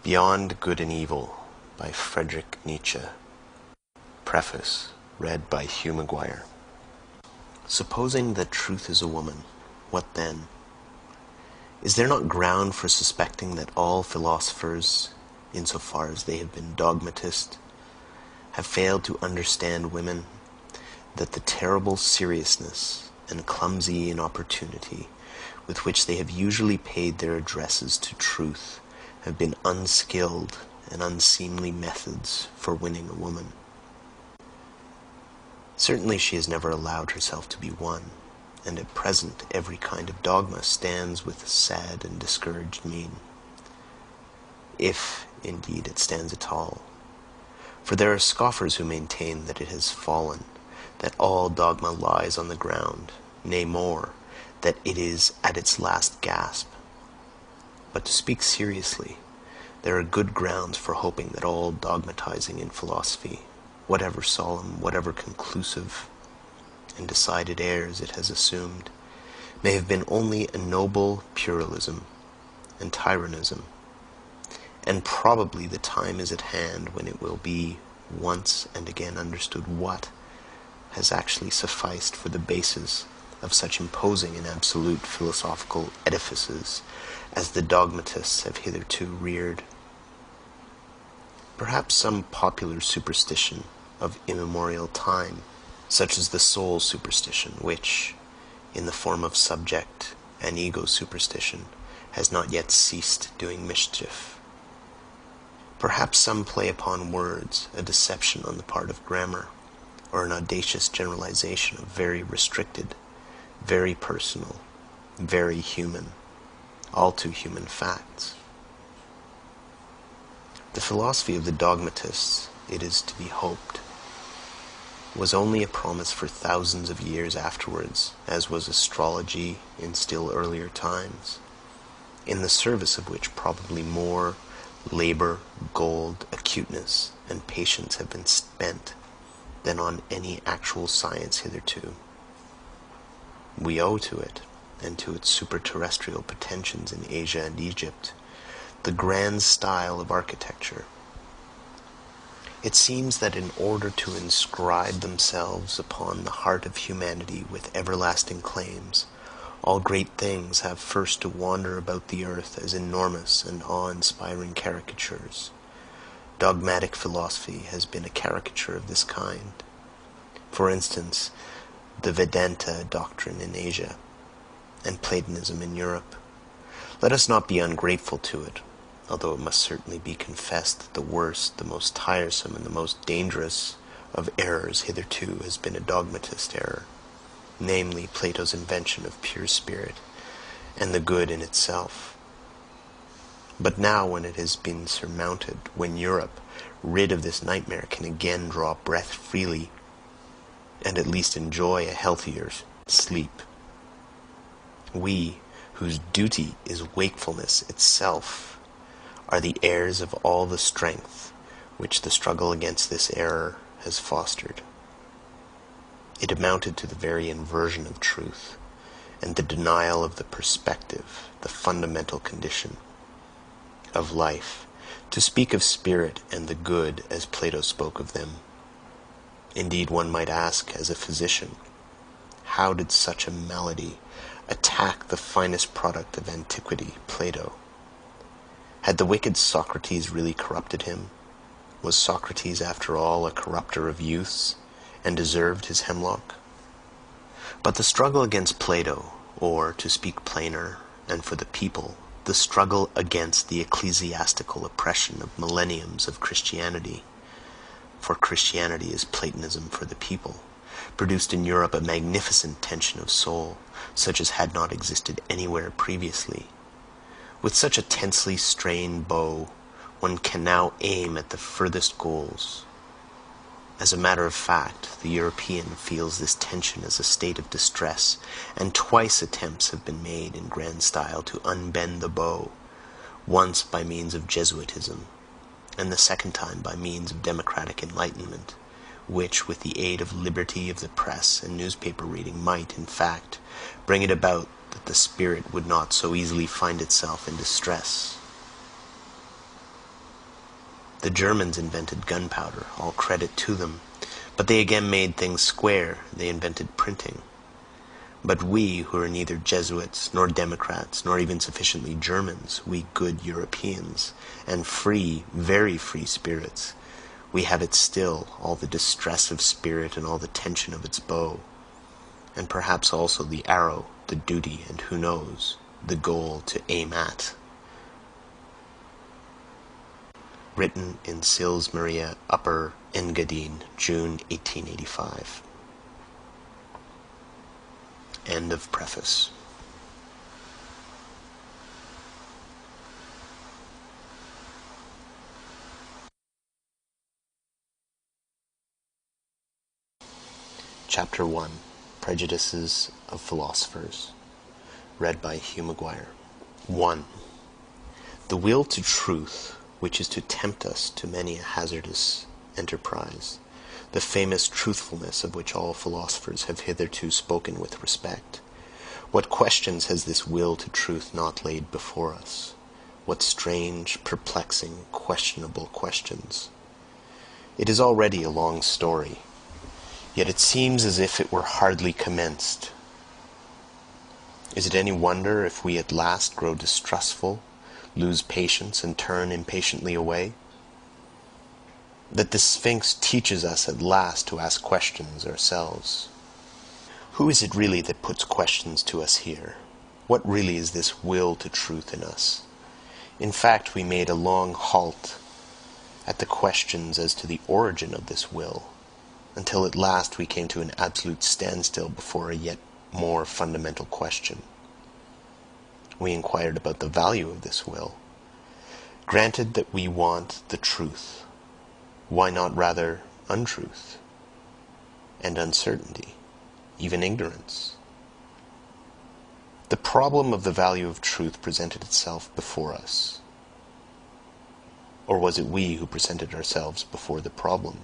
Beyond Good and Evil by Friedrich Nietzsche. Preface, read by Hugh Maguire. Supposing that truth is a woman, what then? Is there not ground for suspecting that all philosophers, insofar as they have been dogmatists, have failed to understand women, that the terrible seriousness and clumsy inopportunity with which they have usually paid their addresses to truth have been unskilled and unseemly methods for winning a woman? Certainly she has never allowed herself to be won, and at present every kind of dogma stands with sad and discouraged mien. If, indeed, it stands at all. For there are scoffers who maintain that it has fallen, that all dogma lies on the ground, nay more, that it is at its last gasp. But to speak seriously, there are good grounds for hoping that all dogmatizing in philosophy, whatever solemn, whatever conclusive and decided airs it has assumed, may have been only a noble puerilism and tyrannism, and probably the time is at hand when it will be once and again understood what has actually sufficed for the basis of such imposing and absolute philosophical edifices as the dogmatists have hitherto reared. Perhaps some popular superstition of immemorial time, such as the soul superstition, which, in the form of subject and ego superstition, has not yet ceased doing mischief. Perhaps some play upon words, a deception on the part of grammar, or an audacious generalization of very restricted, very personal, very human, all too human facts. The philosophy of the dogmatists, it is to be hoped, was only a promise for thousands of years afterwards, as was astrology in still earlier times, in the service of which probably more labor, gold, acuteness, and patience have been spent than on any actual science hitherto. We owe to it, and to its superterrestrial pretensions in Asia and Egypt, the grand style of architecture. It seems that in order to inscribe themselves upon the heart of humanity with everlasting claims, all great things have first to wander about the earth as enormous and awe-inspiring caricatures. Dogmatic philosophy has been a caricature of this kind. For instance, the Vedanta doctrine in Asia, and Platonism in Europe. Let us not be ungrateful to it, although it must certainly be confessed that the worst, the most tiresome, and the most dangerous of errors hitherto has been a dogmatist error, namely Plato's invention of pure spirit and the good in itself. But now, when it has been surmounted, when Europe, rid of this nightmare, can again draw breath freely and at least enjoy a healthier sleep, we, whose duty is wakefulness itself, are the heirs of all the strength which the struggle against this error has fostered. It amounted to the very inversion of truth, and the denial of the perspective, the fundamental condition of life, to speak of spirit and the good as Plato spoke of them. Indeed, one might ask, as a physician, how did such a malady attack the finest product of antiquity, Plato? Had the wicked Socrates really corrupted him? Was Socrates, after all, a corrupter of youths, and deserved his hemlock? But the struggle against Plato, or, to speak plainer, and for the people, the struggle against the ecclesiastical oppression of millenniums of Christianity, for Christianity is Platonism for the people, produced in Europe a magnificent tension of soul, such as had not existed anywhere previously. With such a tensely strained bow, one can now aim at the furthest goals. As a matter of fact, the European feels this tension as a state of distress, and twice attempts have been made in grand style to unbend the bow, once by means of Jesuitism, and the second time by means of democratic enlightenment, which, with the aid of liberty of the press and newspaper reading, might, in fact, bring it about that the spirit would not so easily find itself in distress. The Germans invented gunpowder, all credit to them, but they again made things square, they invented printing. But we, who are neither Jesuits, nor Democrats, nor even sufficiently Germans, we good Europeans, and free, very free spirits, we have it still, all the distress of spirit and all the tension of its bow, and perhaps also the arrow, the duty, and who knows, the goal to aim at. Written in Sils Maria, Upper Engadine, June 1885. End of preface. Chapter 1. Prejudices of Philosophers. Read by Hugh Maguire. 1. The will to truth, which is to tempt us to many a hazardous enterprise, the famous truthfulness of which all philosophers have hitherto spoken with respect. What questions has this will to truth not laid before us? What strange, perplexing, questionable questions! It is already a long story, yet it seems as if it were hardly commenced. Is it any wonder if we at last grow distrustful, lose patience, and turn impatiently away? That the Sphinx teaches us at last to ask questions ourselves. Who is it really that puts questions to us here? What really is this will to truth in us? In fact, we made a long halt at the questions as to the origin of this will, until at last we came to an absolute standstill before a yet more fundamental question. We inquired about the value of this will. Granted that we want the truth, why not rather untruth, and uncertainty, even ignorance? The problem of the value of truth presented itself before us. Or was it we who presented ourselves before the problem?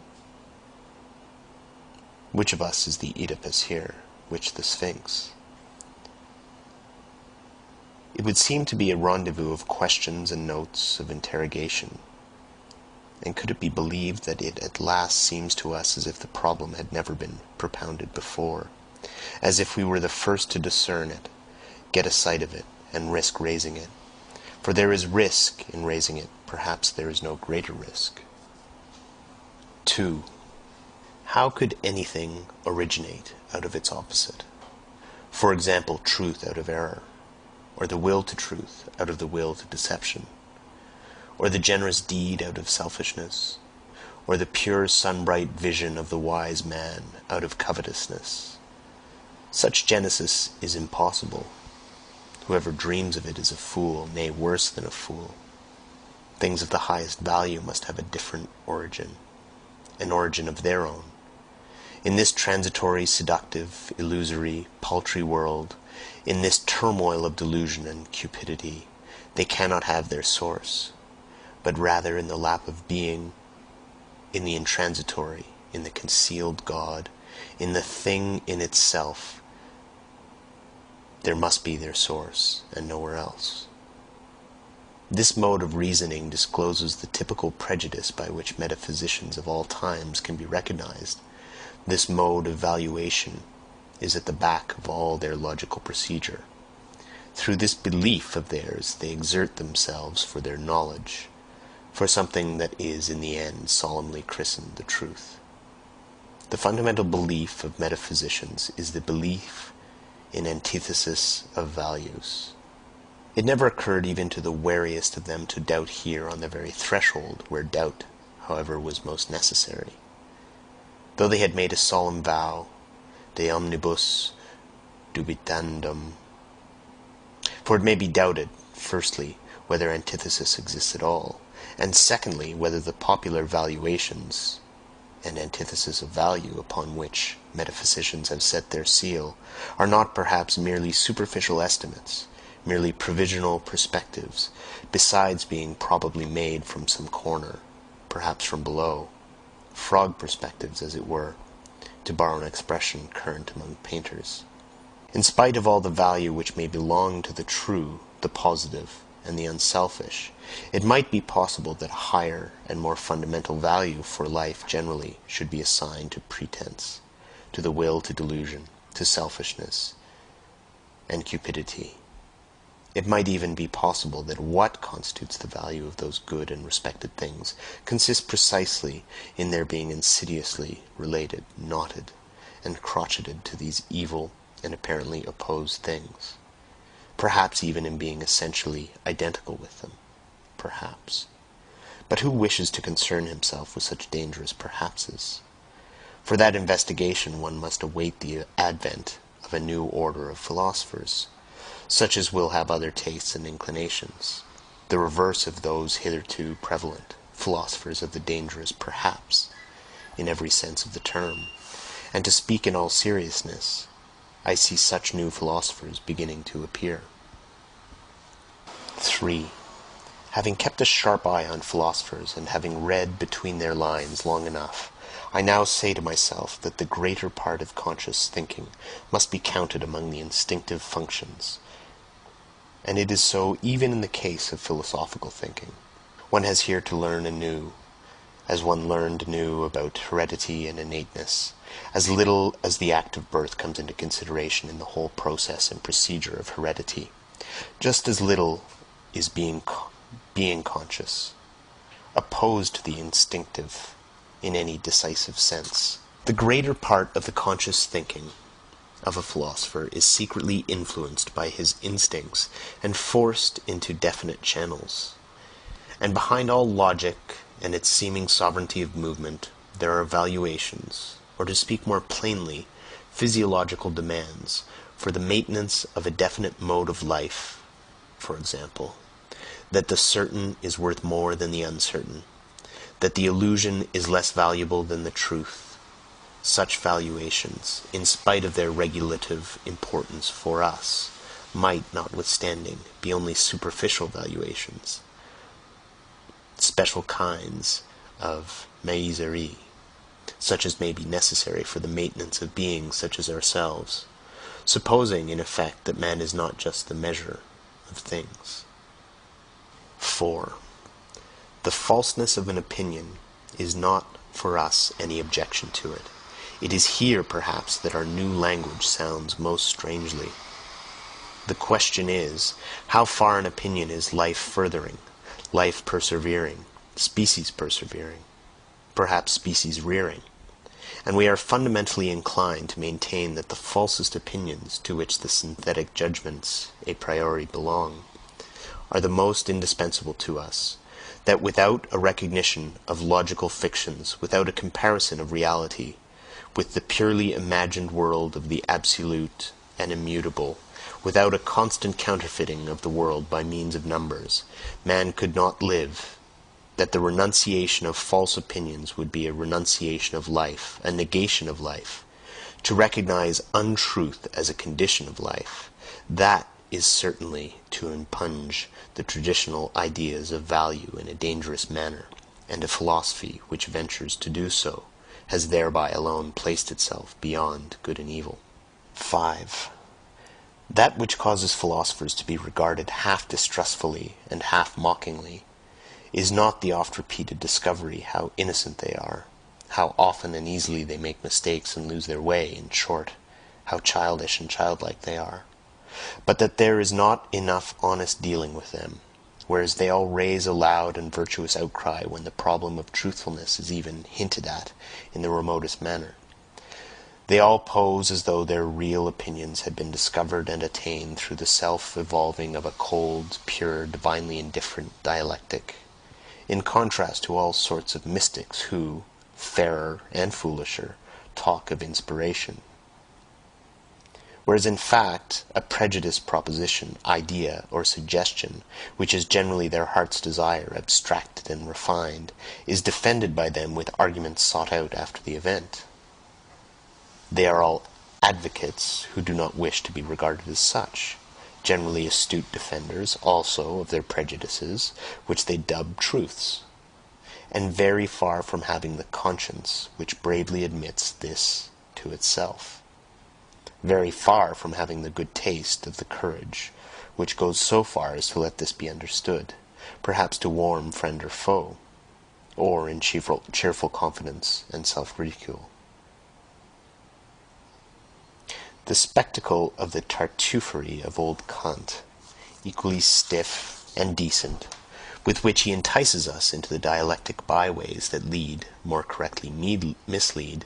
Which of us is the Oedipus here, which the Sphinx? It would seem to be a rendezvous of questions and notes of interrogation. And could it be believed that it at last seems to us as if the problem had never been propounded before, as if we were the first to discern it, get a sight of it, and risk raising it? For there is risk in raising it, perhaps there is no greater risk. 2. How could anything originate out of its opposite? For example, truth out of error, or the will to truth out of the will to deception, or the generous deed out of selfishness, or the pure sunbright vision of the wise man out of covetousness. Such genesis is impossible. Whoever dreams of it is a fool, nay, worse than a fool. Things of the highest value must have a different origin, an origin of their own. In this transitory, seductive, illusory, paltry world, in this turmoil of delusion and cupidity, they cannot have their source, but rather in the lap of being, in the intransitory, in the concealed God, in the thing in itself. There must be their source, and nowhere else. This mode of reasoning discloses the typical prejudice by which metaphysicians of all times can be recognized. This mode of valuation is at the back of all their logical procedure. Through this belief of theirs, they exert themselves for their knowledge, for something that is in the end solemnly christened the truth. The fundamental belief of metaphysicians is the belief in antithesis of values. It never occurred even to the wariest of them to doubt here on the very threshold, where doubt, however, was most necessary. Though they had made a solemn vow, de omnibus dubitandum. For it may be doubted, firstly, whether antithesis exists at all, and secondly, whether the popular valuations and antithesis of value upon which metaphysicians have set their seal are not perhaps merely superficial estimates, merely provisional perspectives, besides being probably made from some corner, perhaps from below, frog perspectives, as it were, to borrow an expression current among painters. In spite of all the value which may belong to the true, the positive, and the unselfish, it might be possible that a higher and more fundamental value for life generally should be assigned to pretense, to the will to delusion, to selfishness and cupidity. It might even be possible that what constitutes the value of those good and respected things consists precisely in their being insidiously related, knotted, and crotcheted to these evil and apparently opposed things. Perhaps even in being essentially identical with them. Perhaps. But who wishes to concern himself with such dangerous perhapses? For that investigation one must await the advent of a new order of philosophers, such as will have other tastes and inclinations, the reverse of those hitherto prevalent, philosophers of the dangerous perhaps, in every sense of the term. And to speak in all seriousness, I see such new philosophers beginning to appear. 3. Having kept a sharp eye on philosophers, and having read between their lines long enough, I now say to myself that the greater part of conscious thinking must be counted among the instinctive functions, and it is so even in the case of philosophical thinking. One has here to learn anew, as one learned anew about heredity and innateness, as little as the act of birth comes into consideration in the whole process and procedure of heredity, just as little is being conscious, opposed to the instinctive in any decisive sense. The greater part of the conscious thinking of a philosopher is secretly influenced by his instincts and forced into definite channels. And behind all logic and its seeming sovereignty of movement, there are valuations, or to speak more plainly, physiological demands, for the maintenance of a definite mode of life, for example, that the certain is worth more than the uncertain, that the illusion is less valuable than the truth. Such valuations, in spite of their regulative importance for us, might, notwithstanding, be only superficial valuations, special kinds of miserie, such as may be necessary for the maintenance of beings such as ourselves, supposing, in effect, that man is not just the measure of things. 4. The falseness of an opinion is not for us any objection to it. It is here, perhaps, that our new language sounds most strangely. The question is, how far an opinion is life-furthering, life persevering, species persevering, perhaps species rearing? And we are fundamentally inclined to maintain that the falsest opinions, to which the synthetic judgments a priori belong, are the most indispensable to us, that without a recognition of logical fictions, without a comparison of reality with the purely imagined world of the absolute and immutable, without a constant counterfeiting of the world by means of numbers, man could not live, that the renunciation of false opinions would be a renunciation of life, a negation of life. To recognize untruth as a condition of life, that is certainly to impugn the traditional ideas of value in a dangerous manner, and a philosophy which ventures to do so has thereby alone placed itself beyond good and evil. 5. That which causes philosophers to be regarded half distrustfully and half mockingly is not the oft-repeated discovery how innocent they are, how often and easily they make mistakes and lose their way, in short, how childish and childlike they are, but that there is not enough honest dealing with them, whereas they all raise a loud and virtuous outcry when the problem of truthfulness is even hinted at in the remotest manner. They all pose as though their real opinions had been discovered and attained through the self-evolving of a cold, pure, divinely indifferent dialectic, in contrast to all sorts of mystics who, fairer and foolisher, talk of inspiration. Whereas in fact, a prejudiced proposition, idea, or suggestion, which is generally their heart's desire, abstracted and refined, is defended by them with arguments sought out after the event. They are all advocates who do not wish to be regarded as such, generally astute defenders also of their prejudices, which they dub truths, and very far from having the conscience which bravely admits this to itself, very far from having the good taste of the courage which goes so far as to let this be understood, perhaps to warm friend or foe, or in cheerful confidence and self-ridicule. The spectacle of the Tartuffery of old Kant, equally stiff and decent, with which he entices us into the dialectic byways that lead, more correctly mislead,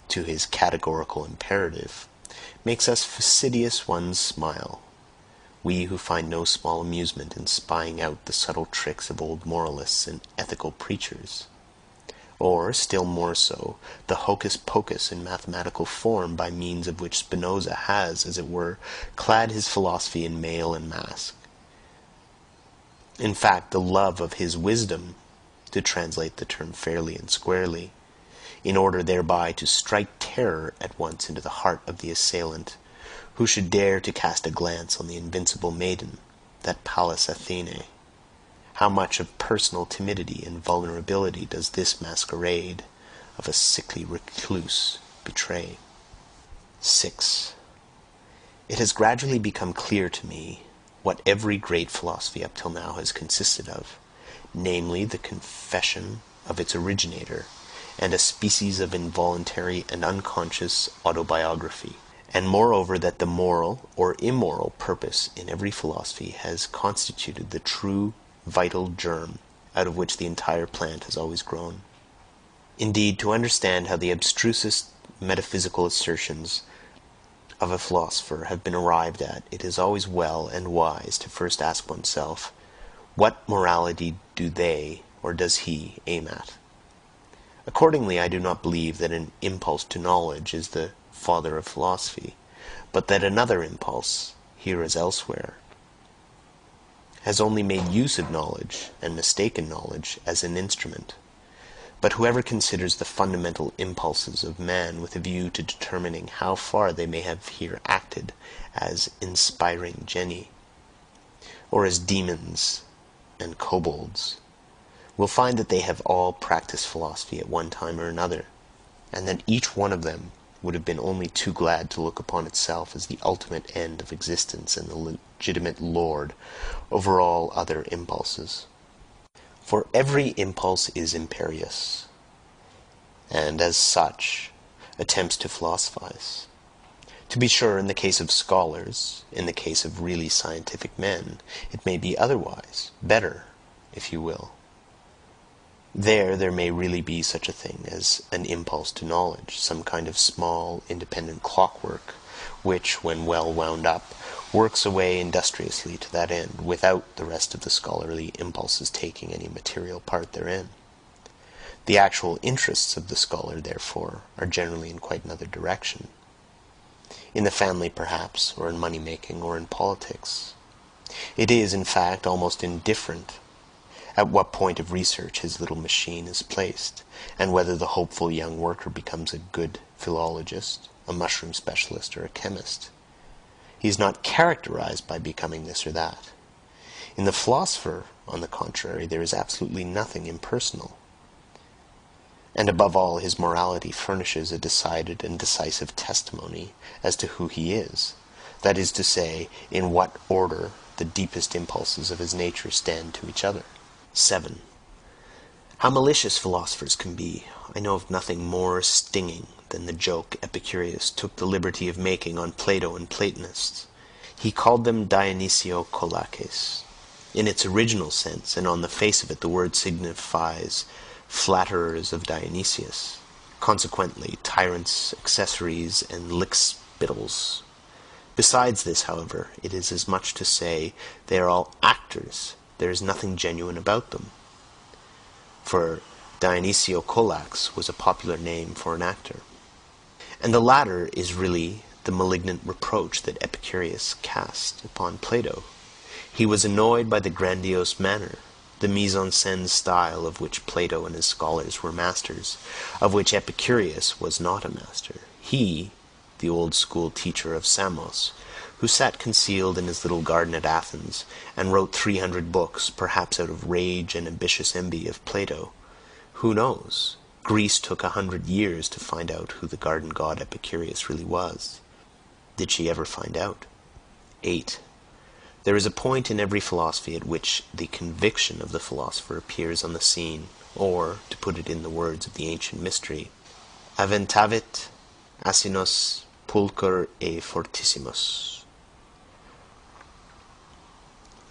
to his categorical imperative, makes us fastidious ones smile, we who find no small amusement in spying out the subtle tricks of old moralists and ethical preachers, or, still more so, the hocus-pocus in mathematical form by means of which Spinoza has, as it were, clad his philosophy in mail and mask. In fact, the love of his wisdom, to translate the term fairly and squarely, in order thereby to strike terror at once into the heart of the assailant, who should dare to cast a glance on the invincible maiden, that Pallas Athene. How much of personal timidity and vulnerability does this masquerade of a sickly recluse betray? 6. It has gradually become clear to me what every great philosophy up till now has consisted of, namely the confession of its originator, and a species of involuntary and unconscious autobiography, and moreover that the moral or immoral purpose in every philosophy has constituted the true vital germ out of which the entire plant has always grown. Indeed, to understand how the abstrusest metaphysical assertions of a philosopher have been arrived at, it is always well and wise to first ask oneself, what morality do they, or does he, aim at? Accordingly, I do not believe that an impulse to knowledge is the father of philosophy, but that another impulse, here as elsewhere, has only made use of knowledge, and mistaken knowledge, as an instrument. But whoever considers the fundamental impulses of man with a view to determining how far they may have here acted as inspiring genii, or as demons and kobolds, will find that they have all practiced philosophy at one time or another, and that each one of them would have been only too glad to look upon itself as the ultimate end of existence and the legitimate lord over all other impulses. For every impulse is imperious, and as such attempts to philosophize. To be sure, in the case of scholars, in the case of really scientific men, it may be otherwise, better, if you will. There may really be such a thing as an impulse to knowledge, some kind of small, independent clockwork, which, when well wound up, works away industriously to that end, without the rest of the scholarly impulses taking any material part therein. The actual interests of the scholar, therefore, are generally in quite another direction. In the family, perhaps, or in money-making, or in politics. It is, in fact, almost indifferent at what point of research his little machine is placed, and whether the hopeful young worker becomes a good philologist, a mushroom specialist, or a chemist. He is not characterized by becoming this or that. In the philosopher, on the contrary, there is absolutely nothing impersonal. And above all, his morality furnishes a decided and decisive testimony as to who he is, that is to say, in what order the deepest impulses of his nature stand to each other. 7. How malicious philosophers can be, I know of nothing more stinging than the joke Epicurus took the liberty of making on Plato and Platonists. He called them Dionysiokolaches. In its original sense, and on the face of it, the word signifies flatterers of Dionysius, consequently tyrants, accessories, and lickspittles. Besides this, however, it is as much to say they are all actors. There is nothing genuine about them. For Dionysiokolax was a popular name for an actor. And the latter is really the malignant reproach that Epicurus cast upon Plato. He was annoyed by the grandiose manner, the mise-en-scène style of which Plato and his scholars were masters, of which Epicurus was not a master. He, the old-school teacher of Samos, who sat concealed in his little garden at Athens, and wrote 300 books, perhaps out of rage and ambitious envy of Plato. Who knows? Greece took 100 years to find out who the garden god Epicurus really was. Did she ever find out? 8. There is a point in every philosophy at which the conviction of the philosopher appears on the scene, or, to put it in the words of the ancient mystery, aventavit asinus pulcher e fortissimus.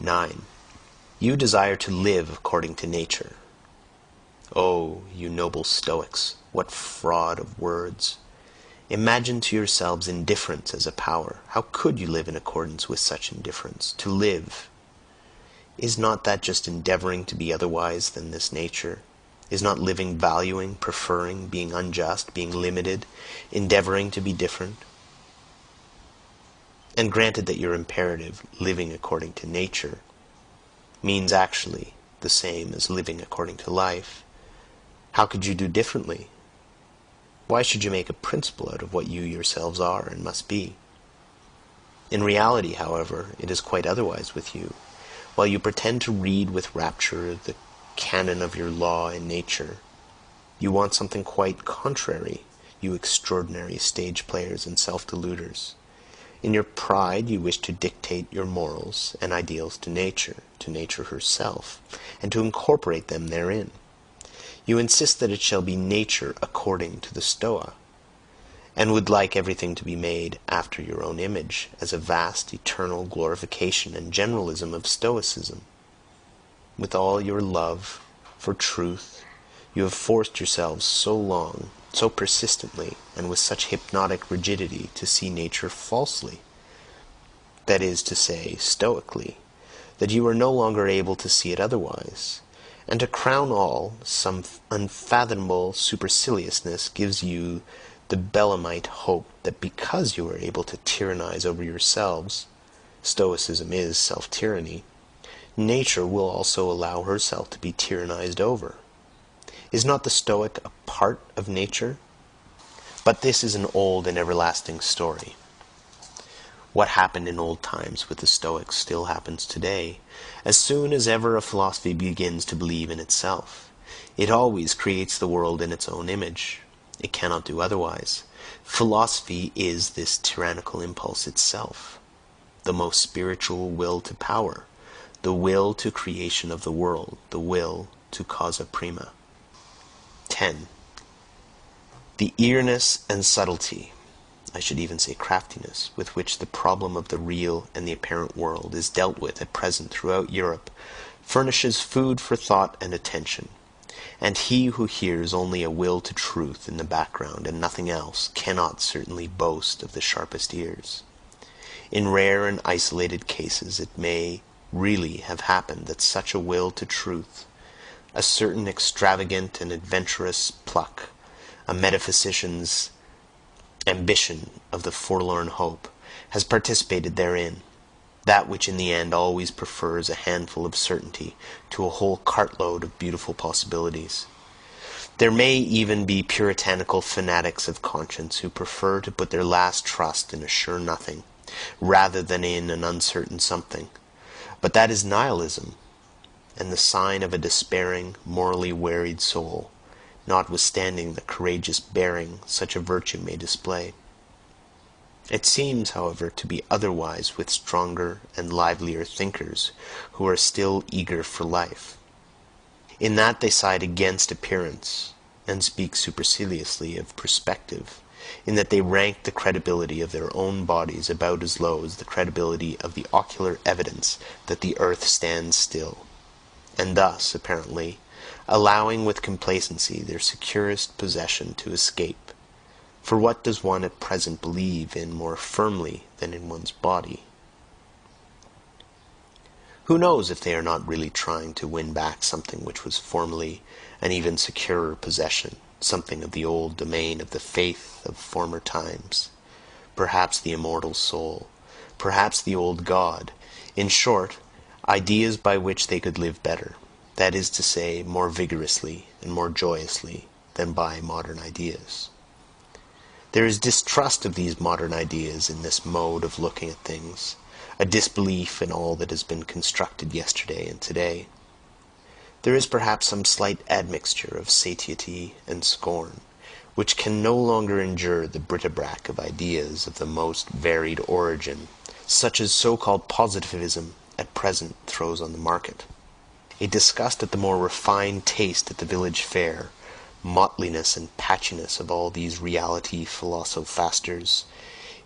9. You desire to live according to nature. Oh, you noble Stoics, what fraud of words! Imagine to yourselves indifference as a power. How could you live in accordance with such indifference? To live, is not that just endeavoring to be otherwise than this nature? Is not living valuing, preferring, being unjust, being limited, endeavoring to be different? And granted that your imperative, living according to nature, means actually the same as living according to life, how could you do differently? Why should you make a principle out of what you yourselves are and must be? In reality, however, it is quite otherwise with you. While you pretend to read with rapture the canon of your law and nature, you want something quite contrary, you extraordinary stage players and self-deluders. In your pride, you wish to dictate your morals and ideals to nature herself, and to incorporate them therein. You insist that it shall be nature according to the Stoa, and would like everything to be made after your own image, as a vast, eternal glorification and generalism of Stoicism. With all your love for truth, you have forced yourselves so long, so persistently, and with such hypnotic rigidity to see nature falsely, that is to say, stoically, that you are no longer able to see it otherwise. And to crown all, some unfathomable superciliousness gives you the Belemite hope that because you are able to tyrannize over yourselves, Stoicism is self-tyranny, nature will also allow herself to be tyrannized over. Is not the Stoic a part of nature? But this is an old and everlasting story. What happened in old times with the Stoics still happens today. As soon as ever a philosophy begins to believe in itself, it always creates the world in its own image. It cannot do otherwise. Philosophy is this tyrannical impulse itself, the most spiritual will to power, the will to creation of the world, the will to causa prima. 10. The eagerness and subtlety, I should even say craftiness, with which the problem of the real and the apparent world is dealt with at present throughout Europe, furnishes food for thought and attention, and he who hears only a will to truth in the background and nothing else cannot certainly boast of the sharpest ears. In rare and isolated cases it may really have happened that such a will to truth, a certain extravagant and adventurous pluck, a metaphysician's ambition of the forlorn hope, has participated therein, that which in the end always prefers a handful of certainty to a whole cartload of beautiful possibilities. There may even be puritanical fanatics of conscience who prefer to put their last trust in a sure nothing, rather than in an uncertain something. But that is nihilism, and the sign of a despairing, morally wearied soul, notwithstanding the courageous bearing such a virtue may display. It seems, however, to be otherwise with stronger and livelier thinkers who are still eager for life. In that they side against appearance, and speak superciliously of perspective, in that they rank the credibility of their own bodies about as low as the credibility of the ocular evidence that the earth stands still, and thus, apparently, allowing with complacency their securest possession to escape. For what does one at present believe in more firmly than in one's body? Who knows if they are not really trying to win back something which was formerly an even securer possession, something of the old domain of the faith of former times, perhaps the immortal soul, perhaps the old God, in short, ideas by which they could live better, that is to say, more vigorously and more joyously than by modern ideas. There is distrust of these modern ideas in this mode of looking at things, a disbelief in all that has been constructed yesterday and today. There is perhaps some slight admixture of satiety and scorn, which can no longer endure the bric-a-brac of ideas of the most varied origin, such as so-called positivism, at present throws on the market. A disgust at the more refined taste at the village fair, mottliness and patchiness of all these reality philosophasters,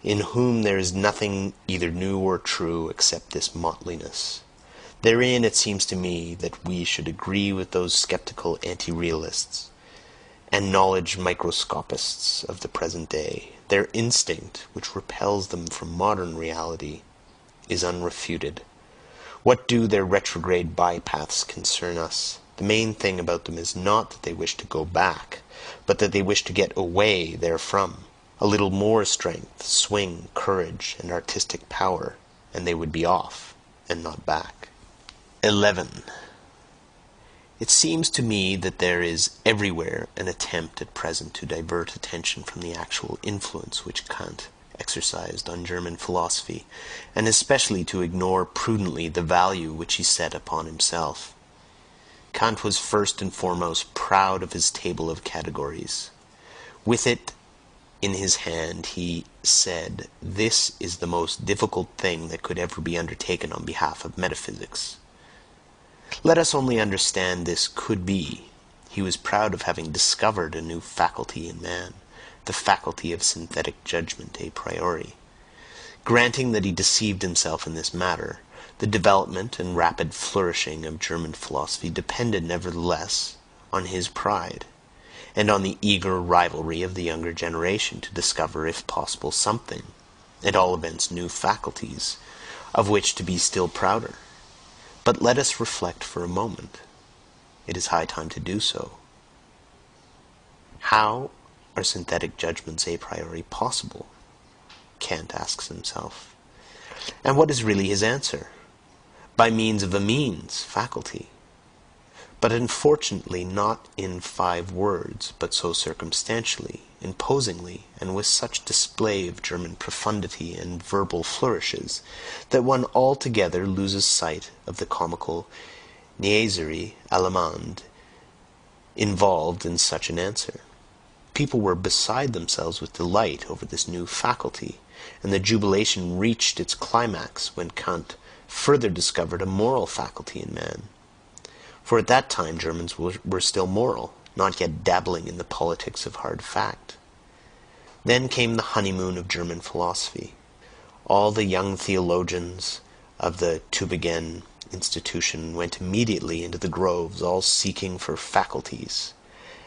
in whom there is nothing either new or true except this mottliness. Therein it seems to me that we should agree with those skeptical anti-realists and knowledge microscopists of the present day. Their instinct, which repels them from modern reality, is unrefuted. What do their retrograde bypaths concern us? The main thing about them is not that they wish to go back, but that they wish to get away therefrom. A little more strength, swing, courage, and artistic power, and they would be off, and not back. 11. It seems to me that there is everywhere an attempt at present to divert attention from the actual influence which Kant exercised on German philosophy, and especially to ignore prudently the value which he set upon himself. Kant was first and foremost proud of his table of categories. With it in his hand, he said, "This is the most difficult thing that could ever be undertaken on behalf of metaphysics." Let us only understand this could be. He was proud of having discovered a new faculty in man, the faculty of synthetic judgment a priori. Granting that he deceived himself in this matter, the development and rapid flourishing of German philosophy depended nevertheless on his pride, and on the eager rivalry of the younger generation to discover, if possible, something, at all events new faculties, of which to be still prouder. But let us reflect for a moment. It is high time to do so. How are synthetic judgments a priori possible? Kant asks himself. And what is really his answer? By means of a means, faculty. But unfortunately not in 5 words, but so circumstantially, imposingly, and with such display of German profundity and verbal flourishes, that one altogether loses sight of the comical niaiserie allemande involved in such an answer. People were beside themselves with delight over this new faculty, and the jubilation reached its climax when Kant further discovered a moral faculty in man. For at that time Germans were still moral, not yet dabbling in the politics of hard fact. Then came the honeymoon of German philosophy. All the young theologians of the Tübingen institution went immediately into the groves, all seeking for faculties.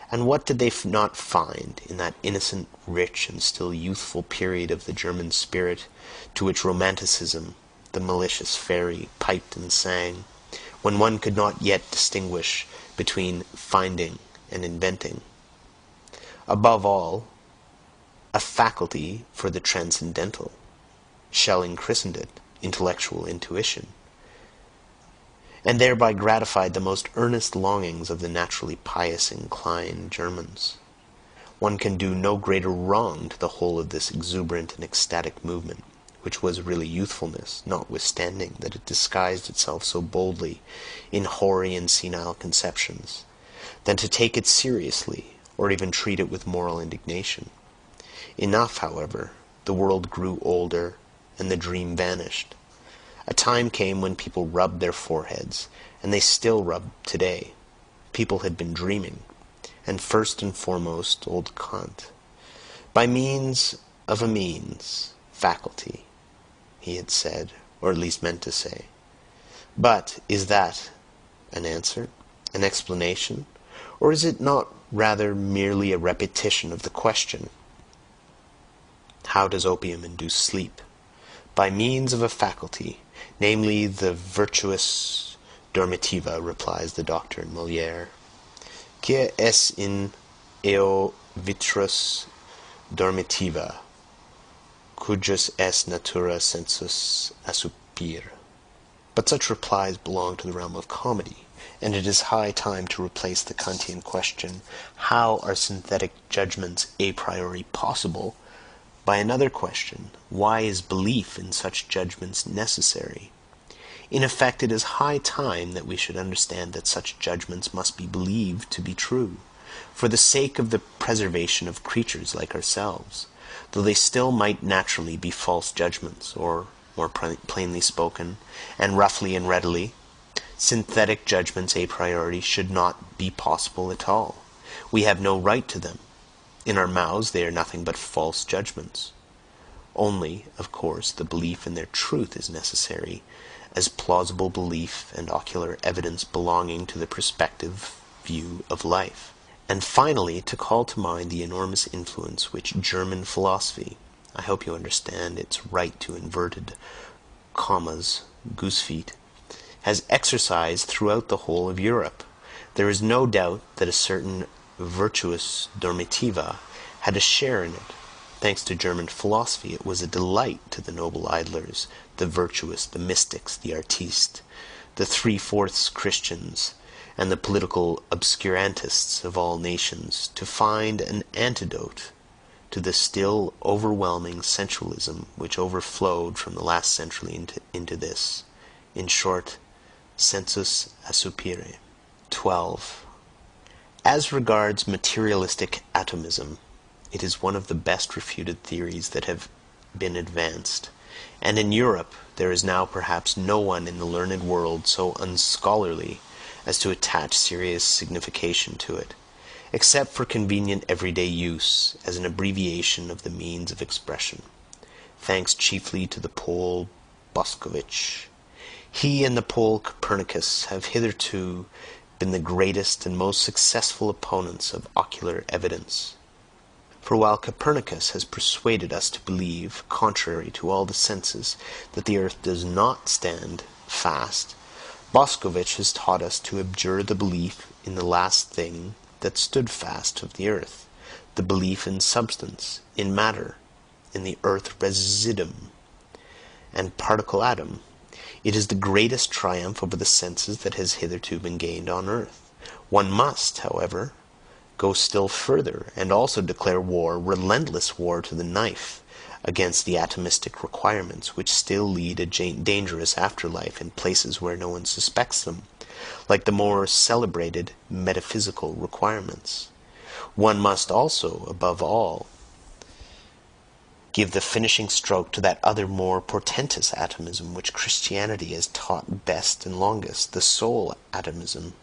And what did they not find in that innocent, rich, and still youthful period of the German spirit, to which Romanticism, the malicious fairy, piped and sang, when one could not yet distinguish between finding and inventing? Above all, a faculty for the transcendental. Schelling christened it intellectual intuition, and thereby gratified the most earnest longings of the naturally pious inclined Germans. One can do no greater wrong to the whole of this exuberant and ecstatic movement, which was really youthfulness, notwithstanding that it disguised itself so boldly in hoary and senile conceptions, than to take it seriously, or even treat it with moral indignation. Enough, however, the world grew older, and the dream vanished. A time came when people rubbed their foreheads, and they still rub today. People had been dreaming, and first and foremost old Kant. By means of a means, faculty, he had said, or at least meant to say. But is that an answer, an explanation, or is it not rather merely a repetition of the question? How does opium induce sleep? By means of a faculty, namely the virtuous dormitiva, replies the doctor in Molière. Quia es in eo vitrus dormitiva, cujus est natura sensus assupir. But such replies belong to the realm of comedy, and it is high time to replace the Kantian question, how are synthetic judgments a priori possible, by another question, why is belief in such judgments necessary? In effect, it is high time that we should understand that such judgments must be believed to be true, for the sake of the preservation of creatures like ourselves, though they still might naturally be false judgments, or more plainly spoken, and roughly and readily, synthetic judgments a priori should not be possible at all. We have no right to them. In our mouths they are nothing but false judgments. Only, of course, the belief in their truth is necessary, as plausible belief and ocular evidence belonging to the perspective view of life. And finally, to call to mind the enormous influence which German philosophy, I hope you understand its right to inverted commas, goose feet, has exercised throughout the whole of Europe. There is no doubt that a certain virtus dormitiva had a share in it. Thanks to German philosophy, it was a delight to the noble idlers, the virtuous, the mystics, the artistes, the three-fourths Christians, and the political obscurantists of all nations, to find an antidote to the still overwhelming sensualism which overflowed from the last century into this. In short, sensus asupere. 12. As regards materialistic atomism, it is one of the best refuted theories that have been advanced, and in Europe there is now perhaps no one in the learned world so unscholarly as to attach serious signification to it, except for convenient everyday use, as an abbreviation of the means of expression, thanks chiefly to the Pole Boscovich. He and the Pole Copernicus have hitherto been the greatest and most successful opponents of ocular evidence. For while Copernicus has persuaded us to believe, contrary to all the senses, that the earth does not stand fast, Boscovich has taught us to abjure the belief in the last thing that stood fast of the earth, the belief in substance, in matter, in the earth residuum and particle atom. It is the greatest triumph over the senses that has hitherto been gained on earth. One must, however, go still further, and also declare war, relentless war to the knife, against the atomistic requirements which still lead a dangerous afterlife in places where no one suspects them, like the more celebrated metaphysical requirements. One must also, above all, give the finishing stroke to that other more portentous atomism which Christianity has taught best and longest, the soul atomism.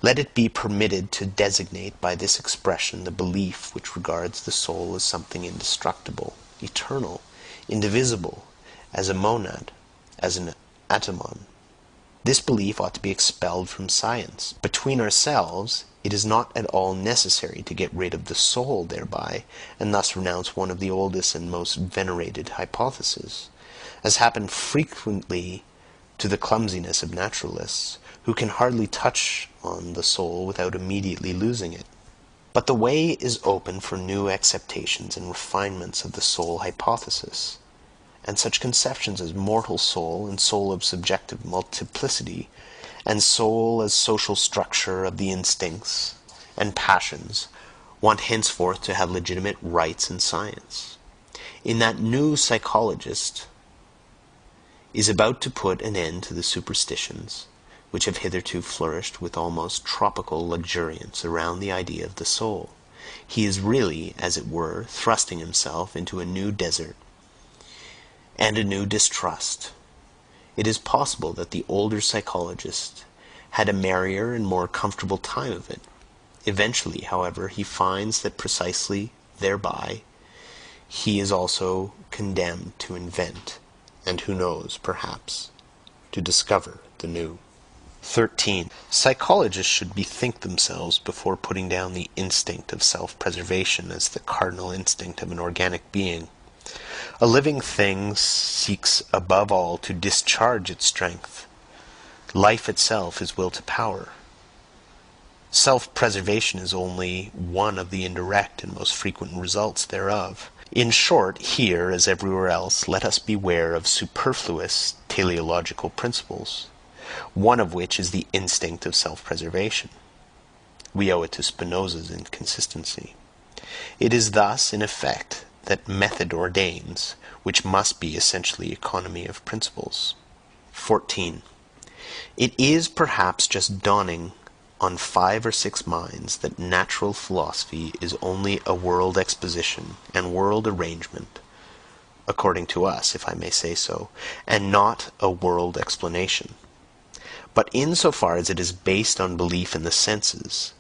Let it be permitted to designate by this expression the belief which regards the soul as something indestructible, eternal, indivisible, as a monad, as an atomon. This belief ought to be expelled from science. Between ourselves, it is not at all necessary to get rid of the soul thereby, and thus renounce one of the oldest and most venerated hypotheses, as happened frequently to the clumsiness of naturalists, who can hardly touch on the soul without immediately losing it. But the way is open for new acceptations and refinements of the soul hypothesis, and such conceptions as mortal soul and soul of subjective multiplicity, and soul as social structure of the instincts and passions, want henceforth to have legitimate rights in science. In that new psychologist is about to put an end to the superstitions which have hitherto flourished with almost tropical luxuriance around the idea of the soul. He is really, as it were, thrusting himself into a new desert and a new distrust. It is possible that the older psychologist had a merrier and more comfortable time of it. Eventually, however, he finds that precisely thereby he is also condemned to invent, and who knows, perhaps, to discover the new. 13. Psychologists should bethink themselves before putting down the instinct of self-preservation as the cardinal instinct of an organic being. A living thing seeks above all to discharge its strength. Life itself is will to power. Self-preservation is only one of the indirect and most frequent results thereof. In short, here, as everywhere else, let us beware of superfluous teleological principles, one of which is the instinct of self-preservation. We owe it to Spinoza's inconsistency. It is thus, in effect, that method ordains, which must be essentially economy of principles. 14. It is perhaps just dawning on 5 or 6 minds that natural philosophy is only a world exposition and world arrangement according to us, if I may say so, and not a world explanation. But insofar as it is based on belief in the senses,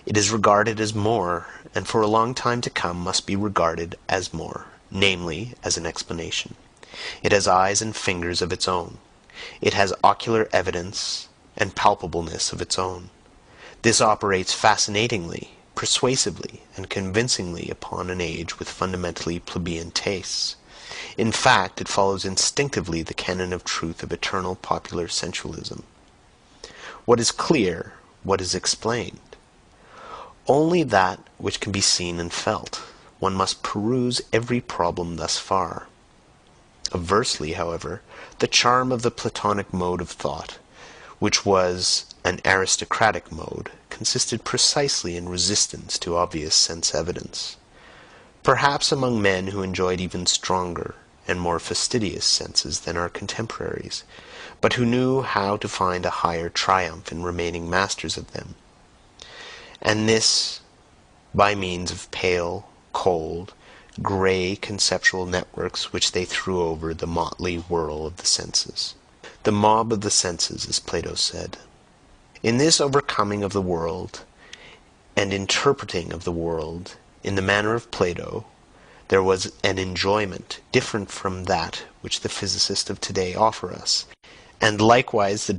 it is regarded as more, and for a long time to come must be regarded as more, namely, as an explanation. It has eyes and fingers of its own. It has ocular evidence and palpableness of its own. This operates fascinatingly, persuasively, and convincingly upon an age with fundamentally plebeian tastes. In fact, it follows instinctively the canon of truth of eternal popular sensualism. What is clear? What is explained? Only that which can be seen and felt. One must peruse every problem thus far. Aversely, however, the charm of the Platonic mode of thought, which was an aristocratic mode, consisted precisely in resistance to obvious sense evidence. Perhaps among men who enjoyed even stronger and more fastidious senses than our contemporaries, but who knew how to find a higher triumph in remaining masters of them, and this by means of pale, cold, grey conceptual networks which they threw over the motley whirl of the senses. The mob of the senses, as Plato said. In this overcoming of the world and interpreting of the world in the manner of Plato, there was an enjoyment different from that which the physicists of today offer us, and likewise the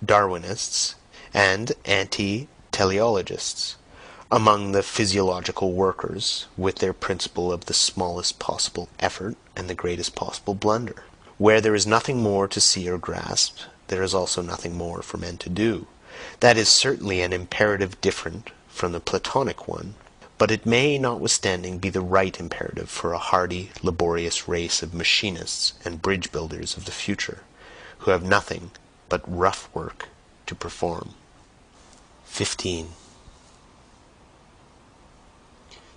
Darwinists and anti-teleologists, among the physiological workers, with their principle of the smallest possible effort and the greatest possible blunder. Where there is nothing more to see or grasp, there is also nothing more for men to do. That is certainly an imperative different from the Platonic one, but it may notwithstanding be the right imperative for a hardy, laborious race of machinists and bridge builders of the future, who have nothing but rough work to perform. 15.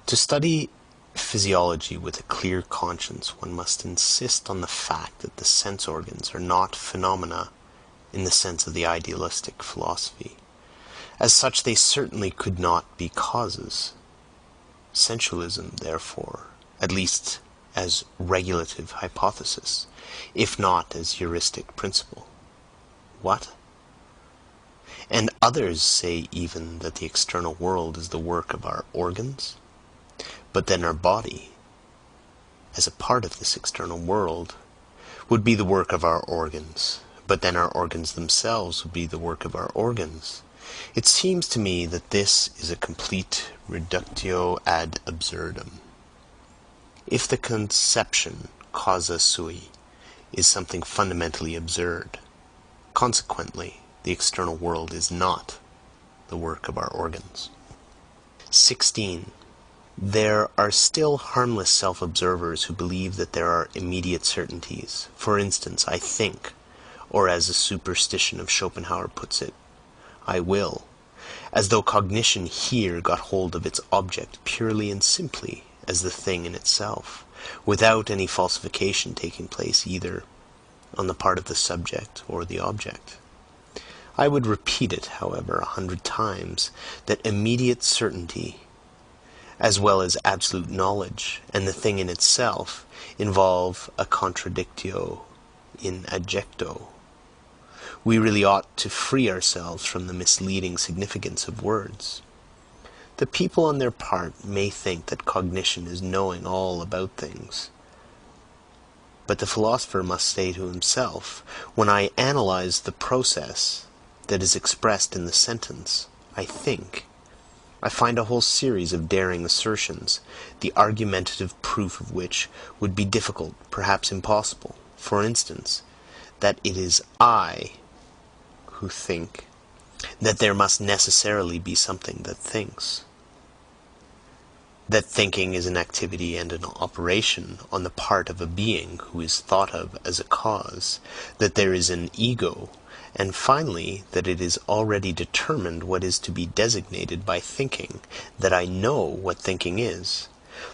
To study physiology with a clear conscience, one must insist on the fact that the sense organs are not phenomena in the sense of the idealistic philosophy. As such, they certainly could not be causes. Sensualism, therefore, at least as regulative hypothesis, if not as heuristic principle. What? And others say even that the external world is the work of our organs? But then our body, as a part of this external world, would be the work of our organs. But then our organs themselves would be the work of our organs. It seems to me that this is a complete reductio ad absurdum. If the conception causa sui is something fundamentally absurd, consequently, the external world is not the work of our organs. 16. There are still harmless self-observers who believe that there are immediate certainties. For instance, I think, or as a superstition of Schopenhauer puts it, I will, as though cognition here got hold of its object purely and simply as the thing in itself, without any falsification taking place either on the part of the subject or the object. I would repeat it, however, 100 times, that immediate certainty, as well as absolute knowledge, and the thing in itself, involve a contradictio in adjecto. We really ought to free ourselves from the misleading significance of words. The people on their part may think that cognition is knowing all about things. But the philosopher must say to himself, when I analyze the process that is expressed in the sentence, I think, I find a whole series of daring assertions, the argumentative proof of which would be difficult, perhaps impossible. For instance, that it is I who think, that there must necessarily be something that thinks, that thinking is an activity and an operation on the part of a being who is thought of as a cause, that there is an ego, and finally, that it is already determined what is to be designated by thinking, that I know what thinking is.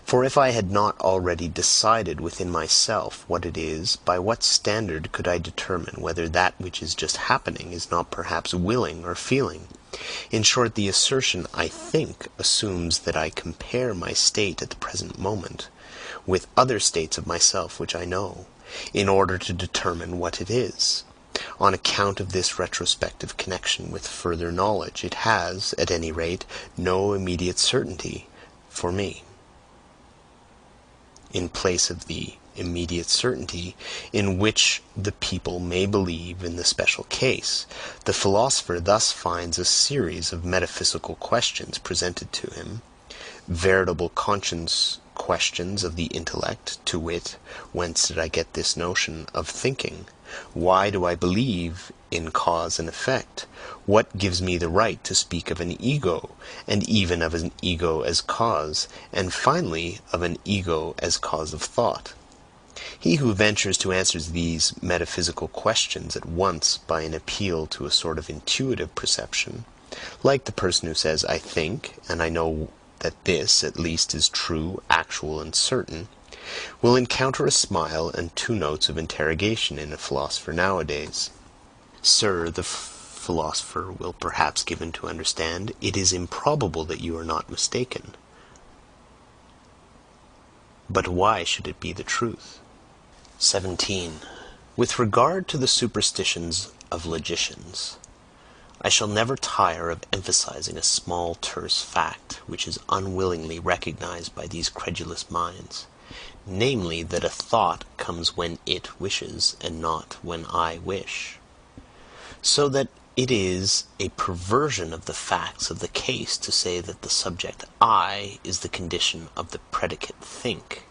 For if I had not already decided within myself what it is, by what standard could I determine whether that which is just happening is not perhaps willing or feeling? In short, the assertion "I think" assumes that I compare my state at the present moment with other states of myself which I know, in order to determine what it is. On account of this retrospective connection with further knowledge, it has, at any rate, no immediate certainty for me. In place of the immediate certainty in which the people may believe in the special case, the philosopher thus finds a series of metaphysical questions presented to him, veritable conscience questions of the intellect, to wit, whence did I get this notion of thinking? Why do I believe in cause and effect? What gives me the right to speak of an ego, and even of an ego as cause, and finally of an ego as cause of thought? He who ventures to answer these metaphysical questions at once by an appeal to a sort of intuitive perception, like the person who says, I think, and I know that this, at least, is true, actual, and certain, will encounter a smile and two notes of interrogation in a philosopher nowadays. Sir, the philosopher will perhaps give him to understand, it is improbable that you are not mistaken. But why should it be the truth? 17. With regard to the superstitions of logicians, I shall never tire of emphasizing a small terse fact which is unwillingly recognized by these credulous minds, namely that a thought comes when it wishes, and not when I wish. So that it is a perversion of the facts of the case to say that the subject I is the condition of the predicate think.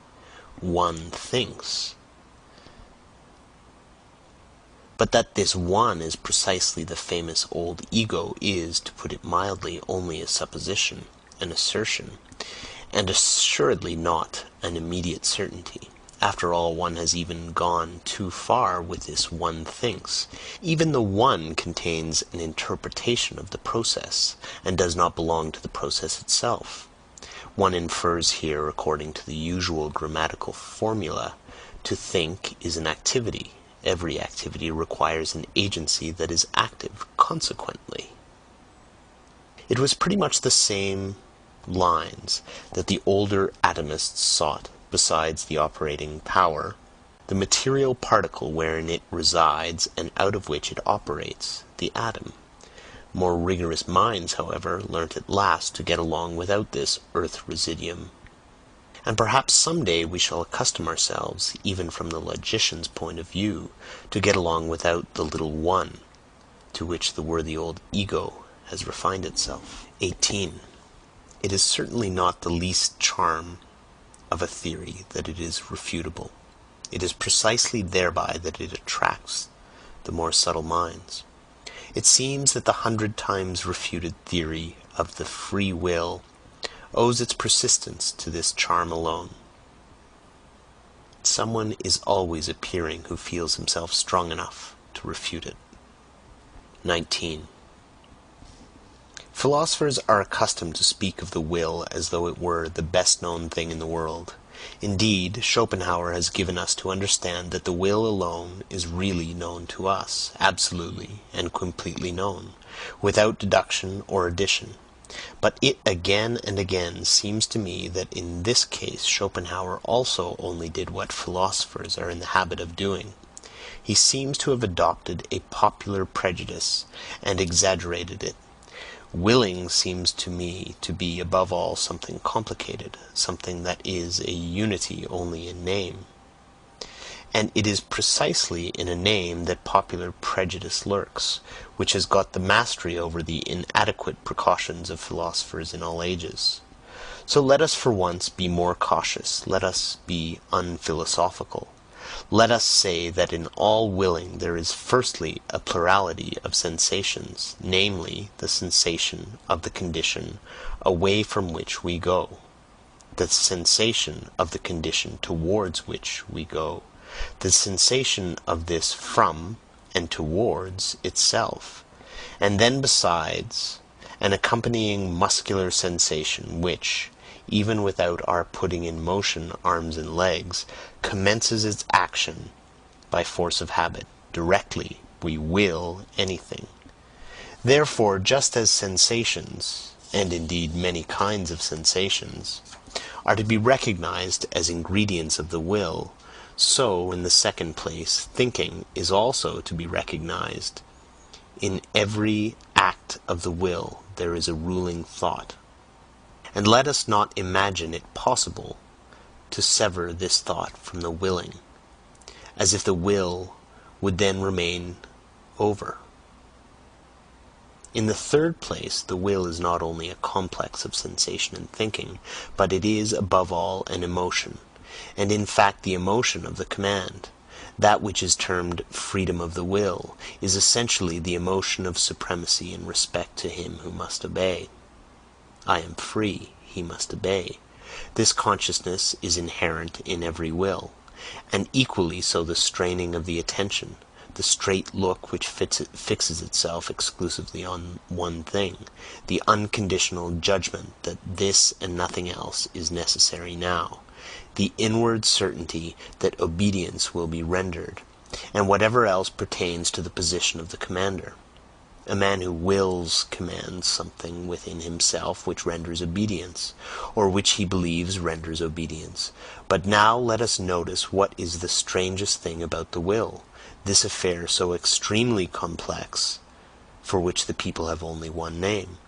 One thinks. But that this one is precisely the famous old ego is, to put it mildly, only a supposition, an assertion, and assuredly not an immediate certainty. After all, one has even gone too far with this one thinks. Even the one contains an interpretation of the process, and does not belong to the process itself. One infers here, according to the usual grammatical formula, to think is an activity. Every activity requires an agency that is active, consequently. It was pretty much the same lines that the older atomists sought, besides the operating power, the material particle wherein it resides and out of which it operates, the atom. More rigorous minds, however, learnt at last to get along without this earth residuum. And perhaps some day we shall accustom ourselves, even from the logician's point of view, to get along without the little one, to which the worthy old ego has refined itself. 18. It is certainly not the least charm of a theory that it is refutable. It is precisely thereby that it attracts the more subtle minds. It seems that the 100 times refuted theory of the free will owes its persistence to this charm alone. Someone is always appearing who feels himself strong enough to refute it. 19. Philosophers are accustomed to speak of the will as though it were the best known thing in the world. Indeed, Schopenhauer has given us to understand that the will alone is really known to us, absolutely and completely known, without deduction or addition. But it again and again seems to me that in this case Schopenhauer also only did what philosophers are in the habit of doing. He seems to have adopted a popular prejudice and exaggerated it. Willing seems to me to be above all something complicated, something that is a unity only in name. And it is precisely in a name that popular prejudice lurks, which has got the mastery over the inadequate precautions of philosophers in all ages. So let us for once be more cautious, let us be unphilosophical. Let us say that in all willing there is firstly a plurality of sensations, namely the sensation of the condition away from which we go, the sensation of the condition towards which we go, the sensation of this from and towards itself, and then besides an accompanying muscular sensation which, even without our putting in motion arms and legs, commences its action by force of habit, directly we will anything. Therefore, just as sensations, and indeed many kinds of sensations, are to be recognized as ingredients of the will, so, in the second place, thinking is also to be recognized. In every act of the will there is a ruling thought. And let us not imagine it possible to sever this thought from the willing, as if the will would then remain over. In the third place, the will is not only a complex of sensation and thinking, but it is, above all, an emotion, and in fact the emotion of the command. That which is termed freedom of the will is essentially the emotion of supremacy in respect to him who must obey. I am free, he must obey. This consciousness is inherent in every will, and equally so the straining of the attention, the straight look which fixes itself exclusively on one thing, the unconditional judgment that this and nothing else is necessary now, the inward certainty that obedience will be rendered, and whatever else pertains to the position of the commander. A man who wills commands something within himself which renders obedience, or which he believes renders obedience. But now let us notice what is the strangest thing about the will, this affair so extremely complex, for which the people have only one name.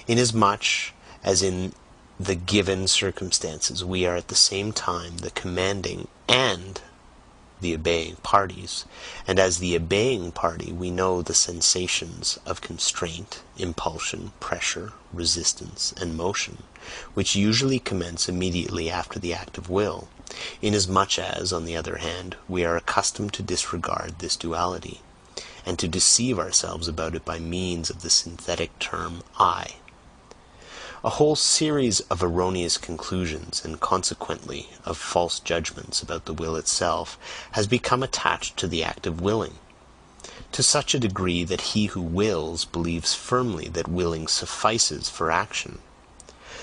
Inasmuch as in the given circumstances we are at the same time the commanding and the obeying parties, and as the obeying party we know the sensations of constraint, impulsion, pressure, resistance, and motion, which usually commence immediately after the act of will, inasmuch as, on the other hand, we are accustomed to disregard this duality, and to deceive ourselves about it by means of the synthetic term I. A whole series of erroneous conclusions, and consequently of false judgments about the will itself, has become attached to the act of willing, to such a degree that he who wills believes firmly that willing suffices for action,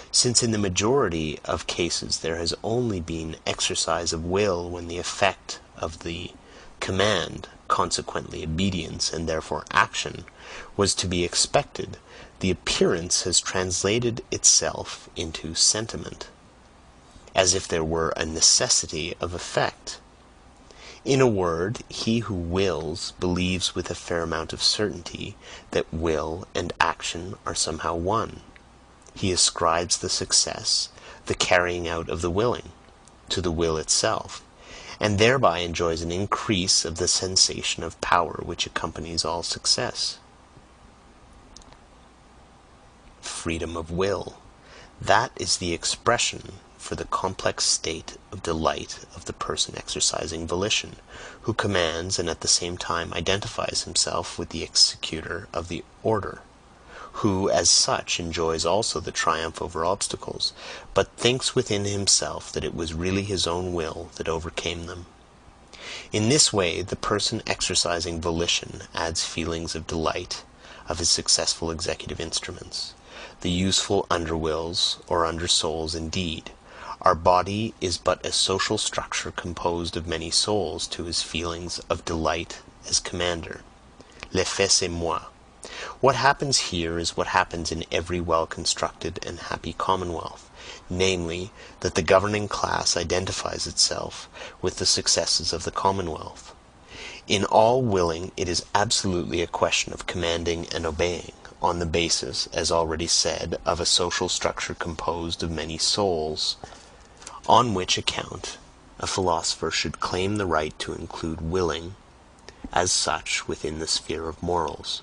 since in the majority of cases there has only been exercise of will when the effect of the command, consequently obedience and therefore action, was to be expected. The appearance has translated itself into sentiment, as if there were a necessity of effect. In a word, he who wills believes with a fair amount of certainty that will and action are somehow one. He ascribes the success, the carrying out of the willing, to the will itself, and thereby enjoys an increase of the sensation of power which accompanies all success. Freedom of will. That is the expression for the complex state of delight of the person exercising volition, who commands and at the same time identifies himself with the executor of the order, who as such enjoys also the triumph over obstacles, but thinks within himself that it was really his own will that overcame them. In this way the person exercising volition adds feelings of delight of his successful executive instruments. The useful underwills, or undersouls indeed. Our body is but a social structure composed of many souls to his feelings of delight as commander. L'effet c'est moi. What happens here is what happens in every well-constructed and happy commonwealth, namely, that the governing class identifies itself with the successes of the commonwealth. In all willing it is absolutely a question of commanding and obeying, on the basis, as already said, of a social structure composed of many souls, on which account a philosopher should claim the right to include willing as such within the sphere of morals,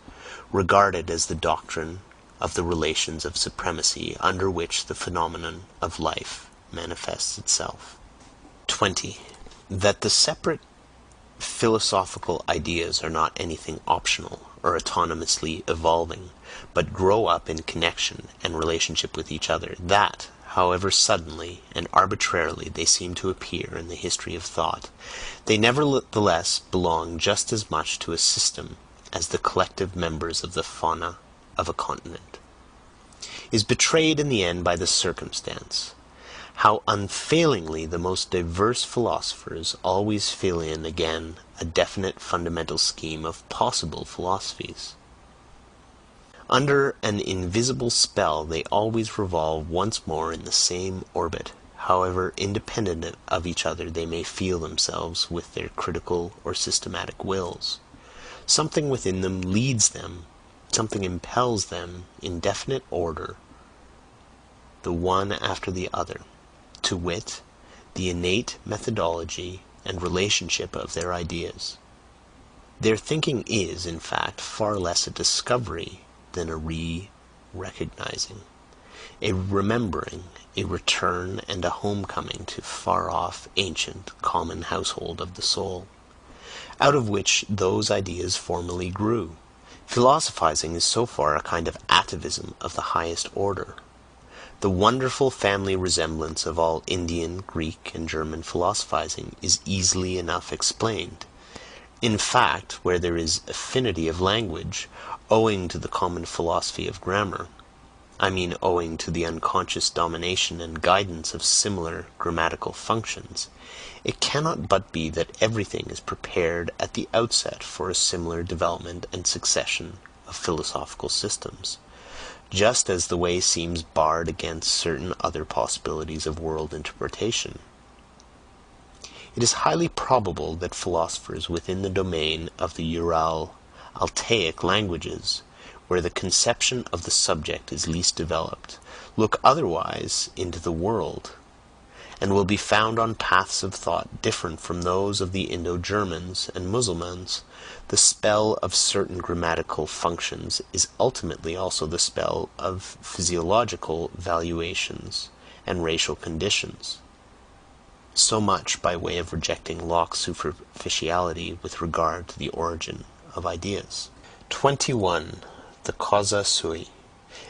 regarded as the doctrine of the relations of supremacy under which the phenomenon of life manifests itself. 20. That the separate philosophical ideas are not anything optional or autonomously evolving, but grow up in connection and relationship with each other, that, however suddenly and arbitrarily they seem to appear in the history of thought, they nevertheless belong just as much to a system as the collective members of the fauna of a continent, is betrayed in the end by the circumstance how unfailingly the most diverse philosophers always fill in again a definite fundamental scheme of possible philosophies. Under an invisible spell they always revolve once more in the same orbit, however independent of each other they may feel themselves with their critical or systematic wills. Something within them leads them, something impels them in definite order, the one after the other, to wit, the innate methodology and relationship of their ideas. Their thinking is, in fact, far less a discovery than a recognizing, a remembering, a return and a homecoming to far-off, ancient, common household of the soul, out of which those ideas formerly grew. Philosophizing is so far a kind of atavism of the highest order. The wonderful family resemblance of all Indian, Greek, and German philosophizing is easily enough explained. In fact, where there is affinity of language, owing to the common philosophy of grammar, I mean owing to the unconscious domination and guidance of similar grammatical functions, it cannot but be that everything is prepared at the outset for a similar development and succession of philosophical systems, just as the way seems barred against certain other possibilities of world interpretation. It is highly probable that philosophers within the domain of the Ural-Altaic languages, where the conception of the subject is least developed, look otherwise into the world, and will be found on paths of thought different from those of the Indo-Germans and Mussulmans. The spell of certain grammatical functions is ultimately also the spell of physiological valuations and racial conditions. So much by way of rejecting Locke's superficiality with regard to the origin of ideas. 21. The causa sui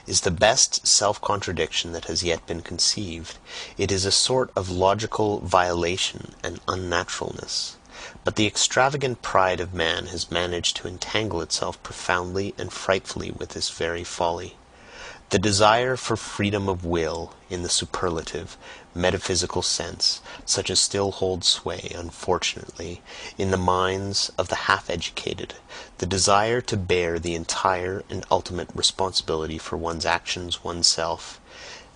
is the best self-contradiction that has yet been conceived. It is a sort of logical violation and unnaturalness, but the extravagant pride of man has managed to entangle itself profoundly and frightfully with this very folly. The desire for freedom of will, in the superlative, metaphysical sense, such as still holds sway, unfortunately, in the minds of the half-educated, the desire to bear the entire and ultimate responsibility for one's actions, oneself,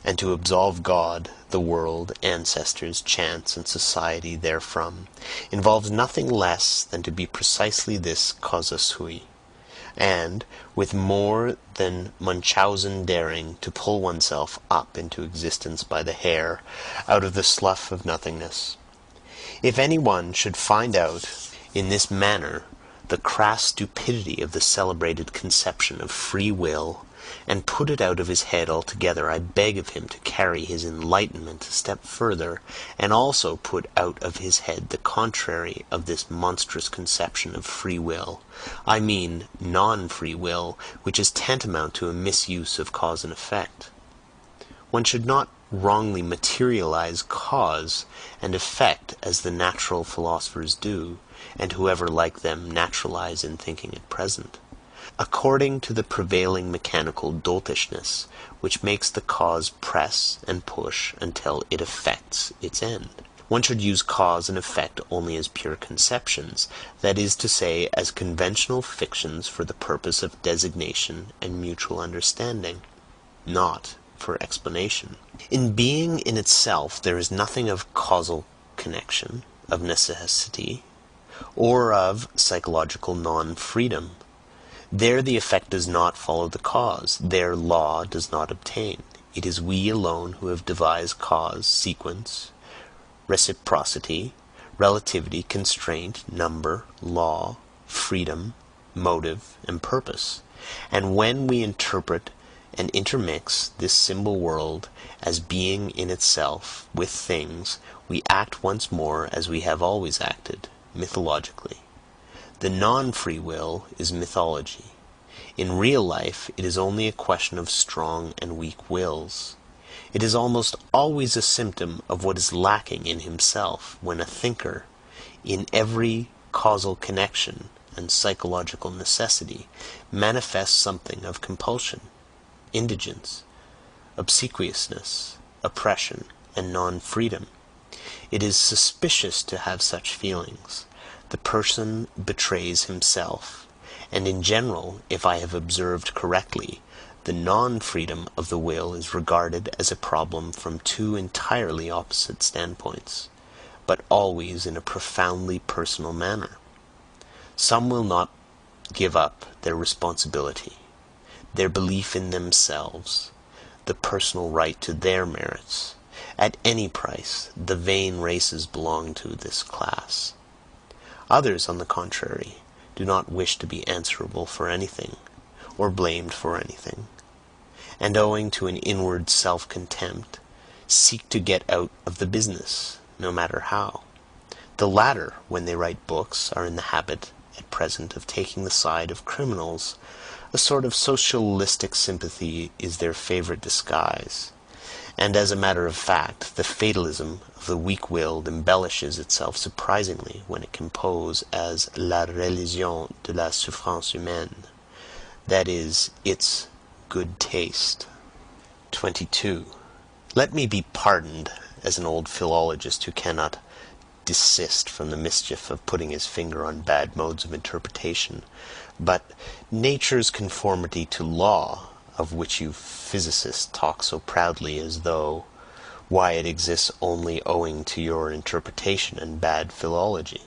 and to absolve God, the world, ancestors, chance, and society therefrom, involves nothing less than to be precisely this causa sui, and, with more than Munchausen daring, to pull oneself up into existence by the hair, out of the slough of nothingness. If any one should find out in this manner the crass stupidity of the celebrated conception of free will, and put it out of his head altogether, I beg of him to carry his enlightenment a step further, and also put out of his head the contrary of this monstrous conception of free will, I mean non-free will, which is tantamount to a misuse of cause and effect. One should not wrongly materialize cause and effect as the natural philosophers do, and whoever like them naturalize in thinking at present, according to the prevailing mechanical doltishness which makes the cause press and push until it effects its end. One should use cause and effect only as pure conceptions, that is to say, as conventional fictions for the purpose of designation and mutual understanding, not for explanation. In being in itself there is nothing of causal connection, of necessity, or of psychological non-freedom. There the effect does not follow the cause, there law does not obtain. It is we alone who have devised cause, sequence, reciprocity, relativity, constraint, number, law, freedom, motive, and purpose. And when we interpret and intermix this symbol world as being in itself with things, we act once more as we have always acted, mythologically. The non-free will is mythology. In real life, it is only a question of strong and weak wills. It is almost always a symptom of what is lacking in himself when a thinker, in every causal connection and psychological necessity, manifests something of compulsion, indigence, obsequiousness, oppression, and non-freedom. It is suspicious to have such feelings. The person betrays himself, and in general, if I have observed correctly, The non-freedom of the will is regarded as a problem from two entirely opposite standpoints, but always in a profoundly personal manner. Some will not give up their responsibility, their belief in themselves, the personal right to their merits. At any price, the vain races belong to this class. Others, on the contrary, do not wish to be answerable for anything, or blamed for anything, and owing to an inward self-contempt, seek to get out of the business, no matter how. The latter, when they write books, are in the habit at present of taking the side of criminals. A sort of socialistic sympathy is their favorite disguise, and as a matter of fact, the fatalism of the weak-willed embellishes itself surprisingly when it can pose as la religion de la souffrance humaine, that is, its good taste. 22. Let me be pardoned as an old philologist who cannot desist from the mischief of putting his finger on bad modes of interpretation, but nature's conformity to law, of which you physicists talk so proudly as though, why, it exists only owing to your interpretation and bad philology.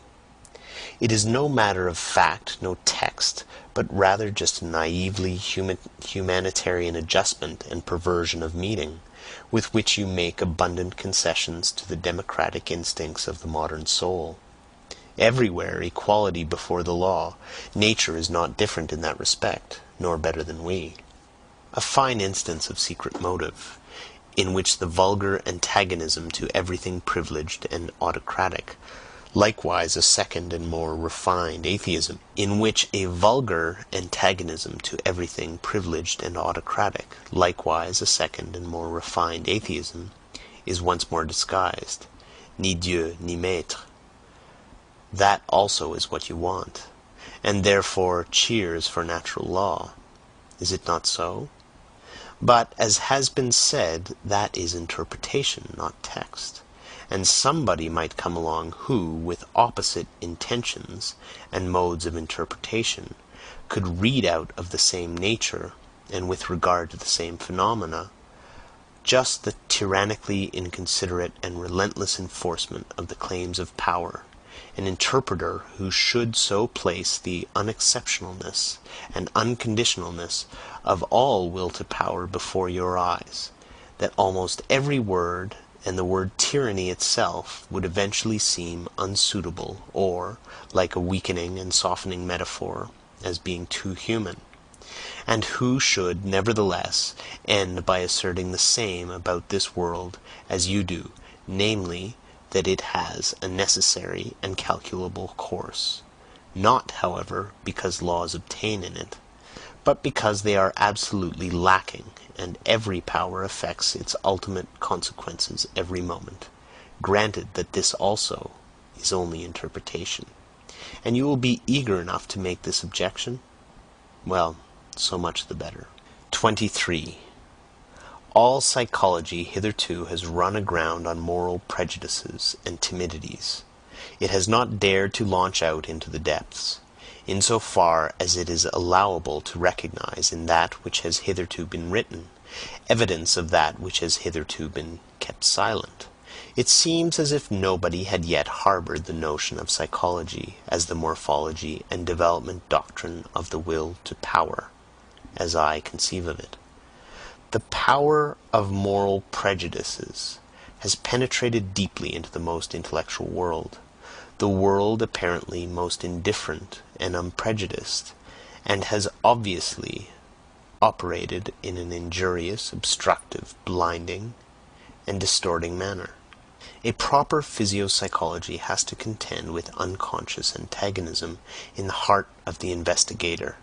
It is no matter of fact, no text, but rather just a naively humanitarian adjustment and perversion of meaning, with which you make abundant concessions to the democratic instincts of the modern soul. Everywhere equality before the law. Nature is not different in that respect, nor better than we. A fine instance of secret motive, in which the vulgar antagonism to everything privileged and autocratic, likewise a second and more refined atheism, in which a vulgar antagonism to everything privileged and autocratic, likewise a second and more refined atheism, is once more disguised, ni Dieu ni maître. That also is what you want, and therefore cheers for natural law. Is it not so? But, as has been said, that is interpretation, not text. And somebody might come along who, with opposite intentions and modes of interpretation, could read out of the same nature, and with regard to the same phenomena, just the tyrannically inconsiderate and relentless enforcement of the claims of power, an interpreter who should so place the unexceptionalness and unconditionalness of all will to power before your eyes, that almost every word, and the word tyranny itself, would eventually seem unsuitable, or, like a weakening and softening metaphor, as being too human, and who should, nevertheless, end by asserting the same about this world as you do, namely, that it has a necessary and calculable course, not, however, because laws obtain in it, but because they are absolutely lacking, and every power affects its ultimate consequences every moment, granted that this also is only interpretation. And you will be eager enough to make this objection? Well, so much the better. 23. All psychology hitherto has run aground on moral prejudices and timidities. It has not dared to launch out into the depths, in so far as it is allowable to recognize in that which has hitherto been written, evidence of that which has hitherto been kept silent. It seems as if nobody had yet harbored the notion of psychology as the morphology and development doctrine of the will to power, as I conceive of it. The power of moral prejudices has penetrated deeply into the most intellectual world, the world apparently most indifferent and unprejudiced, and has obviously operated in an injurious, obstructive, blinding, and distorting manner. A proper physiopsychology has to contend with unconscious antagonism in the heart of the investigator.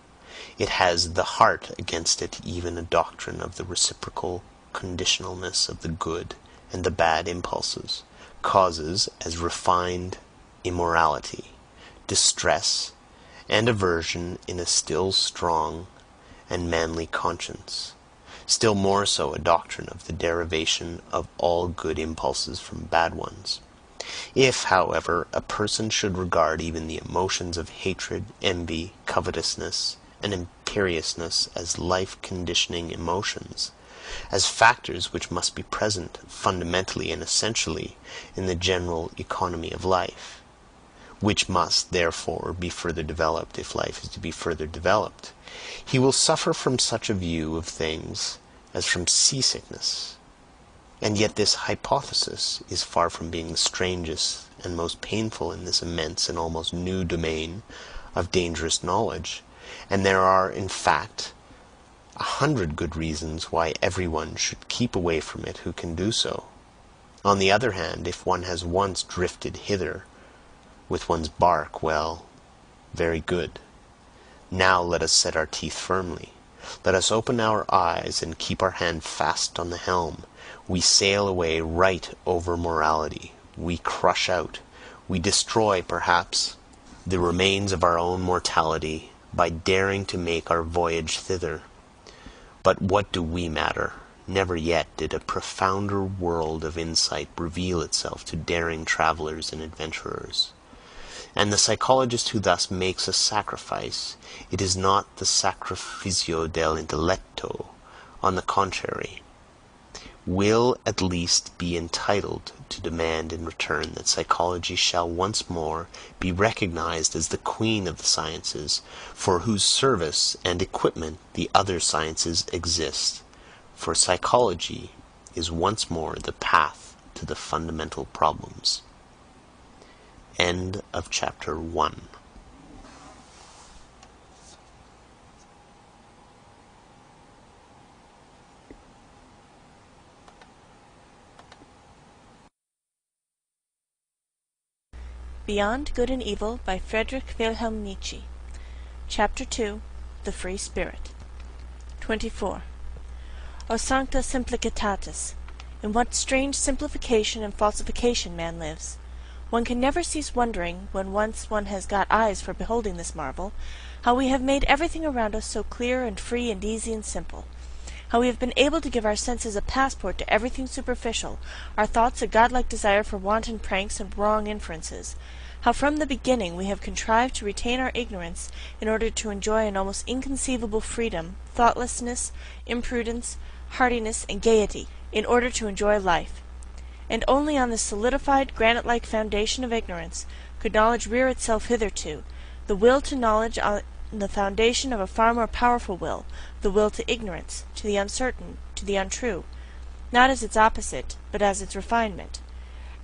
It has the heart against it even a doctrine of the reciprocal conditionalness of the good and the bad impulses, causes as refined immorality, distress, and aversion in a still strong and manly conscience, still more so a doctrine of the derivation of all good impulses from bad ones. If, however, a person should regard even the emotions of hatred, envy, covetousness, and imperiousness as life-conditioning emotions, as factors which must be present fundamentally and essentially in the general economy of life, which must, therefore, be further developed if life is to be further developed. He will suffer from such a view of things as from seasickness. And yet this hypothesis is far from being the strangest and most painful in this immense and almost new domain of dangerous knowledge, and there are, in fact, 100 good reasons why everyone should keep away from it who can do so. On the other hand, if one has once drifted hither with one's bark, well, very good. Now let us set our teeth firmly. Let us open our eyes and keep our hand fast on the helm. We sail away right over morality. We crush out, we destroy, perhaps, the remains of our own mortality by daring to make our voyage thither. But what do we matter? Never yet did a profounder world of insight reveal itself to daring travelers and adventurers. And the psychologist who thus makes a sacrifice, it is not the sacrificio del intelletto, on the contrary, will at least be entitled to demand in return that psychology shall once more be recognized as the queen of the sciences, for whose service and equipment the other sciences exist, for psychology is once more the path to the fundamental problems. End of chapter 1. Beyond Good and Evil by Friedrich Wilhelm Nietzsche. Chapter 2. The Free Spirit. 24. O sancta simplicitatis! In what strange simplification and falsification man lives! One can never cease wondering, when once one has got eyes for beholding this marvel, how we have made everything around us so clear and free and easy and simple, how we have been able to give our senses a passport to everything superficial, our thoughts a godlike desire for wanton pranks and wrong inferences, how from the beginning we have contrived to retain our ignorance in order to enjoy an almost inconceivable freedom, thoughtlessness, imprudence, heartiness, and gaiety, in order to enjoy life. And only on this solidified, granite-like foundation of ignorance could knowledge rear itself hitherto, the will to knowledge on the foundation of a far more powerful will, the will to ignorance, to the uncertain, to the untrue, not as its opposite, but as its refinement.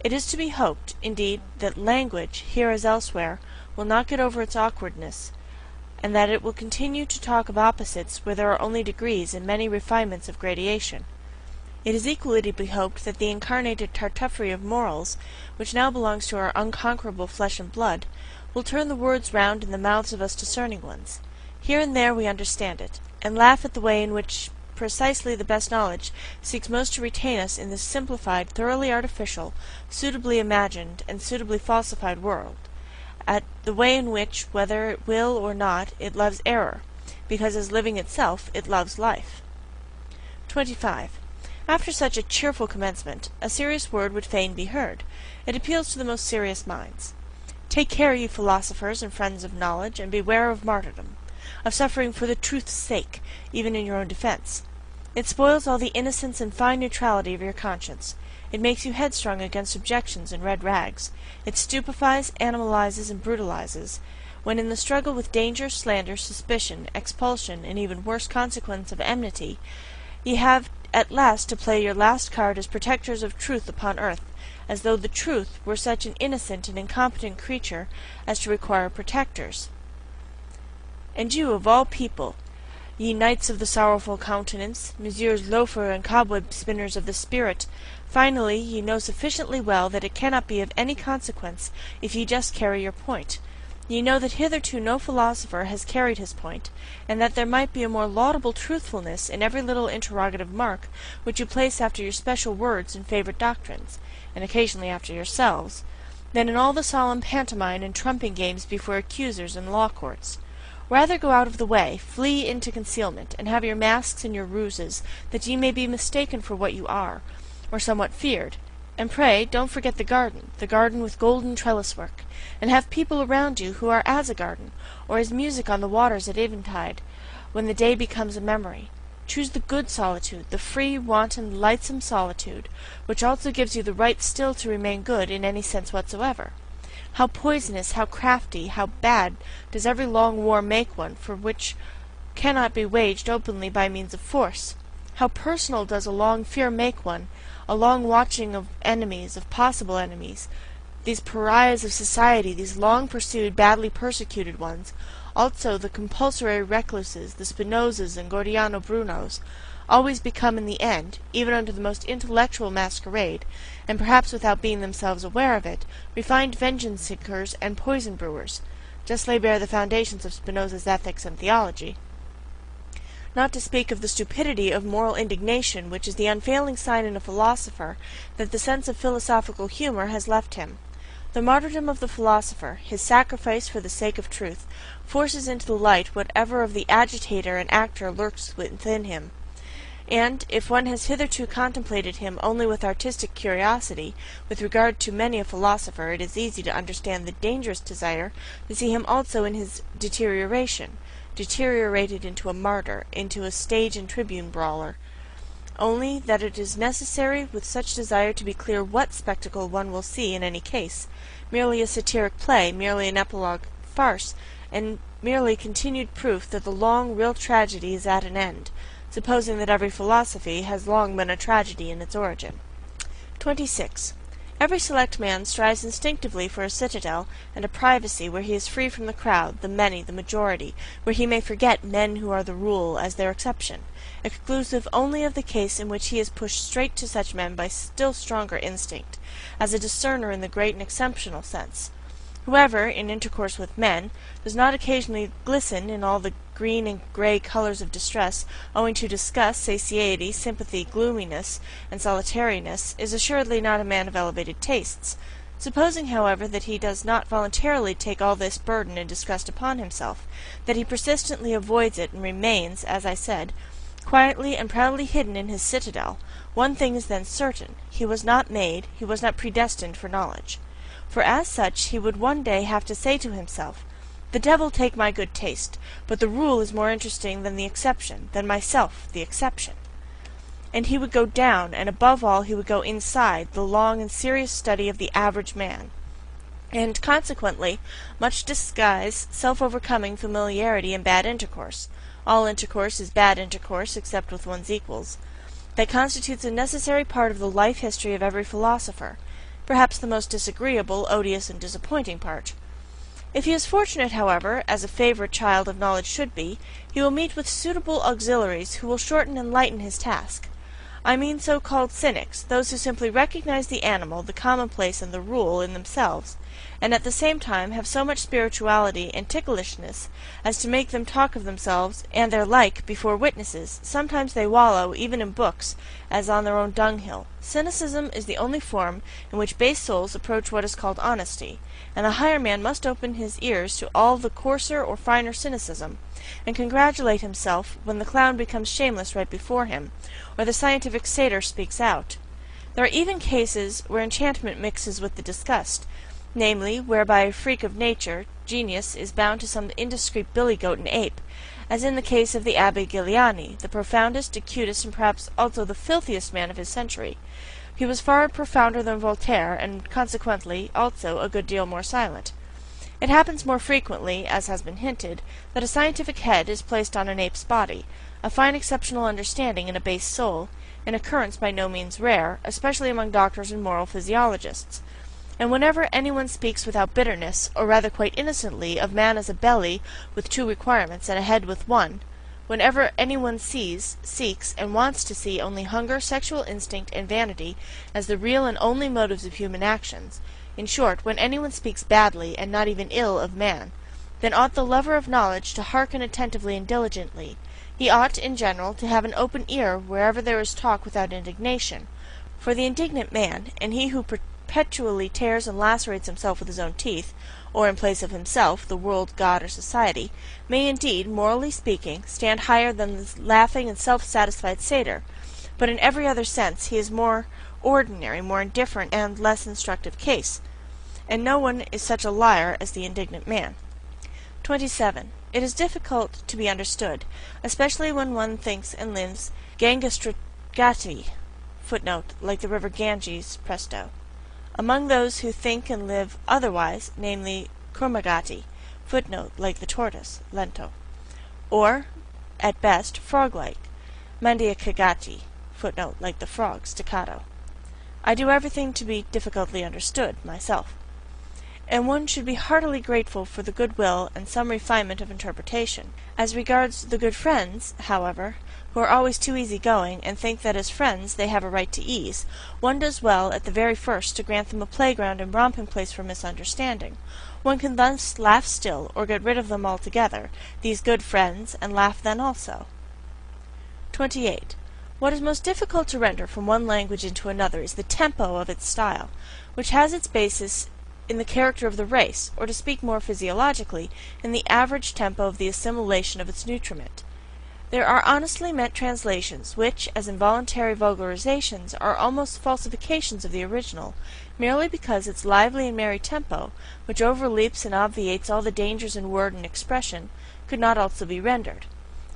It is to be hoped, indeed, that language, here as elsewhere, will not get over its awkwardness, and that it will continue to talk of opposites where there are only degrees and many refinements of gradation. It is equally to be hoped that the incarnated Tartuffery of morals, which now belongs to our unconquerable flesh and blood, will turn the words round in the mouths of us discerning ones. Here and there we understand it, and laugh at the way in which precisely the best knowledge seeks most to retain us in this simplified, thoroughly artificial, suitably imagined, and suitably falsified world, at the way in which, whether it will or not, it loves error, because as living itself it loves life. 25. After such a cheerful commencement, a serious word would fain be heard. It appeals to the most serious minds. Take care, you philosophers and friends of knowledge, and beware of martyrdom, of suffering for the truth's sake, even in your own defense. It spoils all the innocence and fine neutrality of your conscience. It makes you headstrong against objections and red rags. It stupefies, animalizes, and brutalizes, when in the struggle with danger, slander, suspicion, expulsion, and even worse consequence of enmity, ye have at last to play your last card as protectors of truth upon earth, as though the truth were such an innocent and incompetent creature as to require protectors. And you, of all people, ye knights of the sorrowful countenance, messieurs loafer and cobweb spinners of the spirit, finally ye know sufficiently well that it cannot be of any consequence if ye just carry your point. Ye know that hitherto no philosopher has carried his point, and that there might be a more laudable truthfulness in every little interrogative mark which you place after your special words and favourite doctrines, and occasionally after yourselves, than in all the solemn pantomime and trumping games before accusers and law courts. Rather go out of the way, flee into concealment, and have your masks and your ruses, that ye may be mistaken for what you are, or somewhat feared, And pray don't forget the garden with golden trellis work, and have people around you who are as a garden, or as music on the waters at eventide, when the day becomes a memory. Choose the good solitude, the free, wanton, lightsome solitude, which also gives you the right still to remain good in any sense whatsoever. How poisonous, how crafty, how bad does every long war make one, for which cannot be waged openly by means of force! How personal does a long fear make one, a long watching of enemies, of possible enemies, these pariahs of society, these long-pursued, badly persecuted ones, also the compulsory recluses, the Spinozas and Gordiano Brunos, always become in the end, even under the most intellectual masquerade, and perhaps without being themselves aware of it, refined vengeance-seekers and poison-brewers. Just lay bare the foundations of Spinoza's ethics and theology. Not to speak of the stupidity of moral indignation, which is the unfailing sign in a philosopher that the sense of philosophical humor has left him. The martyrdom of the philosopher, his sacrifice for the sake of truth, forces into the light whatever of the agitator and actor lurks within him. And, if one has hitherto contemplated him only with artistic curiosity, with regard to many a philosopher it is easy to understand the dangerous desire to see him also in his deteriorated into a martyr, into a stage and tribune brawler. Only that it is necessary with such desire to be clear what spectacle one will see in any case, merely a satiric play, merely an epilogue farce, and merely continued proof that the long, real tragedy is at an end, supposing that every philosophy has long been a tragedy in its origin. 26. Every select man strives instinctively for a citadel and a privacy where he is free from the crowd, the many, the majority, where he may forget men who are the rule as their exception, exclusive only of the case in which he is pushed straight to such men by still stronger instinct, as a discerner in the great and exceptional sense. Whoever, in intercourse with men, does not occasionally glisten in all the green and grey colours of distress, owing to disgust, satiety, sympathy, gloominess, and solitariness, is assuredly not a man of elevated tastes. Supposing, however, that he does not voluntarily take all this burden and disgust upon himself, that he persistently avoids it and remains, as I said, quietly and proudly hidden in his citadel, one thing is then certain: he was not made, he was not predestined for knowledge. For as such he would one day have to say to himself, "The devil take my good taste, but the rule is more interesting than the exception, than myself, the exception." And he would go down, and above all he would go inside, the long and serious study of the average man. And consequently, much disguise, self-overcoming familiarity and bad intercourse. All intercourse is bad intercourse, except with one's equals. That constitutes a necessary part of the life history of every philosopher, perhaps the most disagreeable, odious, and disappointing part. If he is fortunate, however, as a favourite child of knowledge should be, he will meet with suitable auxiliaries who will shorten and lighten his task. I mean so-called cynics, those who simply recognize the animal, the commonplace, and the rule in themselves, and at the same time have so much spirituality and ticklishness as to make them talk of themselves and their like before witnesses. Sometimes they wallow, even in books, as on their own dunghill. Cynicism is the only form in which base souls approach what is called honesty, and the higher man must open his ears to all the coarser or finer cynicism, and congratulate himself when the clown becomes shameless right before him, or the scientific satyr speaks out. There are even cases where enchantment mixes with the disgust, namely, where by a freak of nature, genius is bound to some indiscreet billy-goat and ape, as in the case of the Abbé Galiani, the profoundest, acutest, and perhaps also the filthiest man of his century. He was far profounder than Voltaire, and consequently also a good deal more silent. It happens more frequently, as has been hinted, that a scientific head is placed on an ape's body, a fine exceptional understanding in a base soul, an occurrence by no means rare, especially among doctors and moral physiologists. And whenever anyone speaks without bitterness, or rather quite innocently, of man as a belly with two requirements and a head with one, whenever anyone sees, seeks, and wants to see only hunger, sexual instinct, and vanity as the real and only motives of human actions, in short, when anyone speaks badly, and not even ill, of man, then ought the lover of knowledge to hearken attentively and diligently. He ought, in general, to have an open ear wherever there is talk without indignation, for the indignant man, and he who perpetually tears and lacerates himself with his own teeth, or in place of himself, the world, God, or society, may indeed, morally speaking, stand higher than the laughing and self-satisfied satyr, but in every other sense he is more ordinary, more indifferent, and less instructive case, and no one is such a liar as the indignant man. 27. It is difficult to be understood, especially when one thinks and lives Gangastragati, footnote, like the river Ganges, presto, among those who think and live otherwise, namely Kurmagati, footnote, like the tortoise, lento, or, at best, frog-like, Mandyakagati, footnote, like the frog, staccato. I do everything to be difficultly understood, myself. And one should be heartily grateful for the goodwill and some refinement of interpretation. As regards the good friends, however, who are always too easy-going, and think that as friends they have a right to ease, one does well at the very first to grant them a playground and romping place for misunderstanding. One can thus laugh still, or get rid of them altogether, these good friends, and laugh then also. 28. What is most difficult to render from one language into another is the tempo of its style, which has its basis in the character of the race, or to speak more physiologically, in the average tempo of the assimilation of its nutriment. There are honestly meant translations, which, as involuntary vulgarizations, are almost falsifications of the original, merely because its lively and merry tempo, which overleaps and obviates all the dangers in word and expression, could not also be rendered.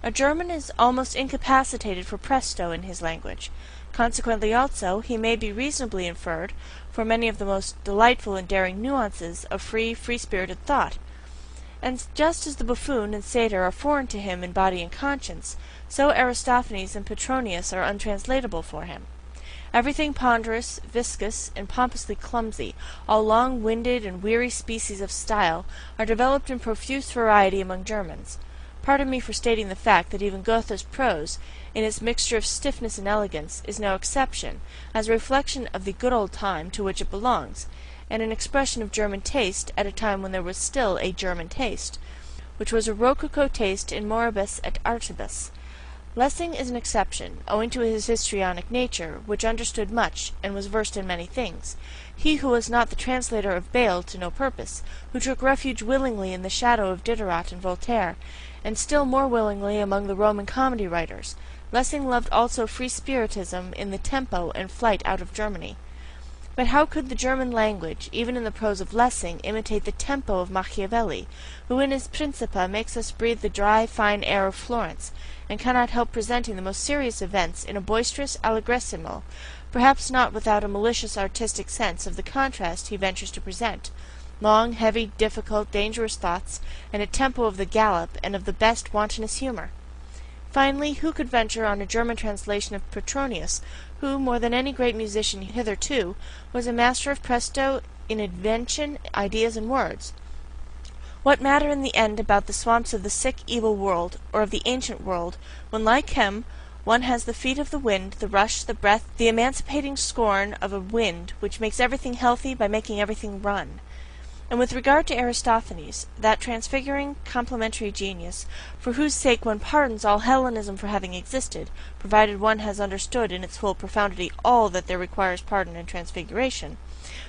A German is almost incapacitated for presto in his language. Consequently also, he may be reasonably inferred for many of the most delightful and daring nuances of free-spirited thought. And just as the buffoon and satyr are foreign to him in body and conscience, so Aristophanes and Petronius are untranslatable for him. Everything ponderous, viscous, and pompously clumsy, all long-winded and weary species of style, are developed in profuse variety among Germans. Pardon me for stating the fact that even Goethe's prose, in its mixture of stiffness and elegance, is no exception, as a reflection of the good old time to which it belongs, and an expression of German taste at a time when there was still a German taste, which was a rococo taste in moribus et artibus. Lessing is an exception, owing to his histrionic nature, which understood much, and was versed in many things. He who was not the translator of Bayle to no purpose, who took refuge willingly in the shadow of Diderot and Voltaire, and still more willingly among the Roman comedy writers. Lessing loved also free-spiritism in the tempo and flight out of Germany. But how could the German language, even in the prose of Lessing, imitate the tempo of Machiavelli, who in his Principe makes us breathe the dry, fine air of Florence, and cannot help presenting the most serious events in a boisterous allegrissimo, perhaps not without a malicious artistic sense of the contrast he ventures to present, long, heavy, difficult, dangerous thoughts, and a tempo of the gallop and of the best wantonest humour? Finally, who could venture on a German translation of Petronius, who, more than any great musician hitherto, was a master of presto in invention, ideas, and words? What matter in the end about the swamps of the sick, evil world, or of the ancient world, when, like him, one has the feet of the wind, the rush, the breath, the emancipating scorn of a wind which makes everything healthy by making everything run? And with regard to Aristophanes, that transfiguring, complementary genius, for whose sake one pardons all Hellenism for having existed, provided one has understood in its full profundity all that there requires pardon and transfiguration,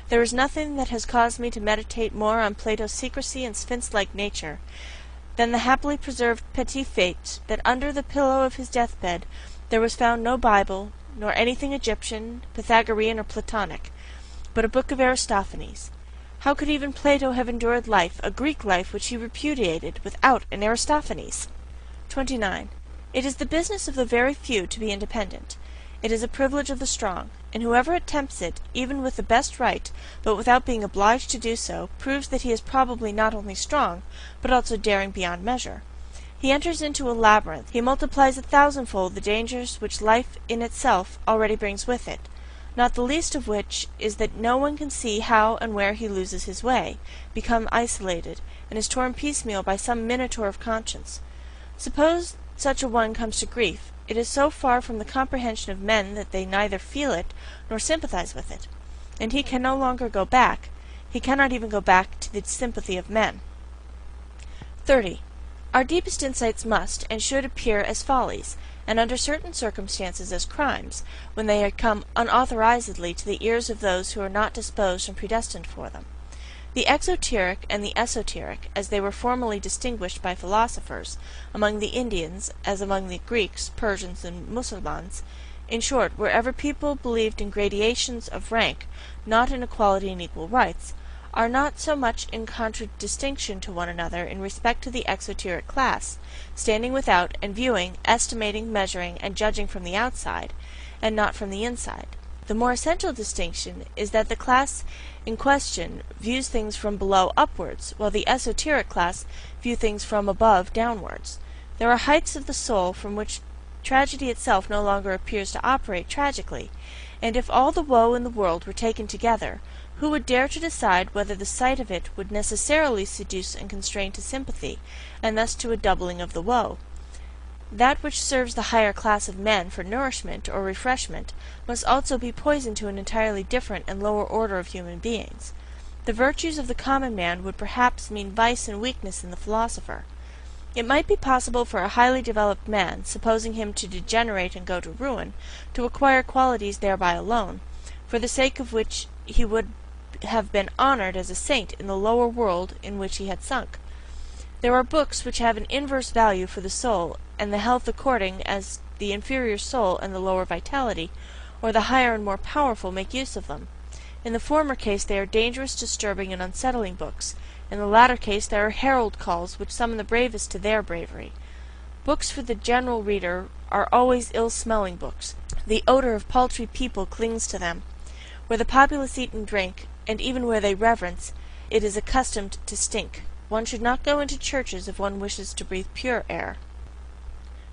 there is nothing that has caused me to meditate more on Plato's secrecy and sphinx-like nature, than the happily preserved petit fait that under the pillow of his deathbed there was found no Bible, nor anything Egyptian, Pythagorean, or Platonic, but a book of Aristophanes. How could even Plato have endured life, a Greek life which he repudiated, without an Aristophanes? 29. It is the business of the very few to be independent. It is a privilege of the strong, and whoever attempts it, even with the best right, but without being obliged to do so, proves that he is probably not only strong, but also daring beyond measure. He enters into a labyrinth, he multiplies 1,000-fold the dangers which life in itself already brings with it, not the least of which is that no one can see how and where he loses his way, become isolated, and is torn piecemeal by some minotaur of conscience. Suppose such a one comes to grief, it is so far from the comprehension of men that they neither feel it nor sympathize with it, and he can no longer go back, he cannot even go back to the sympathy of men. 30. Our deepest insights must and should appear as follies, and under certain circumstances as crimes, when they had come unauthorizedly to the ears of those who are not disposed and predestined for them. The exoteric and the esoteric, as they were formerly distinguished by philosophers, among the Indians, as among the Greeks, Persians, and Mussulmans, In short, wherever people believed in gradations of rank, not in equality and equal rights, are not so much in contradistinction to one another in respect to the exoteric class, standing without and viewing, estimating, measuring, and judging from the outside, and not from the inside. The more essential distinction is that the class in question views things from below upwards, while the esoteric class view things from above downwards. There are heights of the soul from which tragedy itself no longer appears to operate tragically, and if all the woe in the world were taken together, who would dare to decide whether the sight of it would necessarily seduce and constrain to sympathy, and thus to a doubling of the woe? That which serves the higher class of men for nourishment or refreshment must also be poison to an entirely different and lower order of human beings. The virtues of the common man would perhaps mean vice and weakness in the philosopher. It might be possible for a highly developed man, supposing him to degenerate and go to ruin, to acquire qualities thereby alone, for the sake of which he would have been honored as a saint in the lower world in which he had sunk. There are books which have an inverse value for the soul and the health according as the inferior soul and the lower vitality, or the higher and more powerful, make use of them. In the former case they are dangerous, disturbing, and unsettling books. In the latter case there are herald calls which summon the bravest to their bravery. Books for the general reader are always ill-smelling books. The odor of paltry people clings to them. Where the populace eat and drink, and even where they reverence, it is accustomed to stink. One should not go into churches if one wishes to breathe pure air.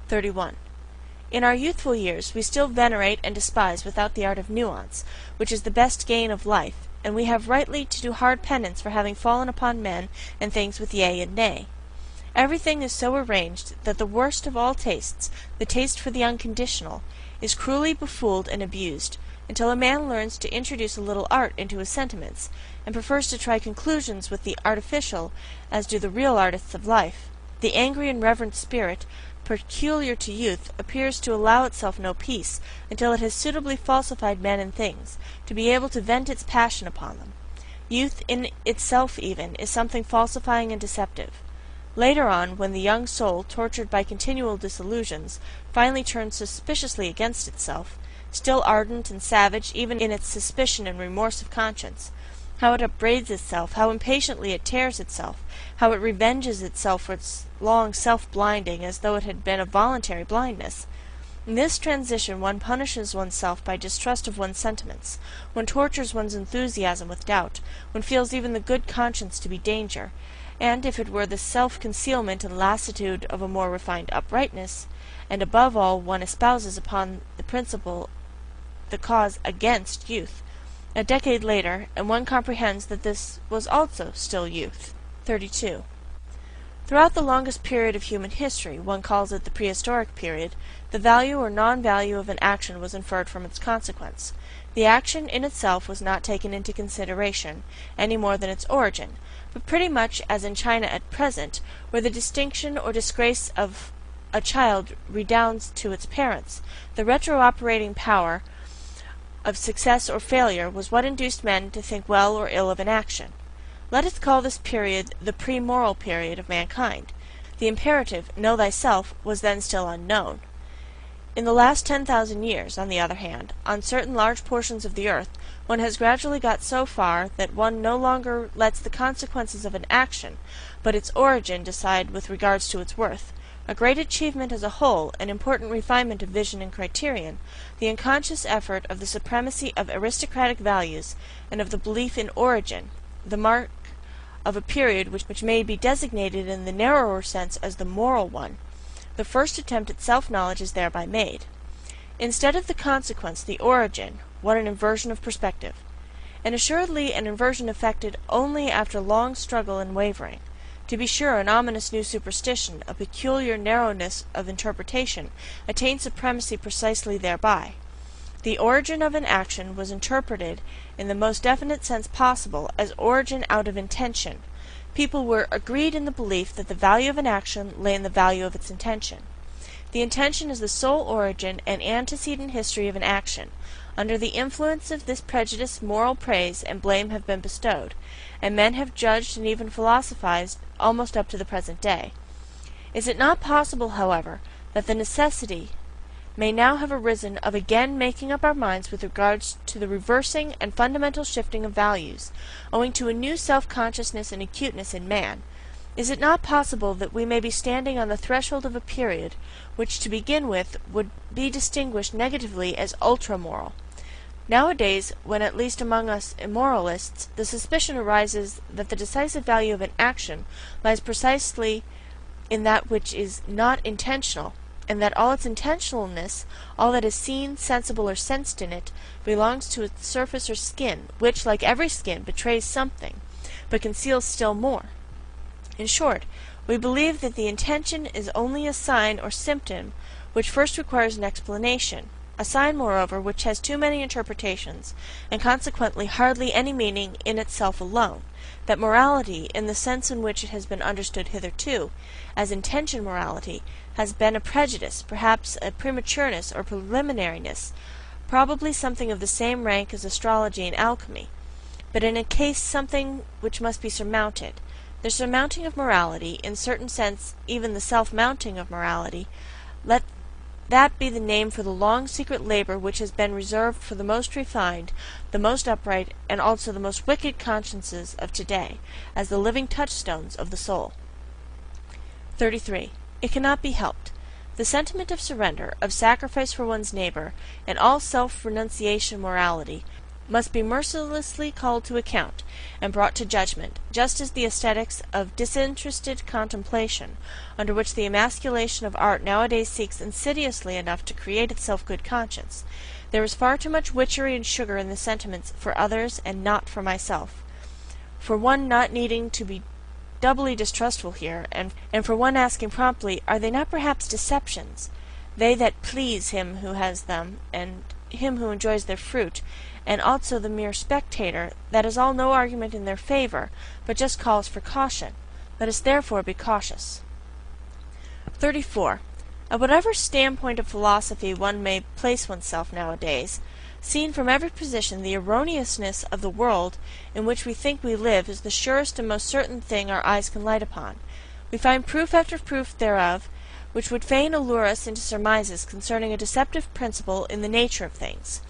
31. In our youthful years we still venerate and despise without the art of nuance, which is the best gain of life, and we have rightly to do hard penance for having fallen upon men and things with yea and nay. Everything is so arranged that the worst of all tastes, the taste for the unconditional, is cruelly befooled and abused, until a man learns to introduce a little art into his sentiments, and prefers to try conclusions with the artificial, as do the real artists of life. The angry and reverent spirit, peculiar to youth, appears to allow itself no peace, until it has suitably falsified men and things, to be able to vent its passion upon them. Youth in itself even is something falsifying and deceptive. Later on, when the young soul, tortured by continual disillusions, finally turns suspiciously against itself, still ardent and savage even in its suspicion and remorse of conscience, how it upbraids itself, how impatiently it tears itself, how it revenges itself for its long self-blinding as though it had been a voluntary blindness. In this transition one punishes oneself by distrust of one's sentiments, one tortures one's enthusiasm with doubt, one feels even the good conscience to be danger, and if it were the self-concealment and lassitude of a more refined uprightness, and above all one espouses upon the principle the cause against youth, a decade later, and one comprehends that this was also still youth. 32. Throughout the longest period of human history, one calls it the prehistoric period, the value or non-value of an action was inferred from its consequence. The action in itself was not taken into consideration, any more than its origin, but pretty much as in China at present, where the distinction or disgrace of a child redounds to its parents, the retro-operating power of success or failure was what induced men to think well or ill of an action. Let us call this period the pre-moral period of mankind. The imperative, know thyself, was then still unknown. In the last 10,000 years, on the other hand, on certain large portions of the earth, one has gradually got so far that one no longer lets the consequences of an action, but its origin, decide with regards to its worth. A great achievement as a whole, an important refinement of vision and criterion, the unconscious effort of the supremacy of aristocratic values and of the belief in origin, the mark of a period which may be designated in the narrower sense as the moral one. The first attempt at self-knowledge is thereby made. Instead of the consequence, the origin, what an inversion of perspective! And assuredly an inversion effected only after long struggle and wavering. To be sure, an ominous new superstition, a peculiar narrowness of interpretation, attained supremacy precisely thereby. The origin of an action was interpreted in the most definite sense possible as origin out of intention. People were agreed in the belief that the value of an action lay in the value of its intention. The intention is the sole origin and antecedent history of an action. Under the influence of this prejudice moral praise and blame have been bestowed, and men have judged and even philosophized almost up to the present day. Is it not possible, however, that the necessity may now have arisen of again making up our minds with regards to the reversing and fundamental shifting of values, owing to a new self-consciousness and acuteness in man, is it not possible that we may be standing on the threshold of a period which, to begin with, would be distinguished negatively as ultra-moral? Nowadays, when at least among us immoralists, the suspicion arises that the decisive value of an action lies precisely in that which is not intentional, and that all its intentionalness, all that is seen, sensible, or sensed in it, belongs to its surface or skin, which, like every skin, betrays something, but conceals still more. In short, we believe that the intention is only a sign or symptom which first requires an explanation, a sign, moreover, which has too many interpretations, and consequently hardly any meaning in itself alone, that morality, in the sense in which it has been understood hitherto, as intention morality, has been a prejudice, perhaps a prematureness or preliminariness, probably something of the same rank as astrology and alchemy, but in a case something which must be surmounted. The surmounting of morality, in certain sense even the self-mounting of morality, let that be the name for the long secret labor which has been reserved for the most refined, the most upright, and also the most wicked consciences of today, as the living touchstones of the soul. 33. It cannot be helped. The sentiment of surrender, of sacrifice for one's neighbor, and all self-renunciation morality, must be mercilessly called to account, and brought to judgment, just as the aesthetics of disinterested contemplation, under which the emasculation of art nowadays seeks insidiously enough to create itself good conscience. There is far too much witchery and sugar in the sentiments for others and not for myself, for one not needing to be doubly distrustful here, and for one asking promptly, are they not perhaps deceptions, they that please him who has them, and him who enjoys their fruit, and also the mere spectator? That is all no argument in their favor, but just calls for caution. Let us therefore be cautious. 34. At whatever standpoint of philosophy one may place oneself nowadays, seen from every position, the erroneousness of the world in which we think we live is the surest and most certain thing our eyes can light upon. We find proof after proof thereof, which would fain allure us into surmises concerning a deceptive principle in the nature of things.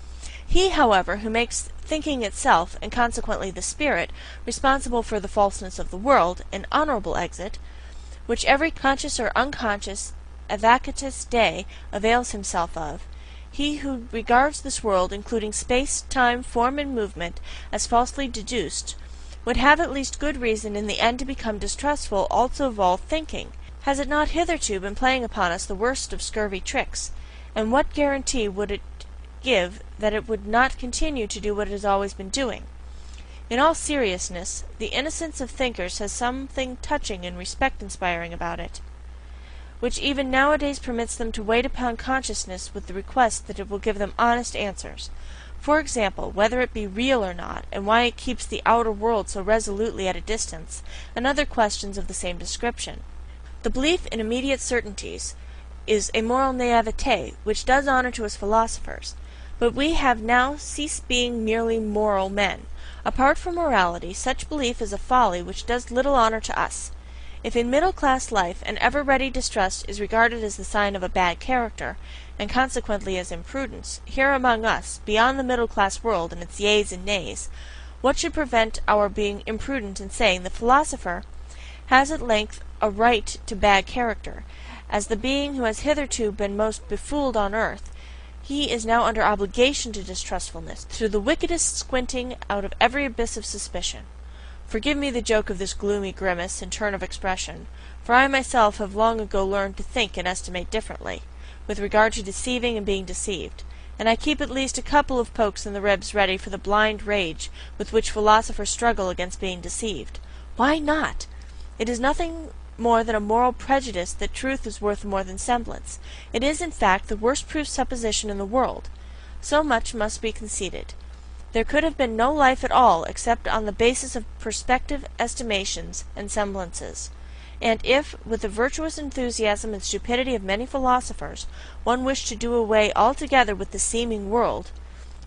He, however, who makes thinking itself, and consequently the spirit, responsible for the falseness of the world, an honorable exit, which every conscious or unconscious advocatus Dei avails himself of, he who regards this world, including space, time, form, and movement, as falsely deduced, would have at least good reason in the end to become distrustful also of all thinking. Has it not hitherto been playing upon us the worst of scurvy tricks? And what guarantee would it give that it would not continue to do what it has always been doing? In all seriousness, the innocence of thinkers has something touching and respect-inspiring about it, which even nowadays permits them to wait upon consciousness with the request that it will give them honest answers. For example, whether it be real or not, and why it keeps the outer world so resolutely at a distance, and other questions of the same description. The belief in immediate certainties is a moral naivete which does honor to us philosophers, but we have now ceased being merely moral men. Apart from morality, such belief is a folly which does little honor to us. If in middle-class life an ever-ready distrust is regarded as the sign of a bad character, and consequently as imprudence, here among us, beyond the middle-class world and its yeas and nays, what should prevent our being imprudent in saying the philosopher has at length a right to bad character, as the being who has hitherto been most befooled on earth? He is now under obligation to distrustfulness, through the wickedest squinting out of every abyss of suspicion. Forgive me the joke of this gloomy grimace and turn of expression, for I myself have long ago learned to think and estimate differently, with regard to deceiving and being deceived, and I keep at least a couple of pokes in the ribs ready for the blind rage with which philosophers struggle against being deceived. Why not? It is nothing more than a moral prejudice that truth is worth more than semblance. It is, in fact, the worst proof supposition in the world. So much must be conceded. There could have been no life at all except on the basis of perspective estimations and semblances. And if, with the virtuous enthusiasm and stupidity of many philosophers, one wished to do away altogether with the seeming world,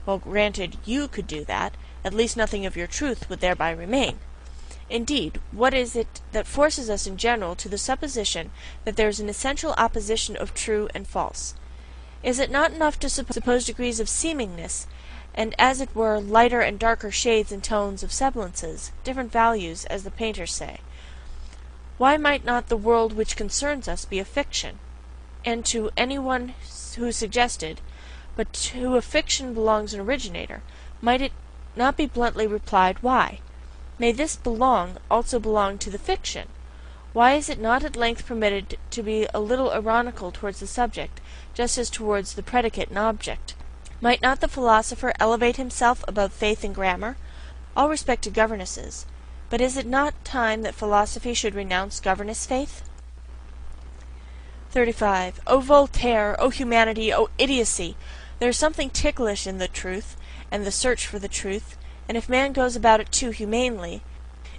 well, granted you could do that, at least nothing of your truth would thereby remain. Indeed, what is it that forces us in general to the supposition that there is an essential opposition of true and false? Is it not enough to suppose degrees of seemingness, and as it were lighter and darker shades and tones of semblances, different values, as the painters say? Why might not the world which concerns us be a fiction? And to any one who suggested, but to a fiction belongs an originator, might it not be bluntly replied, why? May this also belong to the fiction? Why is it not at length permitted to be a little ironical towards the subject, just as towards the predicate and object? Might not the philosopher elevate himself above faith and grammar? All respect to governesses, but is it not time that philosophy should renounce governess faith? 35. O Voltaire! O humanity! O idiocy! There is something ticklish in the truth, and the search for the truth, and if man goes about it too humanely,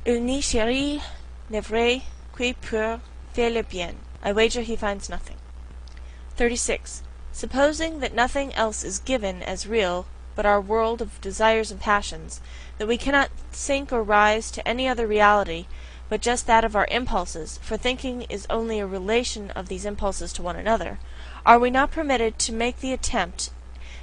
il n'y cherche ne vrai qui pour faire le bien. I wager he finds nothing. 36. Supposing that nothing else is given as real but our world of desires and passions, that we cannot sink or rise to any other reality but just that of our impulses, for thinking is only a relation of these impulses to one another, are we not permitted to make the attempt,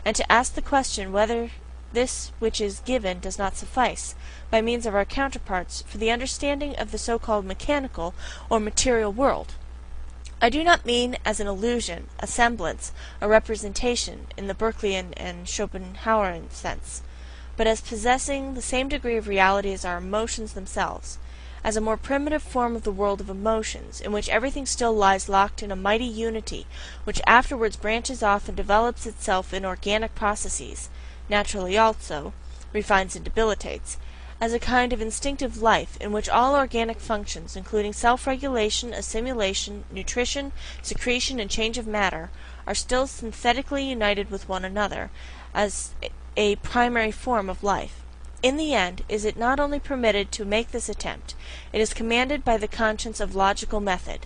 and to ask the question whether this which is given does not suffice, by means of our counterparts, for the understanding of the so-called mechanical or material world? I do not mean as an illusion, a semblance, a representation, in the Berkeleyan and Schopenhauerian sense, but as possessing the same degree of reality as our emotions themselves, as a more primitive form of the world of emotions, in which everything still lies locked in a mighty unity, which afterwards branches off and develops itself in organic processes, naturally also, refines and debilitates, as a kind of instinctive life, in which all organic functions, including self-regulation, assimilation, nutrition, secretion, and change of matter, are still synthetically united with one another, as a primary form of life. In the end, is it not only permitted to make this attempt, it is commanded by the conscience of logical method,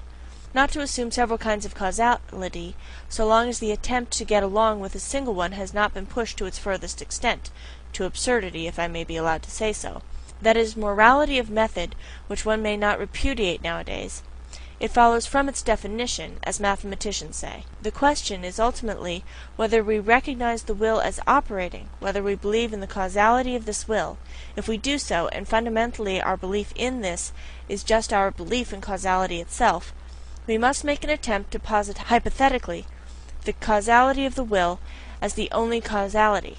not to assume several kinds of causality, so long as the attempt to get along with a single one has not been pushed to its furthest extent, to absurdity, if I may be allowed to say so. That is morality of method which one may not repudiate nowadays. It follows from its definition, as mathematicians say. The question is ultimately whether we recognize the will as operating, whether we believe in the causality of this will. If we do so, and fundamentally our belief in this is just our belief in causality itself, we must make an attempt to posit hypothetically the causality of the will as the only causality.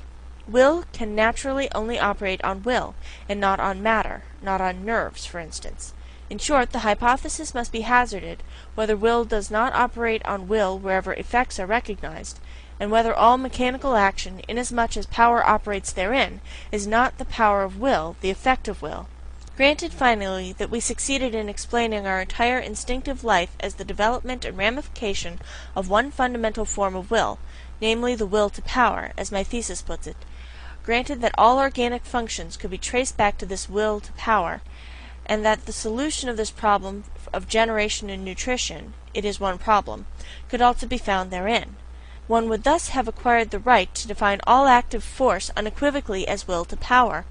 Will can naturally only operate on will, and not on matter, not on nerves, for instance. In short, the hypothesis must be hazarded whether will does not operate on will wherever effects are recognized, and whether all mechanical action, inasmuch as power operates therein, is not the power of will, the effect of will. Granted, finally, that we succeeded in explaining our entire instinctive life as the development and ramification of one fundamental form of will, namely the will to power, as my thesis puts it. Granted that all organic functions could be traced back to this will to power, and that the solution of this problem of generation and nutrition, it is one problem, could also be found therein. One would thus have acquired the right to define all active force unequivocally as will to power.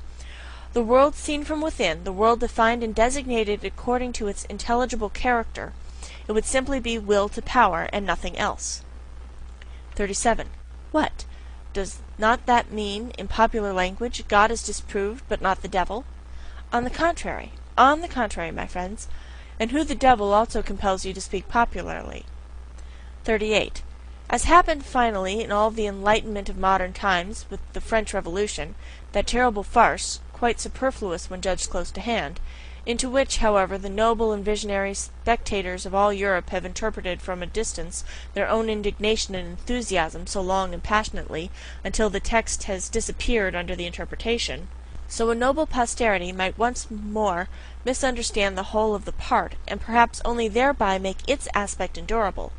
The world seen from within, the world defined and designated according to its intelligible character, it would simply be will to power and nothing else. 37. What? Does not that mean, in popular language, God is disproved, but not the devil? On the contrary, my friends, and who the devil also compels you to speak popularly. 38. As happened finally in all the enlightenment of modern times, with the French Revolution, that terrible farce, quite superfluous when judged close to hand, into which, however, the noble and visionary spectators of all Europe have interpreted from a distance their own indignation and enthusiasm so long and passionately, until the text has disappeared under the interpretation, so a noble posterity might once more misunderstand the whole of the part, and perhaps only thereby make its aspect endurable.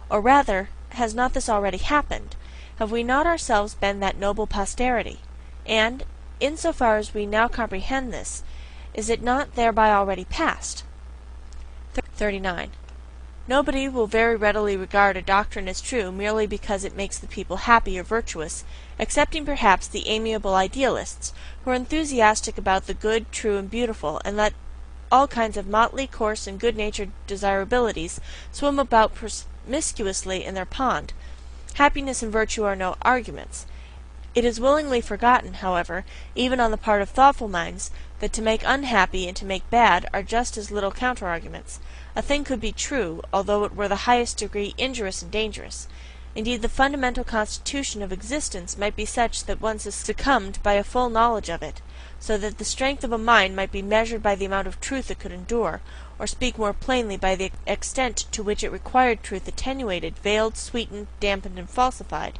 Or rather, has not this already happened? Have we not ourselves been that noble posterity? And, in so far as we now comprehend this, is it not thereby already past? 39. Nobody will very readily regard a doctrine as true merely because it makes the people happy or virtuous, excepting perhaps the amiable idealists, who are enthusiastic about the good, true, and beautiful, and let all kinds of motley, coarse, and good-natured desirabilities swim about promiscuously in their pond. Happiness and virtue are no arguments. It is willingly forgotten, however, even on the part of thoughtful minds, that to make unhappy and to make bad are just as little counter-arguments. A thing could be true, although it were the highest degree injurious and dangerous. Indeed, the fundamental constitution of existence might be such that one succumbed by a full knowledge of it, so that the strength of a mind might be measured by the amount of truth it could endure, or speak more plainly by the extent to which it required truth attenuated, veiled, sweetened, dampened, and falsified.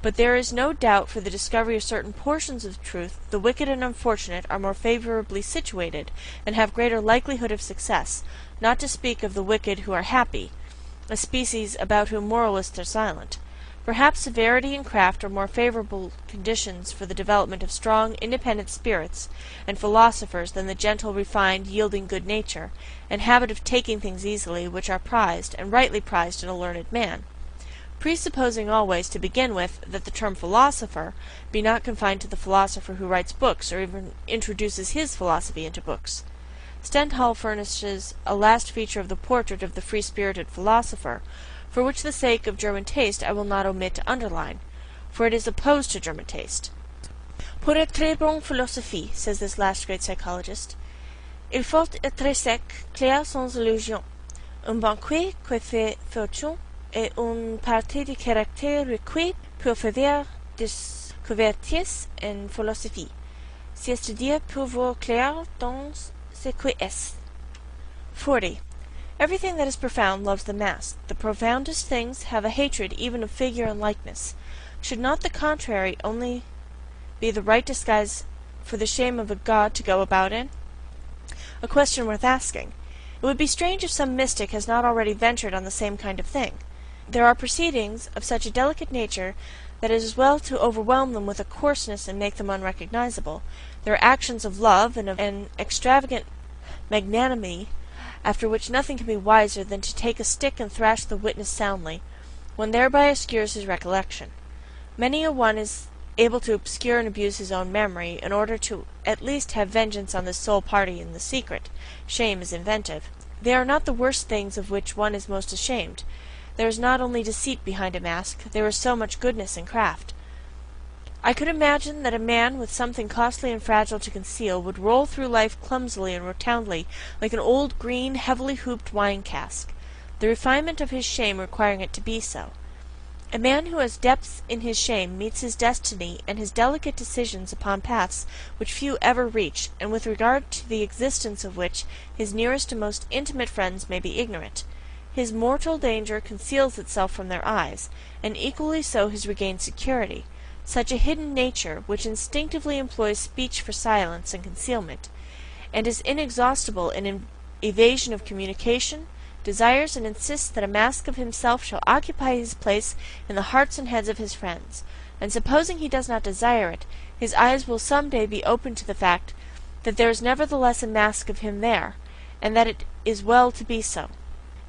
But there is no doubt for the discovery of certain portions of truth, the wicked and unfortunate are more favourably situated, and have greater likelihood of success, not to speak of the wicked who are happy, a species about whom moralists are silent. Perhaps severity and craft are more favourable conditions for the development of strong, independent spirits and philosophers than the gentle, refined, yielding good nature, and habit of taking things easily, which are prized, and rightly prized in a learned man. Presupposing always, to begin with, that the term philosopher be not confined to the philosopher who writes books, or even introduces his philosophy into books. Stendhal furnishes a last feature of the portrait of the free-spirited philosopher, for which the sake of German taste I will not omit to underline, for it is opposed to German taste. Pour être très bon philosophie, says this last great psychologist, il faut être sec, clair sans illusion, un banquier qui fait fortune, et une partie de caractère requis pour faire découvertes en philosophie, c'est-à-dire pour voir clair dans ce qui est. 40. Everything that is profound loves the mask. The profoundest things have a hatred even of figure and likeness. Should not the contrary only be the right disguise for the shame of a god to go about in? A question worth asking. It would be strange if some mystic has not already ventured on the same kind of thing. There are proceedings of such a delicate nature that it is well to overwhelm them with a coarseness and make them unrecognizable. There are actions of love and of an extravagant magnanimity, after which nothing can be wiser than to take a stick and thrash the witness soundly, one thereby obscures his recollection. Many a one is able to obscure and abuse his own memory, in order to at least have vengeance on this sole party in the secret. Shame is inventive. They are not the worst things of which one is most ashamed. There is not only deceit behind a mask, there is so much goodness and craft. I could imagine that a man with something costly and fragile to conceal would roll through life clumsily and rotundly, like an old green, heavily hooped wine-cask, the refinement of his shame requiring it to be so. A man who has depths in his shame meets his destiny and his delicate decisions upon paths which few ever reach, and with regard to the existence of which his nearest and most intimate friends may be ignorant. His mortal danger conceals itself from their eyes, and equally so his regained security. Such a hidden nature, which instinctively employs speech for silence and concealment, and is inexhaustible in evasion of communication, desires and insists that a mask of himself shall occupy his place in the hearts and heads of his friends, and supposing he does not desire it, his eyes will some day be opened to the fact that there is nevertheless a mask of him there, and that it is well to be so.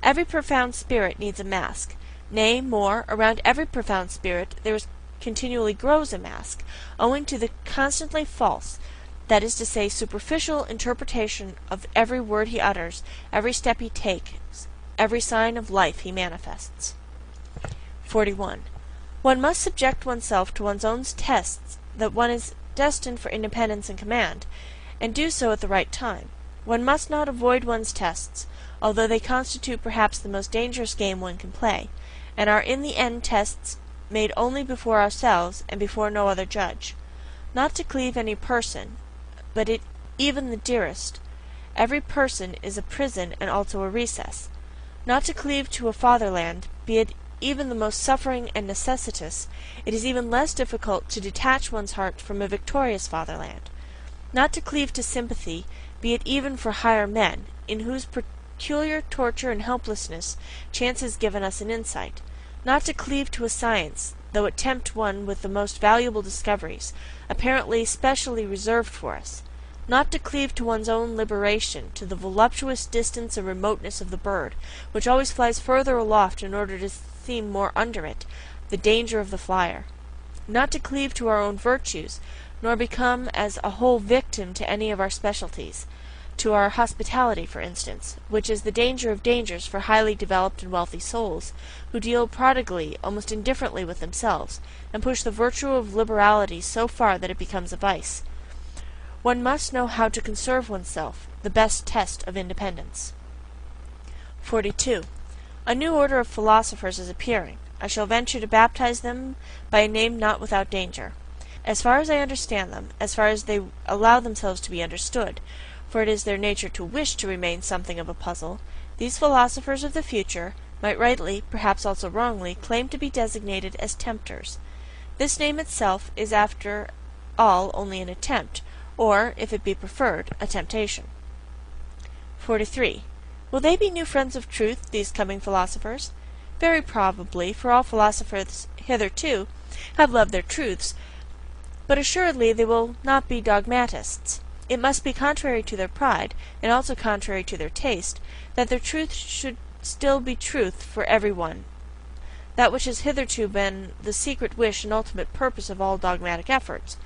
Every profound spirit needs a mask. Nay, more, around every profound spirit there continually grows a mask, owing to the constantly false, that is to say, superficial interpretation of every word he utters, every step he takes, every sign of life he manifests. 41. One must subject oneself to one's own tests that one is destined for independence and command, and do so at the right time. One must not avoid one's tests, although they constitute perhaps the most dangerous game one can play, and are in the end tests made only before ourselves and before no other judge. Not to cleave any person, but even the dearest. Every person is a prison and also a recess. Not to cleave to a fatherland, be it even the most suffering and necessitous, it is even less difficult to detach one's heart from a victorious fatherland. Not to cleave to sympathy, be it even for higher men, in whose peculiar torture and helplessness chance has given us an insight. Not to cleave to a science, though it tempt one with the most valuable discoveries, apparently specially reserved for us. Not to cleave to one's own liberation, to the voluptuous distance and remoteness of the bird, which always flies further aloft in order to seem more under it, the danger of the flyer. Not to cleave to our own virtues, nor become as a whole victim to any of our specialties. to our hospitality, for instance, which is the danger of dangers for highly developed and wealthy souls, who deal prodigally, almost indifferently with themselves, and push the virtue of liberality so far that it becomes a vice. One must know how to conserve oneself, the best test of independence. 42. A new order of philosophers is appearing. I shall venture to baptize them by a name not without danger. As far as I understand them, as far as they allow themselves to be understood, for it is their nature to wish to remain something of a puzzle, these philosophers of the future might rightly, perhaps also wrongly, claim to be designated as tempters. This name itself is after all only an attempt, or, if it be preferred, a temptation. 43. Will they be new friends of truth, these coming philosophers? Very probably, for all philosophers hitherto have loved their truths, but assuredly they will not be dogmatists. It must be contrary to their pride, and also contrary to their taste, that their truth should still be truth for every one, that which has hitherto been the secret wish and ultimate purpose of all dogmatic efforts.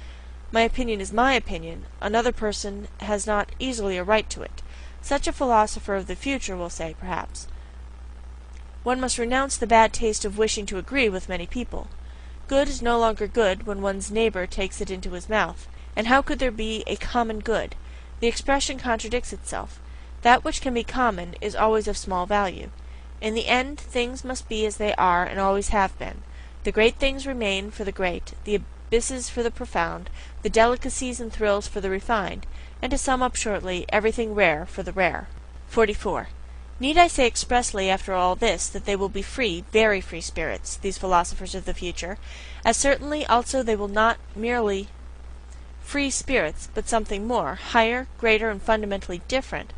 My opinion is my opinion, another person has not easily a right to it. Such a philosopher of the future will say, perhaps, one must renounce the bad taste of wishing to agree with many people. Good is no longer good when one's neighbor takes it into his mouth. And how could there be a common good? The expression contradicts itself. That which can be common is always of small value. In the end, things must be as they are and always have been. The great things remain for the great, the abysses for the profound, the delicacies and thrills for the refined, and to sum up shortly, everything rare for the rare. 44. Need I say expressly after all this that they will be free, very free spirits, these philosophers of the future, as certainly also they will not merely free spirits, but something more, higher, greater, and fundamentally different,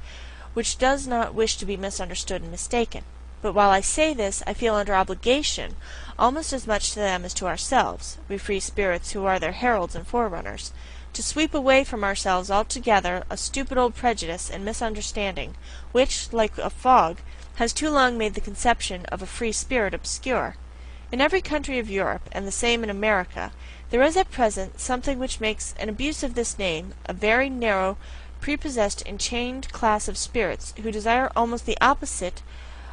which does not wish to be misunderstood and mistaken. But while I say this, I feel under obligation, almost as much to them as to ourselves, we free spirits who are their heralds and forerunners, to sweep away from ourselves altogether a stupid old prejudice and misunderstanding, which, like a fog, has too long made the conception of a free spirit obscure. In every country of Europe, and the same in America, there is at present something which makes an abuse of this name, a very narrow, prepossessed, enchained class of spirits, who desire almost the opposite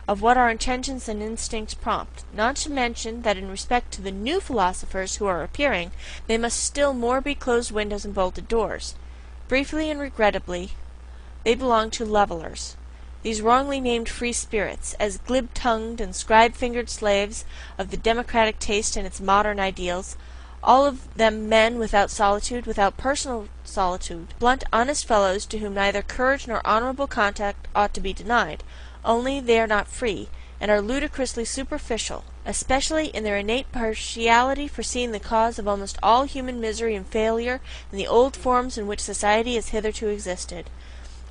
of what our intentions and instincts prompt, not to mention that in respect to the new philosophers who are appearing, they must still more be closed windows and bolted doors. Briefly and regrettably, they belong to levellers. These wrongly named free spirits, as glib-tongued and scribe-fingered slaves of the democratic taste and its modern ideals, all of them men without solitude, without personal solitude, blunt, honest fellows to whom neither courage nor honourable contact ought to be denied, only they are not free, and are ludicrously superficial, especially in their innate partiality for seeing the cause of almost all human misery and failure in the old forms in which society has hitherto existed,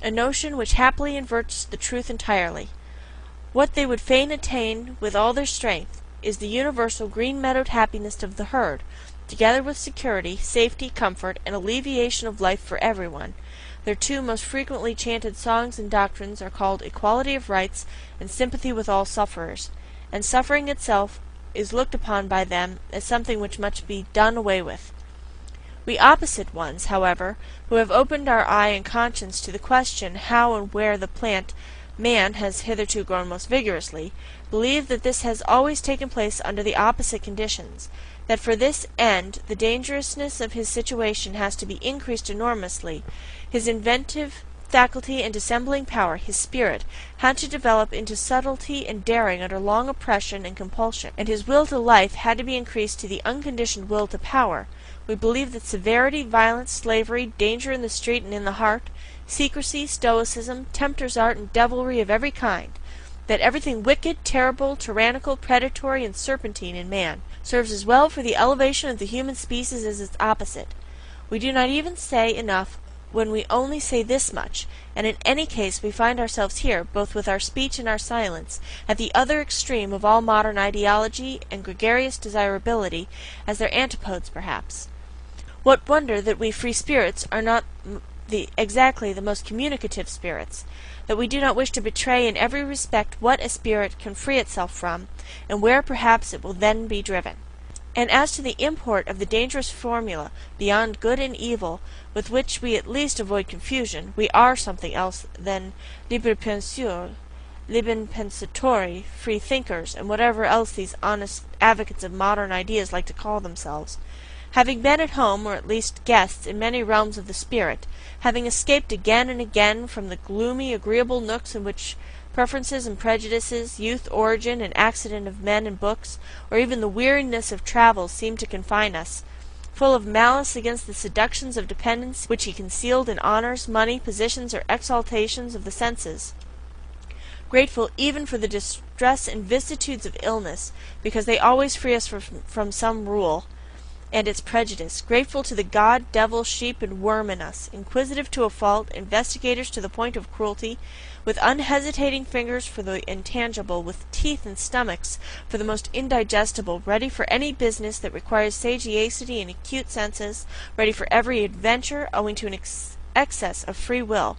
a notion which happily inverts the truth entirely. What they would fain attain with all their strength is the universal green-meadowed happiness of the herd, together with security, safety, comfort, and alleviation of life for everyone. Their two most frequently chanted songs and doctrines are called equality of rights and sympathy with all sufferers, and suffering itself is looked upon by them as something which must be done away with. We opposite ones, however, who have opened our eye and conscience to the question how and where the plant man has hitherto grown most vigorously, believe that this has always taken place under the opposite conditions, that for this end the dangerousness of his situation has to be increased enormously, his inventive faculty and dissembling power, his spirit, had to develop into subtlety and daring under long oppression and compulsion, and his will to life had to be increased to the unconditioned will to power. We believe that severity, violence, slavery, danger in the street and in the heart, secrecy, stoicism, tempter's art, and devilry of every kind, that everything wicked, terrible, tyrannical, predatory, and serpentine in man serves as well for the elevation of the human species as its opposite. We do not even say enough when we only say this much, and in any case we find ourselves here, both with our speech and our silence, at the other extreme of all modern ideology and gregarious desirability, as their antipodes perhaps. What wonder that we free spirits are not exactly the most communicative spirits, that we do not wish to betray in every respect what a spirit can free itself from, and where perhaps it will then be driven. And as to the import of the dangerous formula, beyond good and evil, with which we at least avoid confusion, we are something else than libres penseurs, liben pensatori, free thinkers, and whatever else these honest advocates of modern ideas like to call themselves. Having been at home, or at least guests, in many realms of the spirit, having escaped again and again from the gloomy, agreeable nooks in which preferences and prejudices, youth, origin, and accident of men and books, or even the weariness of travel seem to confine us, full of malice against the seductions of dependence which he concealed in honours, money, positions, or exaltations of the senses, grateful even for the distress and vicissitudes of illness, because they always free us from some rule and its prejudice, grateful to the god, devil, sheep, and worm in us, inquisitive to a fault, investigators to the point of cruelty, with unhesitating fingers for the intangible, with teeth and stomachs for the most indigestible, ready for any business that requires sagacity and acute senses, ready for every adventure owing to an excess of free will,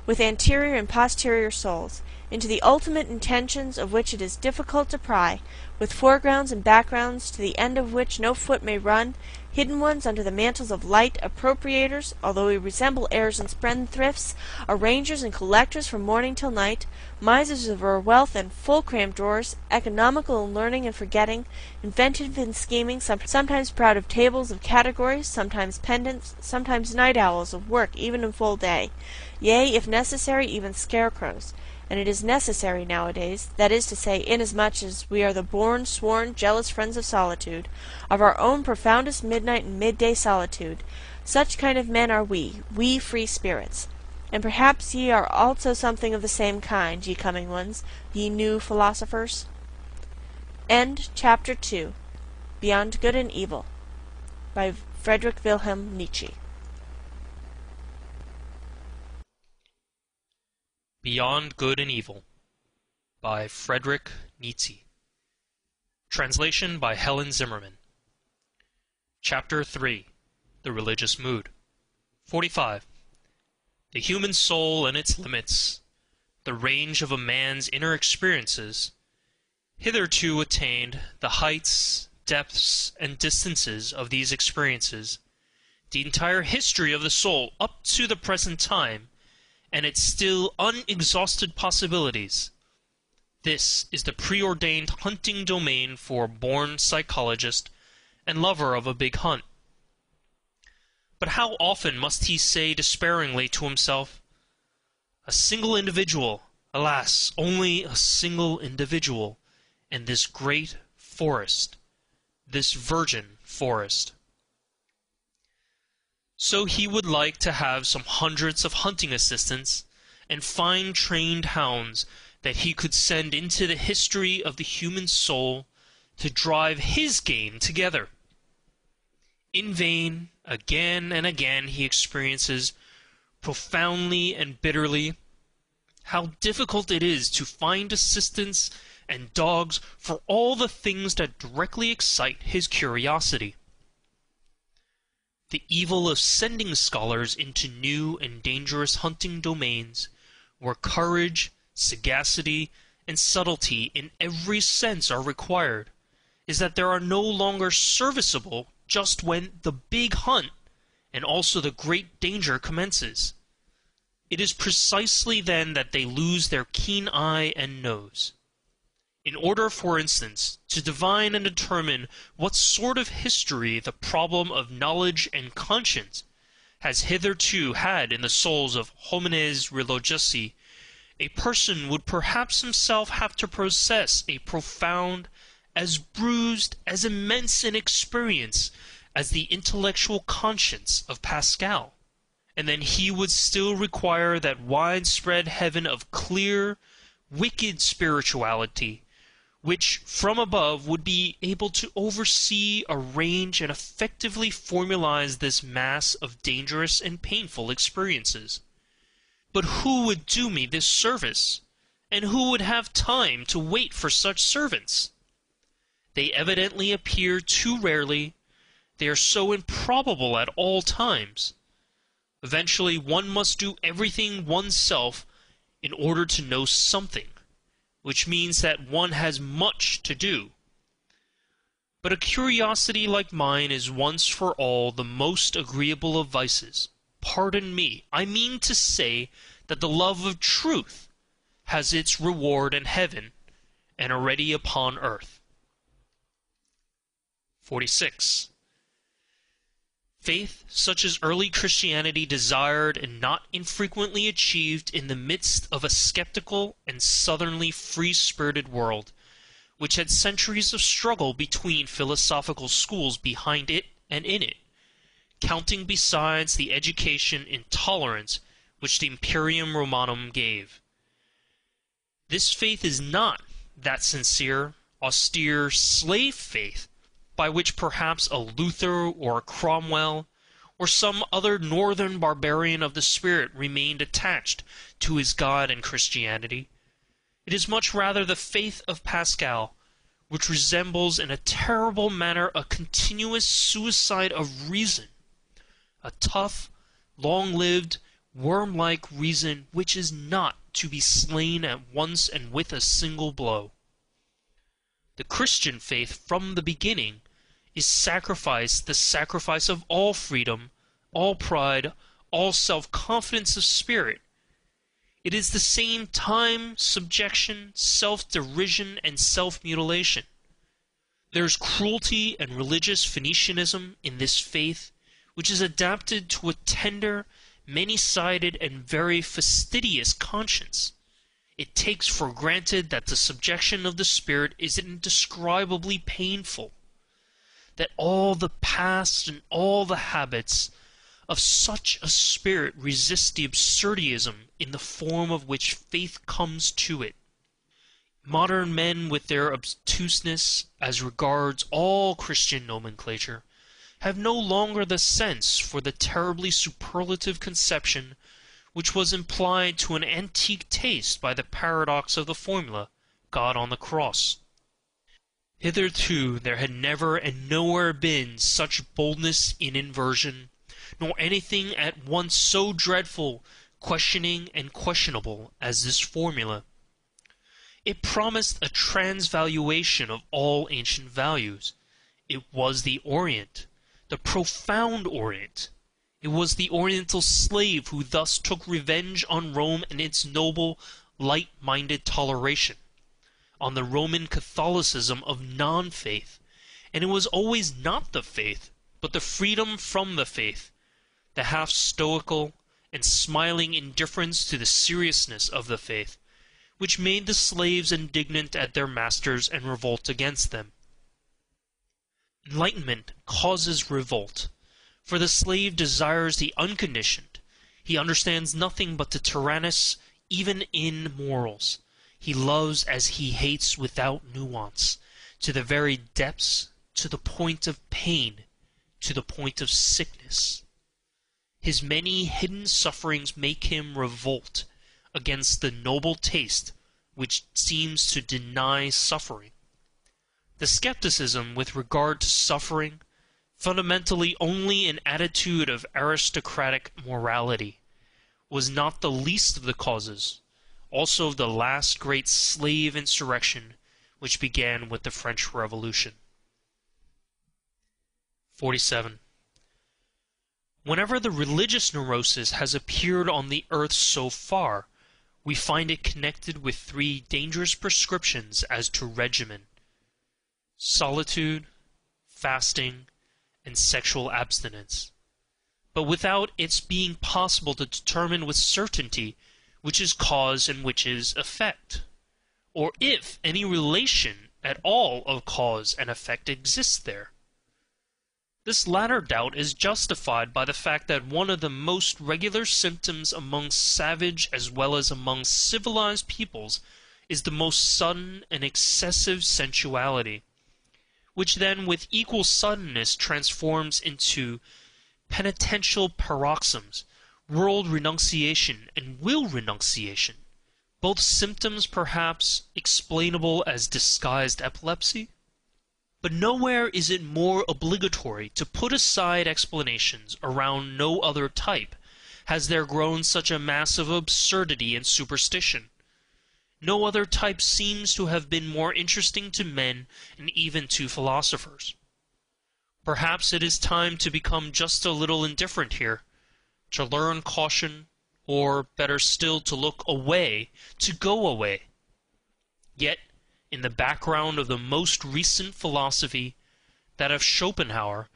with anterior and posterior souls, into the ultimate intentions of which it is difficult to pry, with foregrounds and backgrounds to the end of which no foot may run, hidden ones under the mantles of light, appropriators, although we resemble heirs and spendthrifts, arrangers and collectors from morning till night, misers of our wealth and full-crammed drawers, economical in learning and forgetting, inventive in scheming, sometimes proud of tables of categories, sometimes pedants, sometimes night owls of work even in full day, yea, if necessary, even scarecrows. And it is necessary nowadays, that is to say, inasmuch as we are the born, sworn, jealous friends of solitude, of our own profoundest midnight and midday solitude, such kind of men are we free spirits. And perhaps ye are also something of the same kind, ye coming ones, ye new philosophers. End Chapter 2. Beyond Good and Evil, by Friedrich Wilhelm Nietzsche. Beyond Good and Evil, by Friedrich Nietzsche. Translation by Helen Zimmerman. Chapter 3. The Religious Mood. 45. The human soul and its limits, the range of a man's inner experiences, hitherto attained, the heights, depths, and distances of these experiences, the entire history of the soul up to the present time, and its still unexhausted possibilities. This is the preordained hunting domain for a born psychologist and lover of a big hunt. But how often must he say despairingly to himself, "A single individual, alas, only a single individual, in this great forest, this virgin forest." So he would like to have some hundreds of hunting assistants and fine trained hounds that he could send into the history of the human soul to drive his game together. In vain, again and again he experiences, profoundly and bitterly, how difficult it is to find assistants and dogs for all the things that directly excite his curiosity. The evil of sending scholars into new and dangerous hunting domains, where courage, sagacity, and subtlety in every sense are required, is that they are no longer serviceable just when the big hunt and also the great danger commences. It is precisely then that they lose their keen eye and nose. In order, for instance, to divine and determine what sort of history the problem of knowledge and conscience has hitherto had in the souls of homines religiosi, a person would perhaps himself have to possess a profound, as bruised, as immense an experience as the intellectual conscience of Pascal, and then he would still require that widespread heaven of clear, wicked spirituality, which from above would be able to oversee, arrange, and effectively formalize this mass of dangerous and painful experiences. But who would do me this service? And who would have time to wait for such servants? They evidently appear too rarely. They are so improbable at all times. Eventually one must do everything oneself in order to know something, which means that one has much to do. But a curiosity like mine is once for all the most agreeable of vices. Pardon me, I mean to say that the love of truth has its reward in heaven, and already upon earth. 46. Faith, such as early Christianity desired and not infrequently achieved in the midst of a skeptical and southernly free-spirited world, which had centuries of struggle between philosophical schools behind it and in it, counting besides the education in tolerance which the Imperium Romanum gave. This faith is not that sincere, austere slave faith by which perhaps a Luther or a Cromwell or some other northern barbarian of the spirit remained attached to his God and Christianity. It is much rather the faith of Pascal, which resembles in a terrible manner a continuous suicide of reason, a tough, long-lived, worm-like reason which is not to be slain at once and with a single blow. The Christian faith from the beginning is sacrifice, the sacrifice of all freedom, all pride, all self-confidence of spirit. It is the same time subjection, self-derision, and self-mutilation. There is cruelty and religious Phoenicianism in this faith, which is adapted to a tender, many-sided, and very fastidious conscience. It takes for granted that the subjection of the spirit is indescribably painful, that all the past and all the habits of such a spirit resist the absurdism in the form of which faith comes to it. Modern men, with their obtuseness as regards all Christian nomenclature, have no longer the sense for the terribly superlative conception which was implied to an antique taste by the paradox of the formula, God on the cross. Hitherto there had never and nowhere been such boldness in inversion, nor anything at once so dreadful, questioning, and questionable as this formula. It promised a transvaluation of all ancient values. It was the Orient, the profound Orient. It was the Oriental slave who thus took revenge on Rome and its noble, light-minded toleration, on the Roman Catholicism of non-faith, and it was always not the faith, but the freedom from the faith, the half-stoical and smiling indifference to the seriousness of the faith, which made the slaves indignant at their masters and revolt against them. Enlightenment causes revolt, for the slave desires the unconditioned. He understands nothing but the tyrannous, even in morals. He loves as he hates without nuance, to the very depths, to the point of pain, to the point of sickness. His many hidden sufferings make him revolt against the noble taste which seems to deny suffering. The skepticism with regard to suffering, fundamentally only an attitude of aristocratic morality, was not the least of the causes, also of the last great slave insurrection which began with the French Revolution. 47. Whenever the religious neurosis has appeared on the earth so far, we find it connected with three dangerous prescriptions as to regimen: solitude, fasting, and sexual abstinence, but without its being possible to determine with certainty which is cause and which is effect, or if any relation at all of cause and effect exists there. This latter doubt is justified by the fact that one of the most regular symptoms among savage as well as among civilized peoples is the most sudden and excessive sensuality, which then with equal suddenness transforms into penitential paroxysms, world renunciation, and will renunciation, both symptoms perhaps explainable as disguised epilepsy. But nowhere is it more obligatory to put aside explanations around no other type has there grown such a mass of absurdity and superstition. No other type seems to have been more interesting to men and even to philosophers. Perhaps it is time to become just a little indifferent here, to learn caution, or, better still, to look away, to go away. Yet, in the background of the most recent philosophy, that of Schopenhauer,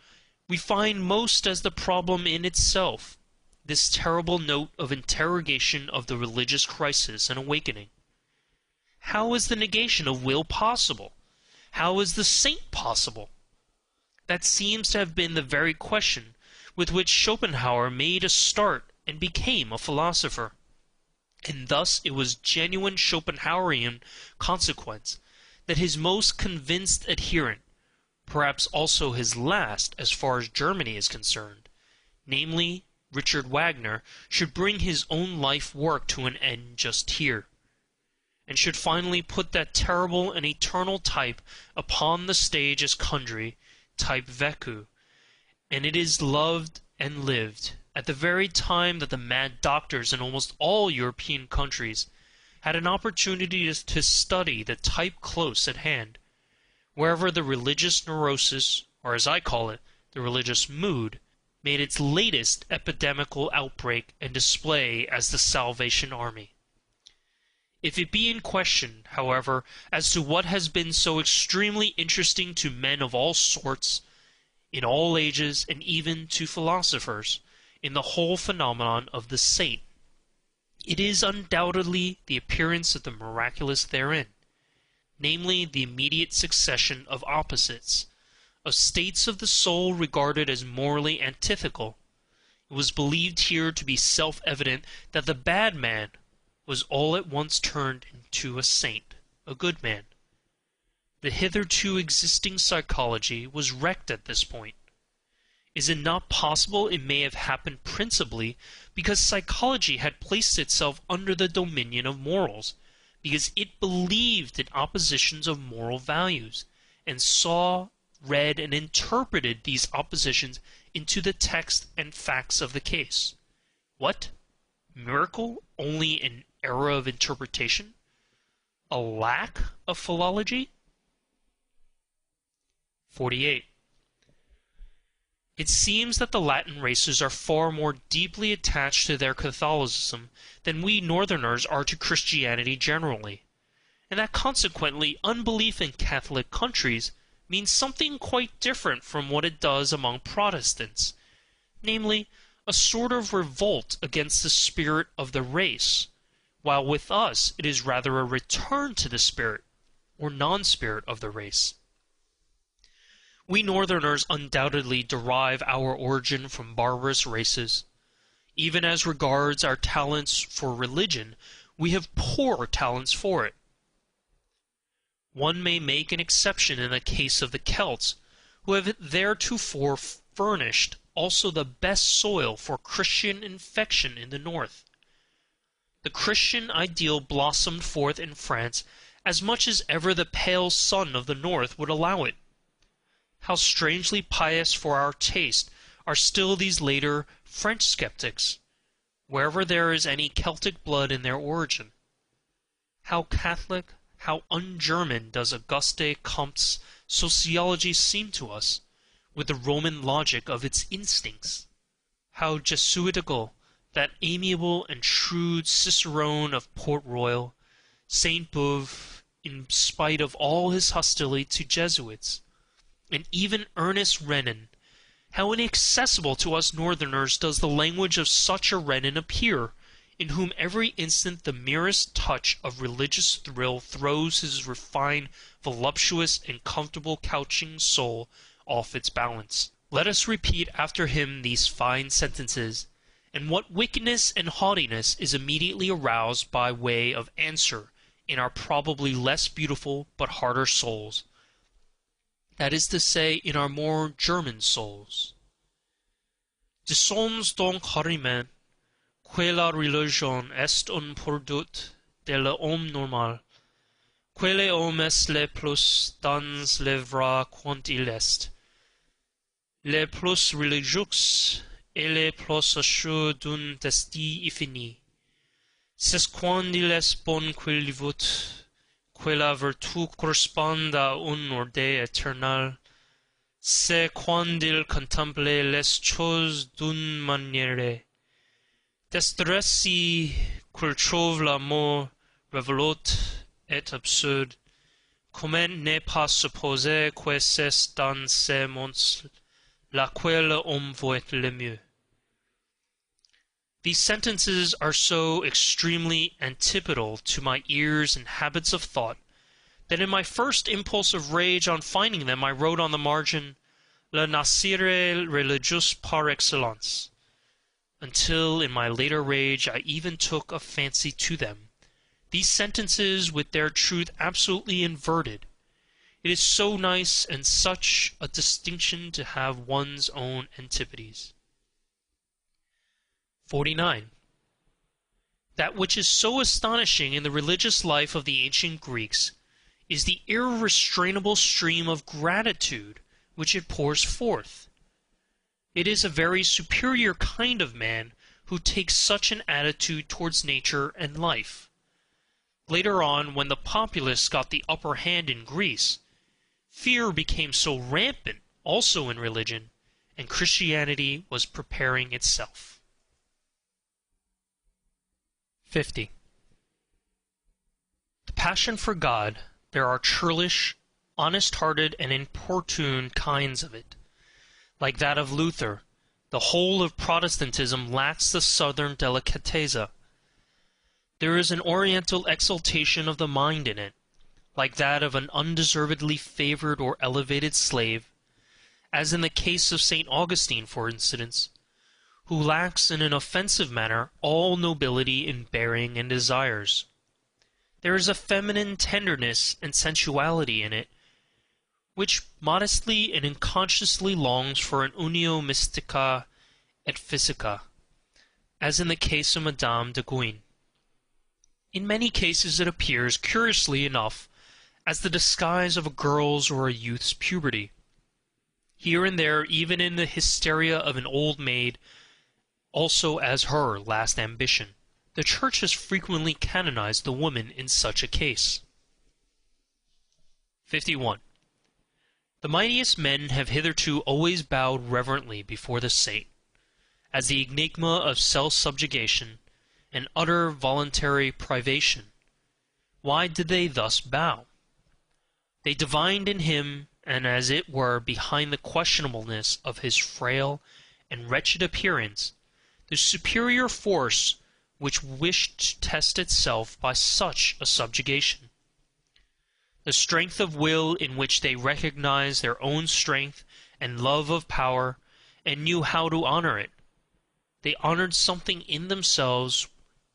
we find most as the problem in itself, this terrible note of interrogation of the religious crisis and awakening. How is the negation of will possible? How is the saint possible? That seems to have been the very question with which Schopenhauer made a start and became a philosopher. And thus it was genuine Schopenhauerian consequence that his most convinced adherent, perhaps also his last as far as Germany is concerned, namely Richard Wagner, should bring his own life work to an end just here, and should finally put that terrible and eternal type upon the stage as Kundry, type vécu, and it is loved and lived, at the very time that the mad doctors in almost all European countries had an opportunity to study the type close at hand, wherever the religious neurosis, or as I call it, the religious mood, made its latest epidemical outbreak and display as the Salvation Army. If it be in question, however, as to what has been so extremely interesting to men of all sorts, in all ages, and even to philosophers, in the whole phenomenon of the saint, it is undoubtedly the appearance of the miraculous therein, namely the immediate succession of opposites, of states of the soul regarded as morally antithetical. It was believed here to be self-evident that the bad man was all at once turned into a saint, a good man. The hitherto existing psychology was wrecked at this point. Is it not possible it may have happened principally because psychology had placed itself under the dominion of morals, because it believed in oppositions of moral values, and saw, read, and interpreted these oppositions into the text and facts of the case? What? Miracle? Only an error of interpretation? A lack of philology? 48. It seems that the Latin races are far more deeply attached to their Catholicism than we Northerners are to Christianity generally, and that consequently unbelief in Catholic countries means something quite different from what it does among Protestants, namely, a sort of revolt against the spirit of the race, while with us it is rather a return to the spirit, or non-spirit of the race. We Northerners undoubtedly derive our origin from barbarous races. Even as regards our talents for religion, we have poor talents for it. One may make an exception in the case of the Celts, who have theretofore furnished also the best soil for Christian infection in the north. The Christian ideal blossomed forth in France as much as ever the pale sun of the north would allow it. How strangely pious for our taste are still these later French skeptics, wherever there is any Celtic blood in their origin. How Catholic, how un-German does Auguste Comte's sociology seem to us, with the Roman logic of its instincts! How Jesuitical that amiable and shrewd Cicerone of Port Royal, Saint Beuve, in spite of all his hostility to Jesuits! And even earnest Renan, how inaccessible to us Northerners does the language of such a Renan appear, in whom every instant the merest touch of religious thrill throws his refined, voluptuous, and comfortable couching soul off its balance. Let us repeat after him these fine sentences, and what wickedness and haughtiness is immediately aroused by way of answer in our probably less beautiful but harder souls, that is to say, in our more German souls. Disons donc carrément que la religion est un produit de l'homme normal, que l'homme est le plus dans le vrai quand il est, le plus religieux et le plus assuré d'un destin infini. Sesquandil es bon quil vivut, quella virtu corresponda un orde eternal, se quandil contemple les choses d'une manière, destresi quil trouve l'amour révolte et absurde, comment ne pas supposer que c'est dans ces mondes laquelle homme voit le mieux. These sentences are so extremely antipodal to my ears and habits of thought that in my first impulse of rage on finding them I wrote on the margin, "Le nascere religieux par excellence," until in my later rage I even took a fancy to them, these sentences with their truth absolutely inverted. It is so nice and such a distinction to have one's own antipodes. 49. That which is so astonishing in the religious life of the ancient Greeks is the irrestrainable stream of gratitude which it pours forth. It is a very superior kind of man who takes such an attitude towards nature and life. Later on, when the populace got the upper hand in Greece, fear became so rampant also in religion, and Christianity was preparing itself. 50. The passion for God, there are churlish, honest-hearted, and importune kinds of it. Like that of Luther, the whole of Protestantism lacks the southern delicatezza. There is an oriental exaltation of the mind in it, like that of an undeservedly favored or elevated slave, as in the case of St. Augustine, for instance, who lacks in an offensive manner all nobility in bearing and desires. There is a feminine tenderness and sensuality in it, which modestly and unconsciously longs for an unio mystica et physica, as in the case of Madame de Guyon. In many cases it appears, curiously enough, as the disguise of a girl's or a youth's puberty. Here and there, even in the hysteria of an old maid, also as her last ambition. The Church has frequently canonized the woman in such a case. 51. The mightiest men have hitherto always bowed reverently before the saint, as the enigma of self-subjugation and utter voluntary privation. Why did they thus bow? They divined in him, and as it were behind the questionableness of his frail and wretched appearance, the superior force which wished to test itself by such a subjugation. The strength of will in which they recognized their own strength and love of power, and knew how to honor it. They honored something in themselves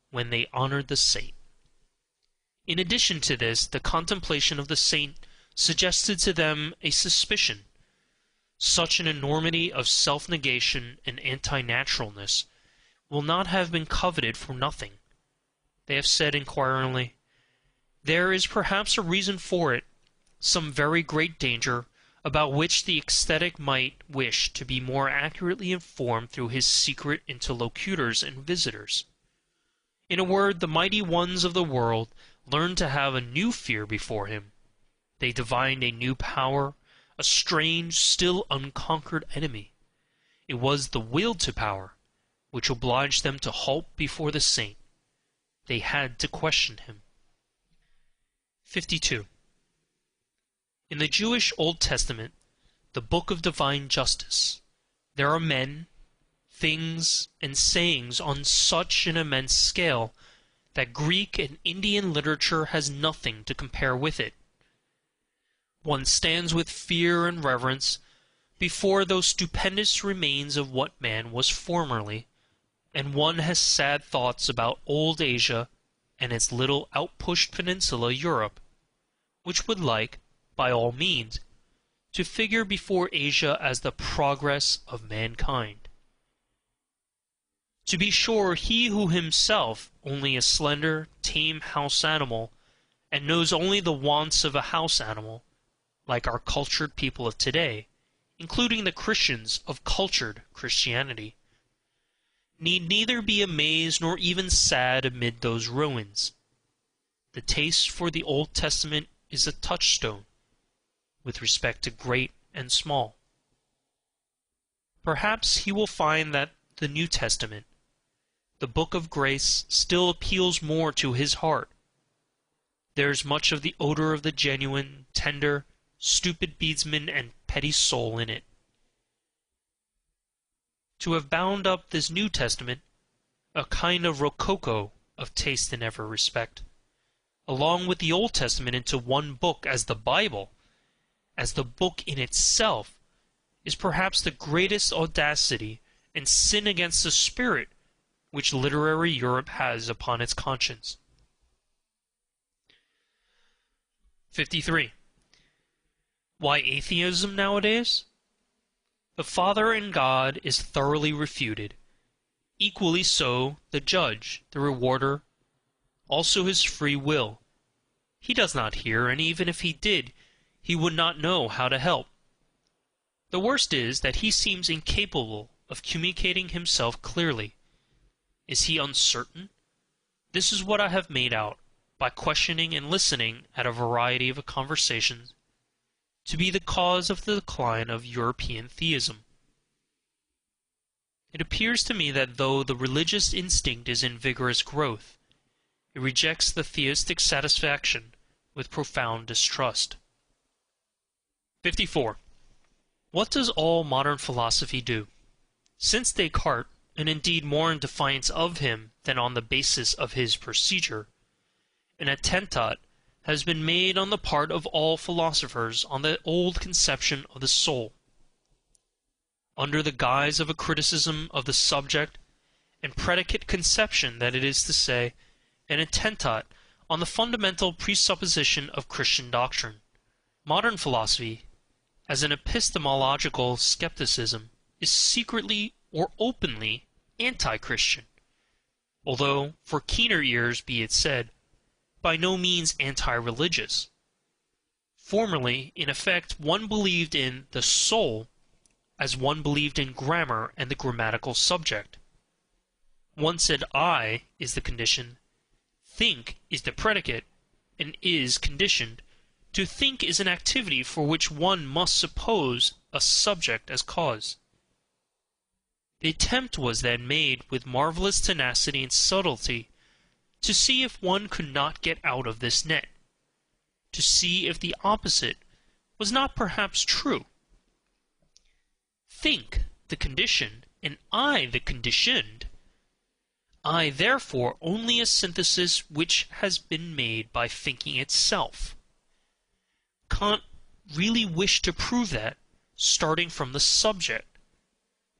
when they honored the saint. In addition to this, the contemplation of the saint suggested to them a suspicion. Such an enormity of self-negation and anti-naturalness will not have been coveted for nothing. They have said inquiringly, "There is perhaps a reason for it, some very great danger, about which the ecstatic might wish to be more accurately informed through his secret interlocutors and visitors." In a word, the mighty ones of the world learned to have a new fear before him. They divined a new power, a strange, still unconquered enemy. It was the will to power, which obliged them to halt before the saint. They had to question him. 52. In the Jewish Old Testament, the book of divine justice, there are men, things, and sayings on such an immense scale that Greek and Indian literature has nothing to compare with it. One stands with fear and reverence before those stupendous remains of what man was formerly, and one has sad thoughts about old Asia and its little outpushed peninsula Europe, which would like, by all means, to figure before Asia as the progress of mankind. To be sure, he who himself only a slender, tame house animal, and knows only the wants of a house animal, like our cultured people of today, including the Christians of cultured Christianity, need neither be amazed nor even sad amid those ruins. The taste for the Old Testament is a touchstone with respect to great and small. Perhaps he will find that the New Testament, the book of grace, still appeals more to his heart. There is much of the odor of the genuine, tender, stupid bedesman and petty soul in it. To have bound up this New Testament, a kind of rococo of taste in every respect, along with the Old Testament into one book as the Bible, as the book in itself, is perhaps the greatest audacity and sin against the spirit which literary Europe has upon its conscience. 53. Why atheism nowadays? The Father in God is thoroughly refuted. Equally so the judge, the rewarder, also his free will. He does not hear, and even if he did, he would not know how to help. The worst is that he seems incapable of communicating himself clearly. Is he uncertain? This is what I have made out, by questioning and listening at a variety of conversations, to be the cause of the decline of European theism. It appears to me that though the religious instinct is in vigorous growth, it rejects the theistic satisfaction with profound distrust. 54. What does all modern philosophy do? Since Descartes, and indeed more in defiance of him than on the basis of his procedure, an attentat has been made on the part of all philosophers on the old conception of the soul. Under the guise of a criticism of the subject and predicate conception, that is to say, an attentat on the fundamental presupposition of Christian doctrine, modern philosophy, as an epistemological skepticism, is secretly or openly anti-Christian, although, for keener ears be it said, by no means anti-religious. Formerly, in effect, one believed in the soul as one believed in grammar and the grammatical subject. One said I is the condition, think is the predicate, and is conditioned. To think is an activity for which one must suppose a subject as cause. The attempt was then made with marvelous tenacity and subtlety to see if one could not get out of this net, to see if the opposite was not perhaps true. Think, the condition, and I, the conditioned. I, therefore, only a synthesis which has been made by thinking itself. Kant really wished to prove that, starting from the subject.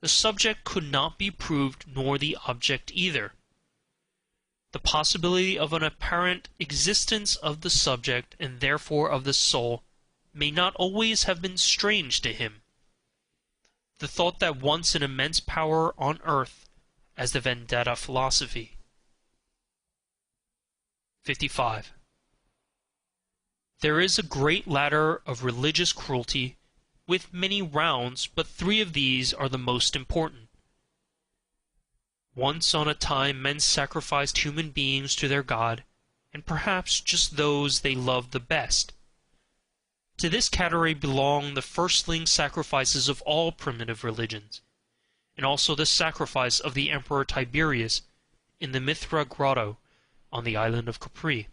The subject could not be proved, nor the object either. The possibility of an apparent existence of the subject, and therefore of the soul, may not always have been strange to him. The thought that once an immense power on earth, as the vendetta philosophy. 55. There is a great ladder of religious cruelty, with many rounds, but three of these are the most important. Once on a time men sacrificed human beings to their God, and perhaps just those they loved the best. To this category belong the firstling sacrifices of all primitive religions, and also the sacrifice of the Emperor Tiberius in the Mithra grotto on the island of Capri,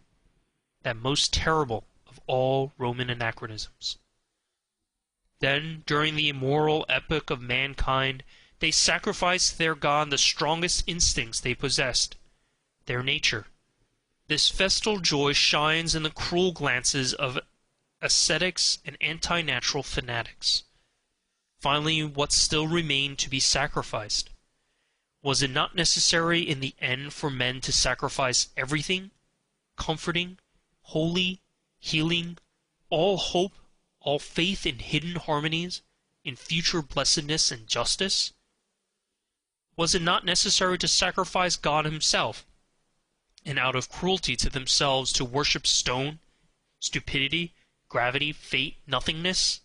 that most terrible of all Roman anachronisms. Then, during the immoral epoch of mankind, they sacrificed their god the strongest instincts they possessed, their nature. This festal joy shines in the cruel glances of ascetics and anti-natural fanatics. Finally, what still remained to be sacrificed? Was it not necessary in the end for men to sacrifice everything, comforting, holy, healing, all hope, all faith in hidden harmonies, in future blessedness and justice? Was it not necessary to sacrifice God himself, and out of cruelty to themselves to worship stone, stupidity, gravity, fate, nothingness?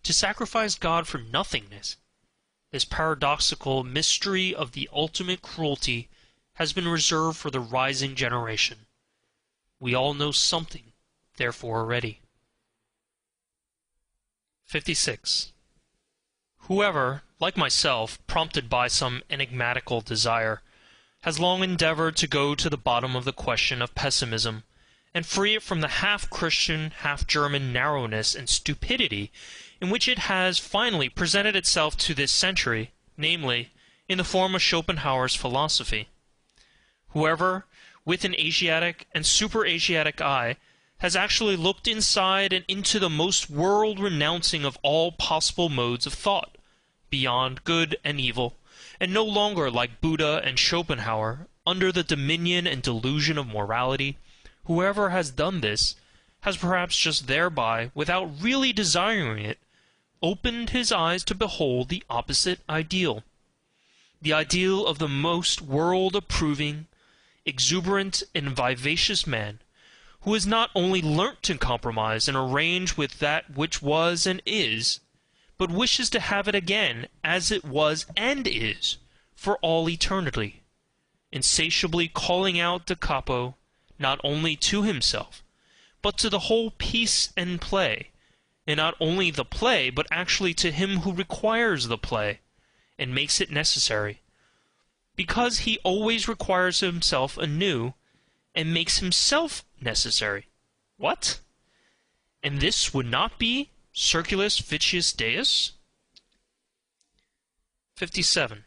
To sacrifice God for nothingness, this paradoxical mystery of the ultimate cruelty has been reserved for the rising generation. We all know something, therefore, already. 56. Whoever, like myself, prompted by some enigmatical desire, has long endeavored to go to the bottom of the question of pessimism, and free it from the half-Christian, half-German narrowness and stupidity in which it has finally presented itself to this century, namely, in the form of Schopenhauer's philosophy. Whoever, with an Asiatic and super-Asiatic eye, has actually looked inside and into the most world-renouncing of all possible modes of thought, beyond good and evil, and no longer, like Buddha and Schopenhauer, under the dominion and delusion of morality, whoever has done this has perhaps just thereby, without really desiring it, opened his eyes to behold the opposite ideal, the ideal of the most world-approving, exuberant, and vivacious man, who has not only learnt to compromise and arrange with that which was and is, but wishes to have it again as it was and is, for all eternity, insatiably calling out da capo, not only to himself, but to the whole piece and play, and not only the play, but actually to him who requires the play, and makes it necessary, because he always requires himself anew, and makes himself necessary. What? And this would not be circulus vicius Deus? 57.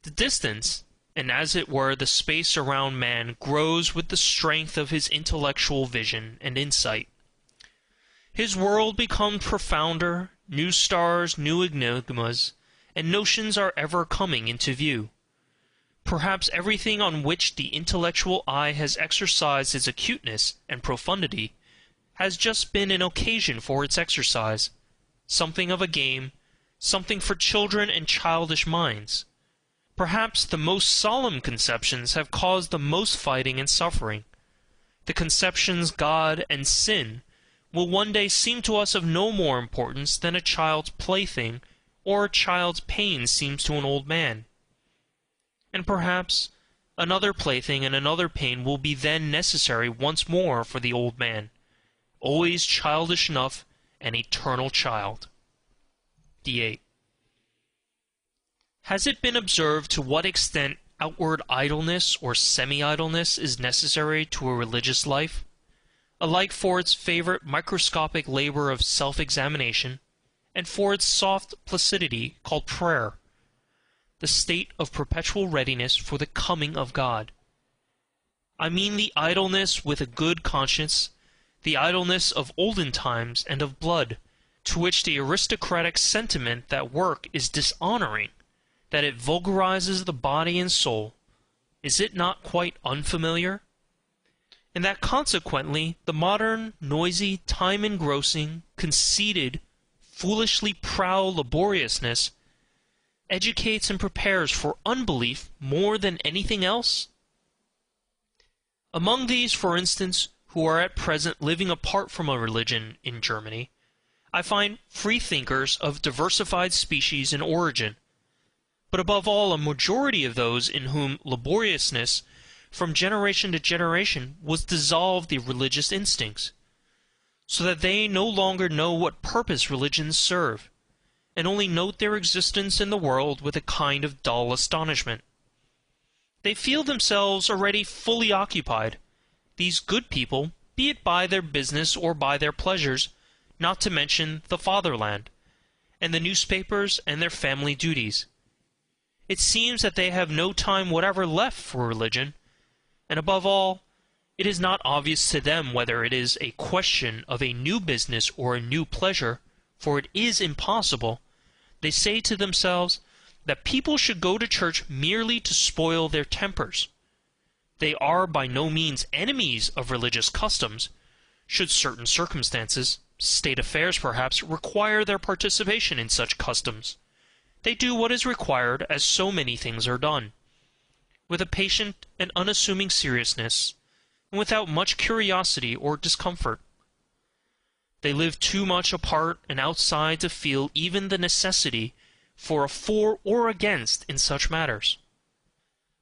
The distance, and as it were the space around man, grows with the strength of his intellectual vision and insight. His world becomes profounder, new stars, new enigmas, and notions are ever coming into view. Perhaps everything on which the intellectual eye has exercised its acuteness and profundity has just been an occasion for its exercise, something of a game, something for children and childish minds. Perhaps the most solemn conceptions have caused the most fighting and suffering. The conceptions God and sin will one day seem to us of no more importance than a child's plaything or a child's pain seems to an old man. And perhaps another plaything and another pain will be then necessary once more for the old man, always childish enough, an eternal child. D8. Has it been observed to what extent outward idleness or semi-idleness is necessary to a religious life, alike for its favorite microscopic labor of self-examination, and for its soft placidity called prayer, the state of perpetual readiness for the coming of God? I mean the idleness with a good conscience, the idleness of olden times and of blood, to which the aristocratic sentiment that work is dishonoring, that it vulgarizes the body and soul, is it not quite unfamiliar? And that consequently the modern, noisy, time-engrossing, conceited, foolishly proud laboriousness educates and prepares for unbelief more than anything else? Among these, for instance, who are at present living apart from a religion in Germany, I find freethinkers of diversified species and origin, but above all a majority of those in whom laboriousness from generation to generation was dissolved the religious instincts, so that they no longer know what purpose religions serve, and only note their existence in the world with a kind of dull astonishment. They feel themselves already fully occupied, these good people, be it by their business or by their pleasures, not to mention the fatherland, and the newspapers and their family duties. It seems that they have no time whatever left for religion, and above all, it is not obvious to them whether it is a question of a new business or a new pleasure, for it is impossible, they say to themselves, that people should go to church merely to spoil their tempers. They are by no means enemies of religious customs, should certain circumstances, state affairs perhaps, require their participation in such customs. They do what is required, as so many things are done, with a patient and unassuming seriousness, and without much curiosity or discomfort. They live too much apart and outside to feel even the necessity for or against in such matters.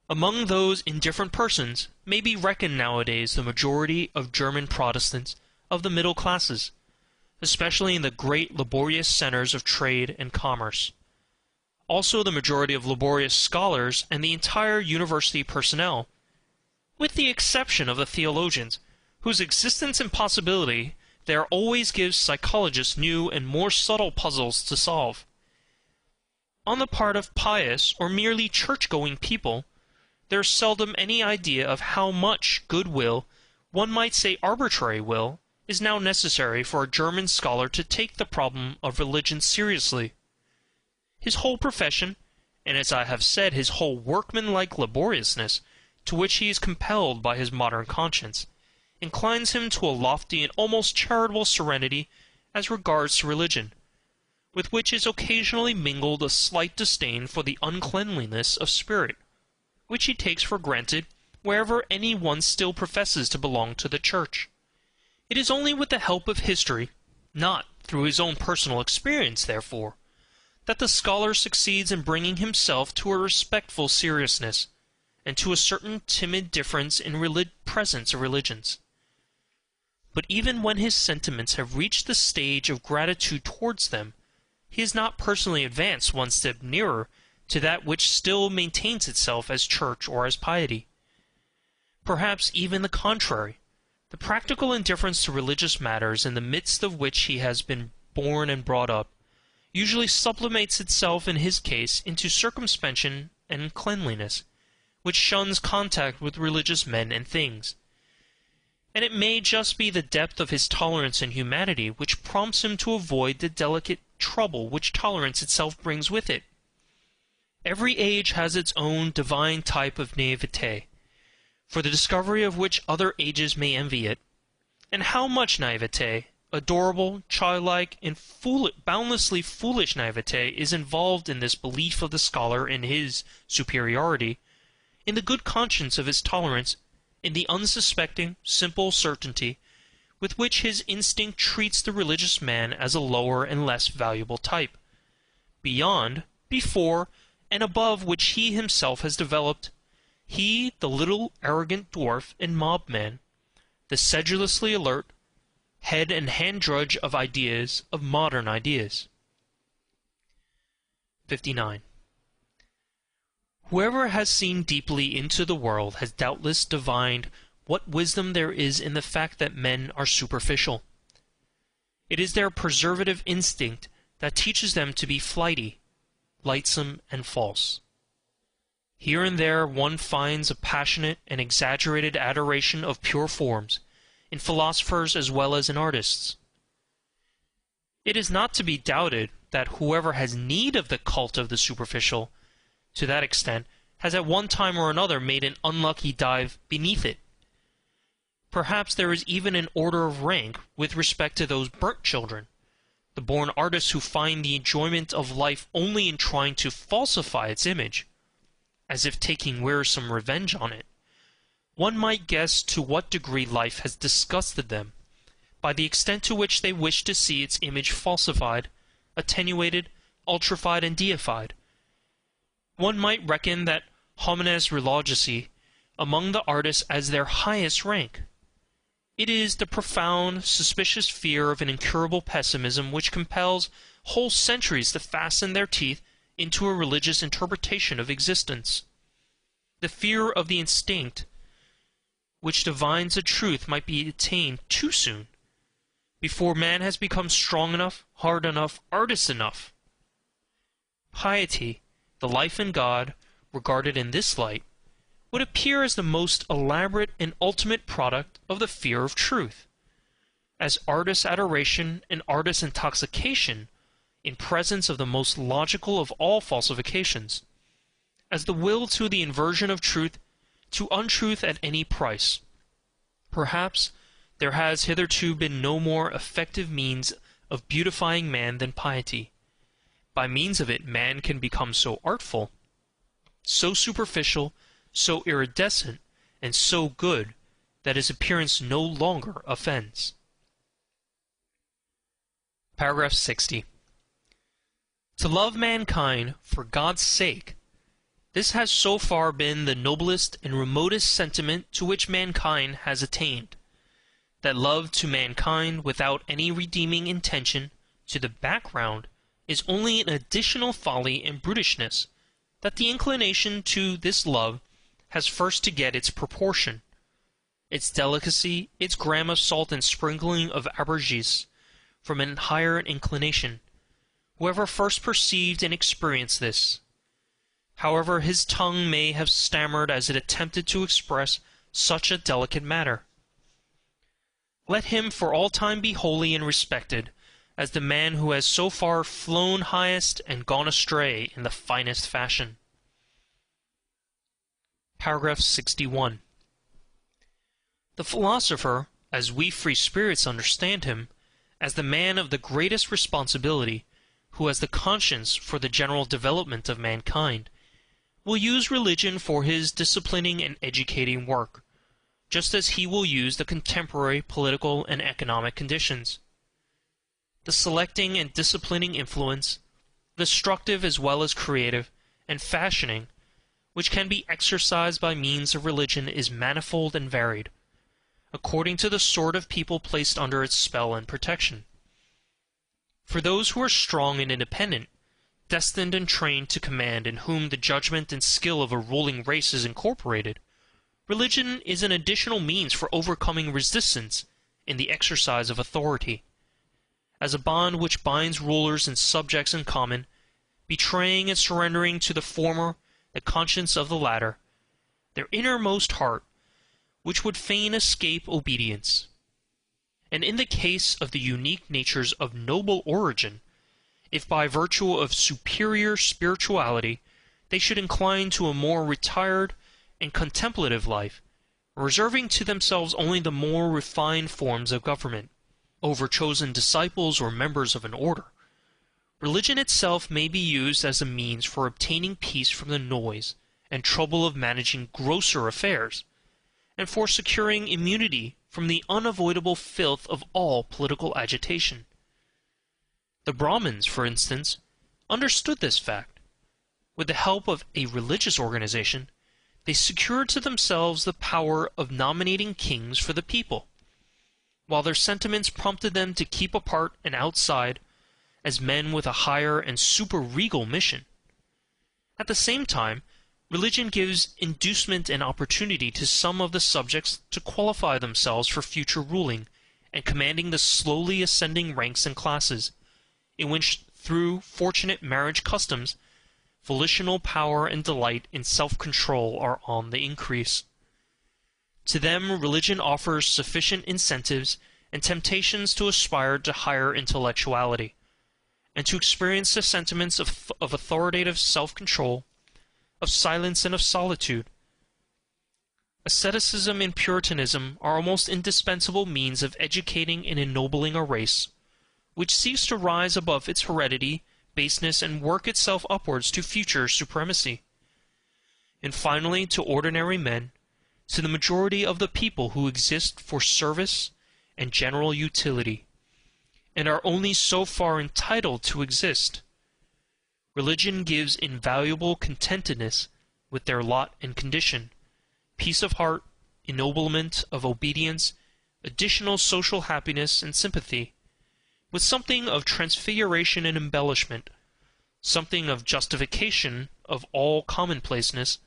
Among those indifferent persons may be reckoned nowadays the majority of German Protestants of the middle classes, especially in the great laborious centers of trade and commerce. Also the majority of laborious scholars and the entire university personnel, with the exception of the theologians, whose existence and possibility there always gives psychologists new and more subtle puzzles to solve. On the part of pious or merely church-going people, there is seldom any idea of how much good will, one might say arbitrary will, is now necessary for a German scholar to take the problem of religion seriously. His whole profession, and as I have said, his whole workman-like laboriousness, to which he is compelled by his modern conscience, inclines him to a lofty and almost charitable serenity as regards to religion, with which is occasionally mingled a slight disdain for the uncleanliness of spirit, which he takes for granted wherever any one still professes to belong to the Church. It is only with the help of history, not through his own personal experience, therefore, that the scholar succeeds in bringing himself to a respectful seriousness, and to a certain timid difference in presence of religions. But even when his sentiments have reached the stage of gratitude towards them, he has not personally advanced one step nearer to that which still maintains itself as church or as piety. Perhaps even the contrary. The practical indifference to religious matters in the midst of which he has been born and brought up, usually sublimates itself in his case into circumspection and cleanliness, which shuns contact with religious men and things. And it may just be the depth of his tolerance and humanity which prompts him to avoid the delicate trouble which tolerance itself brings with it. Every age has its own divine type of naivete, for the discovery of which other ages may envy it. And how much naivete, adorable, childlike, and boundlessly foolish naivete, is involved in this belief of the scholar in his superiority, in the good conscience of his tolerance, in the unsuspecting, simple certainty with which his instinct treats the religious man as a lower and less valuable type, beyond, before, and above which he himself has developed, he, the little arrogant dwarf and mob-man, the sedulously alert, head and hand drudge of ideas, of modern ideas. 59. Whoever has seen deeply into the world has doubtless divined what wisdom there is in the fact that men are superficial. It is their preservative instinct that teaches them to be flighty, lightsome, and false. Here and there one finds a passionate and exaggerated adoration of pure forms, in philosophers as well as in artists. It is not to be doubted that whoever has need of the cult of the superficial, to that extent, has at one time or another made an unlucky dive beneath it. Perhaps there is even an order of rank with respect to those burnt children, the born artists who find the enjoyment of life only in trying to falsify its image, as if taking wearisome revenge on it. One might guess to what degree life has disgusted them, by the extent to which they wish to see its image falsified, attenuated, ultrified, and deified. One might reckon that homines religiosi among the artists as their highest rank. It is the profound, suspicious fear of an incurable pessimism which compels whole centuries to fasten their teeth into a religious interpretation of existence. The fear of the instinct which divines the truth might be attained too soon, before man has become strong enough, hard enough, artist enough. Piety, the life in God, regarded in this light, would appear as the most elaborate and ultimate product of the fear of truth, as artist adoration and artist intoxication in presence of the most logical of all falsifications, as the will to the inversion of truth to untruth at any price. Perhaps there has hitherto been no more effective means of beautifying man than piety. By means of it man can become so artful, so superficial, so iridescent, and so good, that his appearance no longer offends. Paragraph 60. To love mankind for God's sake, this has so far been the noblest and remotest sentiment to which mankind has attained. That love to mankind without any redeeming intention to the background is only an additional folly and brutishness, that the inclination to this love has first to get its proportion, its delicacy, its gram of salt and sprinkling of aubergine, from an higher inclination. Whoever first perceived and experienced this, however his tongue may have stammered as it attempted to express such a delicate matter, let him for all time be holy and respected as the man who has so far flown highest and gone astray in the finest fashion. Paragraph 61. The philosopher, as we free spirits understand him, as the man of the greatest responsibility, who has the conscience for the general development of mankind, will use religion for his disciplining and educating work, just as he will use the contemporary political and economic conditions. The selecting and disciplining influence, destructive as well as creative, and fashioning, which can be exercised by means of religion is manifold and varied, according to the sort of people placed under its spell and protection. For those who are strong and independent, destined and trained to command, in whom the judgment and skill of a ruling race is incorporated, religion is an additional means for overcoming resistance in the exercise of authority, as a bond which binds rulers and subjects in common, betraying and surrendering to the former the conscience of the latter, their innermost heart, which would fain escape obedience. And in the case of the unique natures of noble origin, if by virtue of superior spirituality they should incline to a more retired and contemplative life, reserving to themselves only the more refined forms of government, over chosen disciples or members of an order, religion itself may be used as a means for obtaining peace from the noise and trouble of managing grosser affairs, and for securing immunity from the unavoidable filth of all political agitation. The Brahmins, for instance, understood this fact. With the help of a religious organization, they secured to themselves the power of nominating kings for the people, while their sentiments prompted them to keep apart and outside as men with a higher and superregal mission. At the same time, religion gives inducement and opportunity to some of the subjects to qualify themselves for future ruling and commanding the slowly ascending ranks and classes, in which, through fortunate marriage customs, volitional power and delight in self-control are on the increase. To them religion offers sufficient incentives and temptations to aspire to higher intellectuality, and to experience the sentiments of authoritative self-control, of silence and of solitude. Asceticism and Puritanism are almost indispensable means of educating and ennobling a race, which seeks to rise above its heredity, baseness, and work itself upwards to future supremacy. And finally, to ordinary men, to the majority of the people who exist for service and general utility, and are only so far entitled to exist, religion gives invaluable contentedness with their lot and condition, peace of heart, ennoblement of obedience, additional social happiness and sympathy, with something of transfiguration and embellishment, something of justification of all commonplaceness,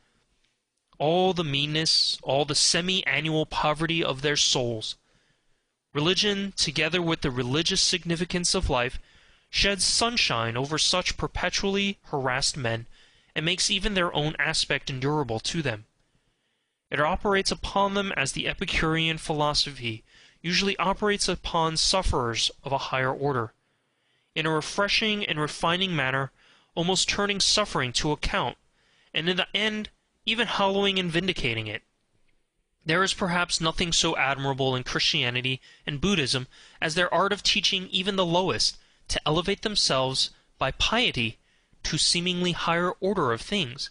all the meanness, all the semi-annual poverty of their souls. Religion, together with the religious significance of life, sheds sunshine over such perpetually harassed men, and makes even their own aspect endurable to them. It operates upon them as the Epicurean philosophy usually operates upon sufferers of a higher order, in a refreshing and refining manner, almost turning suffering to account, and in the end even hallowing and vindicating it. There is perhaps nothing so admirable in Christianity and Buddhism as their art of teaching even the lowest to elevate themselves by piety to seemingly higher order of things,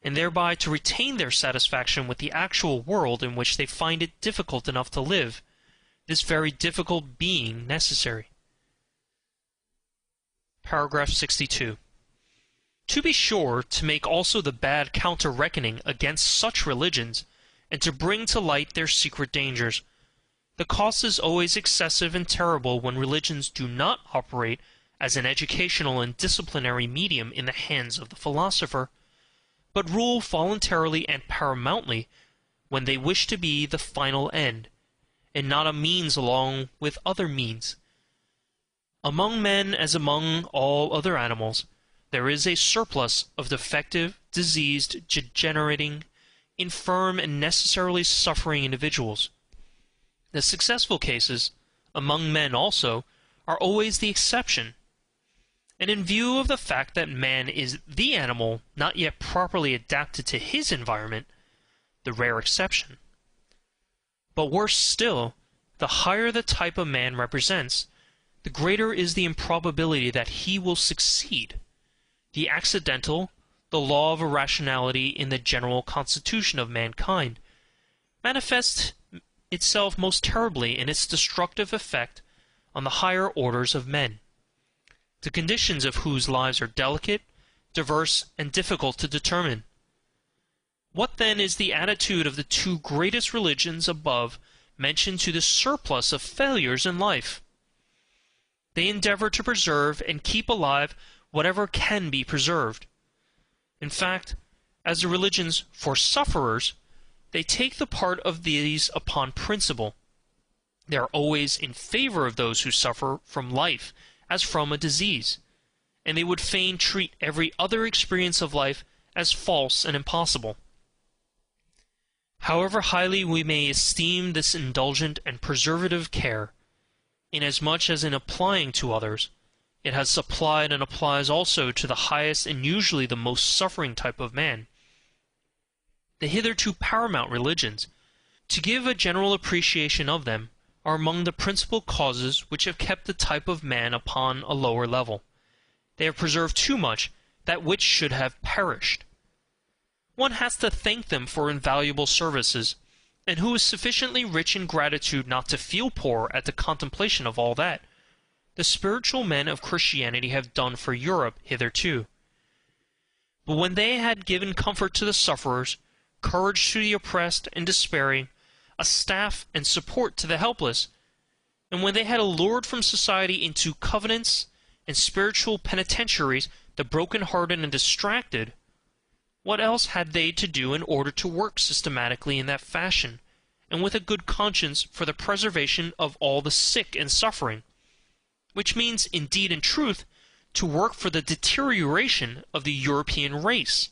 and thereby to retain their satisfaction with the actual world in which they find it difficult enough to live, this very difficult being necessary. Paragraph 62. To be sure, to make also the bad counter-reckoning against such religions, and to bring to light their secret dangers. The cost is always excessive and terrible when religions do not operate as an educational and disciplinary medium in the hands of the philosopher, but rule voluntarily and paramountly when they wish to be the final end, and not a means along with other means. Among men, as among all other animals, there is a surplus of defective, diseased, degenerating, infirm, and necessarily suffering individuals. The successful cases, among men also, are always the exception, and in view of the fact that man is the animal not yet properly adapted to his environment, the rare exception. But worse still, the higher the type of man represents, the greater is the improbability that he will succeed. The accidental, the law of irrationality in the general constitution of mankind, manifests itself most terribly in its destructive effect on the higher orders of men, the conditions of whose lives are delicate, diverse, and difficult to determine. What then is the attitude of the two greatest religions above mentioned to the surplus of failures in life? They endeavor to preserve and keep alive whatever can be preserved. In fact, as the religions for sufferers, they take the part of these upon principle. They are always in favor of those who suffer from life as from a disease, and they would fain treat every other experience of life as false and impossible. However highly we may esteem this indulgent and preservative care, inasmuch as in applying to others, it has supplied and applies also to the highest and usually the most suffering type of man, the hitherto paramount religions, to give a general appreciation of them, are among the principal causes which have kept the type of man upon a lower level. They have preserved too much that which should have perished. One has to thank them for invaluable services, and who is sufficiently rich in gratitude not to feel poor at the contemplation of all that the spiritual men of Christianity have done for Europe hitherto. But when they had given comfort to the sufferers, courage to the oppressed and despairing, a staff and support to the helpless, and when they had allured from society into covenants and spiritual penitentiaries the broken-hearted and distracted, what else had they to do in order to work systematically in that fashion, and with a good conscience for the preservation of all the sick and suffering, which means, indeed and truth, to work for the deterioration of the European race,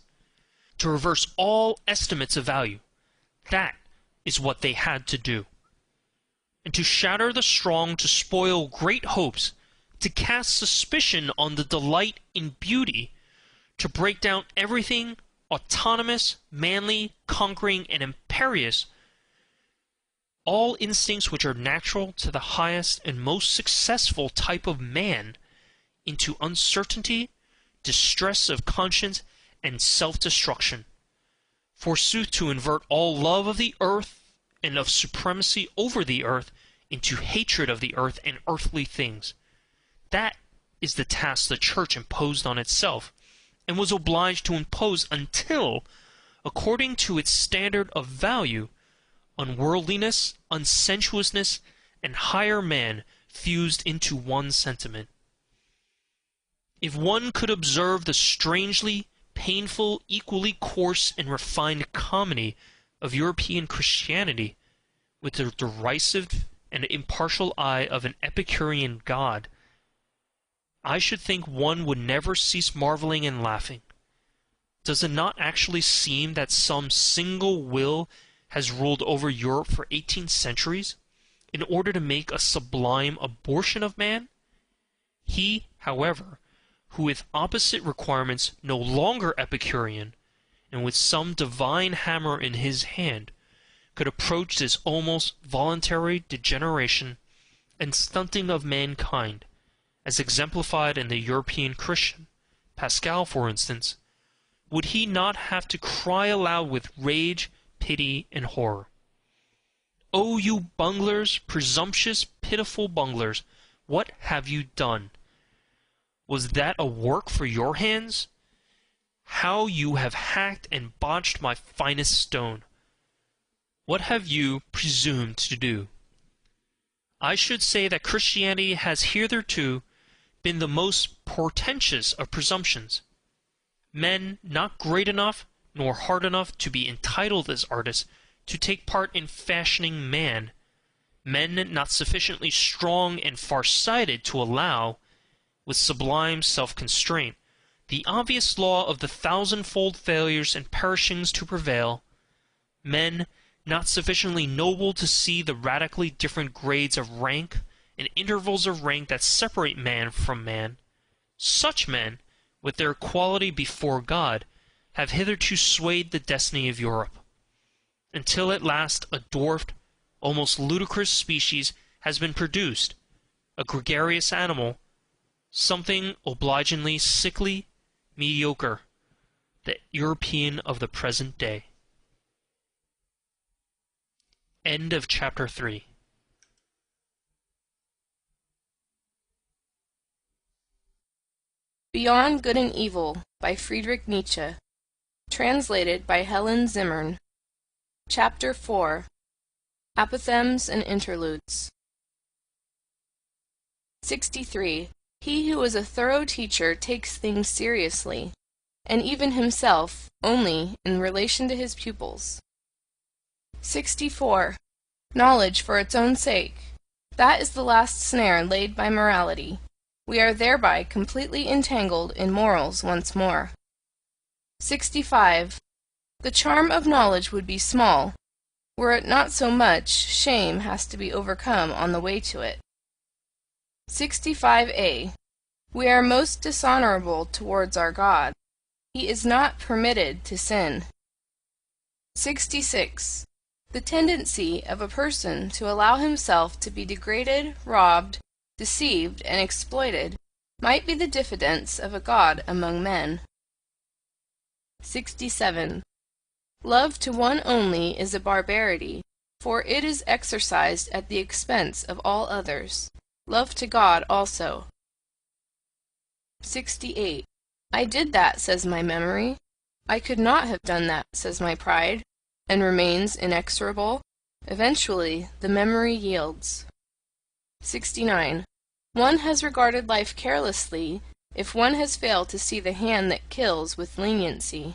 to reverse all estimates of value. That is what they had to do. And to shatter the strong, to spoil great hopes, to cast suspicion on the delight in beauty, to break down everything autonomous, manly, conquering, and imperious, all instincts which are natural to the highest and most successful type of man, into uncertainty, distress of conscience, and self-destruction. Forsooth, to invert all love of the earth and of supremacy over the earth into hatred of the earth and earthly things. That is the task the Church imposed on itself, and was obliged to impose until, according to its standard of value, unworldliness, unsensuousness, and higher man fused into one sentiment. If one could observe the strangely painful, equally coarse and refined comedy of European Christianity, with the derisive and impartial eye of an Epicurean god, I should think one would never cease marveling and laughing. Does it not actually seem that some single will has ruled over Europe for 18 centuries, in order to make a sublime abortion of man? He, however, who with opposite requirements no longer Epicurean, and with some divine hammer in his hand, could approach this almost voluntary degeneration and stunting of mankind, as exemplified in the European Christian, Pascal for instance, would he not have to cry aloud with rage, pity, and horror, "O you bunglers, presumptuous, pitiful bunglers, what have you done? Was that a work for your hands? how you have hacked and botched my finest stone. What have you presumed to do? I should say that Christianity has hitherto been the most portentous of presumptions. Men not great enough nor hard enough to be entitled as artists to take part in fashioning man, men not sufficiently strong and far-sighted to allow, with sublime self-constraint, the obvious law of the thousandfold failures and perishings to prevail, men not sufficiently noble to see the radically different grades of rank and intervals of rank that separate man from man. Such men, with their equality before God, have hitherto swayed the destiny of Europe, until at last a dwarfed, almost ludicrous species has been produced, a gregarious animal, something obligingly sickly, mediocre, the European of the present day. End of chapter 3. Beyond Good and Evil by Friedrich Nietzsche. Translated by Helen Zimmern. Chapter 4. Apothegms and Interludes. 63. He who is a thorough teacher takes things seriously, and even himself only in relation to his pupils. 64. Knowledge for its own sake. That is the last snare laid by morality. We are thereby completely entangled in morals once more. 65. The charm of knowledge would be small, were it not so much shame has to be overcome on the way to it. 65a. We are most dishonorable towards our God. He is not permitted to sin. 66. The tendency of a person to allow himself to be degraded, robbed, deceived, and exploited might be the diffidence of a god among men. 67. Love to one only is a barbarity, for it is exercised at the expense of all others. Love to God also. 68. I did that, says my memory. I could not have done that, says my pride, and remains inexorable. Eventually, the memory yields. 69. One has regarded life carelessly if one has failed to see the hand that kills with leniency.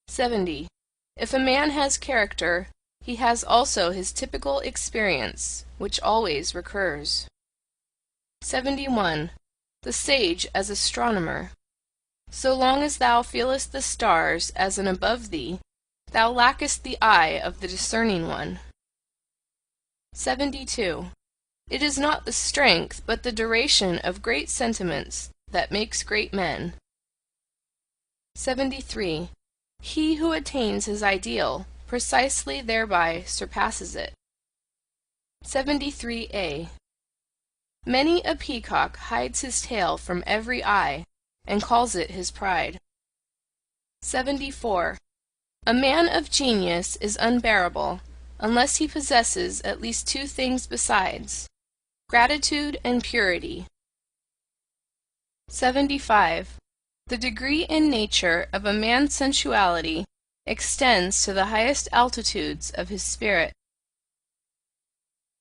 70. If a man has character, he has also his typical experience, which always recurs. 71. The sage as astronomer. So long as thou feelest the stars as an above thee, thou lackest the eye of the discerning one. 72. It is not the strength, but the duration of great sentiments that makes great men. 73. He who attains his ideal precisely thereby surpasses it. 73a. Many a peacock hides his tail from every eye, and calls it his pride. 74. A man of genius is unbearable, unless he possesses at least two things besides, gratitude and purity. 75. The degree and nature of a man's sensuality extends to the highest altitudes of his spirit.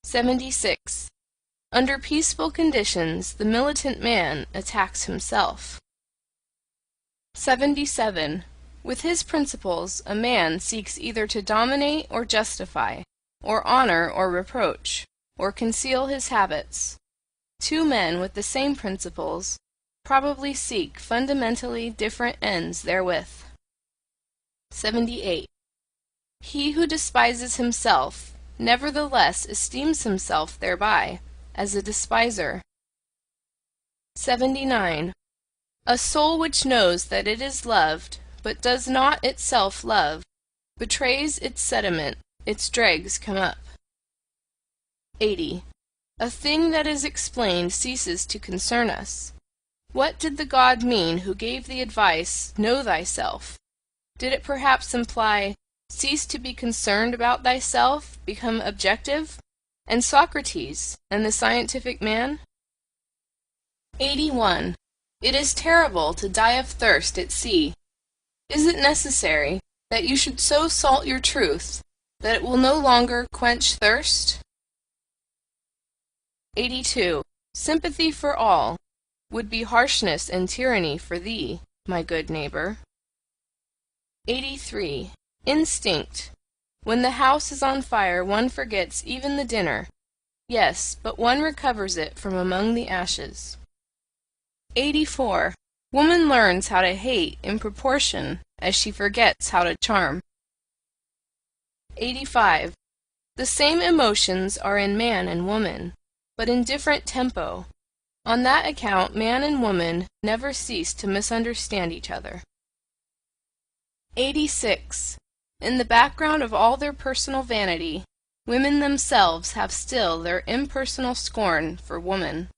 76. Under peaceful conditions, the militant man attacks himself. 77. With his principles, a man seeks either to dominate or justify, or honor or reproach, or conceal his habits. Two men with the same principles probably seek fundamentally different ends therewith. 78. He who despises himself nevertheless esteems himself thereby, as a despiser. 79. A soul which knows that it is loved, but does not itself love, betrays its sediment, its dregs come up. 80. A thing that is explained ceases to concern us. What did the God mean who gave the advice, know thyself? Did it perhaps imply, cease to be concerned about thyself, become objective? And Socrates, and the scientific man? 81. It is terrible to die of thirst at sea. Is it necessary that you should so salt your truth that it will no longer quench thirst? 82. Sympathy for all would be harshness and tyranny for thee, my good neighbor. 83. Instinct. When the house is on fire, one forgets even the dinner. Yes, but one recovers it from among the ashes. 84. Woman learns how to hate in proportion as she forgets how to charm. 85. The same emotions are in man and woman, but in different tempo. On that account man and woman never cease to misunderstand each other. 86. In the background of all their personal vanity, women themselves have still their impersonal scorn for woman.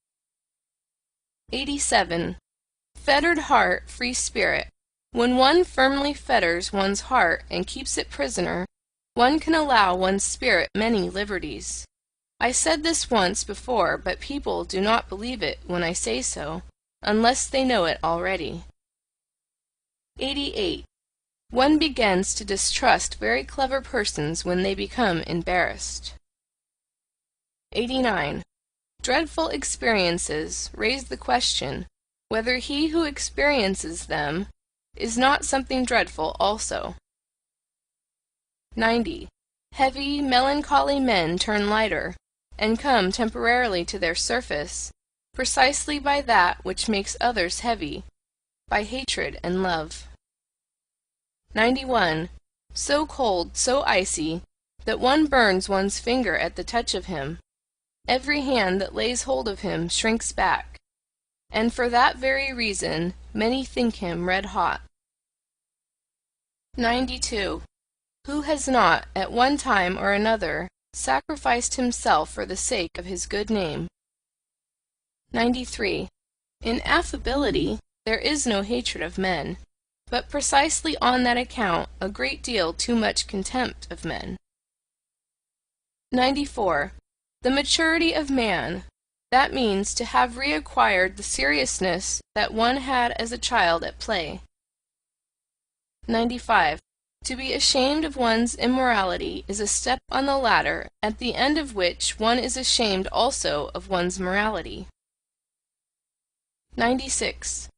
87. Fettered heart, free spirit. When one firmly fetters one's heart and keeps it prisoner, one can allow one's spirit many liberties. I said this once before, but people do not believe it when I say so, unless they know it already. 88. One begins to distrust very clever persons when they become embarrassed. 89. Dreadful experiences raise the question whether he who experiences them is not something dreadful also. 90. Heavy, melancholy men turn lighter, and come temporarily to their surface, precisely by that which makes others heavy, by hatred and love. 91. So cold, so icy, that one burns one's finger at the touch of him. Every hand that lays hold of him shrinks back, and for that very reason many think him red hot. 92. Who has not, at one time or another, sacrificed himself for the sake of his good name? 93. In affability there is no hatred of men, but precisely on that account a great deal too much contempt of men. 94. The maturity of man, that means to have reacquired the seriousness that one had as a child at play. 95. To be ashamed of one's immorality is a step on the ladder, at the end of which one is ashamed also of one's morality. 96.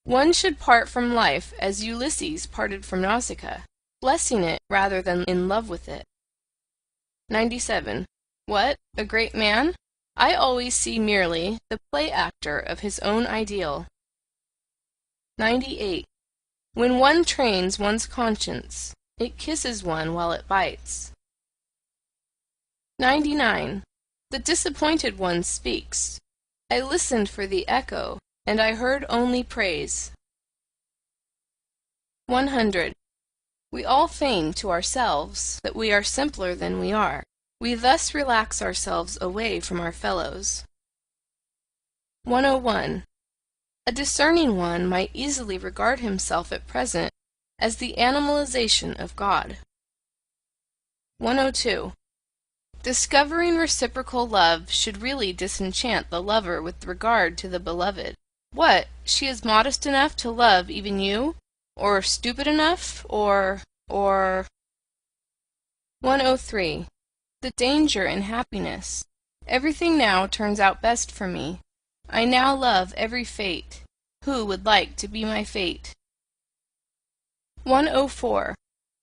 One should part from life as Ulysses parted from Nausicaa, blessing it rather than in love with it. 97. What, a great man? I always see merely the play actor of his own ideal. 98. When one trains one's conscience, it kisses one while it bites. 99. The disappointed one speaks. I listened for the echo, and I heard only praise. 100. We all feign to ourselves that we are simpler than we are. We thus relax ourselves away from our fellows. 101. A discerning one might easily regard himself at present as the animalization of God. 102. Discovering reciprocal love should really disenchant the lover with regard to the beloved. What, she is modest enough to love even you? Or stupid enough? Or... 103. The danger in happiness. Everything now turns out best for me. I now love every fate. Who would like to be my fate? 104.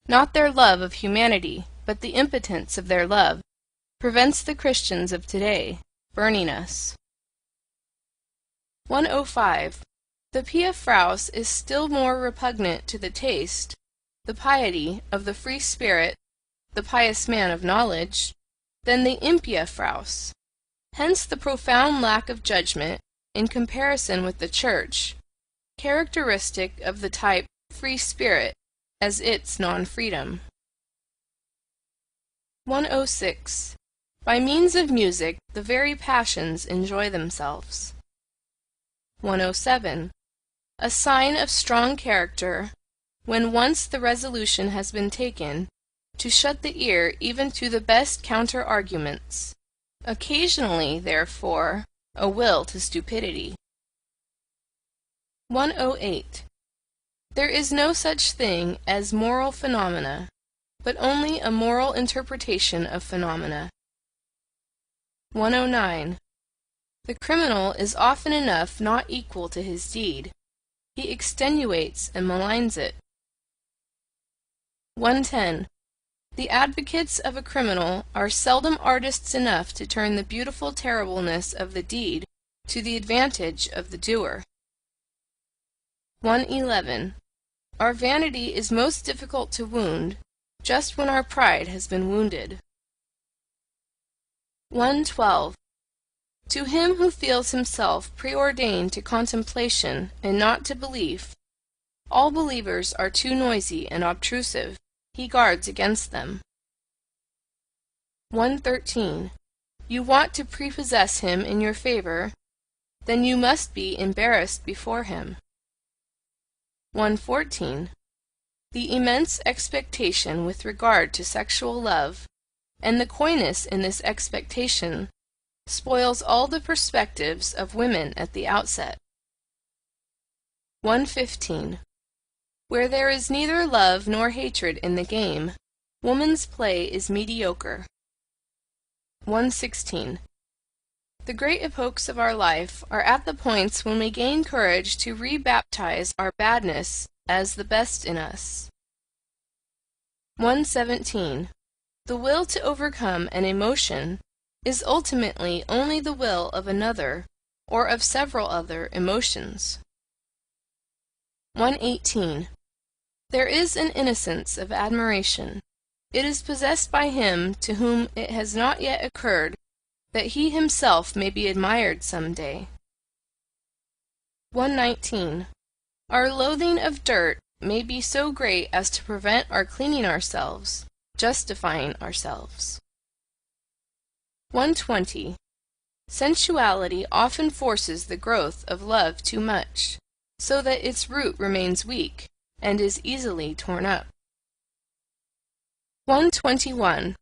Not their love of humanity, but the impotence of their love, prevents the Christians of today burning us. 105. The Pia Fraus is still more repugnant to the taste, the piety of the free spirit, the pious man of knowledge, than the impia Fraus. Hence the profound lack of judgment, in comparison with the Church, characteristic of the type free spirit as its non-freedom. 106. By means of music the very passions enjoy themselves. 107. A sign of strong character, when once the resolution has been taken, to shut the ear even to the best counter-arguments. Occasionally, therefore, a will to stupidity. 108. There is no such thing as moral phenomena, but only a moral interpretation of phenomena. 109. The criminal is often enough not equal to his deed. He extenuates and maligns it. 110. The advocates of a criminal are seldom artists enough to turn the beautiful terribleness of the deed to the advantage of the doer. 111. Our vanity is most difficult to wound, just when our pride has been wounded. 112. To him who feels himself preordained to contemplation and not to belief, all believers are too noisy and obtrusive. He guards against them. 113. You want to prepossess him in your favor, then you must be embarrassed before him. 114. The immense expectation with regard to sexual love, and the coyness in this expectation, spoils all the perspectives of women at the outset. 115. Where there is neither love nor hatred in the game, woman's play is mediocre. 116. The great epochs of our life are at the points when we gain courage to rebaptize our badness as the best in us. 117. The will to overcome an emotion is ultimately only the will of another, or of several other emotions. 118. There is an innocence of admiration. It is possessed by him to whom it has not yet occurred that he himself may be admired some day. 119. Our loathing of dirt may be so great as to prevent our cleaning ourselves, justifying ourselves. 120. Sensuality often forces the growth of love too much, so that its root remains weak, and is easily torn up. 121.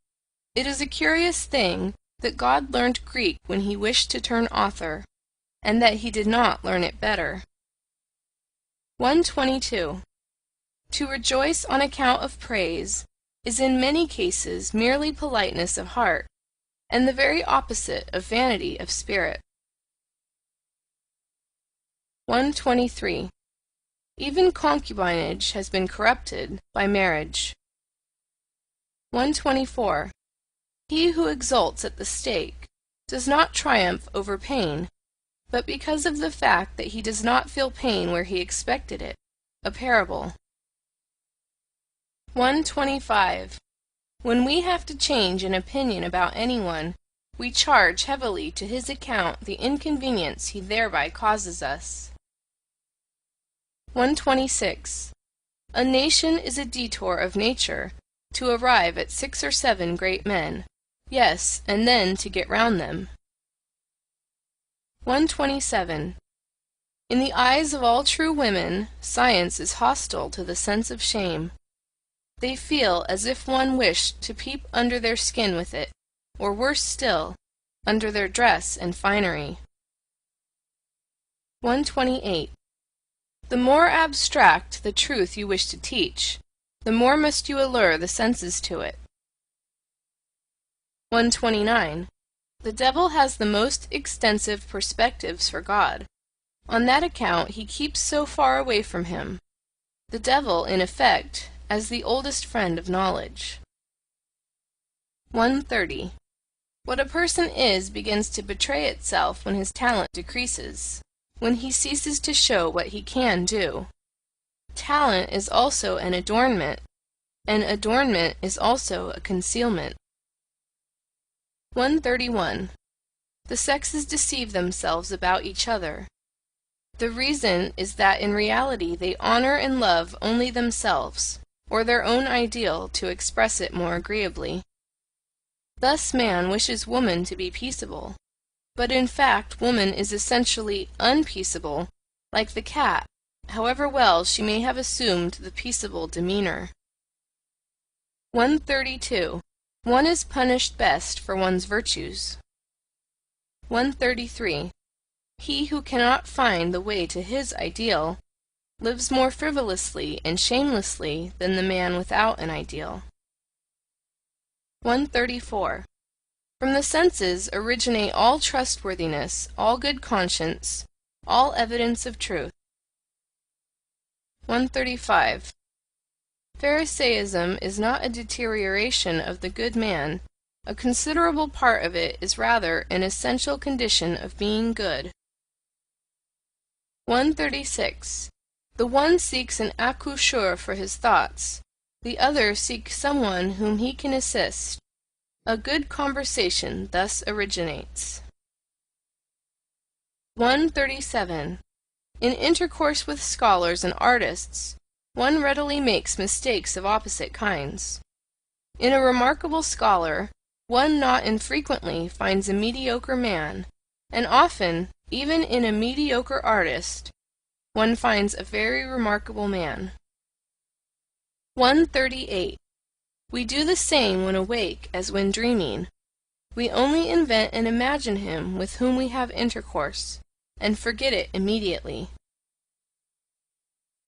It is a curious thing that God learned Greek when he wished to turn author, and that he did not learn it better. 122. To rejoice on account of praise is in many cases merely politeness of heart, and the very opposite of vanity of spirit. 123. Even concubinage has been corrupted by marriage. 124. He who exults at the stake does not triumph over pain, but because of the fact that he does not feel pain where he expected it. A parable. 125. When we have to change an opinion about anyone, we charge heavily to his account the inconvenience he thereby causes us. 126. A nation is a detour of nature to arrive at 6 or 7 great men, yes, and then to get round them. 127. In the eyes of all true women, science is hostile to the sense of shame. They feel as if one wished to peep under their skin with it, or worse still, under their dress and finery. 128. The more abstract the truth you wish to teach, the more must you allure the senses to it. 129. The devil has the most extensive perspectives for God. On that account he keeps so far away from him. The devil, in effect, as the oldest friend of knowledge. 130. What a person is begins to betray itself when his talent decreases, when he ceases to show what he can do. Talent is also an adornment, and adornment is also a concealment. 131. The sexes deceive themselves about each other. The reason is that in reality they honor and love only themselves, or their own ideal, to express it more agreeably. Thus man wishes woman to be peaceable, but in fact woman is essentially unpeaceable, like the cat, however well she may have assumed the peaceable demeanor. 132. One is punished best for one's virtues. 133. He who cannot find the way to his ideal lives more frivolously and shamelessly than the man without an ideal. 134. From the senses originate all trustworthiness, all good conscience, all evidence of truth. 135. Pharisaism is not a deterioration of the good man. A considerable part of it is rather an essential condition of being good. 136. The one seeks an accoucheur for his thoughts, the other seeks someone whom he can assist. A good conversation thus originates. 137. In intercourse with scholars and artists, one readily makes mistakes of opposite kinds. In a remarkable scholar, one not infrequently finds a mediocre man, and often, even in a mediocre artist, one finds a very remarkable man. 138. We do the same when awake as when dreaming. We only invent and imagine him with whom we have intercourse, and forget it immediately.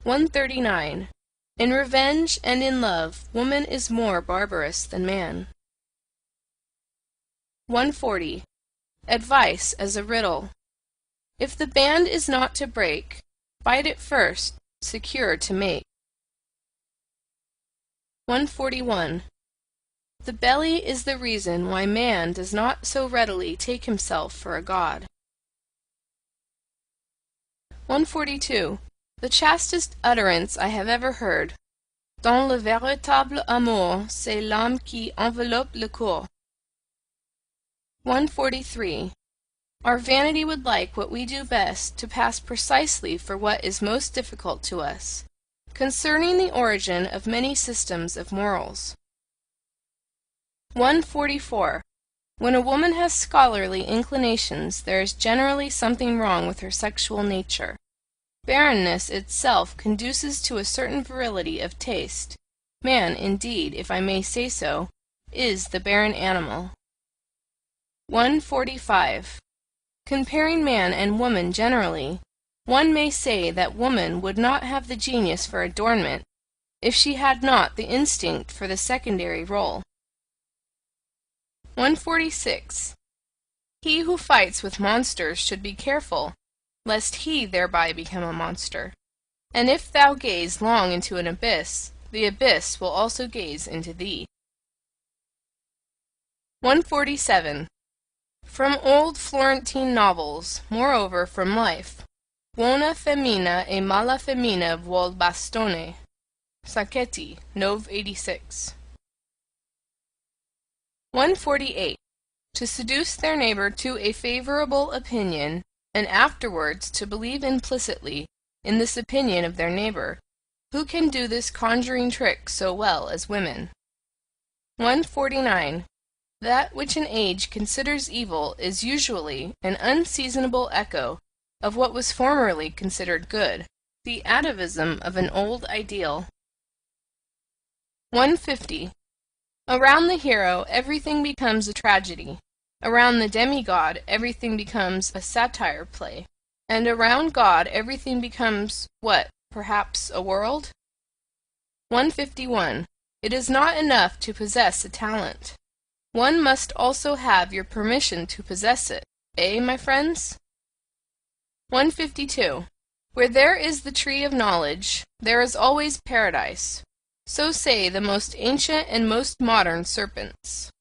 139. In revenge and in love, woman is more barbarous than man. 140. Advice as a riddle. If the band is not to break, fight it first, secure to make. 141. The belly is the reason why man does not so readily take himself for a god. 142. The chastest utterance I have ever heard. Dans le véritable amour, c'est l'âme qui enveloppe le corps. 143. Our vanity would like what we do best to pass precisely for what is most difficult to us, concerning the origin of many systems of morals. 144. When a woman has scholarly inclinations, there is generally something wrong with her sexual nature. Barrenness itself conduces to a certain virility of taste. Man, indeed, if I may say so, is the barren animal. 145. Comparing man and woman generally, one may say that woman would not have the genius for adornment if she had not the instinct for the secondary role. 146. He who fights with monsters should be careful, lest he thereby become a monster. And if thou gaze long into an abyss, the abyss will also gaze into thee. 147. From old Florentine novels, moreover from life. Buona femmina e mala femmina vuol bastone. Sacchetti, Nov. 86. 148. To seduce their neighbor to a favorable opinion, and afterwards to believe implicitly in this opinion of their neighbor. Who can do this conjuring trick so well as women? 149. That which an age considers evil is usually an unseasonable echo of what was formerly considered good, the atavism of an old ideal. 150. Around the hero everything becomes a tragedy. Around the demigod everything becomes a satire play. And around God everything becomes, what, perhaps a world? 151. It is not enough to possess a talent. One must also have your permission to possess it, eh, my friends? 152. Where there is the tree of knowledge, there is always paradise. So say the most ancient and most modern serpents.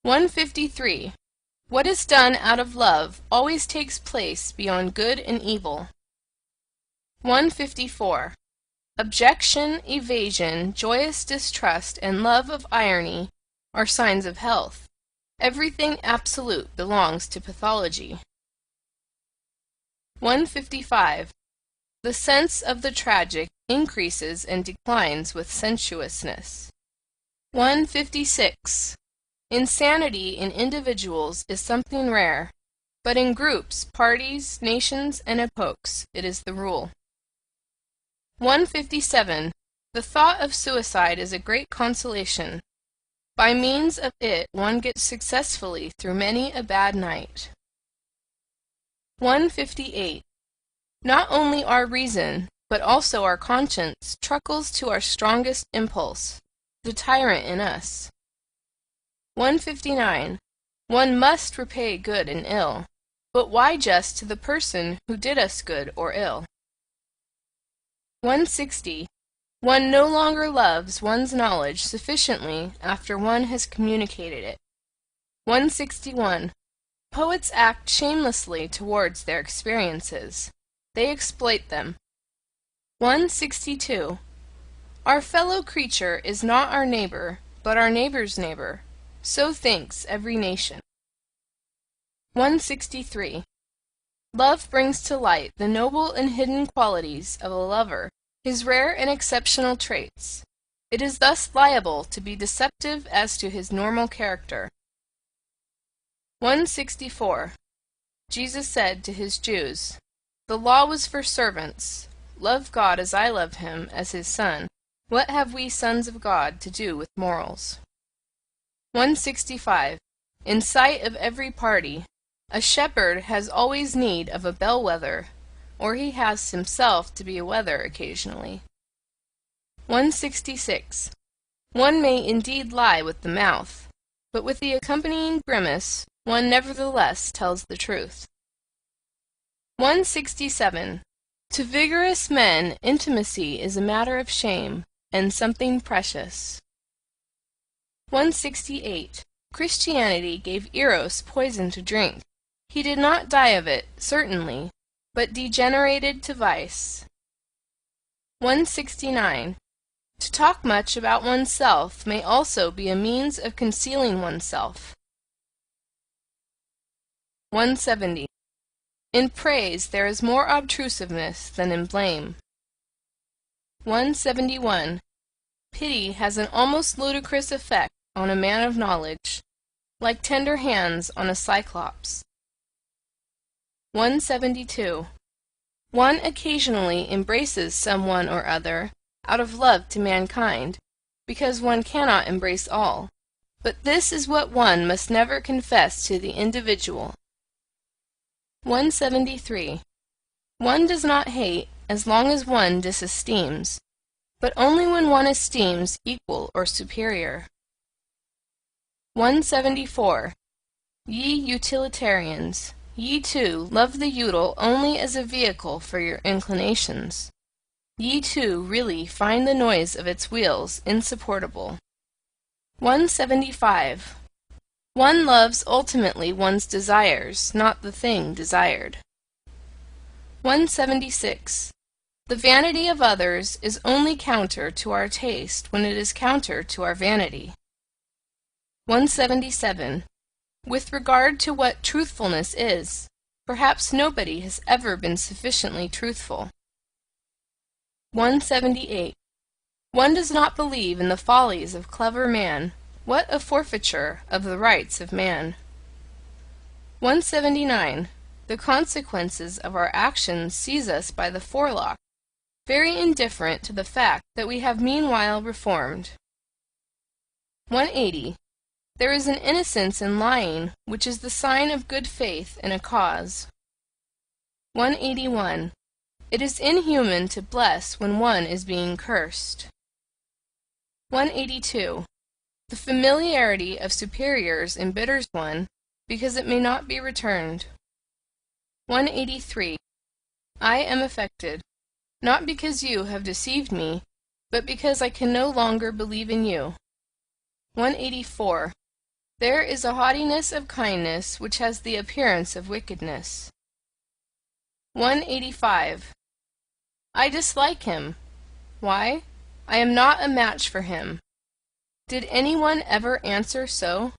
153. What is done out of love always takes place beyond good and evil. 154. Objection, evasion, joyous distrust, and love of irony are signs of health. Everything absolute belongs to pathology. 155. The sense of the tragic increases and declines with sensuousness. 156. Insanity in individuals is something rare, but in groups, parties, nations, and epochs it is the rule. 157. The thought of suicide is a great consolation. By means of it one gets successfully through many a bad night. 158. Not only our reason, but also our conscience truckles to our strongest impulse, the tyrant in us. 159. One must repay good and ill, but why just to the person who did us good or ill? 160. One no longer loves one's knowledge sufficiently after one has communicated it. 161. Poets act shamelessly towards their experiences. They exploit them. 162. Our fellow creature is not our neighbor, but our neighbor's neighbor. So thinks every nation. 163. Love brings to light the noble and hidden qualities of a lover, his rare and exceptional traits. It is thus liable to be deceptive as to his normal character. 164. Jesus said to his Jews, "The law was for servants. Love God as I love him, as his son. What have we sons of God to do with morals?" 165. In sight of every party, a shepherd has always need of a bellwether, or he has himself to be a wether occasionally. 166. One may indeed lie with the mouth, but with the accompanying grimace one nevertheless tells the truth. 167. To vigorous men intimacy is a matter of shame, and something precious. 168. Christianity gave Eros poison to drink. He did not die of it, certainly, but degenerated to vice. 169. To talk much about oneself may also be a means of concealing oneself. 170. In praise there is more obtrusiveness than in blame. 171. Pity has an almost ludicrous effect on a man of knowledge, like tender hands on a cyclops. 172. One occasionally embraces someone or other out of love to mankind, because one cannot embrace all, but this is what one must never confess to the individual. 173. One does not hate as long as one disesteems, but only when one esteems equal or superior. 174. Ye utilitarians, ye too love the util only as a vehicle for your inclinations. Ye too really find the noise of its wheels insupportable. 175. One loves ultimately one's desires, not the thing desired. 176. The vanity of others is only counter to our taste when it is counter to our vanity. 177. With regard to what truthfulness is, perhaps nobody has ever been sufficiently truthful. 178. One does not believe in the follies of clever man. What a forfeiture of the rights of man! 179. The consequences of our actions seize us by the forelock, very indifferent to the fact that we have meanwhile reformed. 180. There is an innocence in lying which is the sign of good faith in a cause. 181. It is inhuman to bless when one is being cursed. 182. The familiarity of superiors embitters one, because it may not be returned. 183. I am affected, not because you have deceived me, but because I can no longer believe in you. 184. There is a haughtiness of kindness which has the appearance of wickedness. 185. I dislike him. Why? I am not a match for him. Did anyone ever answer so?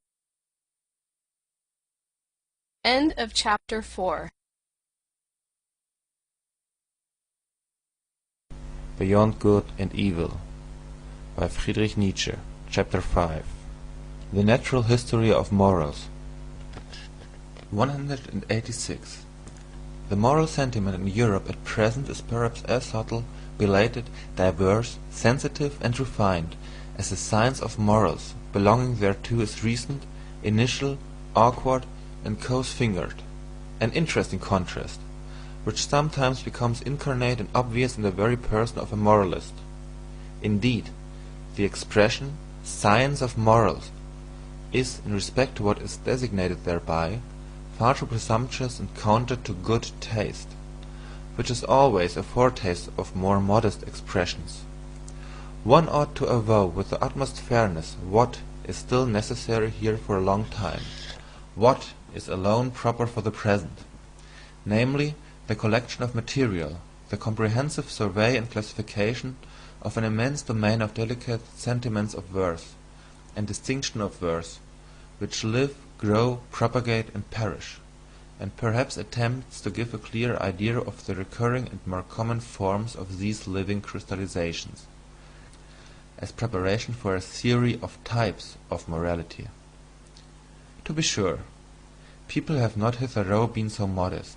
End of chapter 4. Beyond Good and Evil by Friedrich Nietzsche. Chapter 5. The Natural History of Morals. 186. The moral sentiment in Europe at present is perhaps as subtle, belated, diverse, sensitive, and refined as the science of morals belonging thereto is recent, initial, awkward, and close-fingered. An interesting contrast, which sometimes becomes incarnate and obvious in the very person of a moralist. Indeed, the expression "science of morals" is, in respect to what is designated thereby, far too presumptuous and counter to good taste, which is always a foretaste of more modest expressions. One ought to avow with the utmost fairness what is still necessary here for a long time, what is alone proper for the present, namely the collection of material, the comprehensive survey and classification of an immense domain of delicate sentiments of verse, and distinction of verse, which live, grow, propagate, and perish, and perhaps attempts to give a clear idea of the recurring and more common forms of these living crystallizations, as preparation for a theory of types of morality. To be sure, people have not hitherto been so modest.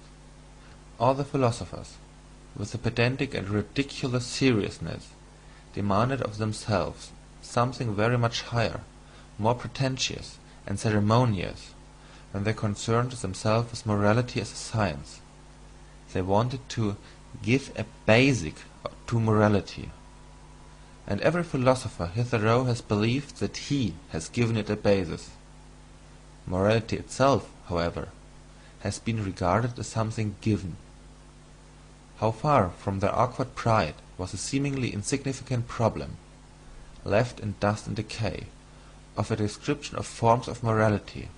All the philosophers, with a pedantic and ridiculous seriousness, demanded of themselves something very much higher, more pretentious and ceremonious, when they concerned themselves with morality as a science. They wanted to give a basic to morality, and every philosopher hitherto has believed that he has given it a basis. Morality itself, however, has been regarded as something given. How far from their awkward pride was the seemingly insignificant problem, left in dust and decay, of a description of forms of morality,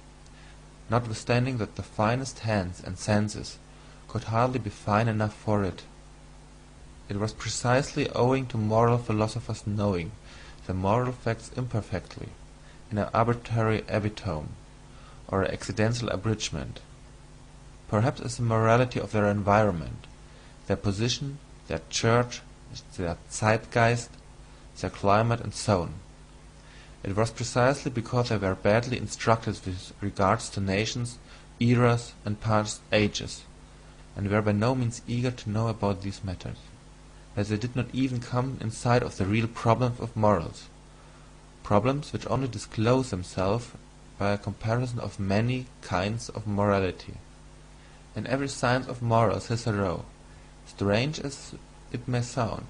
notwithstanding that the finest hands and senses could hardly be fine enough for it. It was precisely owing to moral philosophers knowing the moral facts imperfectly, in an arbitrary epitome, or an accidental abridgment, perhaps as the morality of their environment, their position, their church, their zeitgeist, their climate, and so on. It was precisely because they were badly instructed with regards to nations, eras, and past ages, and were by no means eager to know about these matters, that they did not even come in sight of the real problems of morals, problems which only disclose themselves by a comparison of many kinds of morality. In every science of morals hitherto, strange as it may sound,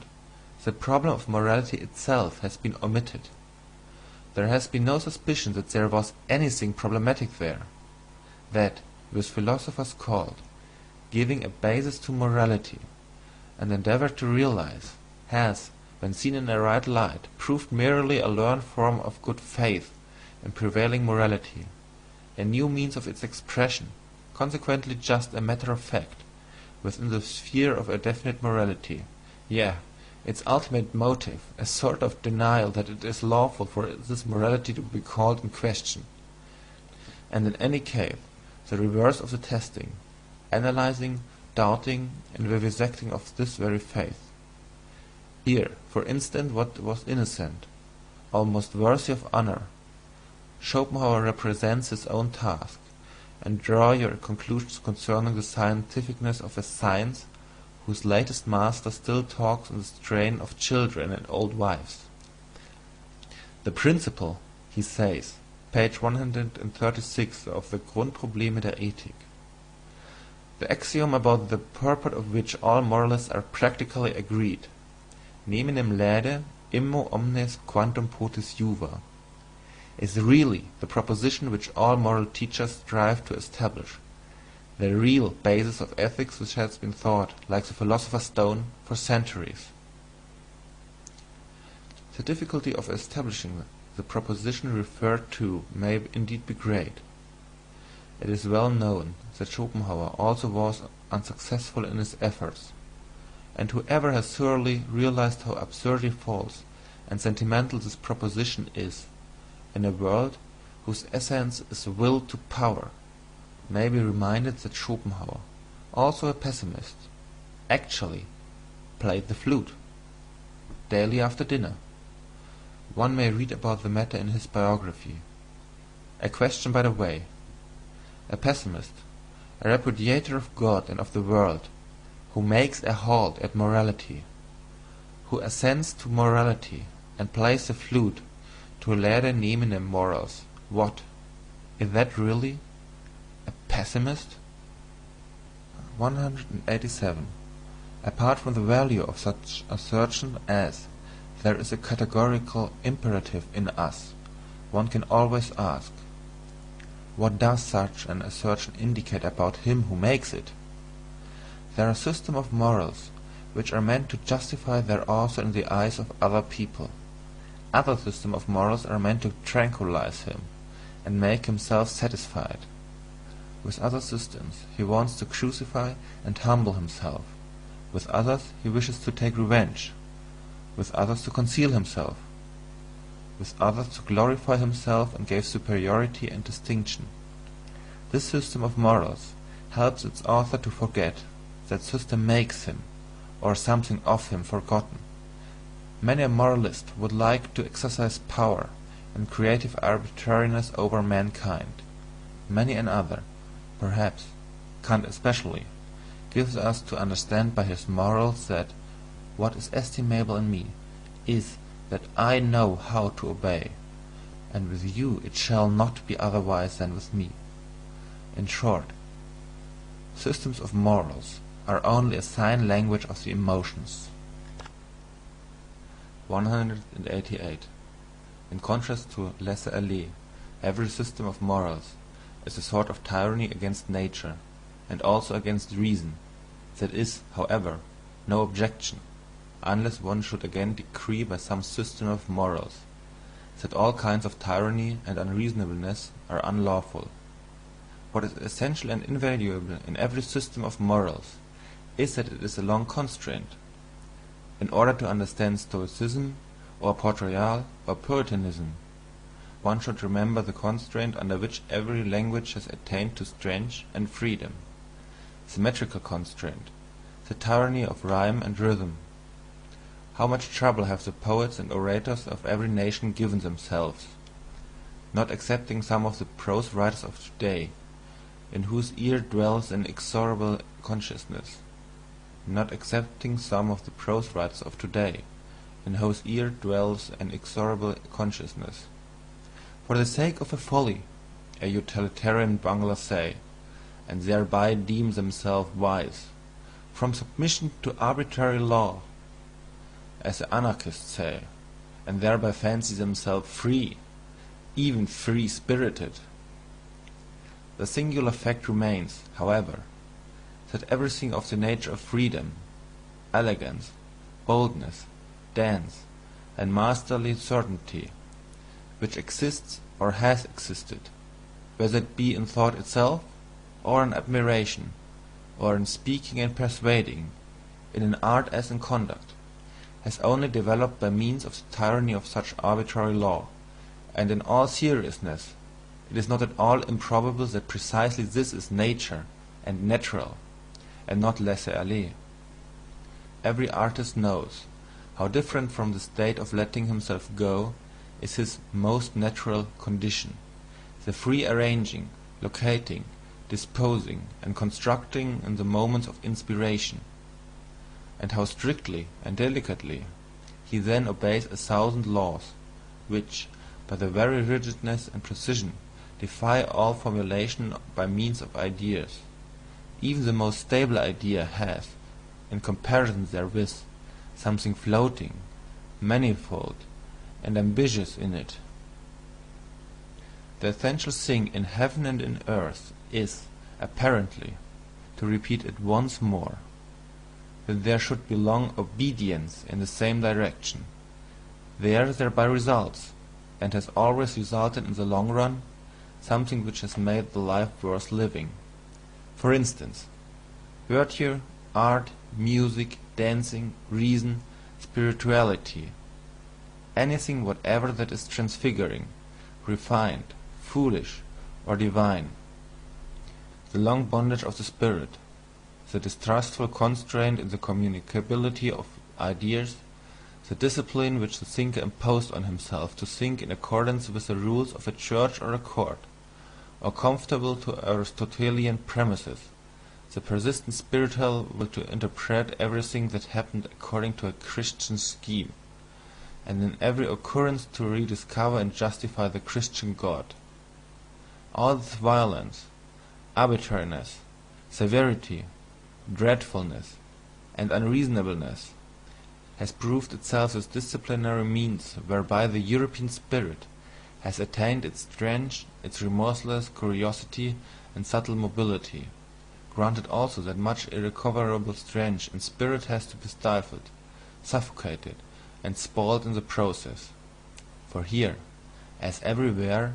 the problem of morality itself has been omitted. There has been no suspicion that there was anything problematic there, that, which philosophers called giving a basis to morality, and endeavoured to realize, has, when seen in a right light, proved merely a learned form of good faith in prevailing morality, a new means of its expression, consequently just a matter of fact, within the sphere of a definite morality, yea, its ultimate motive, a sort of denial that it is lawful for this morality to be called in question, and in any case the reverse of the testing, analysing, doubting, and vivisecting of this very faith. Here, for instance, what was innocent, almost worthy of honour, Schopenhauer represents his own task, and draw your conclusions concerning the scientificness of a science whose latest master still talks in the strain of children and old wives. The principle, he says, page 136 of the Grundprobleme der Ethik, the axiom about the purport of which all moralists are practically agreed, neminem laede immo omnes quantum potes juva, is really the proposition which all moral teachers strive to establish, the real basis of ethics which has been thought, like the philosopher's stone, for centuries. The difficulty of establishing the proposition referred to may indeed be great. It is well known that Schopenhauer also was unsuccessful in his efforts, and whoever has thoroughly realized how absurdly false and sentimental this proposition is, in a world whose essence is will to power, may be reminded that Schopenhauer, also a pessimist, actually played the flute daily after dinner. One may read about the matter in his biography. A question by the way. A pessimist, a repudiator of God and of the world, who makes a halt at morality, who assents to morality and plays the flute to laede neminem morals, what, is that really a pessimist? 187. Apart from the value of such assertion as "there is a categorical imperative in us," one can always ask, what does such an assertion indicate about him who makes it? There are systems of morals which are meant to justify their author in the eyes of other people. Other systems of morals are meant to tranquilize him, and make him self-satisfied. With other systems he wants to crucify and humble himself. With others he wishes to take revenge. With others to conceal himself. With others to glorify himself and gain superiority and distinction. This system of morals helps its author to forget. That system makes him, or something of him, forgotten. Many a moralist would like to exercise power and creative arbitrariness over mankind. Many another, perhaps Kant especially, gives us to understand by his morals that what is estimable in me is that I know how to obey, and with you it shall not be otherwise than with me. In short, systems of morals are only a sign language of the emotions. 188. In contrast to laisser-aller, every system of morals is a sort of tyranny against nature, and also against reason. That is, however, no objection, unless one should again decree by some system of morals that all kinds of tyranny and unreasonableness are unlawful. What is essential and invaluable in every system of morals is that it is a long constraint. In order to understand Stoicism, or Port-Royal, or Puritanism, one should remember the constraint under which every language has attained to strength and freedom, symmetrical constraint, the tyranny of rhyme and rhythm. How much trouble have the poets and orators of every nation given themselves, not excepting some of the prose writers of today, in whose ear dwells an inexorable consciousness, not excepting some of the prose writers of today, in whose ear dwells an inexorable consciousness. For the sake of a folly, a utilitarian bungler say, and thereby deem themselves wise, from submission to arbitrary law, as the anarchists say, and thereby fancy themselves free, even free-spirited. The singular fact remains, however, that everything of the nature of freedom, elegance, boldness, dance, and masterly certainty, which exists or has existed, whether it be in thought itself, or in admiration, or in speaking and persuading, in an art as in conduct, has only developed by means of the tyranny of such arbitrary law, and in all seriousness it is not at all improbable that precisely this is nature and natural, and not laisser-aller. Every artist knows how different from the state of letting himself go is his most natural condition, the free arranging, locating, disposing, and constructing in the moments of inspiration, and how strictly and delicately he then obeys 1,000 laws, which, by their very rigidness and precision, defy all formulation by means of ideas. Even the most stable idea has, in comparison therewith, something floating, manifold, and ambitious in it. The essential thing in heaven and in earth is, apparently, to repeat it once more, that there should belong obedience in the same direction. There thereby results, and has always resulted in the long run, something which has made the life worth living. For instance, virtue, art, music, dancing, reason, spirituality, anything whatever that is transfiguring, refined, foolish, or divine. The long bondage of the spirit, the distrustful constraint in the communicability of ideas, the discipline which the thinker imposed on himself to think in accordance with the rules of a church or a court, or conformable to Aristotelian premises, the persistent spiritual will to interpret everything that happened according to a Christian scheme, and in every occurrence to rediscover and justify the Christian God. All this violence, arbitrariness, severity, dreadfulness, and unreasonableness, has proved itself as disciplinary means whereby the European spirit has attained its strength, its remorseless curiosity and subtle mobility. Granted also that much irrecoverable strength and spirit has to be stifled, suffocated, and spoiled in the process. For here, as everywhere,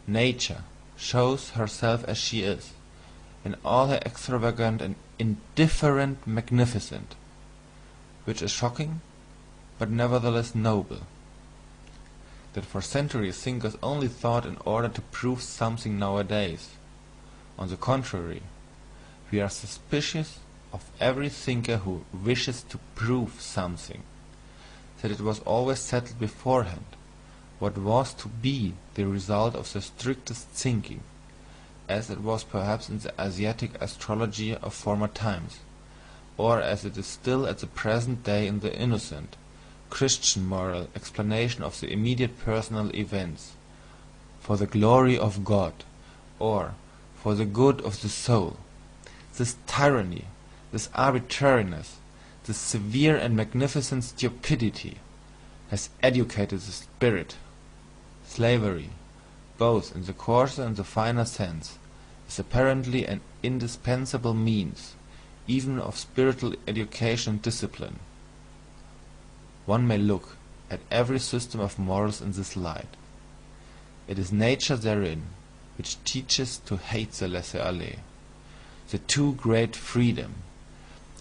nature shows herself as she is, in all her extravagant and indifferent magnificence, which is shocking, but nevertheless noble. That for centuries thinkers only thought in order to prove something nowadays. On the contrary, we are suspicious of every thinker who wishes to prove something, that it was always settled beforehand what was to be the result of the strictest thinking, as it was perhaps in the Asiatic astrology of former times, or as it is still at the present day in the innocent, Christian moral explanation of the immediate personal events, for the glory of God, or for the good of the soul. This tyranny, this arbitrariness, this severe and magnificent stupidity has educated the spirit. Slavery, both in the coarser and the finer sense, is apparently an indispensable means, even of spiritual education and discipline. One may look at every system of morals in this light. It is nature therein which teaches to hate the laissez-aller, the too great freedom,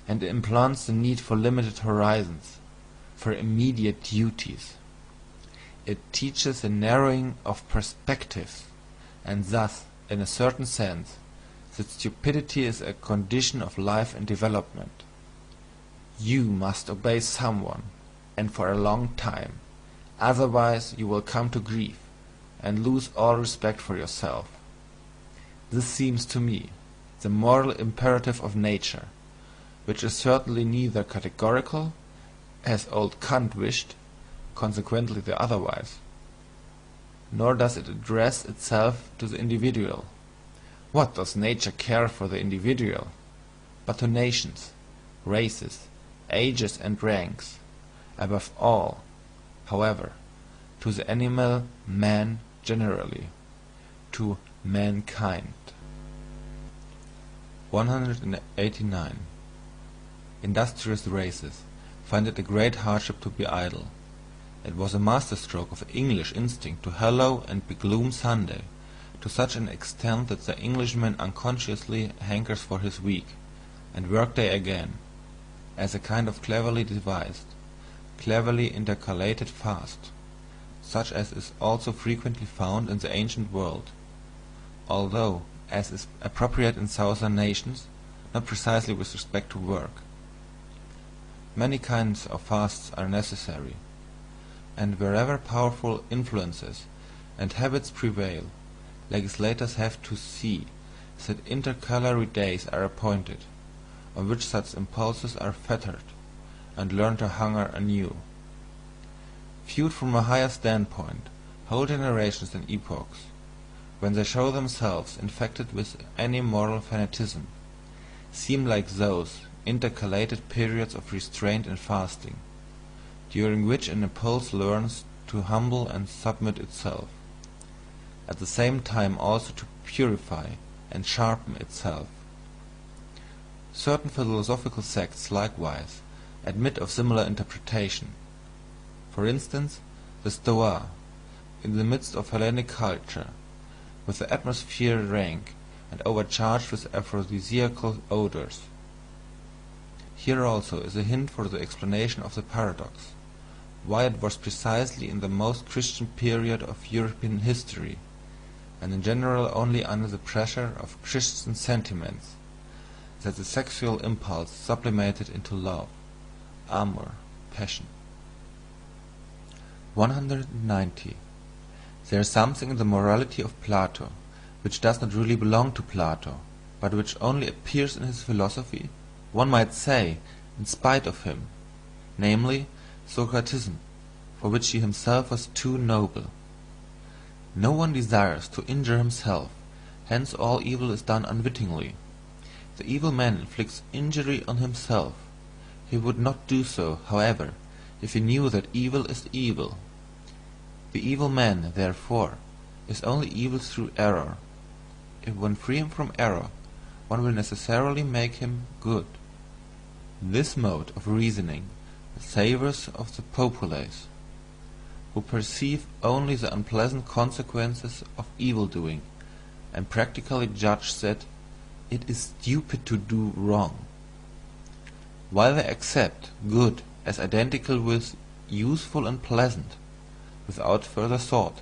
and implants the need for limited horizons, for immediate duties. It teaches the narrowing of perspectives, and thus, in a certain sense, that stupidity is a condition of life and development. You must obey someone, and for a long time, otherwise you will come to grief, and lose all respect for yourself. This seems to me the moral imperative of nature, which is certainly neither categorical, as old Kant wished, consequently the otherwise, nor does it address itself to the individual. What does nature care for the individual? But to nations, races, ages and ranks, above all, however, to the animal man generally, to mankind. 189. Industrious races find it a great hardship to be idle. It was a masterstroke of English instinct to hallow and begloom Sunday, to such an extent that the Englishman unconsciously hankers for his week, and workday again, as a kind of cleverly devised, cleverly intercalated fast, such as is also frequently found in the ancient world, although, as is appropriate in southern nations, not precisely with respect to work. Many kinds of fasts are necessary, and wherever powerful influences and habits prevail, legislators have to see that intercalary days are appointed, on which such impulses are fettered, and learn to hunger anew. Viewed from a higher standpoint, whole generations and epochs, when they show themselves infected with any moral fanatism, seem like those intercalated periods of restraint and fasting, during which an impulse learns to humble and submit itself, at the same time also to purify and sharpen itself. Certain philosophical sects likewise admit of similar interpretation. For instance, the Stoa, in the midst of Hellenic culture, with the atmosphere rank and overcharged with aphrodisiacal odours. Here also is a hint for the explanation of the paradox, why it was precisely in the most Christian period of European history, and in general only under the pressure of Christian sentiments, that the sexual impulse sublimated into love, amour, passion. 190. There is something in the morality of Plato which does not really belong to Plato, but which only appears in his philosophy, one might say, in spite of him, namely, Socratism, for which he himself was too noble. No one desires to injure himself, hence all evil is done unwittingly. The evil man inflicts injury on himself. He would not do so, however, if he knew that evil is evil. The evil man, therefore, is only evil through error. If one free him from error, one will necessarily make him good. This mode of reasoning savours of the populace, who perceive only the unpleasant consequences of evil-doing, and practically judge that it is stupid to do wrong, while they accept good as identical with useful and pleasant, without further thought.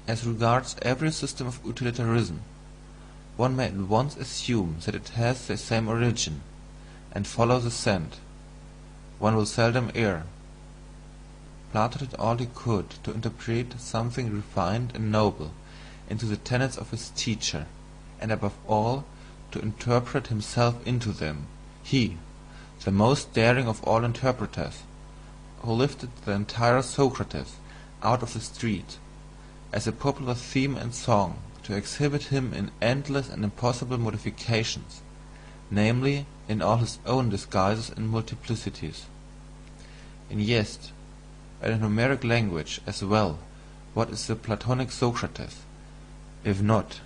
As regards every system of utilitarianism, one may at once assume that it has the same origin, and follow the scent. One will seldom err. Plato did all he could to interpret something refined and noble into the tenets of his teacher, and above all to interpret himself into them. He, the most daring of all interpreters, who lifted the entire Socrates out of the street, as a popular theme and song, to exhibit him in endless and impossible modifications, namely in all his own disguises and multiplicities. In jest, and in Homeric language as well, what is the Platonic Socrates, if not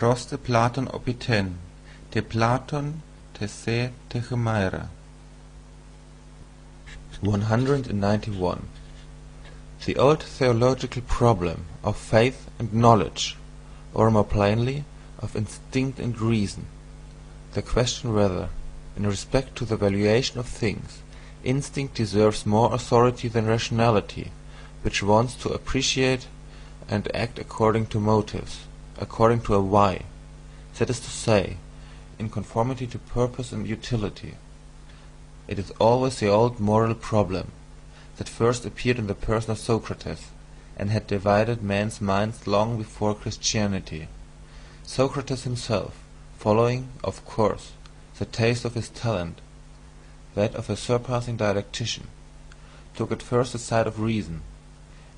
proste Platon opiten, te Platon te se te chimaera. 191. The old theological problem of faith and knowledge, or more plainly, of instinct and reason, the question whether, in respect to the valuation of things, instinct deserves more authority than rationality, which wants to appreciate and act according to motives, according to a why, that is to say, in conformity to purpose and utility. It is always the old moral problem, that first appeared in the person of Socrates, and had divided men's minds long before Christianity. Socrates himself, following, of course, the taste of his talent, that of a surpassing dialectician, took at first the side of reason,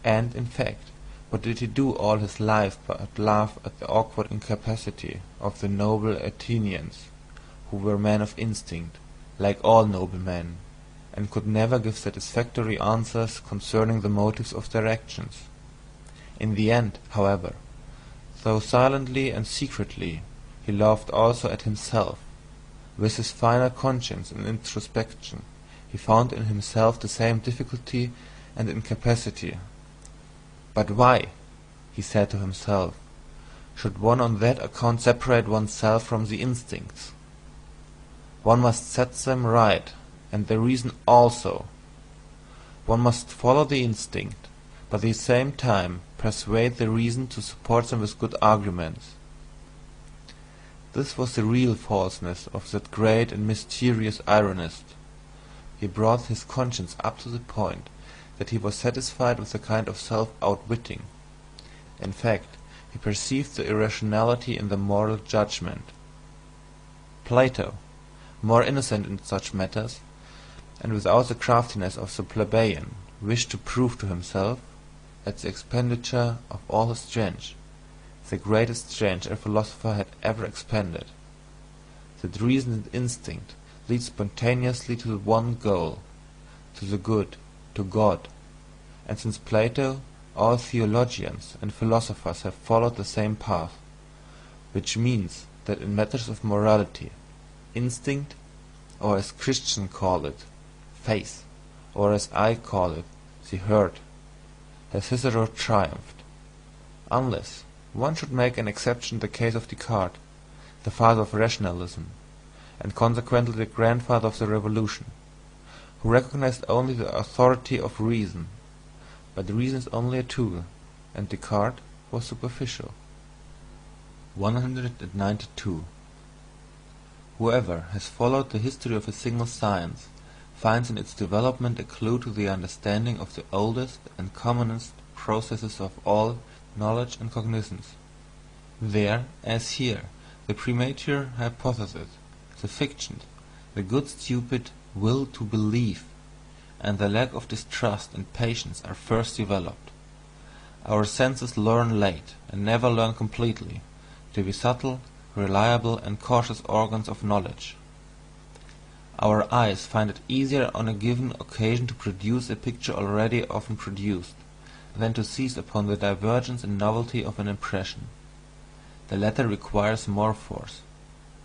and, in fact, what did he do all his life but laugh at the awkward incapacity of the noble Athenians, who were men of instinct, like all noble men, and could never give satisfactory answers concerning the motives of their actions. In the end, however, though silently and secretly, he laughed also at himself. With his finer conscience and introspection, he found in himself the same difficulty and incapacity. But why, he said to himself, should one on that account separate oneself from the instincts? One must set them right, and the reason also. One must follow the instinct, but at the same time persuade the reason to support them with good arguments. This was the real falseness of that great and mysterious ironist. He brought his conscience up to the point that he was satisfied with a kind of self-outwitting. In fact, he perceived the irrationality in the moral judgment. Plato, more innocent in such matters, and without the craftiness of the plebeian, wished to prove to himself, at the expenditure of all his strength, the greatest strength a philosopher had ever expended, that reason and instinct lead spontaneously to the one goal, to the good, to God, and since Plato, all theologians and philosophers have followed the same path, which means that in matters of morality, instinct, or as Christians call it, faith, or as I call it, the heart, has hitherto triumphed, unless one should make an exception in the case of Descartes, the father of rationalism, and consequently the grandfather of the Revolution, who recognized only the authority of reason, but reason is only a tool, and Descartes was superficial. 192. Whoever has followed the history of a single science finds in its development a clue to the understanding of the oldest and commonest processes of all knowledge and cognizance. There, as here, the premature hypothesis, the fiction, the good stupid will to believe, and the lack of distrust and patience are first developed. Our senses learn late, and never learn completely, to be subtle, reliable and cautious organs of knowledge. Our eyes find it easier on a given occasion to produce a picture already often produced, than to seize upon the divergence and novelty of an impression. The latter requires more force,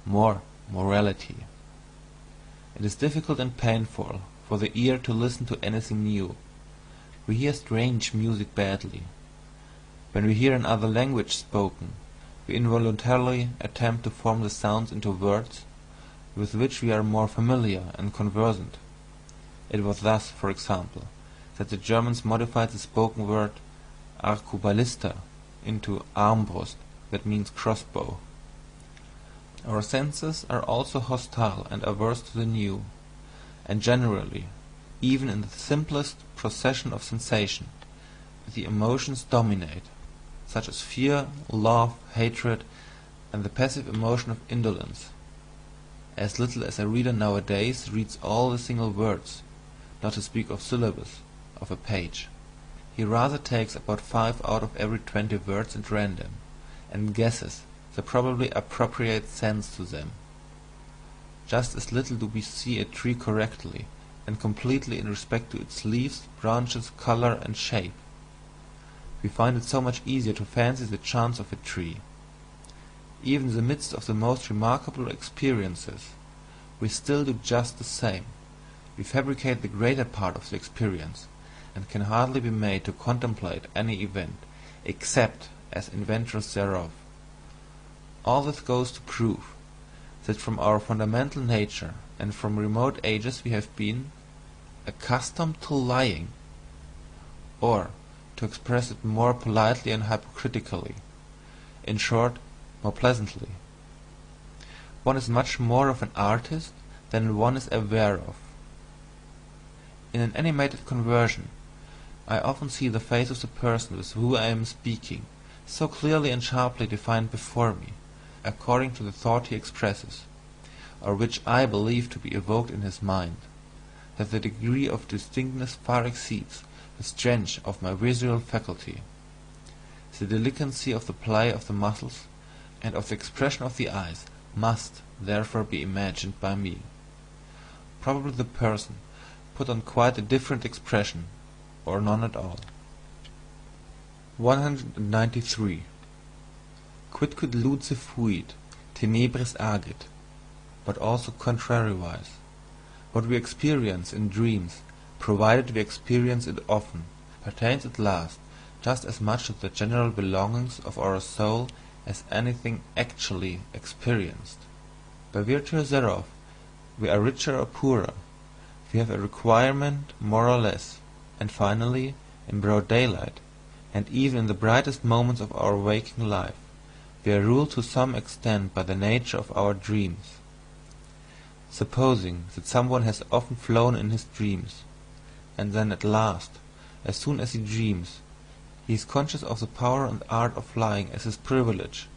more morality. It is difficult and painful for the ear to listen to anything new. We hear strange music badly. When we hear another language spoken, we involuntarily attempt to form the sounds into words with which we are more familiar and conversant. It was thus, for example, that the Germans modified the spoken word Arqueballista into Armbrust, that means crossbow. Our senses are also hostile and averse to the new, and generally, even in the simplest procession of sensation, the emotions dominate, such as fear, love, hatred, and the passive emotion of indolence. As little as a reader nowadays reads all the single words, not to speak of syllables, of a page. He rather takes about 5 out of every 20 words at random, and guesses the probably appropriate sense to them. Just as little do we see a tree correctly and completely in respect to its leaves, branches, colour, and shape. We find it so much easier to fancy the charms of a tree. Even in the midst of the most remarkable experiences, we still do just the same. We fabricate the greater part of the experience, and can hardly be made to contemplate any event, except as inventors thereof. All this goes to prove that from our fundamental nature and from remote ages we have been accustomed to lying, or, to express it more politely and hypocritically, in short, more pleasantly. One is much more of an artist than one is aware of. In an animated conversation, I often see the face of the person with whom I am speaking so clearly and sharply defined before me, according to the thought he expresses, or which I believe to be evoked in his mind, that the degree of distinctness far exceeds the strength of my visual faculty. The delicacy of the play of the muscles and of the expression of the eyes must, therefore, be imagined by me. Probably the person put on quite a different expression, or none at all. 193. Quidquid luce fuit, tenebris agit, but also contrariwise. What we experience in dreams, provided we experience it often, pertains at last just as much to the general belongings of our soul as anything actually experienced. By virtue thereof, we are richer or poorer, we have a requirement more or less, and finally, in broad daylight, and even in the brightest moments of our waking life, we are ruled to some extent by the nature of our dreams. Supposing that someone has often flown in his dreams, and then at last, as soon as he dreams, he is conscious of the power and art of flying as his privilege,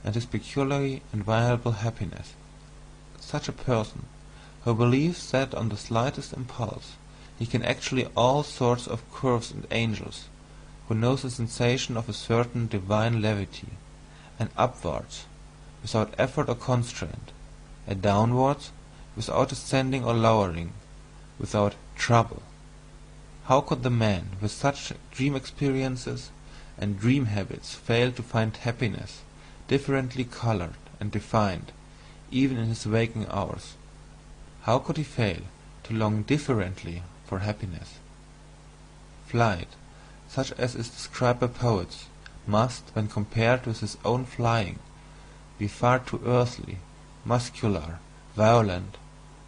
and his peculiarly inviolable happiness. Such a person, who believes that on the slightest impulse he can actually all sorts of curves and angels, who knows the sensation of a certain divine levity, and upwards, without effort or constraint, and downwards, without ascending or lowering, without trouble. How could the man with such dream experiences and dream habits fail to find happiness differently coloured and defined, even in his waking hours? How could he fail to long differently for happiness? Flight, such as is described by poets, must, when compared with his own flying, be far too earthly, muscular, violent,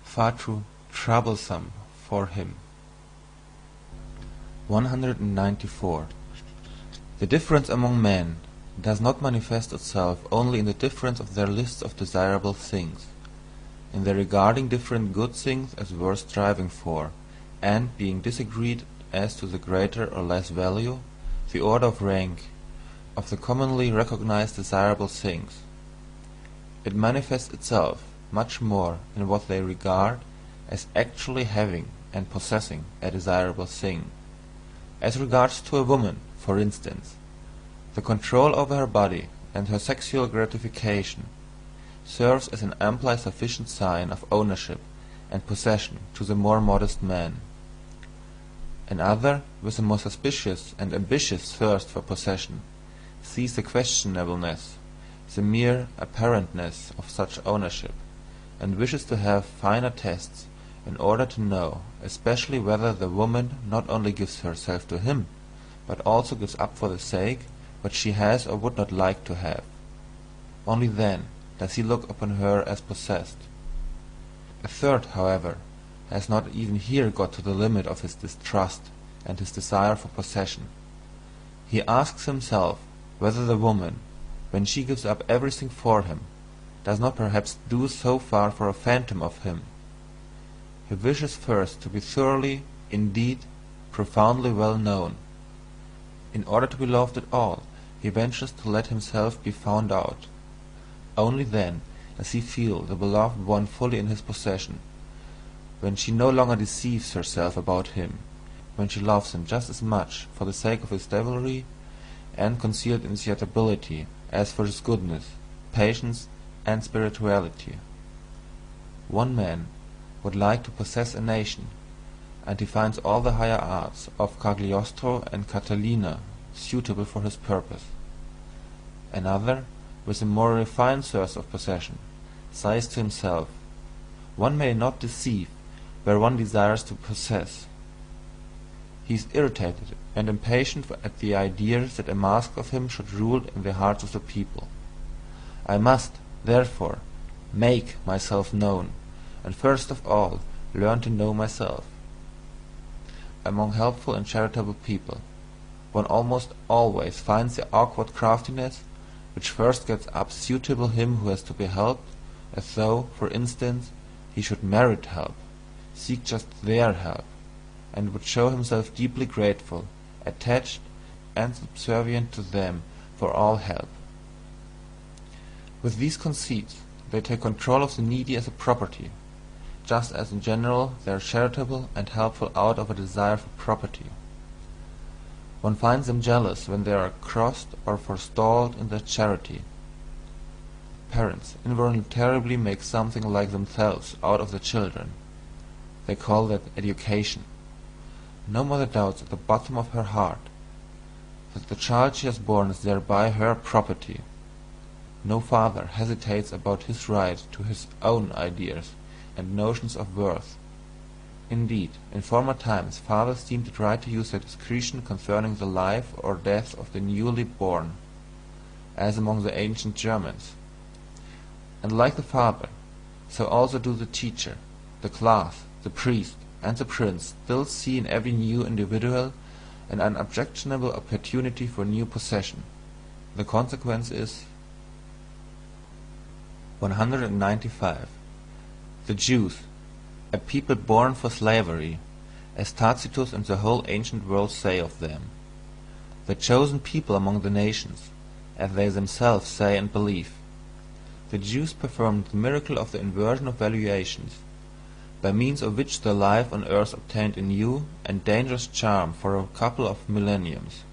far too troublesome for him. 194. The difference among men does not manifest itself only in the difference of their lists of desirable things, in their regarding different good things as worth striving for, and being disagreed as to the greater or less value, the order of rank, of the commonly recognized desirable things. It manifests itself much more in what they regard as actually having and possessing a desirable thing. As regards to a woman, for instance, the control over her body and her sexual gratification serves as an amply sufficient sign of ownership and possession to the more modest man. Another, with a more suspicious and ambitious thirst for possession, sees the questionableness, the mere apparentness of such ownership, and wishes to have finer tests in order to know especially whether the woman not only gives herself to him, but also gives up for the sake what she has or would not like to have. Only then does he look upon her as possessed. A third, however, has not even here got to the limit of his distrust and his desire for possession. He asks himself whether the woman, when she gives up everything for him, does not perhaps do so far for a phantom of him. He wishes first to be thoroughly, indeed, profoundly well known. In order to be loved at all, he ventures to let himself be found out. Only then does he feel the beloved one fully in his possession, when she no longer deceives herself about him, when she loves him just as much for the sake of his devilry and concealed insatiability as for his goodness, patience, and spirituality. One man would like to possess a nation, and he finds all the higher arts of Cagliostro and Catalina suitable for his purpose. Another, with a more refined thirst of possession, sighs to himself, "One may not deceive where one desires to possess." He is irritated and impatient at the idea that a mask of him should rule in the hearts of the people. "I must, therefore, make myself known, and first of all learn to know myself." Among helpful and charitable people, one almost always finds the awkward craftiness which first gets up suitable him who has to be helped, as though, for instance, he should merit help, seek just their help, and would show himself deeply grateful, attached, and subservient to them for all help. With these conceits they take control of the needy as a property, just as in general they are charitable and helpful out of a desire for property. One finds them jealous when they are crossed or forestalled in their charity. Parents involuntarily make something like themselves out of their children. They call that education. No mother doubts at the bottom of her heart that the child she has born is thereby her property. No father hesitates about his right to his own ideas and notions of worth. Indeed, in former times fathers deemed it right to use their discretion concerning the life or death of the newly born, as among the ancient Germans. And like the father, so also do the teacher, the class, the priest, and the prince still see in every new individual an unobjectionable opportunity for new possession. The consequence is 195. The Jews, a people born for slavery, as Tacitus and the whole ancient world say of them. The chosen people among the nations, as they themselves say and believe. The Jews performed the miracle of the inversion of valuations, by means of which the life on earth obtained a new and dangerous charm for a couple of millenniums.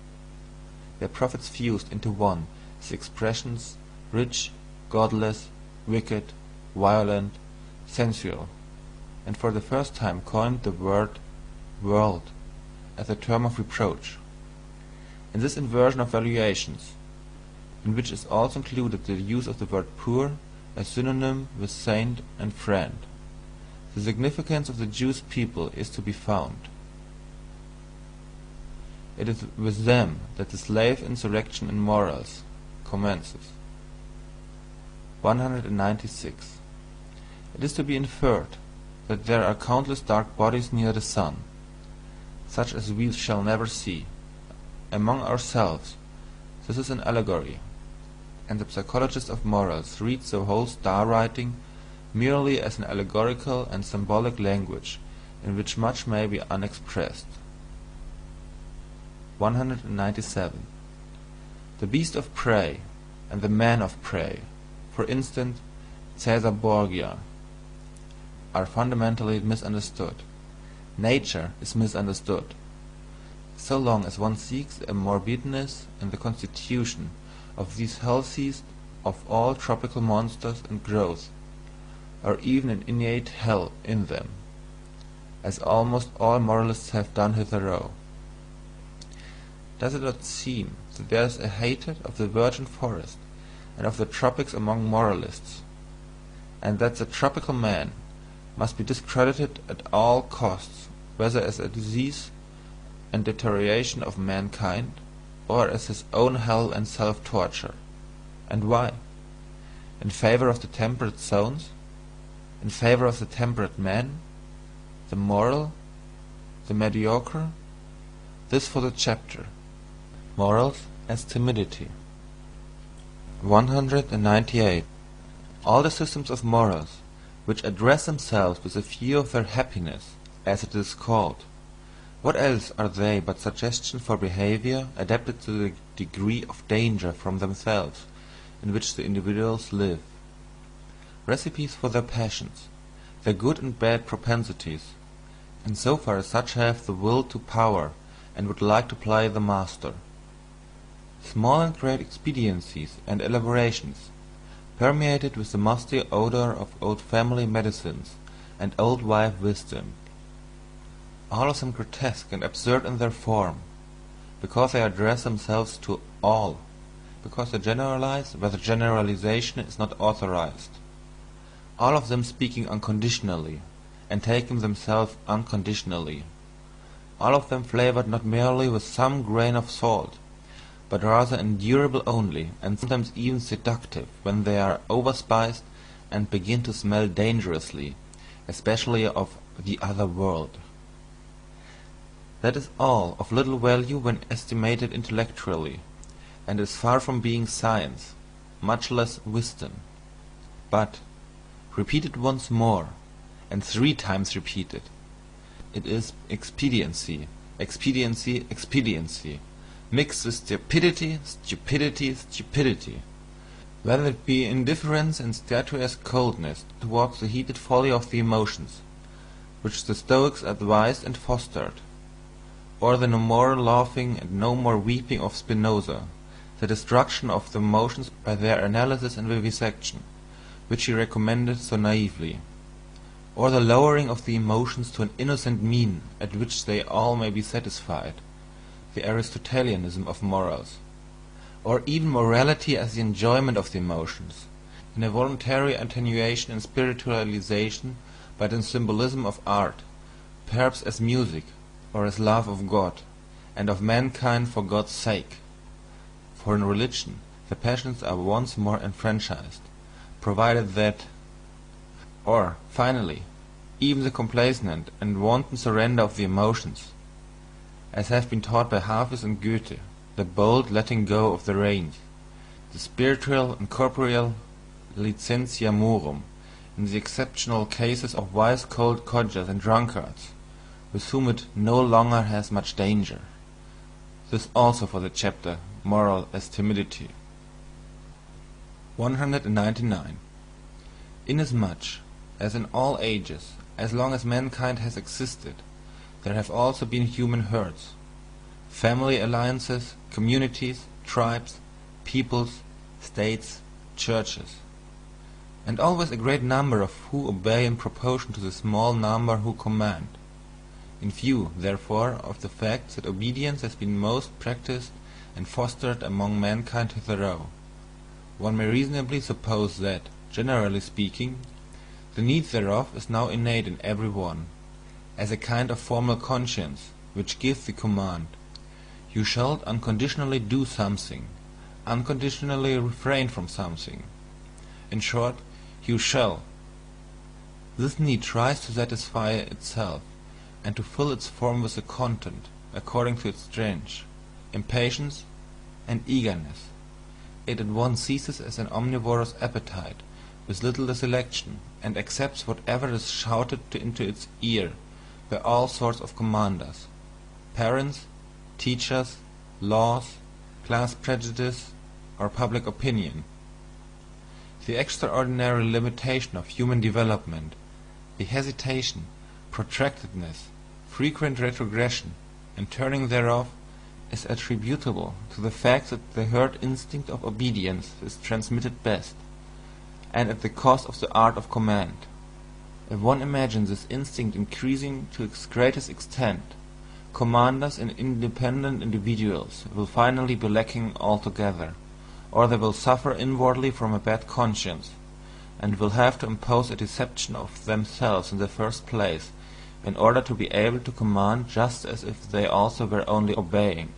Their prophets fused into one the expressions rich, godless, wicked, violent, sensual, and for the first time coined the word world as a term of reproach. In this inversion of valuations, in which is also included the use of the word poor as synonym with saint and friend, the significance of the Jewish people is to be found. It is with them that the slave insurrection in morals commences. 196. It is to be inferred that there are countless dark bodies near the sun, such as we shall never see. Among ourselves, this is an allegory, and the psychologist of morals reads the whole star-writing merely as an allegorical and symbolic language in which much may be unexpressed. 197. The beast of prey and the man of prey, for instance Caesar Borgia, are fundamentally misunderstood. Nature is misunderstood. So long as one seeks a morbidness in the constitution of these healthiest of all tropical monsters and growths, or even an innate hell in them, as almost all moralists have done hitherto. Does it not seem that there is a hatred of the virgin forest and of the tropics among moralists, and that the tropical man must be discredited at all costs, whether as a disease and deterioration of mankind, or as his own hell and self-torture? And why? In favour of the temperate zones? In favour of the temperate man? The moral? The mediocre? This for the chapter. Morals as timidity. 198. All the systems of morals, which address themselves with a view of their happiness, as it is called, what else are they but suggestions for behaviour adapted to the degree of danger from themselves in which the individuals live? Recipes for their passions, their good and bad propensities, in so far as such have the will to power and would like to play the master. Small and great expediencies and elaborations, permeated with the musty odour of old family medicines and old wife wisdom, all of them grotesque and absurd in their form, because they address themselves to all, because they generalize where the generalization is not authorized, all of them speaking unconditionally, and taking themselves unconditionally, all of them flavoured not merely with some grain of salt, but rather endurable only, and sometimes even seductive, when they are overspiced and begin to smell dangerously, especially of the other world. That is all of little value when estimated intellectually, and is far from being science, much less wisdom. But, repeated once more, and 3 times repeated, it is expediency, expediency, expediency, mixed with stupidity, stupidity, stupidity, whether it be indifference and statuesque coldness towards the heated folly of the emotions, which the Stoics advised and fostered, or the no more laughing and no more weeping of Spinoza, the destruction of the emotions by their analysis and vivisection, which he recommended so naively, or the lowering of the emotions to an innocent mean at which they all may be satisfied, the Aristotelianism of morals, or even morality as the enjoyment of the emotions, in a voluntary attenuation and spiritualization by the symbolism of art, perhaps as music, or as love of God, and of mankind for God's sake. For in religion the passions are once more enfranchised, provided that, or, finally, even the complacent and wanton surrender of the emotions, as have been taught by Hafiz and Goethe, the bold letting go of the reins, the spiritual and corporeal licentia morum, in the exceptional cases of wise cold codgers and drunkards, with whom it no longer has much danger. This also for the chapter Moral as Timidity. 199. Inasmuch as in all ages, as long as mankind has existed, there have also been human herds, family alliances, communities, tribes, peoples, states, churches, and always a great number of who obey in proportion to the small number who command. In view, therefore, of the fact that obedience has been most practised and fostered among mankind hitherto, one may reasonably suppose that, generally speaking, the need thereof is now innate in every one, as a kind of formal conscience, which gives the command, "You shall unconditionally do something, unconditionally refrain from something." In short, "You shall." This need tries to satisfy itself, and to fill its form with a content, according to its strength, impatience, and eagerness. It at once seizes as an omnivorous appetite, with little selection, and accepts whatever is shouted into its ear by all sorts of commanders, parents, teachers, laws, class prejudice, or public opinion. The extraordinary limitation of human development, the hesitation, protractedness, frequent retrogression, and turning thereof, is attributable to the fact that the herd instinct of obedience is transmitted best, and at the cost of the art of command. If one imagines this instinct increasing to its greatest extent, commanders and independent individuals will finally be lacking altogether, or they will suffer inwardly from a bad conscience, and will have to impose a deception of themselves in the first place, in order to be able to command just as if they also were only obeying.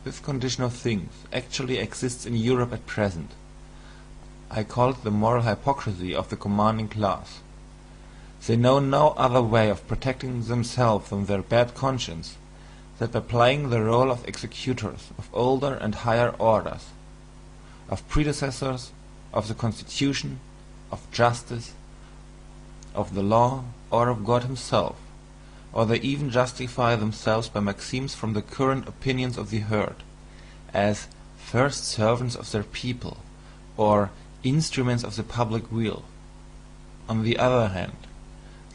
This condition of things actually exists in Europe at present. I call it the moral hypocrisy of the commanding class. They know no other way of protecting themselves from their bad conscience than by playing the role of executors of older and higher orders, of predecessors of the Constitution, of justice, of the law, or of God himself, or they even justify themselves by maxims from the current opinions of the herd, as first servants of their people, or instruments of the public will. On the other hand,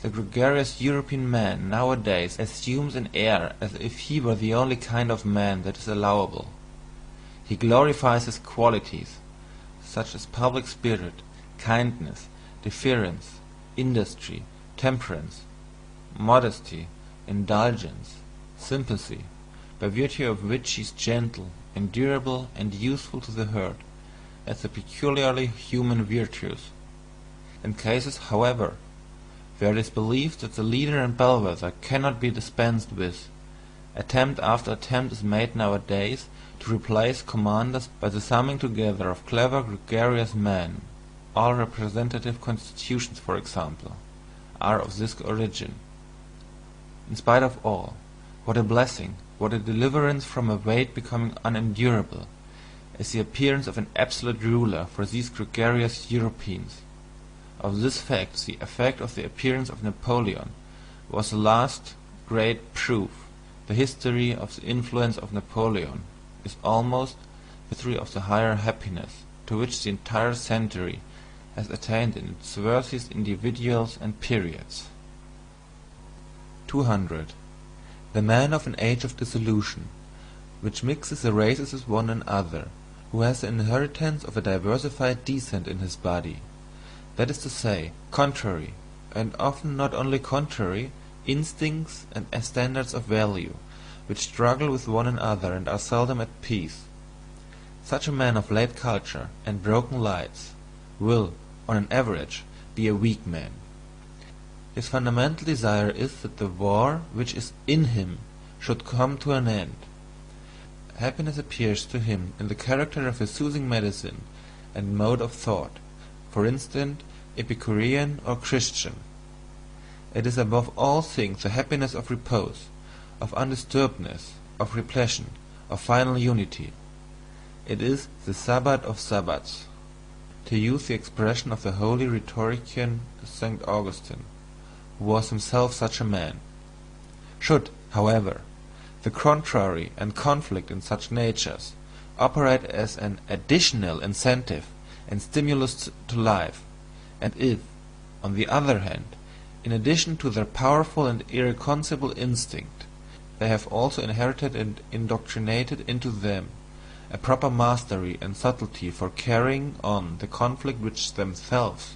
the gregarious European man nowadays assumes an air as if he were the only kind of man that is allowable. He glorifies his qualities, such as public spirit, kindness, deference, industry, temperance, modesty, indulgence, sympathy, by virtue of which he is gentle, endurable, and useful to the herd, as the peculiarly human virtues. In cases, however, where it is believed that the leader and bellwether cannot be dispensed with, attempt after attempt is made nowadays to replace commanders by the summing together of clever gregarious men. All representative constitutions, for example, are of this origin. In spite of all, what a blessing, what a deliverance from a weight becoming unendurable, is the appearance of an absolute ruler for these gregarious Europeans. Of this fact the effect of the appearance of Napoleon was the last great proof. The history of the influence of Napoleon is almost the history of the higher happiness to which the entire century has attained in its worthiest individuals and periods. 200. The man of an age of dissolution, which mixes the races with one another, who has the inheritance of a diversified descent in his body, that is to say, contrary, and often not only contrary, instincts and standards of value, which struggle with one another and are seldom at peace. Such a man of late culture and broken lights will, on an average, be a weak man. His fundamental desire is that the war which is in him should come to an end. Happiness appears to him in the character of a soothing medicine and mode of thought, for instance, Epicurean or Christian. It is above all things the happiness of repose, of undisturbedness, of repletion, of final unity. It is the Sabbath of Sabbaths, to use the expression of the holy rhetorician St. Augustine, who was himself such a man. Should, however, the contrary and conflict in such natures operate as an additional incentive and stimulus to life, and if, on the other hand, in addition to their powerful and irreconcilable instinct, they have also inherited and indoctrinated into them a proper mastery and subtlety for carrying on the conflict which themselves,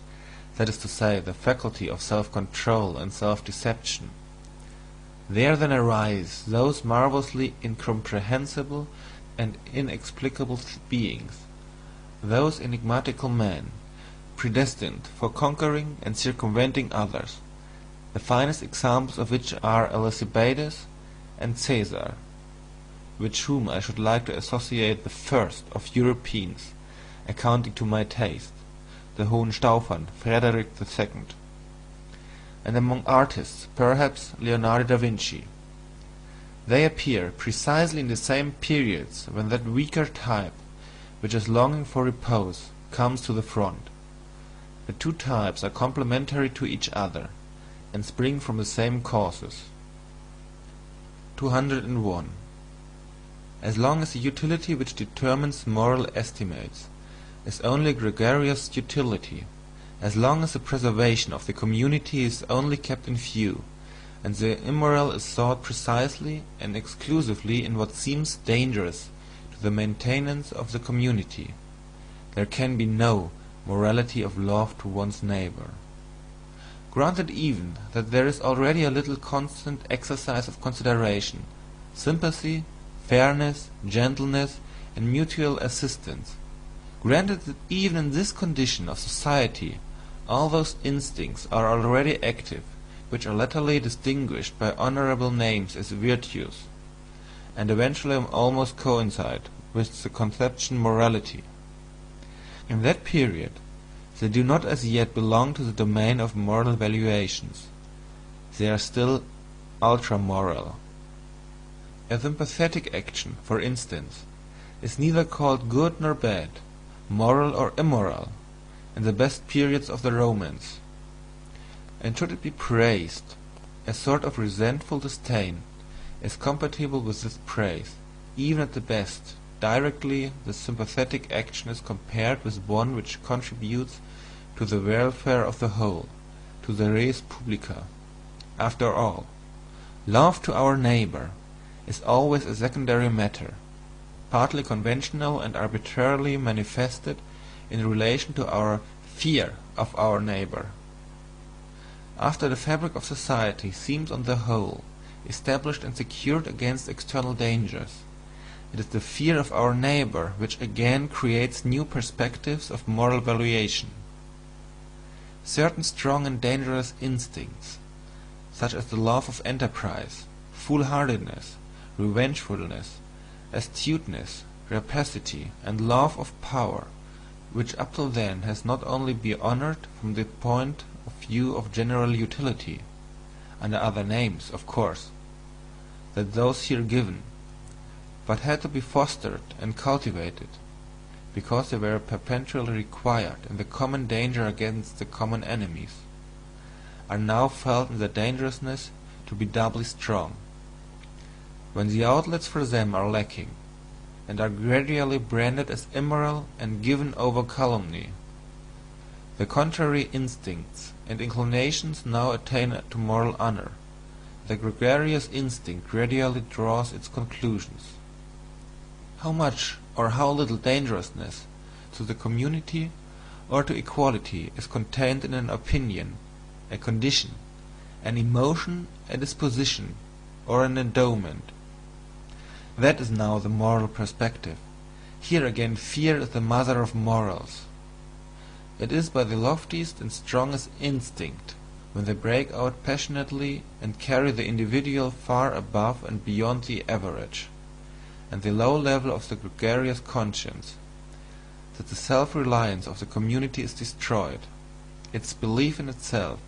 that is to say, the faculty of self-control and self-deception, there then arise those marvellously incomprehensible and inexplicable beings, those enigmatical men, predestined for conquering and circumventing others, the finest examples of which are Elizabethus and Caesar, with whom I should like to associate the first of Europeans, accounting to my taste, the Hohenstaufen, Frederick II, and among artists, perhaps Leonardo da Vinci. They appear precisely in the same periods when that weaker type, which is longing for repose, comes to the front. The two types are complementary to each other, and spring from the same causes. 201. As long as the utility which determines moral estimates is only gregarious utility, as long as the preservation of the community is only kept in view, and the immoral is sought precisely and exclusively in what seems dangerous to the maintenance of the community. There can be no morality of love to one's neighbour. Granted even that there is already a little constant exercise of consideration, sympathy, fairness, gentleness, and mutual assistance, granted that even in this condition of society all those instincts are already active which are latterly distinguished by honourable names as virtues, and eventually almost coincide with the conception morality. In that period they do not as yet belong to the domain of moral valuations. They are still ultra-moral. A sympathetic action, for instance, is neither called good nor bad, moral or immoral, in the best periods of the Romance. And should it be praised, a sort of resentful disdain is compatible with this praise, even at the best. Directly the sympathetic action is compared with one which contributes to the welfare of the whole, to the res publica. After all, love to our neighbour is always a secondary matter, partly conventional and arbitrarily manifested in relation to our fear of our neighbour. After the fabric of society seems on the whole established and secured against external dangers, it is the fear of our neighbour which again creates new perspectives of moral valuation. Certain strong and dangerous instincts, such as the love of enterprise, foolhardiness, revengefulness, astuteness, rapacity, and love of power, which up till then has not only been honoured from the point of view of general utility, under other names, of course, than those here given, but had to be fostered and cultivated, because they were perpetually required in the common danger against the common enemies, are now felt in their dangerousness to be doubly strong, when the outlets for them are lacking, and are gradually branded as immoral and given over calumny. The contrary instincts and inclinations now attain to moral honour. The gregarious instinct gradually draws its conclusions. How much or how little dangerousness to the community or to equality is contained in an opinion, a condition, an emotion, a disposition, or an endowment? That is now the moral perspective. Here again fear is the mother of morals. It is by the loftiest and strongest instinct, when they break out passionately and carry the individual far above and beyond the average, and the low level of the gregarious conscience, that the self-reliance of the community is destroyed, its belief in itself,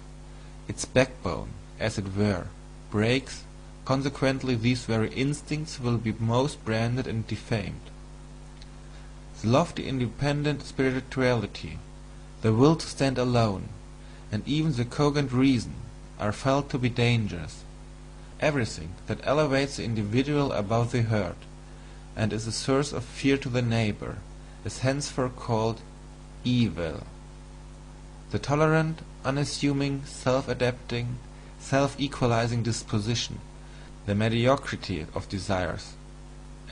its backbone, as it were, breaks. Consequently these very instincts will be most branded and defamed. The lofty independent spirituality, the will to stand alone, and even the cogent reason are felt to be dangerous. Everything that elevates the individual above the herd, and is a source of fear to the neighbour, is henceforth called evil. The tolerant, unassuming, self-adapting, self-equalizing disposition, the mediocrity of desires,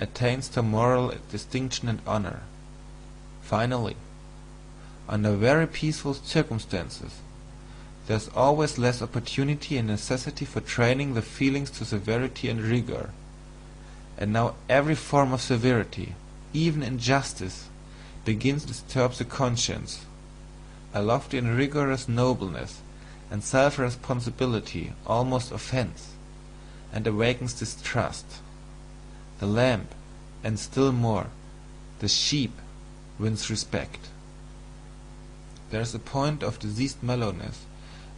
attains to moral distinction and honour. Finally, under very peaceful circumstances, there is always less opportunity and necessity for training the feelings to severity and rigour, and now every form of severity, even injustice, begins to disturb the conscience. A lofty and rigorous nobleness and self-responsibility almost offends, and awakens distrust. The lamb, and still more, the sheep, wins respect. There is a point of diseased mellowness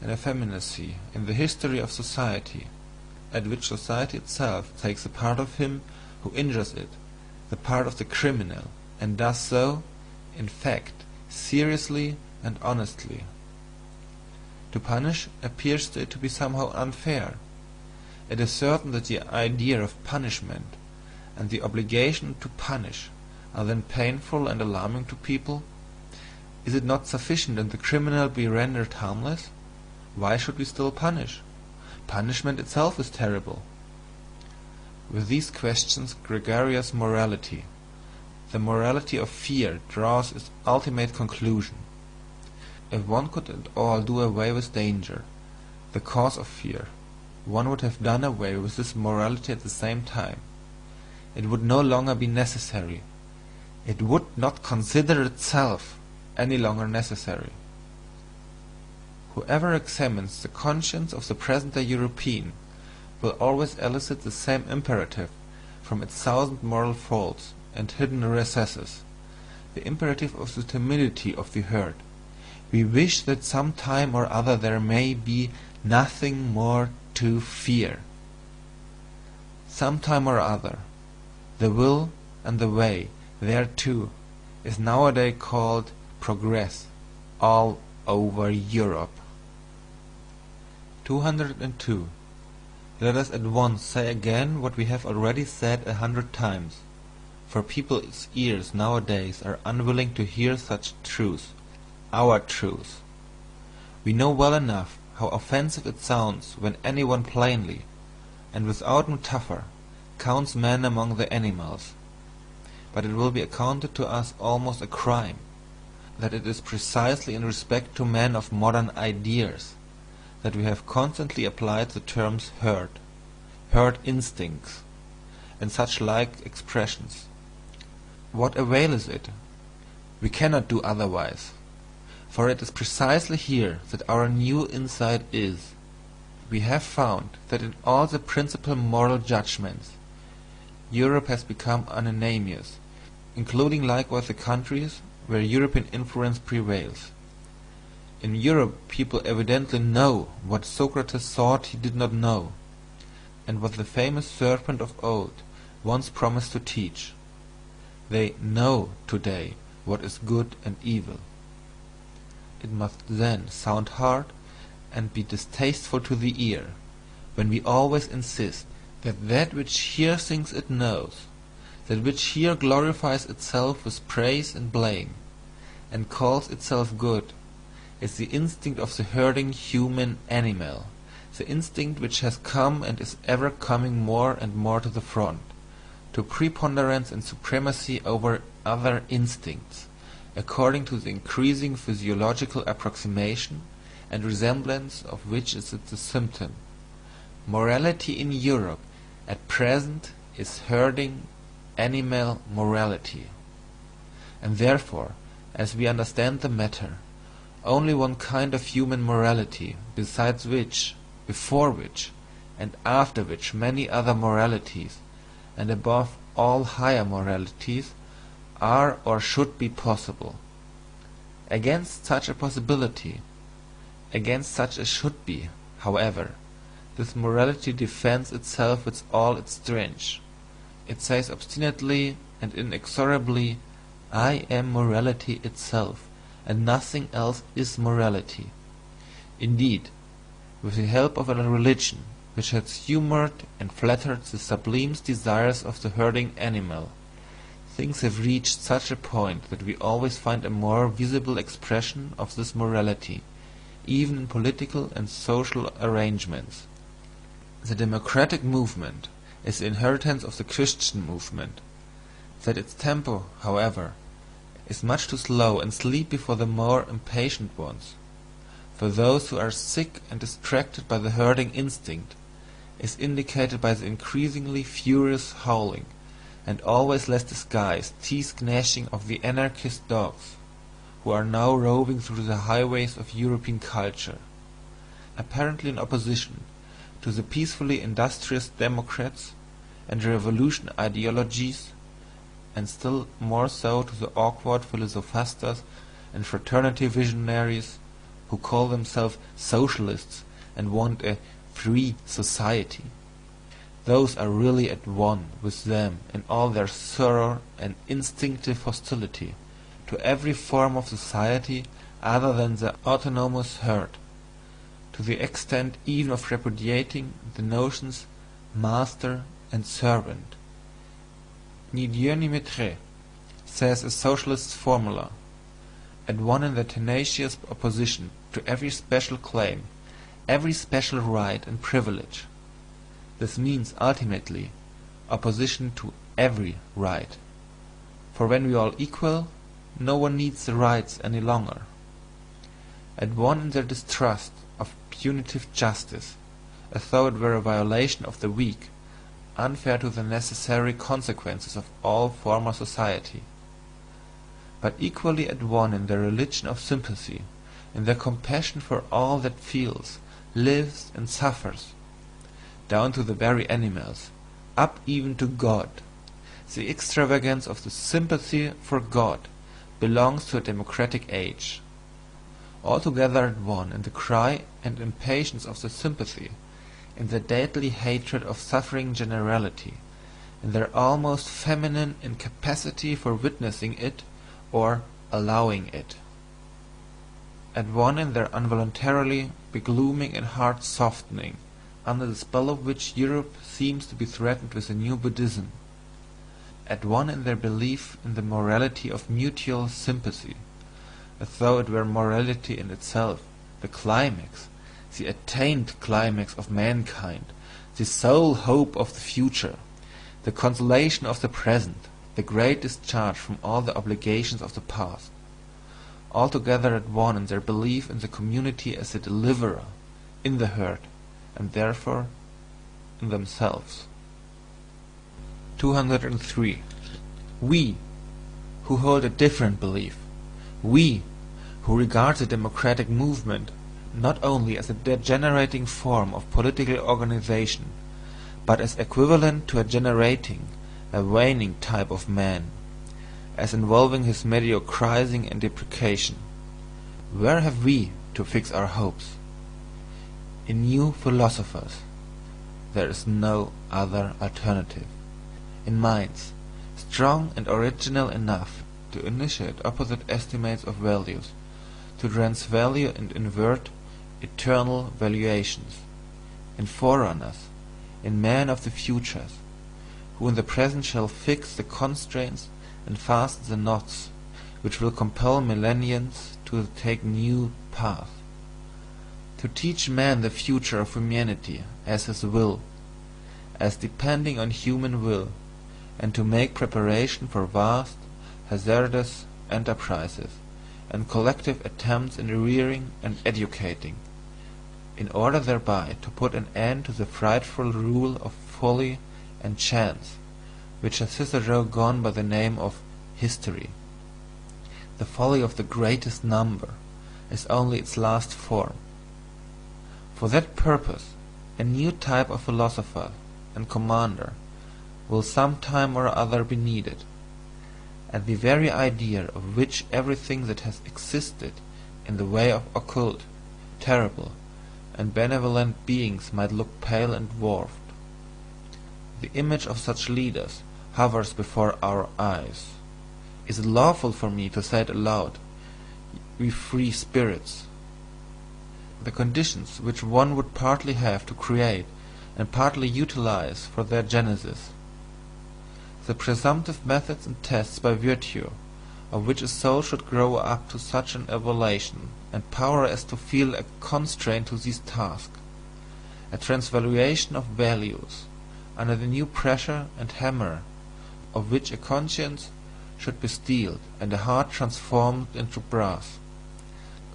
and effeminacy in the history of society, at which society itself takes the part of him who injures it, the part of the criminal, and does so, in fact, seriously and honestly. To punish appears to it to be somehow unfair. It is certain that the idea of punishment and the obligation to punish are then painful and alarming to people. Is it not sufficient that the criminal be rendered harmless? Why should we still punish? Punishment itself is terrible. With these questions gregarious morality, the morality of fear, draws its ultimate conclusion. If one could at all do away with danger, the cause of fear, one would have done away with this morality at the same time. It would no longer be necessary. It would not consider itself any longer necessary. Whoever examines the conscience of the present-day European will always elicit the same imperative from its thousand moral faults and hidden recesses, the imperative of the timidity of the herd. We wish that some time or other there may be nothing more to fear. Some time or other, the will and the way thereto is nowadays called progress all over Europe. 202. Let us at once say again what we have already said 100 times, for people's ears nowadays are unwilling to hear such truth, our truth. We know well enough how offensive it sounds when anyone plainly, and without metaphor, counts man among the animals. But it will be accounted to us almost a crime, that it is precisely in respect to men of modern ideas that we have constantly applied the terms herd instincts, and such like expressions. What avail is it? We cannot do otherwise, for it is precisely here that our new insight is. We have found that in all the principal moral judgments Europe has become unanimous, including likewise the countries where European influence prevails. In Europe people evidently know what Socrates thought he did not know, and what the famous serpent of old once promised to teach. They know today what is good and evil. It must then sound hard and be distasteful to the ear, when we always insist that that which here thinks it knows, that which here glorifies itself with praise and blame, and calls itself good, is the instinct of the herding human animal, the instinct which has come and is ever coming more and more to the front, to preponderance and supremacy over other instincts, according to the increasing physiological approximation and resemblance of which is it the symptom. Morality in Europe at present is herding animal morality, and therefore, as we understand the matter, only one kind of human morality, besides which, before which, and after which many other moralities, and above all higher moralities, are or should be possible. Against such a possibility, against such a should be, however, this morality defends itself with all its strength. It says obstinately and inexorably, I am morality itself, and nothing else is morality. Indeed, with the help of a religion which has humoured and flattered the sublime desires of the herding animal, things have reached such a point that we always find a more visible expression of this morality, even in political and social arrangements. The democratic movement is the inheritance of the Christian movement. That its tempo, however, is much too slow and sleepy for the more impatient ones, for those who are sick and distracted by the herding instinct, is indicated by the increasingly furious howling, and always less disguised teeth-gnashing of the anarchist dogs, who are now roving through the highways of European culture, apparently in opposition to the peacefully industrious democrats and revolution ideologies, and still more so to the awkward philosophastas and fraternity visionaries who call themselves socialists and want a free society. Those are really at one with them in all their thorough and instinctive hostility to every form of society other than the autonomous herd, to the extent even of repudiating the notions master and servant. Ni Dieu ni maître, says a socialist's formula, at one in their tenacious opposition to every special claim, every special right and privilege. This means ultimately opposition to every right, for when we are all equal, no one needs the rights any longer. At one in their distrust of punitive justice, as though it were a violation of the weak, unfair to the necessary consequences of all former society, but equally at one in their religion of sympathy, in their compassion for all that feels, lives, and suffers, down to the very animals, up even to God. The extravagance of the sympathy for God belongs to a democratic age. Altogether at one in the cry and impatience of the sympathy, in the deadly hatred of suffering generality, in their almost feminine incapacity for witnessing it or allowing it. At one in their involuntarily beglooming and heart softening, under the spell of which Europe seems to be threatened with a new Buddhism. At one in their belief in the morality of mutual sympathy, as though it were morality in itself, the climax, the attained climax of mankind, the sole hope of the future, the consolation of the present, the great discharge from all the obligations of the past, altogether at one in their belief in the community as a deliverer, in the herd, and therefore in themselves. 203. We, who hold a different belief, we, who regard the democratic movement not only as a degenerating form of political organization, but as equivalent to a generating, a waning type of man, as involving his mediocrising and depreciation. Where have we to fix our hopes? In new philosophers. There is no other alternative. In minds, strong and original enough to initiate opposite estimates of values, to transvalue and invert eternal valuations. In forerunners, in men of the futures, who in the present shall fix the constraints and fasten the knots which will compel millenniums to take new paths, to teach man the future of humanity as his will, as depending on human will, and to make preparation for vast, hazardous enterprises and collective attempts in rearing and educating, in order thereby to put an end to the frightful rule of folly and chance, which has hitherto gone by the name of history. The folly of the greatest number is only its last form. For that purpose a new type of philosopher and commander will some time or other be needed, and the very idea of which everything that has existed in the way of occult, terrible, and benevolent beings might look pale and dwarfed. The image of such leaders hovers before our eyes. Is it lawful for me to say it aloud, we free spirits? The conditions which one would partly have to create and partly utilize for their genesis, the presumptive methods and tests by virtue of which a soul should grow up to such an elevation and power as to feel a constraint to these tasks, a transvaluation of values, under the new pressure and hammer of which a conscience should be steeled and a heart transformed into brass,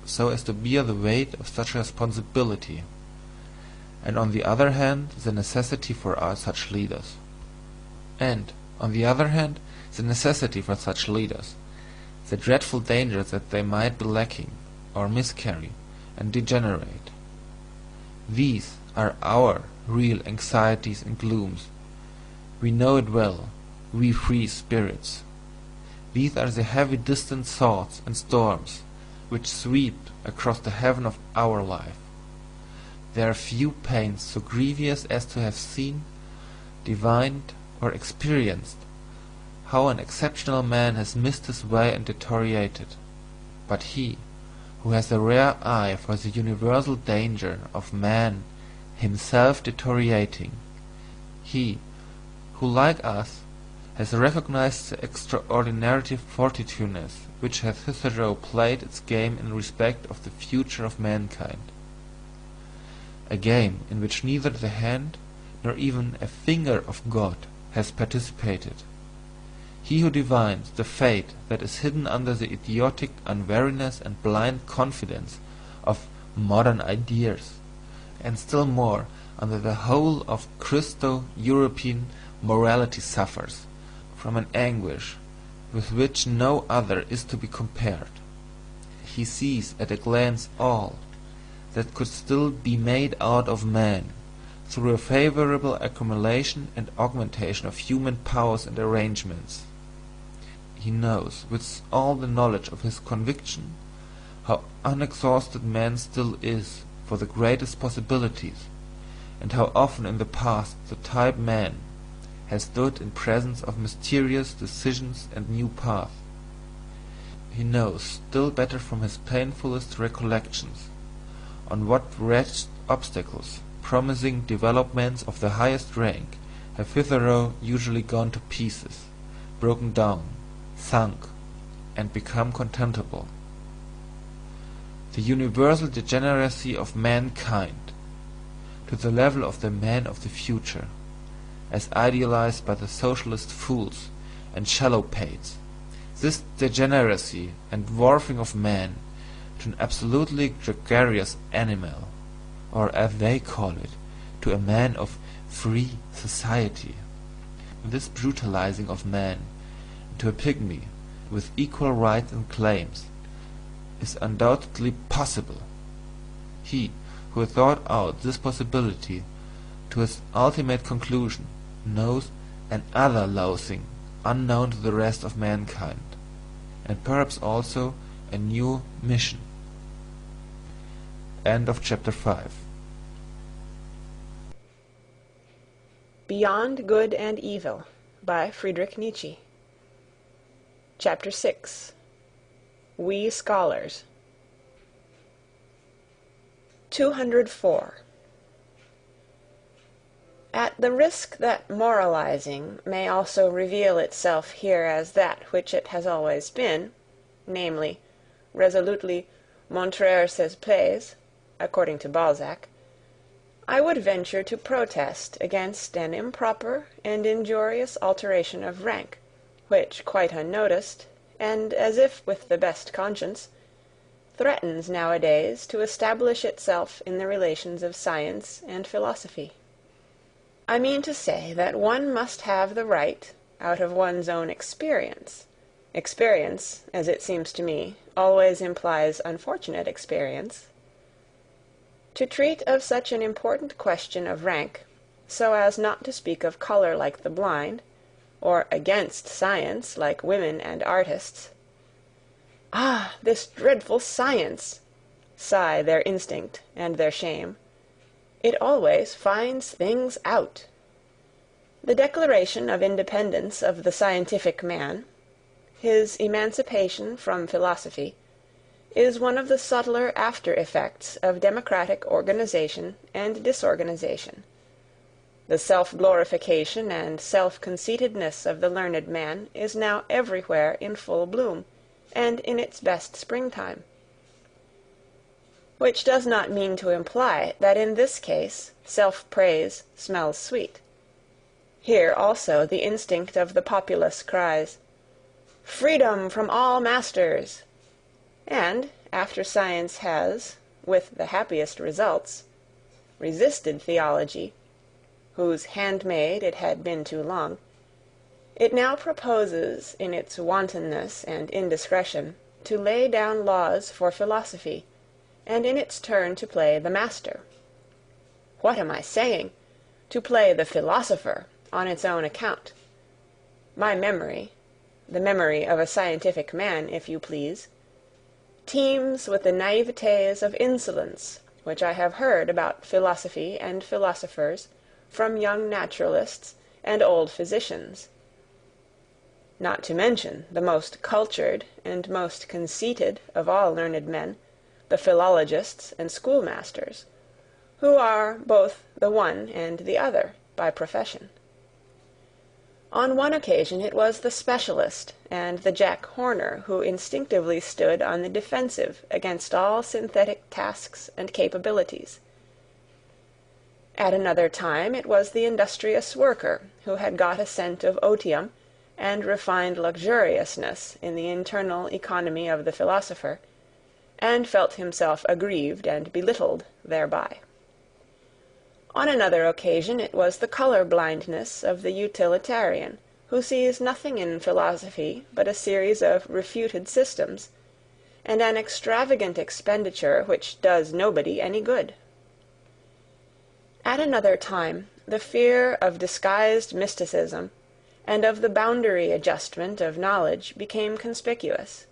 so as to bear the weight of such responsibility, and on the other hand the necessity for such leaders, and on the other hand the necessity for such leaders, the dreadful danger that they might be lacking, or miscarry, and degenerate. These are our real anxieties and glooms. We know it well, we free spirits. These are the heavy distant thoughts and storms which sweep across the heaven of our life. There are few pains so grievous as to have seen, divined, or experienced how an exceptional man has missed his way and deteriorated, but he who has a rare eye for the universal danger of man himself deteriorating, he who like us has recognized the extraordinary fortitudeness which has hitherto played its game in respect of the future of mankind, a game in which neither the hand nor even a finger of God has participated. He who divines the fate that is hidden under the idiotic unwariness and blind confidence of modern ideas, and still more under the whole of Christo-European morality, suffers from an anguish with which no other is to be compared. He sees at a glance all that could still be made out of man through a favourable accumulation and augmentation of human powers and arrangements. He knows, with all the knowledge of his conviction, how unexhausted man still is for the greatest possibilities, and how often in the past the type man has stood in presence of mysterious decisions and new paths. He knows still better from his painfulest recollections on what wretched obstacles promising developments of the highest rank have hitherto usually gone to pieces, broken down, sunk, and become contemptible. The universal degeneracy of mankind to the level of the man of the future, as idealized by the socialist fools and shallow-pates, this degeneracy and dwarfing of man to an absolutely gregarious animal, or as they call it, to a man of free society, this brutalizing of man into a pygmy with equal rights and claims, is undoubtedly possible. He who thought out this possibility to its ultimate conclusion knows another loathing unknown to the rest of mankind, and perhaps also a new mission. End of chapter 5. Beyond Good and Evil by Friedrich Nietzsche. Chapter 6. We Scholars. 204. At the risk that moralizing may also reveal itself here as that which it has always been, namely, resolutely montrer ses plaies, according to Balzac, I would venture to protest against an improper and injurious alteration of rank, which, quite unnoticed, and as if with the best conscience, threatens nowadays to establish itself in the relations of science and philosophy. I mean to say that one must have the right, out of one's own experience, as it seems to me, always implies unfortunate experience, to treat of such an important question of rank, so as not to speak of colour like the blind, or against science like women and artists. Ah, this dreadful science! Sigh their instinct and their shame. It always finds things out. The declaration of independence of the scientific man, his emancipation from philosophy, is one of the subtler after-effects of democratic organization and disorganization. The self-glorification and self-conceitedness of the learned man is now everywhere in full bloom, and in its best springtime. Which does not mean to imply that in this case self-praise smells sweet. Here also the instinct of the populace cries, "Freedom from all masters!" And, after science has, with the happiest results, resisted theology, whose handmaid it had been too long, it now proposes, in its wantonness and indiscretion, to lay down laws for philosophy, and in its turn to play the master. What am I saying? To play the philosopher on its own account. My memory, the memory of a scientific man, if you please, teems with the naïvetés of insolence which I have heard about philosophy and philosophers from young naturalists and old physicians, not to mention the most cultured and most conceited of all learned men, the philologists and schoolmasters, who are both the one and the other by profession. On one occasion it was the specialist and the Jack Horner who instinctively stood on the defensive against all synthetic tasks and capabilities. At another time it was the industrious worker who had got a scent of otium and refined luxuriousness in the internal economy of the philosopher, and felt himself aggrieved and belittled thereby. On another occasion it was the colour-blindness of the utilitarian, who sees nothing in philosophy but a series of refuted systems, and an extravagant expenditure which does nobody any good. At another time, the fear of disguised mysticism and of the boundary adjustment of knowledge became conspicuous.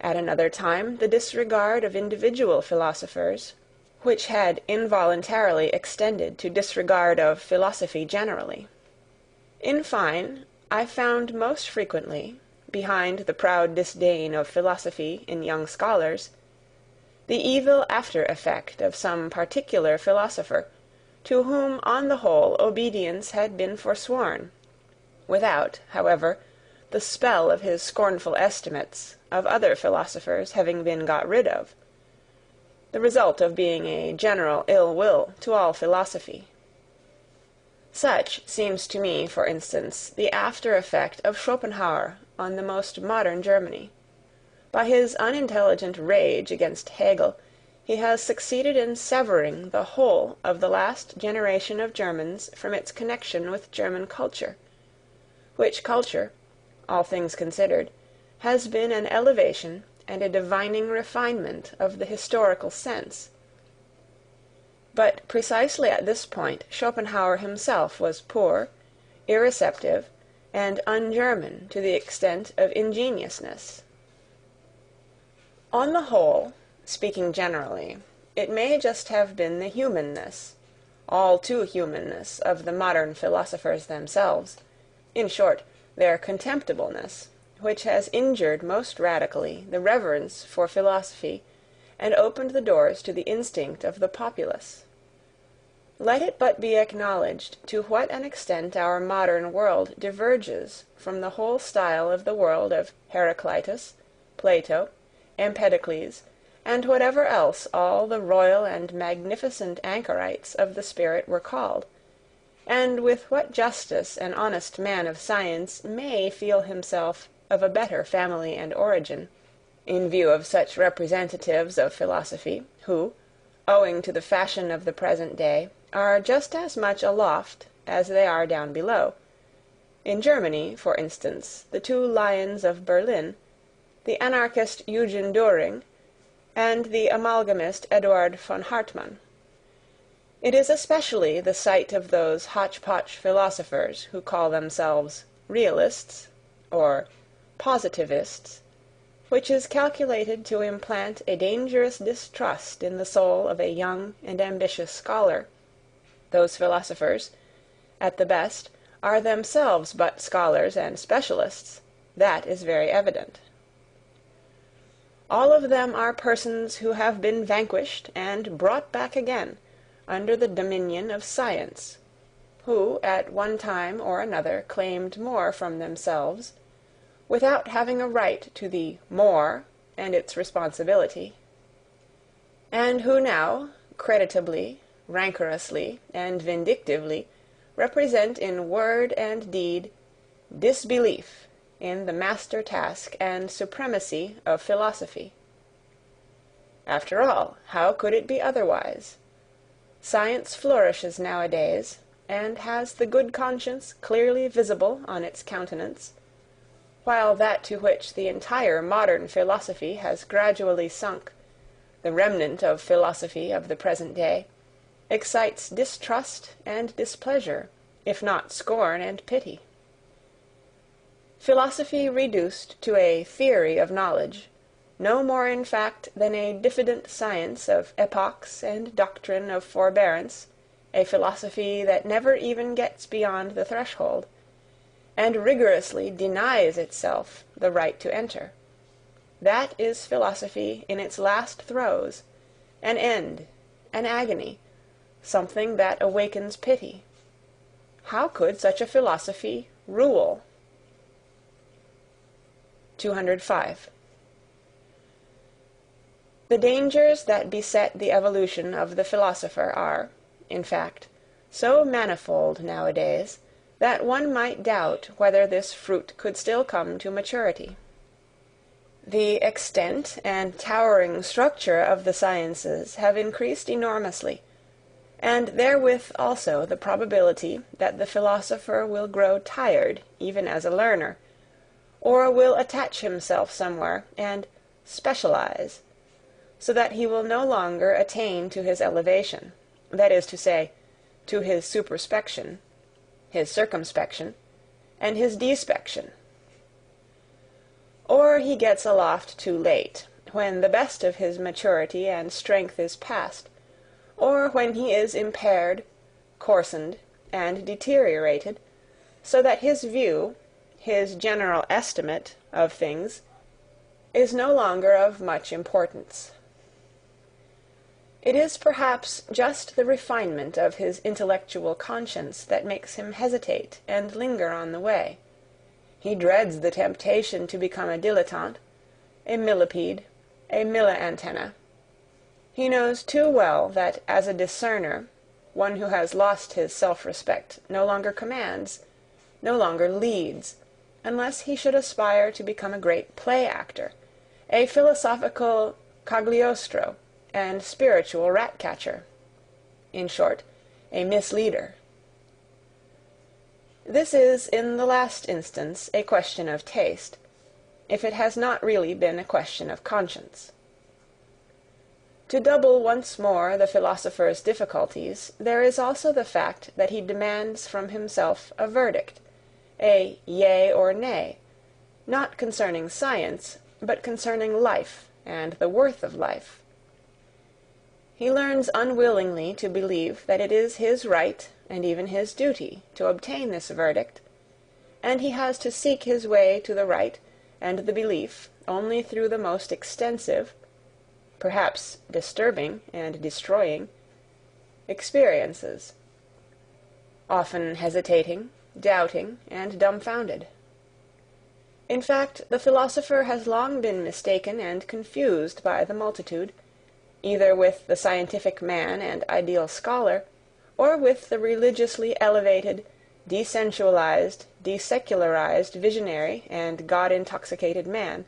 At another time, the disregard of individual philosophers, which had involuntarily extended to disregard of philosophy generally. In fine, I found most frequently, behind the proud disdain of philosophy in young scholars, the evil after-effect of some particular philosopher, to whom on the whole obedience had been forsworn, without, however, the spell of his scornful estimates of other philosophers having been got rid of, the result of being a general ill will to all philosophy. Such seems to me, for instance, the after-effect of Schopenhauer on the most modern Germany. By his unintelligent rage against Hegel, he has succeeded in severing the whole of the last generation of Germans from its connection with German culture, which culture, all things considered, has been an elevation and a divining refinement of the historical sense. But precisely at this point Schopenhauer himself was poor, irreceptive, and un-German to the extent of ingenuousness. On the whole, speaking generally, it may just have been the humanness, all too humanness, of the modern philosophers themselves, in short, their contemptibleness, which has injured most radically the reverence for philosophy and opened the doors to the instinct of the populace. Let it but be acknowledged to what an extent our modern world diverges from the whole style of the world of Heraclitus, Plato, Empedocles, and whatever else all the royal and magnificent anchorites of the spirit were called, and with what justice an honest man of science may feel himself of a better family and origin, in view of such representatives of philosophy, who, owing to the fashion of the present day, are just as much aloft as they are down below. In Germany, for instance, the two lions of Berlin, the anarchist Eugen Dühring, and the amalgamist Eduard von Hartmann. It is especially the sight of those hotchpotch philosophers who call themselves realists, or positivists, which is calculated to implant a dangerous distrust in the soul of a young and ambitious scholar. Those philosophers, at the best, are themselves but scholars and specialists, that is very evident. All of them are persons who have been vanquished and brought back again under the dominion of science, who at one time or another claimed more from themselves, without having a right to the more and its responsibility, and who now, creditably, rancorously, and vindictively, represent in word and deed disbelief in the master task and supremacy of philosophy. After all, how could it be otherwise? Science flourishes nowadays, and has the good conscience clearly visible on its countenance, while that to which the entire modern philosophy has gradually sunk, the remnant of philosophy of the present day, excites distrust and displeasure, if not scorn and pity. Philosophy reduced to a theory of knowledge, no more in fact than a diffident science of epochs and doctrine of forbearance, a philosophy that never even gets beyond the threshold, and rigorously denies itself the right to enter. That is philosophy in its last throes, an end, an agony, something that awakens pity. How could such a philosophy rule? 205. The dangers that beset the evolution of the philosopher are, in fact, so manifold nowadays that one might doubt whether this fruit could still come to maturity. The extent and towering structure of the sciences have increased enormously, and therewith also the probability that the philosopher will grow tired even as a learner, or will attach himself somewhere and specialize, so that he will no longer attain to his elevation, that is to say, to his superspection, his circumspection, and his despection. Or he gets aloft too late, when the best of his maturity and strength is past, or when he is impaired, coarsened, and deteriorated, so that his view, his general estimate of things, is no longer of much importance. It is perhaps just the refinement of his intellectual conscience that makes him hesitate and linger on the way. He dreads the temptation to become a dilettante, a millipede, a milla-antenna. He knows too well that as a discerner, one who has lost his self-respect no longer commands, no longer leads, unless he should aspire to become a great play-actor, a philosophical Cagliostro, and spiritual rat-catcher. In short, a misleader. This is, in the last instance, a question of taste, if it has not really been a question of conscience. To double once more the philosopher's difficulties, there is also the fact that he demands from himself a verdict, a yea or nay, not concerning science, but concerning life and the worth of life. He learns unwillingly to believe that it is his right and even his duty to obtain this verdict, and he has to seek his way to the right and the belief only through the most extensive, perhaps disturbing and destroying, experiences, often hesitating, doubting, and dumbfounded. In fact, the philosopher has long been mistaken and confused by the multitude, either with the scientific man and ideal scholar, or with the religiously elevated, desensualized, desecularized visionary and God-intoxicated man.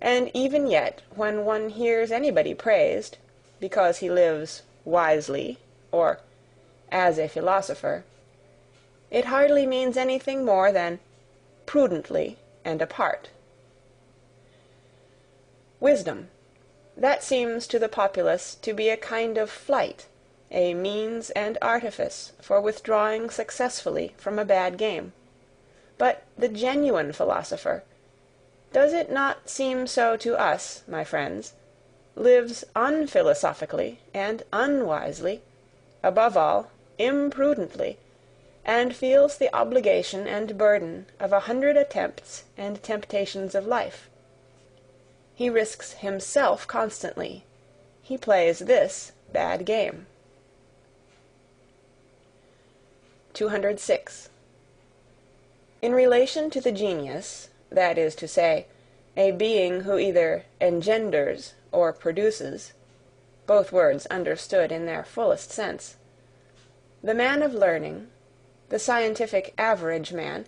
And even yet, when one hears anybody praised, because he lives wisely, or as a philosopher, it hardly means anything more than prudently and apart. Wisdom, that seems to the populace to be a kind of flight, a means and artifice for withdrawing successfully from a bad game. But the genuine philosopher, does it not seem so to us, my friends, lives unphilosophically and unwisely, above all, imprudently, and feels the obligation and burden of 100 attempts and temptations of life. He risks himself constantly. He plays this bad game. 206. In relation to the genius, that is to say, a being who either engenders or produces, both words understood in their fullest sense, the man of learning, the scientific average man,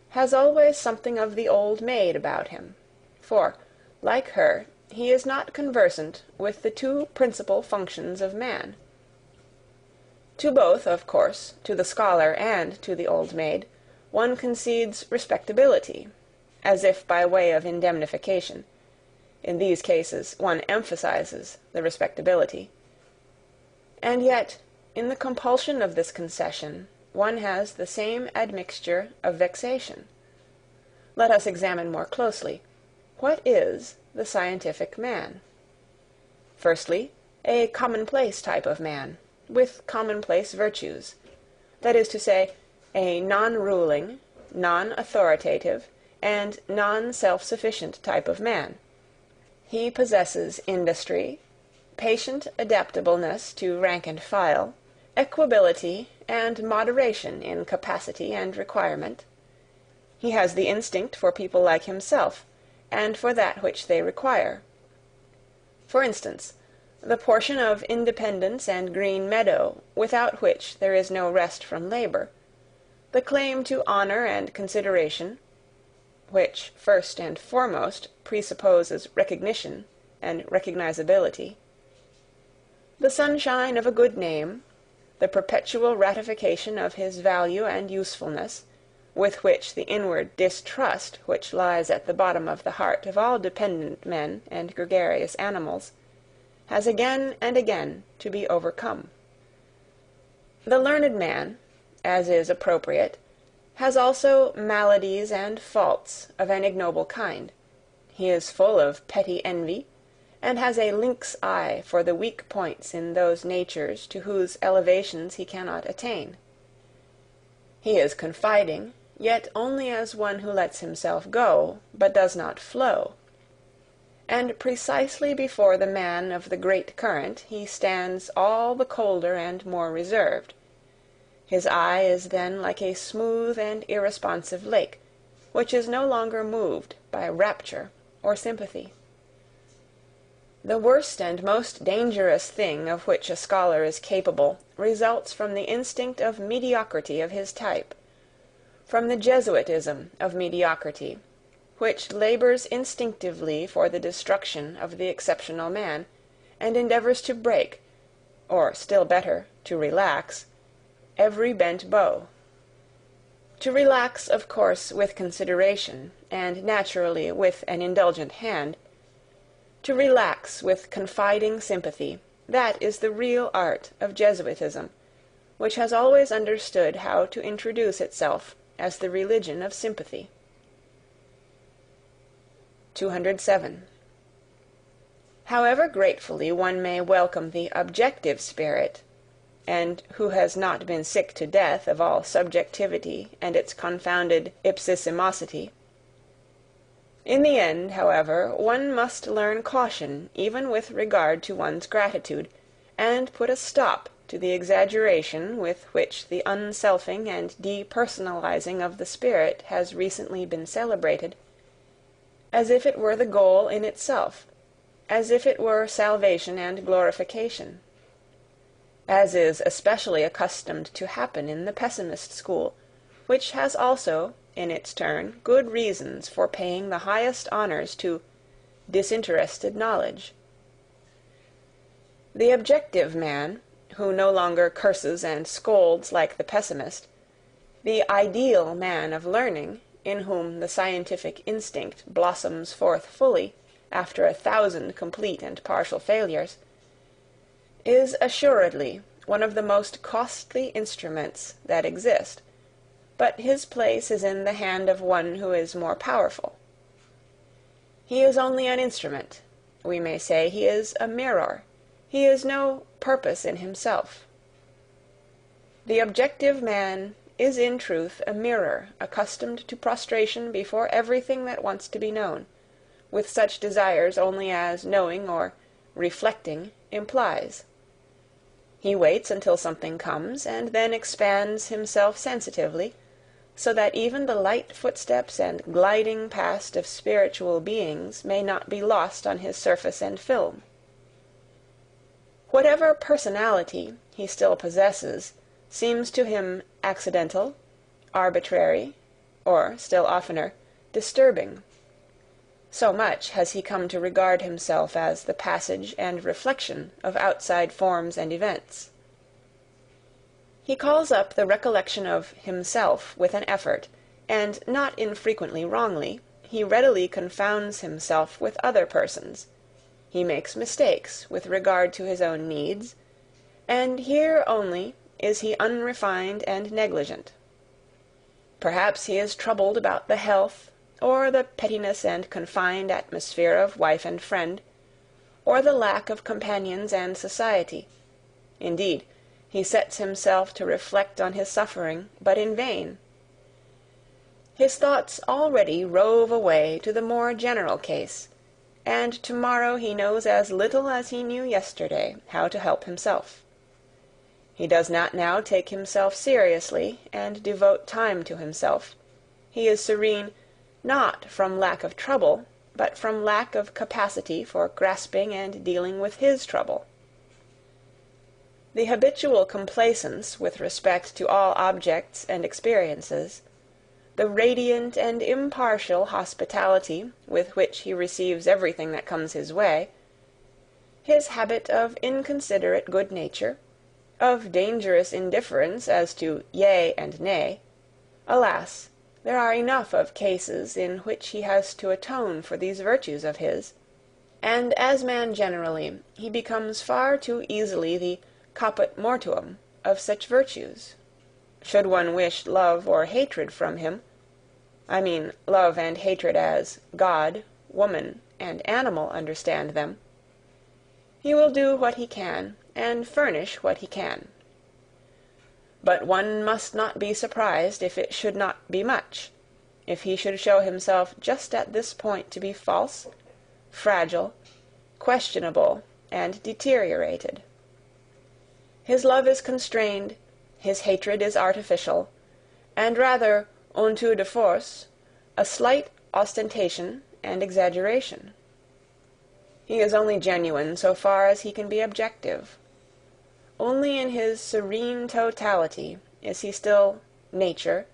has always something of the old maid about him, for, like her, he is not conversant with the two principal functions of man. To both, of course, to the scholar and to the old maid, one concedes respectability, as if by way of indemnification. In these cases one emphasizes the respectability. And yet, in the compulsion of this concession, one has the same admixture of vexation. Let us examine more closely. What is the scientific man? Firstly, a commonplace type of man, with commonplace virtues. That is to say, a non-ruling, non-authoritative, and non-self-sufficient type of man. He possesses industry, patient adaptableness to rank and file, equability, and moderation in capacity and requirement. He has the instinct for people like himself, and for that which they require. For instance, the portion of independence and green meadow without which there is no rest from labor, the claim to honor and consideration, which first and foremost presupposes recognition and recognizability, the sunshine of a good name, the perpetual ratification of his value and usefulness, with which the inward distrust which lies at the bottom of the heart of all dependent men and gregarious animals, has again and again to be overcome. The learned man, as is appropriate, has also maladies and faults of an ignoble kind. He is full of petty envy, and has a lynx eye for the weak points in those natures to whose elevations he cannot attain. He is confiding, yet only as one who lets himself go, but does not flow. And precisely before the man of the great current he stands all the colder and more reserved. His eye is then like a smooth and irresponsive lake, which is no longer moved by rapture or sympathy. The worst and most dangerous thing of which a scholar is capable results from the instinct of mediocrity of his type, from the Jesuitism of mediocrity, which labors instinctively for the destruction of the exceptional man, and endeavors to break, or still better, to relax, every bent bow. To relax, of course, with consideration, and naturally with an indulgent hand. To relax with confiding sympathy, that is the real art of Jesuitism, which has always understood how to introduce itself as the religion of sympathy. 207. However gratefully one may welcome the objective spirit, and who has not been sick to death of all subjectivity and its confounded ipsissimosity, in the end, however, one must learn caution even with regard to one's gratitude, and put a stop to the exaggeration with which the unselfing and depersonalizing of the spirit has recently been celebrated, as if it were the goal in itself, as if it were salvation and glorification, as is especially accustomed to happen in the pessimist school, which has also, in its turn, good reasons for paying the highest honors to disinterested knowledge. The objective man, who no longer curses and scolds like the pessimist, the ideal man of learning, in whom the scientific instinct blossoms forth fully after 1,000 complete and partial failures, is assuredly one of the most costly instruments that exist, but his place is in the hand of one who is more powerful. He is only an instrument. We may say he is a mirror. He is no purpose in himself. The objective man is in truth a mirror accustomed to prostration before everything that wants to be known, with such desires only as knowing or reflecting implies. He waits until something comes, and then expands himself sensitively, so that even the light footsteps and gliding past of spiritual beings may not be lost on his surface and film. Whatever personality he still possesses seems to him accidental, arbitrary, or, still oftener, disturbing. So much has he come to regard himself as the passage and reflection of outside forms and events. He calls up the recollection of himself with an effort, and not infrequently wrongly, he readily confounds himself with other persons. He makes mistakes with regard to his own needs, and here only is he unrefined and negligent. Perhaps he is troubled about the health, or the pettiness and confined atmosphere of wife and friend, or the lack of companions and society. Indeed, he sets himself to reflect on his suffering, but in vain. His thoughts already rove away to the more general case, and tomorrow he knows as little as he knew yesterday how to help himself. He does not now take himself seriously and devote time to himself. He is serene, not from lack of trouble, but from lack of capacity for grasping and dealing with his trouble. the habitual complacence with respect to all objects and experiences, the radiant and impartial hospitality with which he receives everything that comes his way, his habit of inconsiderate good nature, of dangerous indifference as to yea and nay, alas, there are enough of cases in which he has to atone for these virtues of his, and as man generally, he becomes far too easily the caput mortuum of such virtues. Should one wish love or hatred from him, I mean love and hatred as God, woman, and animal understand them, he will do what he can, and furnish what he can. But one must not be surprised if it should not be much, if he should show himself just at this point to be false, fragile, questionable, and deteriorated. His love is constrained, his hatred is artificial, and rather un tour de force, a slight ostentation and exaggeration. He is only genuine so far as he can be objective. Only in his serene totality is he still nature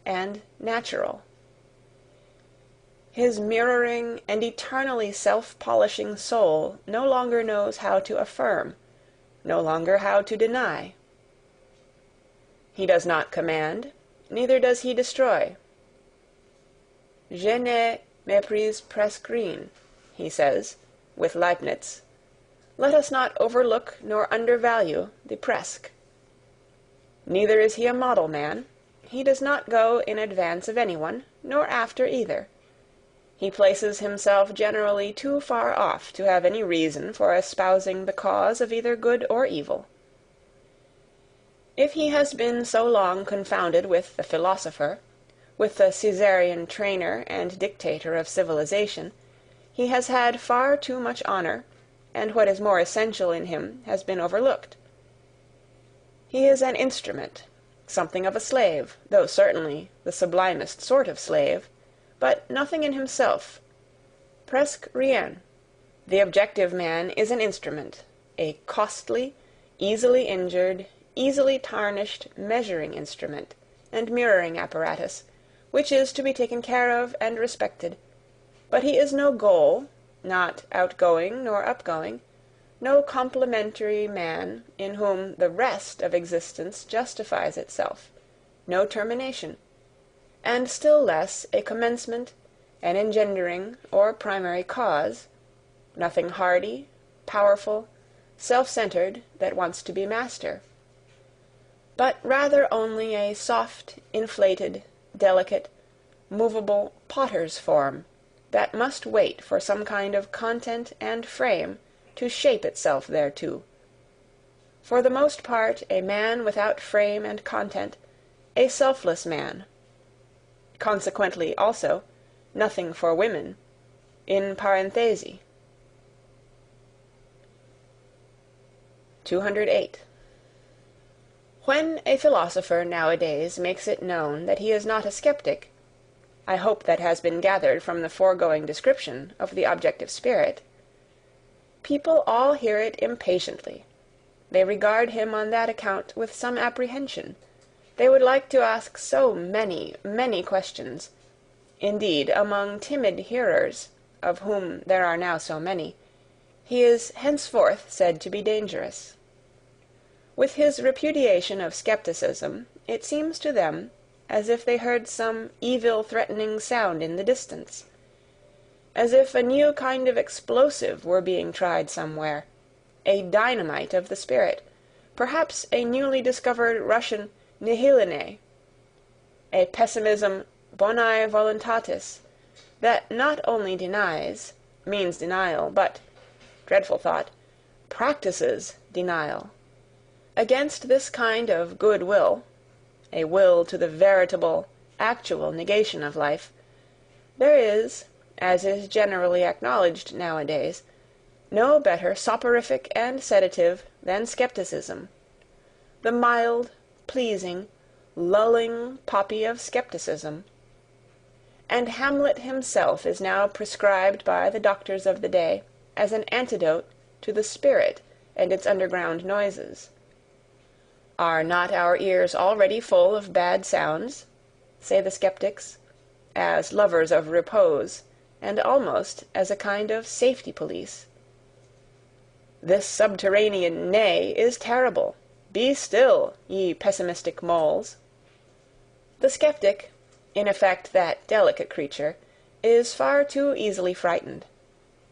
and natural. His mirroring and eternally self-polishing soul no longer knows how to affirm, no longer how to deny. He does not command, neither does he destroy. Je ne méprise presque rien, he says, with Leibniz. Let us not overlook nor undervalue the presque. Neither is he a model man. He does not go in advance of anyone, nor after either. He places himself generally too far off to have any reason for espousing the cause of either good or evil. If he has been so long confounded with the philosopher, with the Caesarean trainer and dictator of civilization, he has had far too much honor, and what is more essential in him has been overlooked. He is an instrument, something of a slave, though certainly the sublimest sort of slave, but nothing in himself. Presque rien. The objective man is an instrument, a costly, easily injured, easily tarnished measuring instrument and mirroring apparatus, which is to be taken care of and respected, but he is no goal, not outgoing nor upgoing, no complementary man in whom the rest of existence justifies itself, no termination, and still less a commencement, an engendering or primary cause, nothing hardy, powerful, self-centered that wants to be master, but rather only a soft, inflated, delicate, movable potter's form, that must wait for some kind of content and frame to shape itself thereto. For the most part a man without frame and content, a selfless man. Consequently, also, nothing for women, in parenthesi. 208. When a philosopher nowadays makes it known that he is not a skeptic, I hope that has been gathered from the foregoing description of the objective spirit, people all hear it impatiently. They regard him on that account with some apprehension. They would like to ask so many, many questions. Indeed, among timid hearers, of whom there are now so many, he is henceforth said to be dangerous. With his repudiation of skepticism, it seems to them as if they heard some evil-threatening sound in the distance, as if a new kind of explosive were being tried somewhere, a dynamite of the spirit, perhaps a newly discovered Russian nihiline, a pessimism bonae voluntatis, that not only denies, means denial, but, dreadful thought, practices denial. Against this kind of good will, a will to the veritable, actual negation of life, there is, as is generally acknowledged nowadays, no better soporific and sedative than skepticism, the mild, pleasing, lulling poppy of skepticism. And Hamlet himself is now prescribed by the doctors of the day as an antidote to the spirit and its underground noises. Are not our ears already full of bad sounds, say the skeptics, as lovers of repose, and almost as a kind of safety police? This subterranean neigh is terrible. Be still, ye pessimistic moles. The skeptic, in effect that delicate creature, is far too easily frightened.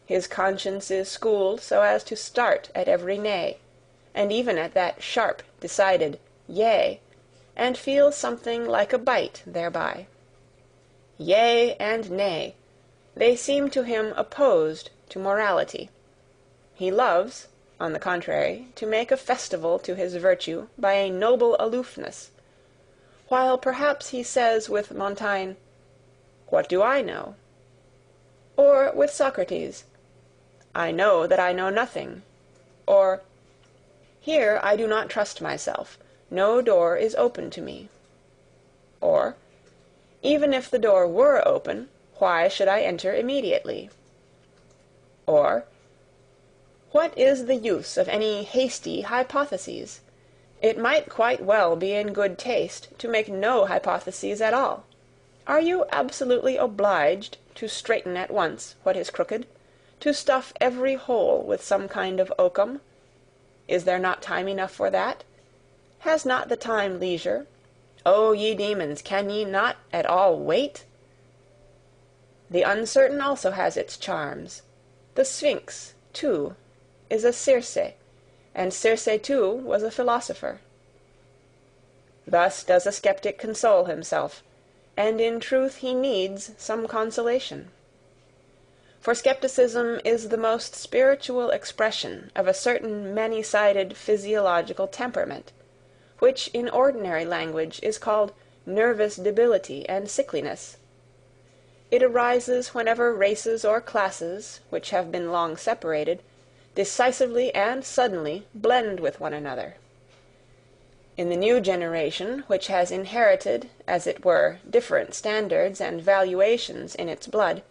His conscience is schooled so as to start at every neigh, and even at that sharp, decided yea, and feel something like a bite thereby. Yea and nay, they seem to him opposed to morality. He loves, on the contrary, to make a festival to his virtue by a noble aloofness, while perhaps he says with Montaigne, "What do I know?" Or with Socrates, "I know that I know nothing," or "Here I do not trust myself, no door is open to me," or "Even if the door were open, why should I enter immediately?" Or "What is the use of any hasty hypotheses? It might quite well be in good taste to make no hypotheses at all. Are you absolutely obliged to straighten at once what is crooked, to stuff every hole with some kind of oakum? Is there not time enough for that? Has not the time leisure? O ye demons, can ye not at all wait? The uncertain also has its charms. The Sphinx, too, is a Circe, and Circe too was a philosopher. Thus does a skeptic console himself, and in truth he needs some consolation. For skepticism is the most spiritual expression of a certain many-sided physiological temperament, which in ordinary language is called nervous debility and sickliness. It arises whenever races or classes, which have been long separated, decisively and suddenly blend with one another. In the new generation, which has inherited, as it were, different standards and valuations in its blood,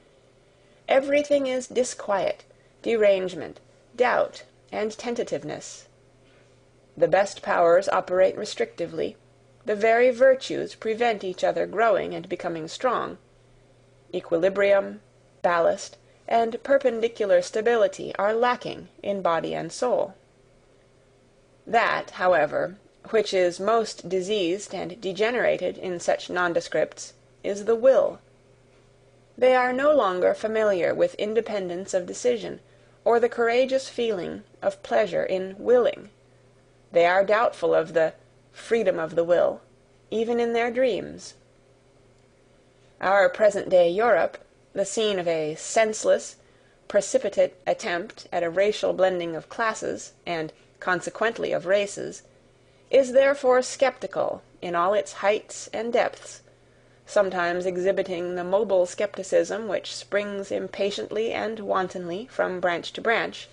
everything is disquiet, derangement, doubt, and tentativeness. The best powers operate restrictively, the very virtues prevent each other growing and becoming strong. Equilibrium, ballast, and perpendicular stability are lacking in body and soul. That, however, which is most diseased and degenerated in such nondescripts, is the will. They are no longer familiar with independence of decision, or the courageous feeling of pleasure in willing. They are doubtful of the freedom of the will, even in their dreams. Our present-day Europe, the scene of a senseless, precipitate attempt at a racial blending of classes, and consequently of races, is therefore skeptical in all its heights and depths, sometimes exhibiting the mobile skepticism which springs impatiently and wantonly from branch to branch,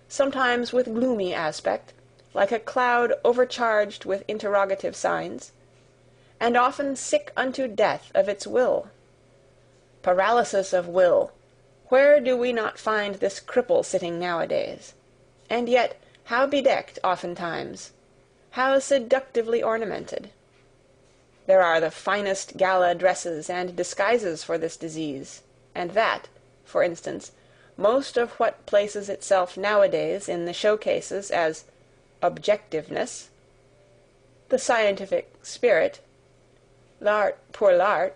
sometimes with gloomy aspect, like a cloud overcharged with interrogative signs, and often sick unto death of its will. Paralysis of will, where do we not find this cripple sitting nowadays? And yet how bedecked oftentimes, how seductively ornamented! There are the finest gala dresses and disguises for this disease, and that, for instance, most of what places itself nowadays in the showcases as objectiveness, the scientific spirit, l'art pour l'art,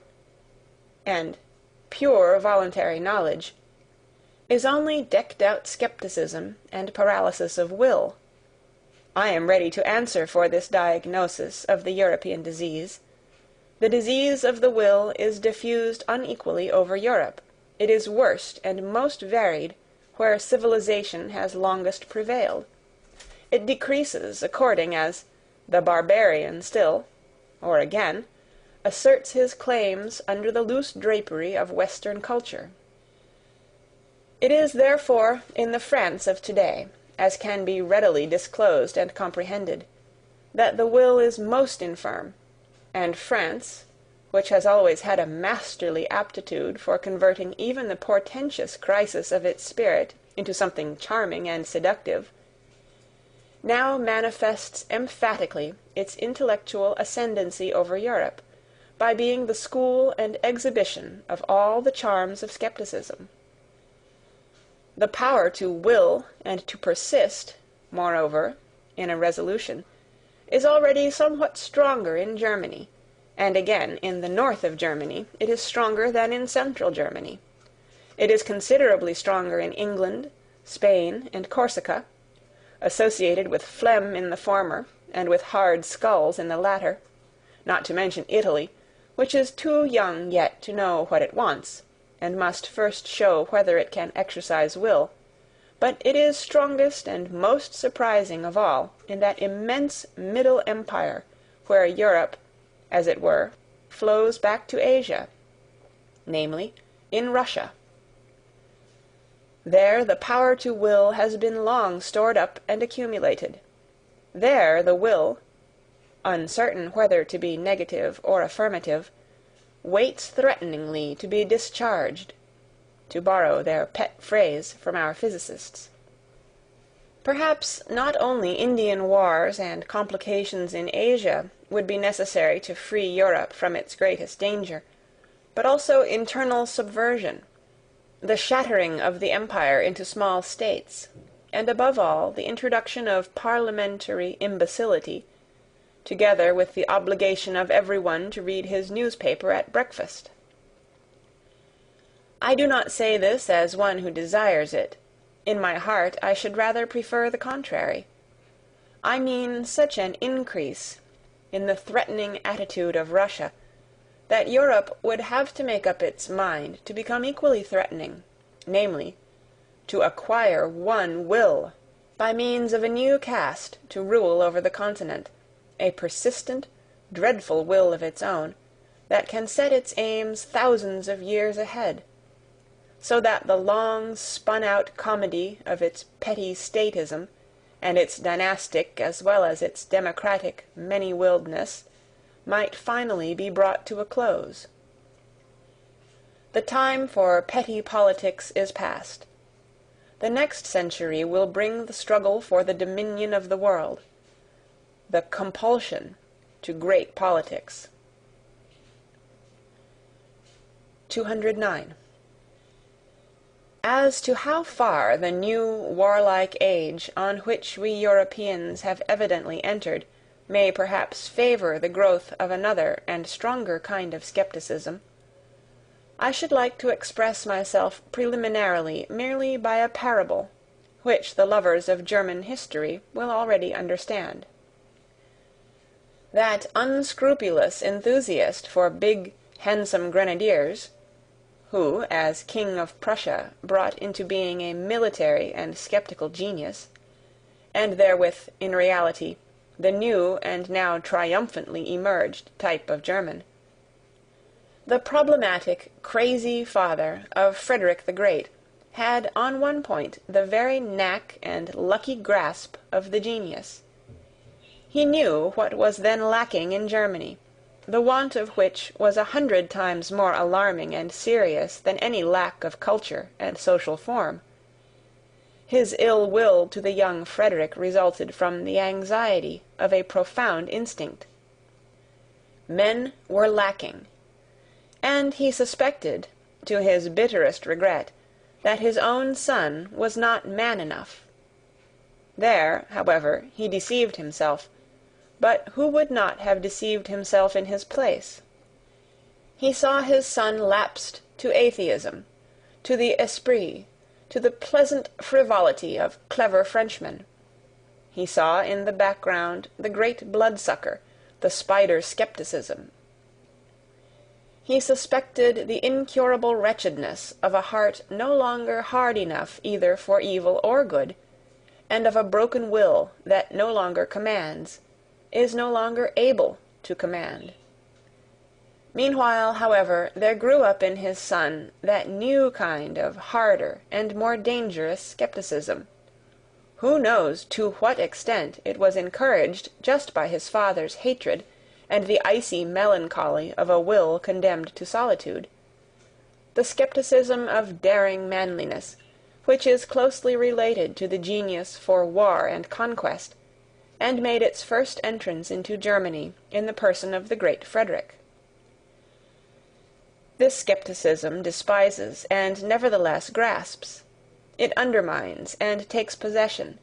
and pure voluntary knowledge, is only decked-out skepticism and paralysis of will. I am ready to answer for this diagnosis of the European disease. The disease of the will is diffused unequally over Europe. It is worst and most varied where civilization has longest prevailed. It decreases according as the barbarian still, or again, asserts his claims under the loose drapery of Western culture. It is therefore in the France of today, as can be readily disclosed and comprehended, that the will is most infirm, and France, which has always had a masterly aptitude for converting even the portentous crisis of its spirit into something charming and seductive, now manifests emphatically its intellectual ascendancy over Europe, by being the school and exhibition of all the charms of skepticism. The power to will and to persist, moreover, in a resolution, is already somewhat stronger in Germany, and again in the north of Germany it is stronger than in central Germany. It is considerably stronger in England, Spain, and Corsica, associated with phlegm in the former, and with hard skulls in the latter, not to mention Italy, which is too young yet to know what it wants, and must first show whether it can exercise will, but it is strongest and most surprising of all in that immense Middle Empire, where Europe, as it were, flows back to Asia, namely, in Russia. There the power to will has been long stored up and accumulated. There the will, uncertain whether to be negative or affirmative, waits threateningly to be discharged, to borrow their pet phrase from our physicists. Perhaps not only Indian wars and complications in Asia would be necessary to free Europe from its greatest danger, but also internal subversion, the shattering of the empire into small states, and above all the introduction of parliamentary imbecility, together with the obligation of every one to read his newspaper at breakfast. I do not say this as one who desires it. In my heart I should rather prefer the contrary. I mean such an increase in the threatening attitude of Russia, that Europe would have to make up its mind to become equally threatening, namely, to acquire one will, by means of a new caste to rule over the continent, a persistent, dreadful will of its own, that can set its aims thousands of years ahead, so that the long spun-out comedy of its petty statism, and its dynastic as well as its democratic many-willedness, might finally be brought to a close. The time for petty politics is past. The next century will bring the struggle for the dominion of the world, the compulsion to great politics. 209. As to how far the new warlike age on which we Europeans have evidently entered may perhaps favour the growth of another and stronger kind of skepticism, I should like to express myself preliminarily merely by a parable, which the lovers of German history will already understand. That unscrupulous enthusiast for big, handsome grenadiers, who, as King of Prussia, brought into being a military and skeptical genius, and therewith, in reality, the new and now triumphantly emerged type of German, the problematic, crazy father of Friedrich the Great, had on one point the very knack and lucky grasp of the genius. He knew what was then lacking in Germany, the want of which was 100 times more alarming and serious than any lack of culture and social form. His ill will to the young Frederick resulted from the anxiety of a profound instinct. Men were lacking, and he suspected, to his bitterest regret, that his own son was not man enough. There, however, he deceived himself, but who would not have deceived himself in his place? He saw his son lapsed to atheism, to the esprit, to the pleasant frivolity of clever Frenchmen. He saw in the background the great bloodsucker, the spider skepticism. He suspected the incurable wretchedness of a heart no longer hard enough either for evil or good, and of a broken will that no longer commands, is no longer able to command. Meanwhile, however, there grew up in his son that new kind of harder and more dangerous skepticism. Who knows to what extent it was encouraged just by his father's hatred and the icy melancholy of a will condemned to solitude? The skepticism of daring manliness, which is closely related to the genius for war and conquest, and made its first entrance into Germany in the person of the great Friedrich. This skepticism despises and nevertheless grasps. It undermines and takes possession.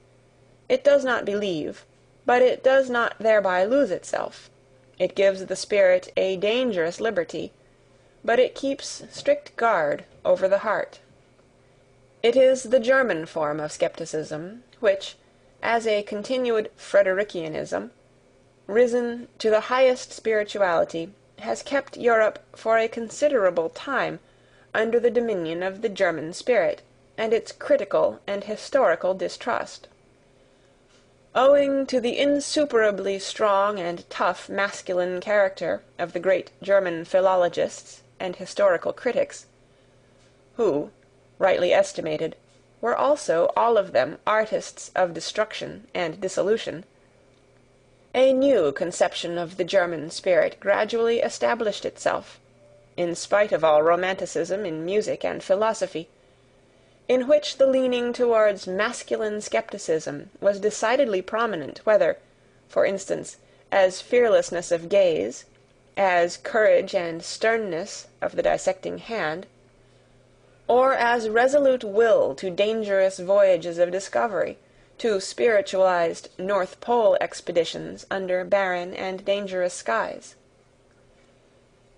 It does not believe, but it does not thereby lose itself. It gives the spirit a dangerous liberty, but it keeps strict guard over the heart. It is the German form of skepticism, which, as a continued Fridericianism, risen to the highest spirituality, has kept Europe for a considerable time under the dominion of the German spirit and its critical and historical distrust. Owing to the insuperably strong and tough masculine character of the great German philologists and historical critics, who, rightly estimated, were also all of them artists of destruction and dissolution, a new conception of the German spirit gradually established itself, in spite of all romanticism in music and philosophy, in which the leaning towards masculine skepticism was decidedly prominent, whether, for instance, as fearlessness of gaze, as courage and sternness of the dissecting hand, or as resolute will to dangerous voyages of discovery, to spiritualized North Pole expeditions under barren and dangerous skies.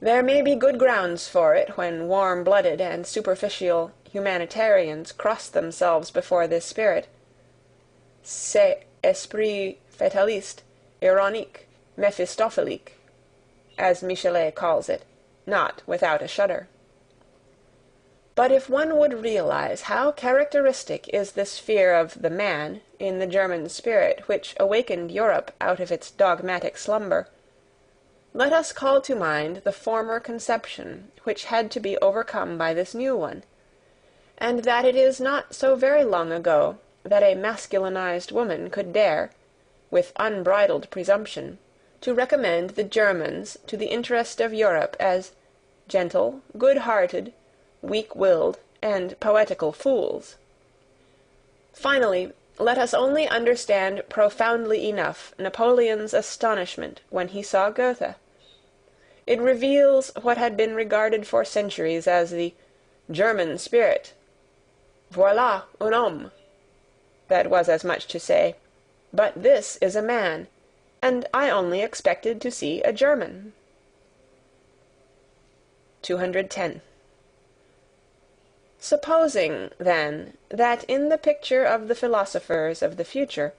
There may be good grounds for it when warm-blooded and superficial humanitarians cross themselves before this spirit. C'est esprit fataliste, ironique, mephistophelique, as Michelet calls it, not without a shudder. But if one would realize how characteristic is this fear of the man in the German spirit which awakened Europe out of its dogmatic slumber, let us call to mind the former conception which had to be overcome by this new one, and that it is not so very long ago that a masculinized woman could dare, with unbridled presumption, to recommend the Germans to the interest of Europe as gentle, good-hearted, weak-willed, and poetical fools. Finally, let us only understand profoundly enough Napoleon's astonishment when he saw Goethe. It reveals what had been regarded for centuries as the German spirit. Voilà un homme. That was as much to say, but this is a man, and I only expected to see a German. 210. Supposing, then, that in the picture of the philosophers of the future,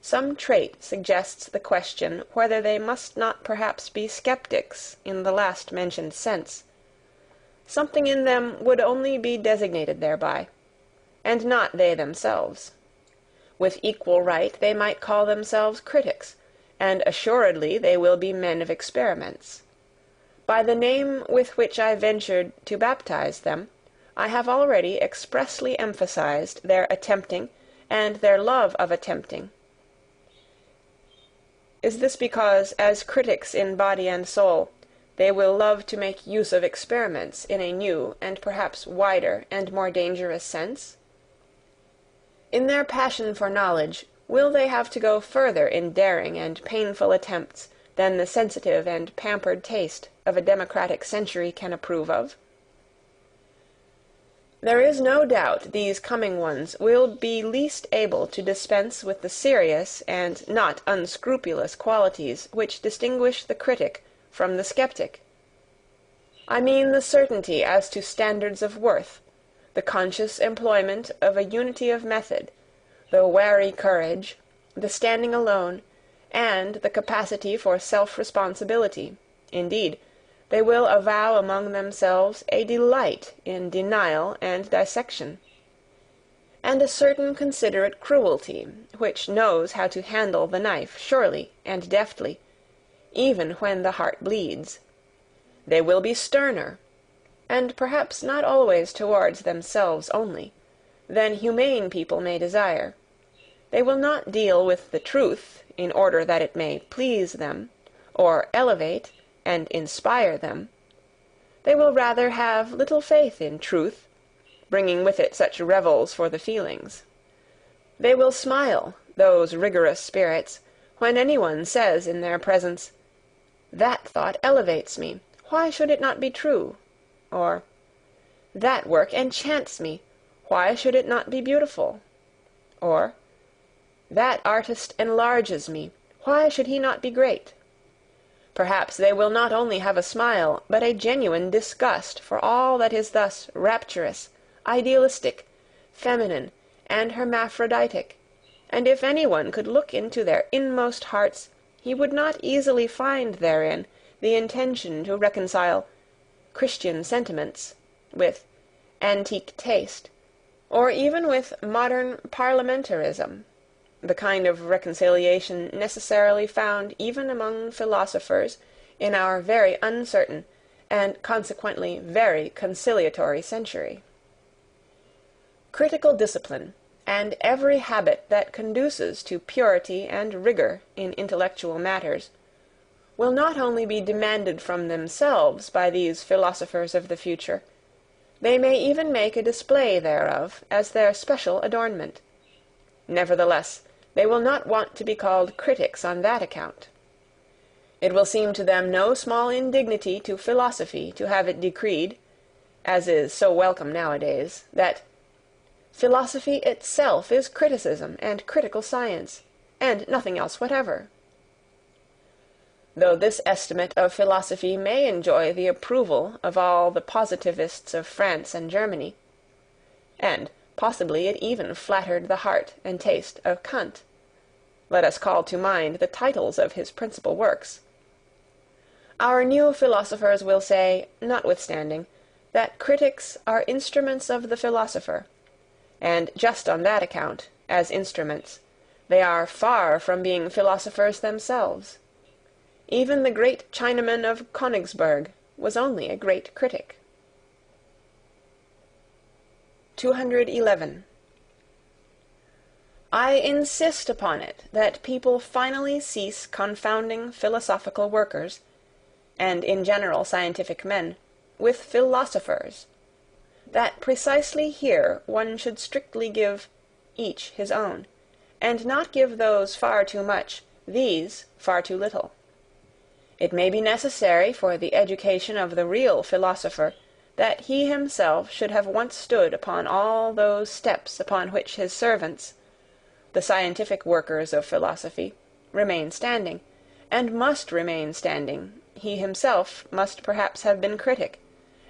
some trait suggests the question whether they must not perhaps be skeptics in the last-mentioned sense, something in them would only be designated thereby, and not they themselves. With equal right they might call themselves critics, and assuredly they will be men of experiments. By the name with which I ventured to baptize them, I have already expressly emphasized their attempting and their love of attempting. Is this because, as critics in body and soul, they will love to make use of experiments in a new and perhaps wider and more dangerous sense? In their passion for knowledge, will they have to go further in daring and painful attempts than the sensitive and pampered taste of a democratic century can approve of? There is no doubt these coming ones will be least able to dispense with the serious and not unscrupulous qualities which distinguish the critic from the skeptic. I mean the certainty as to standards of worth, the conscious employment of a unity of method, the wary courage, the standing alone, and the capacity for self-responsibility. Indeed, they will avow among themselves a delight in denial and dissection, and a certain considerate cruelty which knows how to handle the knife surely and deftly, even when the heart bleeds. They will be sterner, and perhaps not always towards themselves only, than humane people may desire. They will not deal with the truth in order that it may please them, or elevate and inspire them. They will rather have little faith in truth, bringing with it such revels for the feelings. They will smile, those rigorous spirits, when anyone says in their presence, "That thought elevates me, why should it not be true?" or, "That work enchants me, why should it not be beautiful?" or, "That artist enlarges me, why should he not be great?" Perhaps they will not only have a smile, but a genuine disgust for all that is thus rapturous, idealistic, feminine, and hermaphroditic, and if anyone could look into their inmost hearts, he would not easily find therein the intention to reconcile Christian sentiments with antique taste, or even with modern parliamentarism, the kind of reconciliation necessarily found even among philosophers in our very uncertain and consequently very conciliatory century. Critical discipline, and every habit that conduces to purity and rigor in intellectual matters, will not only be demanded from themselves by these philosophers of the future, they may even make a display thereof as their special adornment. Nevertheless, they will not want to be called critics on that account. It will seem to them no small indignity to philosophy to have it decreed, as is so welcome nowadays, that philosophy itself is criticism and critical science, and nothing else whatever. Though this estimate of philosophy may enjoy the approval of all the positivists of France and Germany, and possibly it even flattered the heart and taste of Kant. Let us call to mind the titles of his principal works. Our new philosophers will say, notwithstanding, that critics are instruments of the philosopher, and just on that account, as instruments, they are far from being philosophers themselves. Even the great Chinaman of Königsberg was only a great critic. 211. I insist upon it that people finally cease confounding philosophical workers, and in general scientific men, with philosophers, that precisely here one should strictly give each his own, and not give those far too much, these far too little. It may be necessary for the education of the real philosopher that he himself should have once stood upon all those steps upon which his servants, the scientific workers of philosophy, remain standing, and must remain standing. He himself must perhaps have been critic,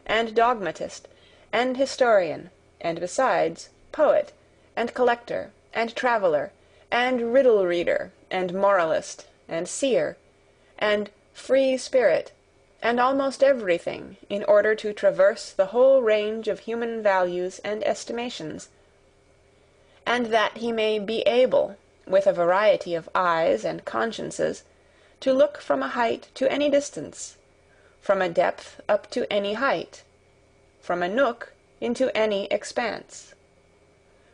and dogmatist, and historian, and besides, poet, and collector, and traveller, and riddle reader, and moralist, and seer, and free spirit, and almost everything, in order to traverse the whole range of human values and estimations, and that he may be able, with a variety of eyes and consciences, to look from a height to any distance, from a depth up to any height, from a nook into any expanse.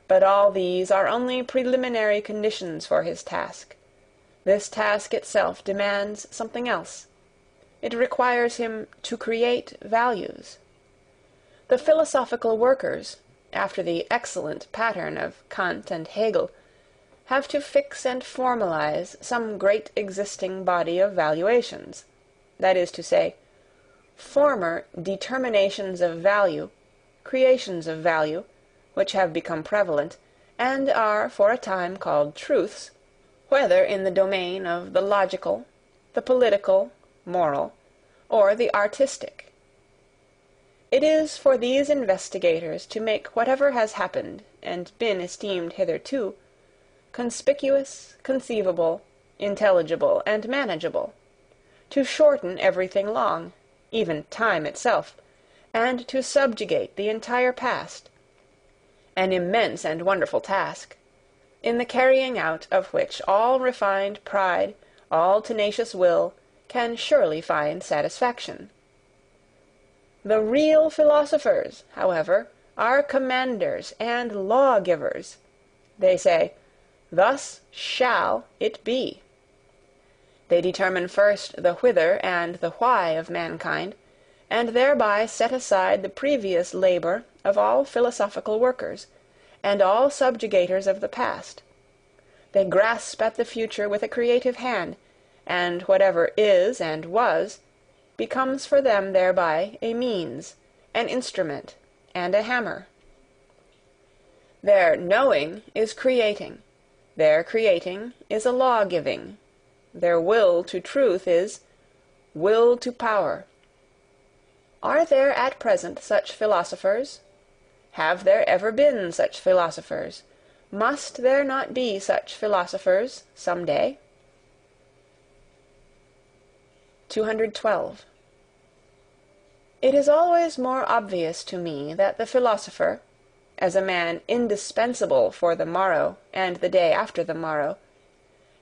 But all these are only preliminary conditions for his task. This task itself demands something else. It requires him to create values. The philosophical workers, after the excellent pattern of Kant and Hegel, have to fix and formalize some great existing body of valuations, that is to say, former determinations of value, creations of value, which have become prevalent, and are for a time called truths, whether in the domain of the logical, the political, moral, or the artistic. It is for these investigators to make whatever has happened and been esteemed hitherto conspicuous, conceivable, intelligible, and manageable, to shorten everything long, even time itself, and to subjugate the entire past, an immense and wonderful task, in the carrying out of which all refined pride, all tenacious will, can surely find satisfaction. The real philosophers, however, are commanders and law-givers. They say, "Thus shall it be." They determine first the whither and the why of mankind, and thereby set aside the previous labour of all philosophical workers, and all subjugators of the past. They grasp at the future with a creative hand, and whatever is and was becomes for them thereby a means, an instrument, and a hammer. Their knowing is creating, their creating is a law-giving, their will to truth is will to power. Are there at present such philosophers? Have there ever been such philosophers? Must there not be such philosophers some day? 212. It is always more obvious to me that the philosopher, as a man indispensable for the morrow and the day after the morrow,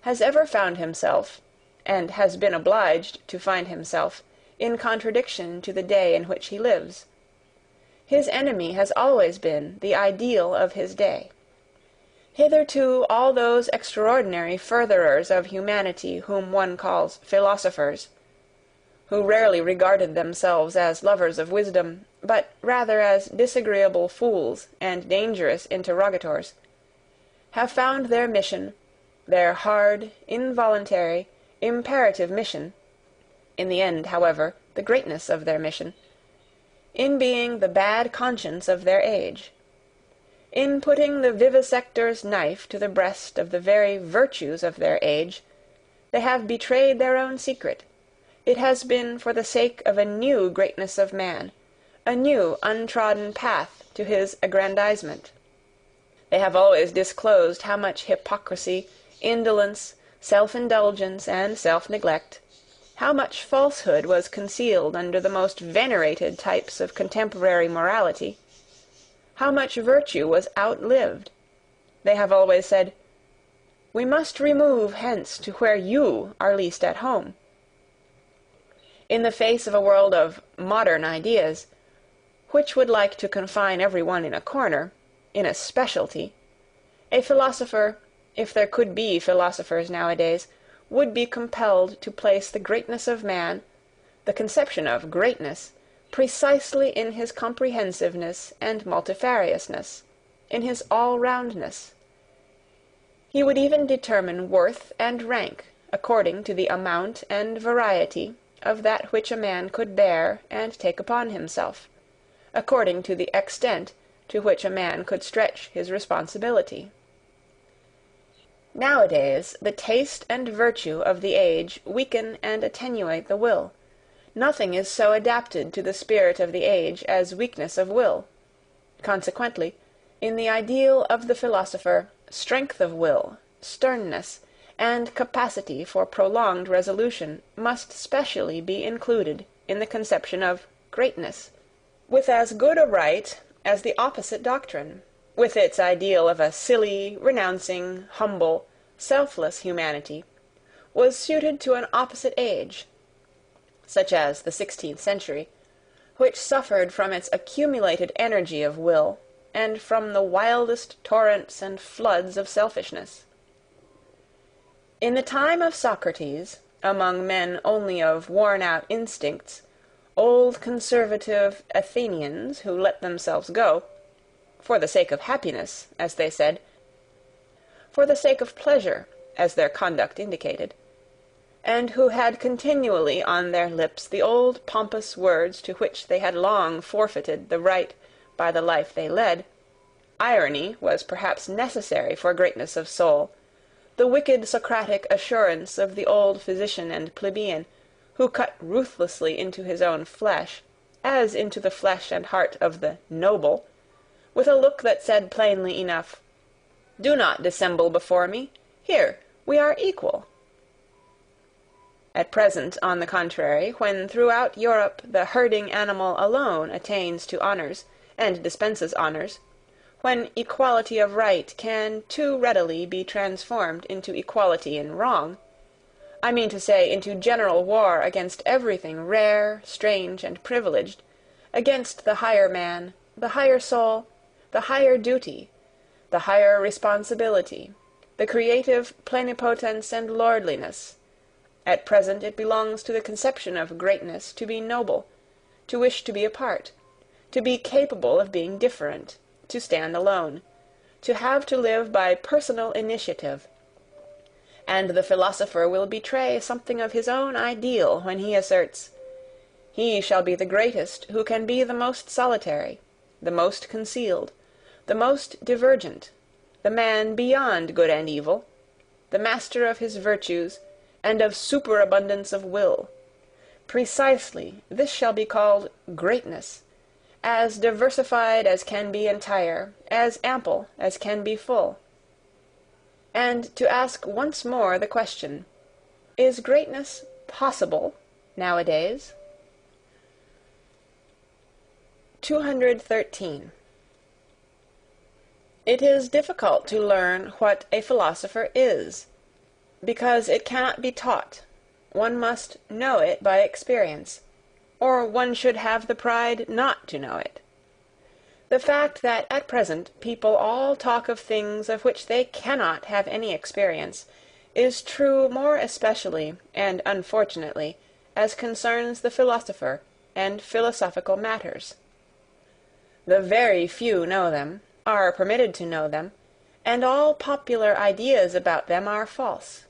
has ever found himself, and has been obliged to find himself, in contradiction to the day in which he lives. His enemy has always been the ideal of his day. Hitherto all those extraordinary furtherers of humanity whom one calls philosophers, who rarely regarded themselves as lovers of wisdom, but rather as disagreeable fools and dangerous interrogators, have found their mission, their hard, involuntary, imperative mission, in the end, however, the greatness of their mission, in being the bad conscience of their age. In putting the vivisector's knife to the breast of the very virtues of their age, they have betrayed their own secret. It has been for the sake of a new greatness of man, a new untrodden path to his aggrandizement. They have always disclosed how much hypocrisy, indolence, self-indulgence, and self-neglect, how much falsehood was concealed under the most venerated types of contemporary morality, how much virtue was outlived. They have always said, "We must remove hence to where you are least at home." In the face of a world of modern ideas, which would like to confine every one in a corner, in a specialty, a philosopher, if there could be philosophers nowadays, would be compelled to place the greatness of man, the conception of greatness, precisely in his comprehensiveness and multifariousness, in his all-roundness. He would even determine worth and rank according to the amount and variety of that which a man could bear and take upon himself, according to the extent to which a man could stretch his responsibility. Nowadays the taste and virtue of the age weaken and attenuate the will. Nothing is so adapted to the spirit of the age as weakness of will. Consequently, in the ideal of the philosopher, strength of will, sternness, and capacity for prolonged resolution must specially be included in the conception of greatness, with as good a right as the opposite doctrine, with its ideal of a silly, renouncing, humble, selfless humanity, was suited to an opposite age, such as the 16th century, which suffered from its accumulated energy of will, and from the wildest torrents and floods of selfishness. In the time of Socrates, among men only of worn-out instincts, old conservative Athenians who let themselves go, for the sake of happiness, as they said, for the sake of pleasure, as their conduct indicated, and who had continually on their lips the old pompous words to which they had long forfeited the right by the life they led, irony was perhaps necessary for greatness of soul, the wicked Socratic assurance of the old physician and plebeian, who cut ruthlessly into his own flesh, as into the flesh and heart of the noble, with a look that said plainly enough, "Do not dissemble before me. Here, we are equal." At present, on the contrary, when throughout Europe the herding animal alone attains to honours, and dispenses honours, when equality of right can too readily be transformed into equality in wrong, I mean to say into general war against everything rare, strange, and privileged, against the higher man, the higher soul, the higher duty, the higher responsibility, the creative plenipotence and lordliness. At present it belongs to the conception of greatness to be noble, to wish to be apart, to be capable of being different, to stand alone, to have to live by personal initiative, and the philosopher will betray something of his own ideal when he asserts, "He shall be the greatest who can be the most solitary, the most concealed, the most divergent, the man beyond good and evil, the master of his virtues, and of superabundance of will. Precisely this shall be called greatness, as diversified as can be entire, as ample as can be full." And to ask once more the question, is greatness possible nowadays? 213. It is difficult to learn what a philosopher is, because it cannot be taught. One must know it by experience, or one should have the pride not to know it. The fact that at present people all talk of things of which they cannot have any experience is true more especially and unfortunately as concerns the philosopher and philosophical matters. The very few know them, are permitted to know them, and all popular ideas about them are false.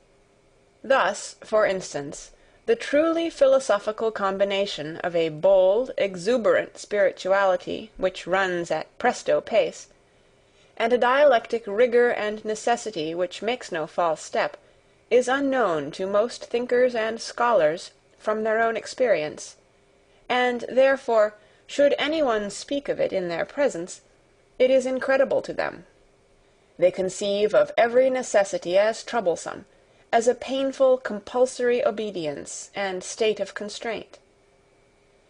Thus, for instance, the truly philosophical combination of a bold, exuberant spirituality which runs at presto pace, and a dialectic rigor and necessity which makes no false step, is unknown to most thinkers and scholars from their own experience, and therefore, should anyone speak of it in their presence, it is incredible to them. They conceive of every necessity as troublesome, as a painful compulsory obedience and state of constraint.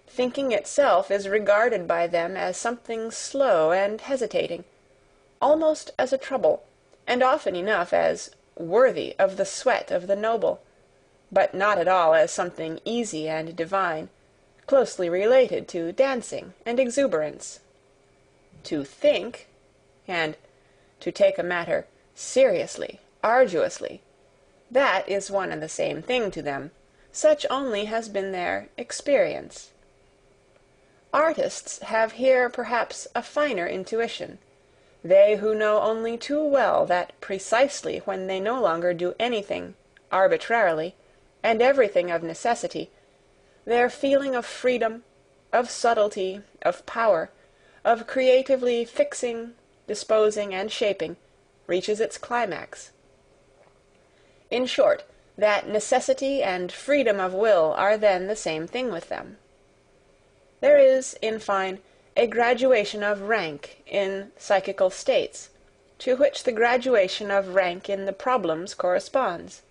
Thinking itself is regarded by them as something slow and hesitating, almost as a trouble, and often enough as worthy of the sweat of the noble, but not at all as something easy and divine, closely related to dancing and exuberance. To think, and to take a matter seriously, arduously, that is one and the same thing to them. Such only has been their experience. Artists have here perhaps a finer intuition, they who know only too well that precisely when they no longer do anything arbitrarily, and everything of necessity, their feeling of freedom, of subtlety, of power, of creatively fixing, disposing, and shaping, reaches its climax. In short, that necessity and freedom of will are then the same thing with them. There is, in fine, a graduation of rank in psychical states, to which the graduation of rank in the problems corresponds.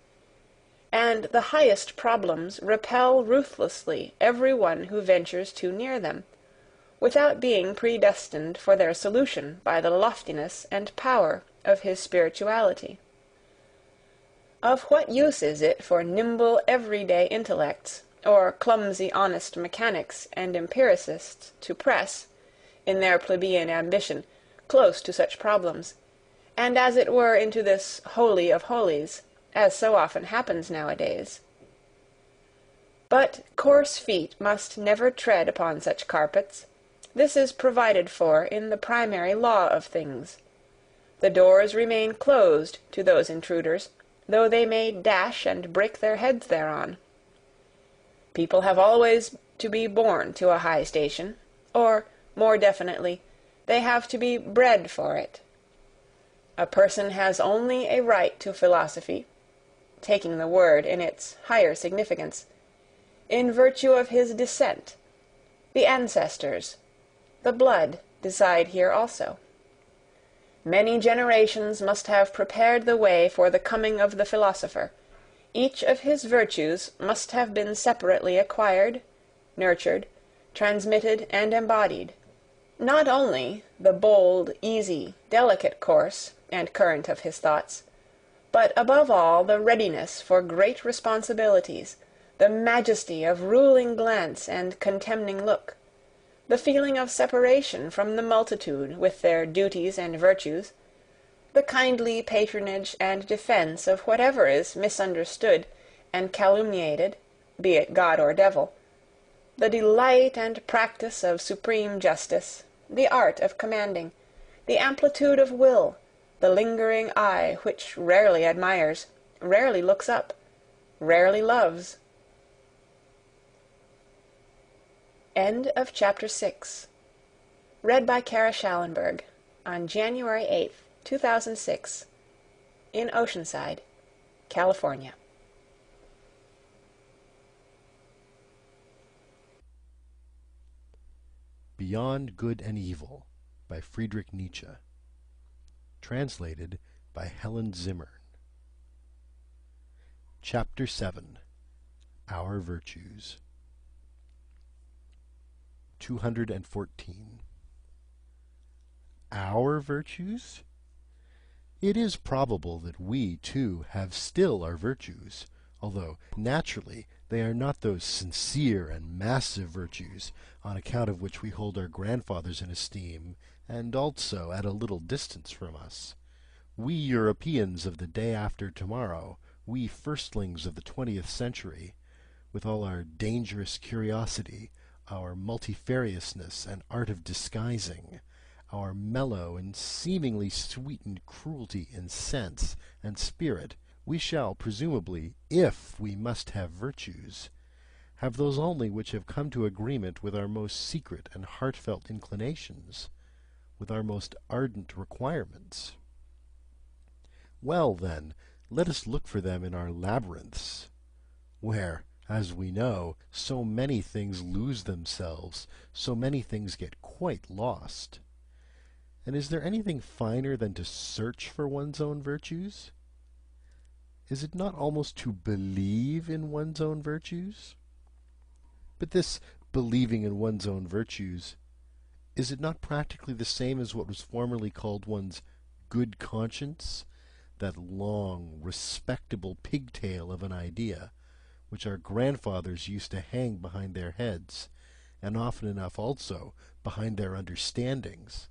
And the highest problems repel ruthlessly every one who ventures too near them, without being predestined for their solution by the loftiness and power of his spirituality. Of what use is it for nimble everyday intellects, or clumsy honest mechanics and empiricists to press, in their plebeian ambition, close to such problems, and as it were into this holy of holies, as so often happens nowadays? But coarse feet must never tread upon such carpets. This is provided for in the primary law of things. The doors remain closed to those intruders, though they may dash and break their heads thereon. People have always to be born to a high station, or, more definitely, they have to be bred for it. A person has only a right to philosophy, taking the word in its higher significance, in virtue of his descent. The ancestors, the blood, decide here also. Many generations must have prepared the way for the coming of the philosopher. Each of his virtues must have been separately acquired, nurtured, transmitted, and embodied. Not only the bold, easy, delicate course and current of his thoughts, but above all the readiness for great responsibilities, the majesty of ruling glance and contemning look, the feeling of separation from the multitude with their duties and virtues, the kindly patronage and defence of whatever is misunderstood and calumniated, be it God or devil, the delight and practice of supreme justice, the art of commanding, the amplitude of will, the lingering eye which rarely admires, rarely looks up, rarely loves. End of chapter 6. Read by Kara Schallenberg on January 8th, 2006, in Oceanside, California. Beyond Good and Evil by Friedrich Nietzsche. Translated by Helen Zimmern. Chapter 7. Our Virtues. 214. Our virtues? It is probable that we, too, have still our virtues, although, naturally, they are not those sincere and massive virtues on account of which we hold our grandfathers in esteem, and also at a little distance from us. We Europeans of the day after tomorrow, we firstlings of the 20th century, with all our dangerous curiosity, our multifariousness and art of disguising, our mellow and seemingly sweetened cruelty in sense and spirit, we shall presumably, if we must have virtues, have those only which have come to agreement with our most secret and heartfelt inclinations, with our most ardent requirements. Well, then, let us look for them in our labyrinths, where, as we know, so many things lose themselves, so many things get quite lost. And is there anything finer than to search for one's own virtues? Is it not almost to believe in one's own virtues? But this believing in one's own virtues, is it not practically the same as what was formerly called one's good conscience, that long, respectable pigtail of an idea, which our grandfathers used to hang behind their heads, and often enough also behind their understandings?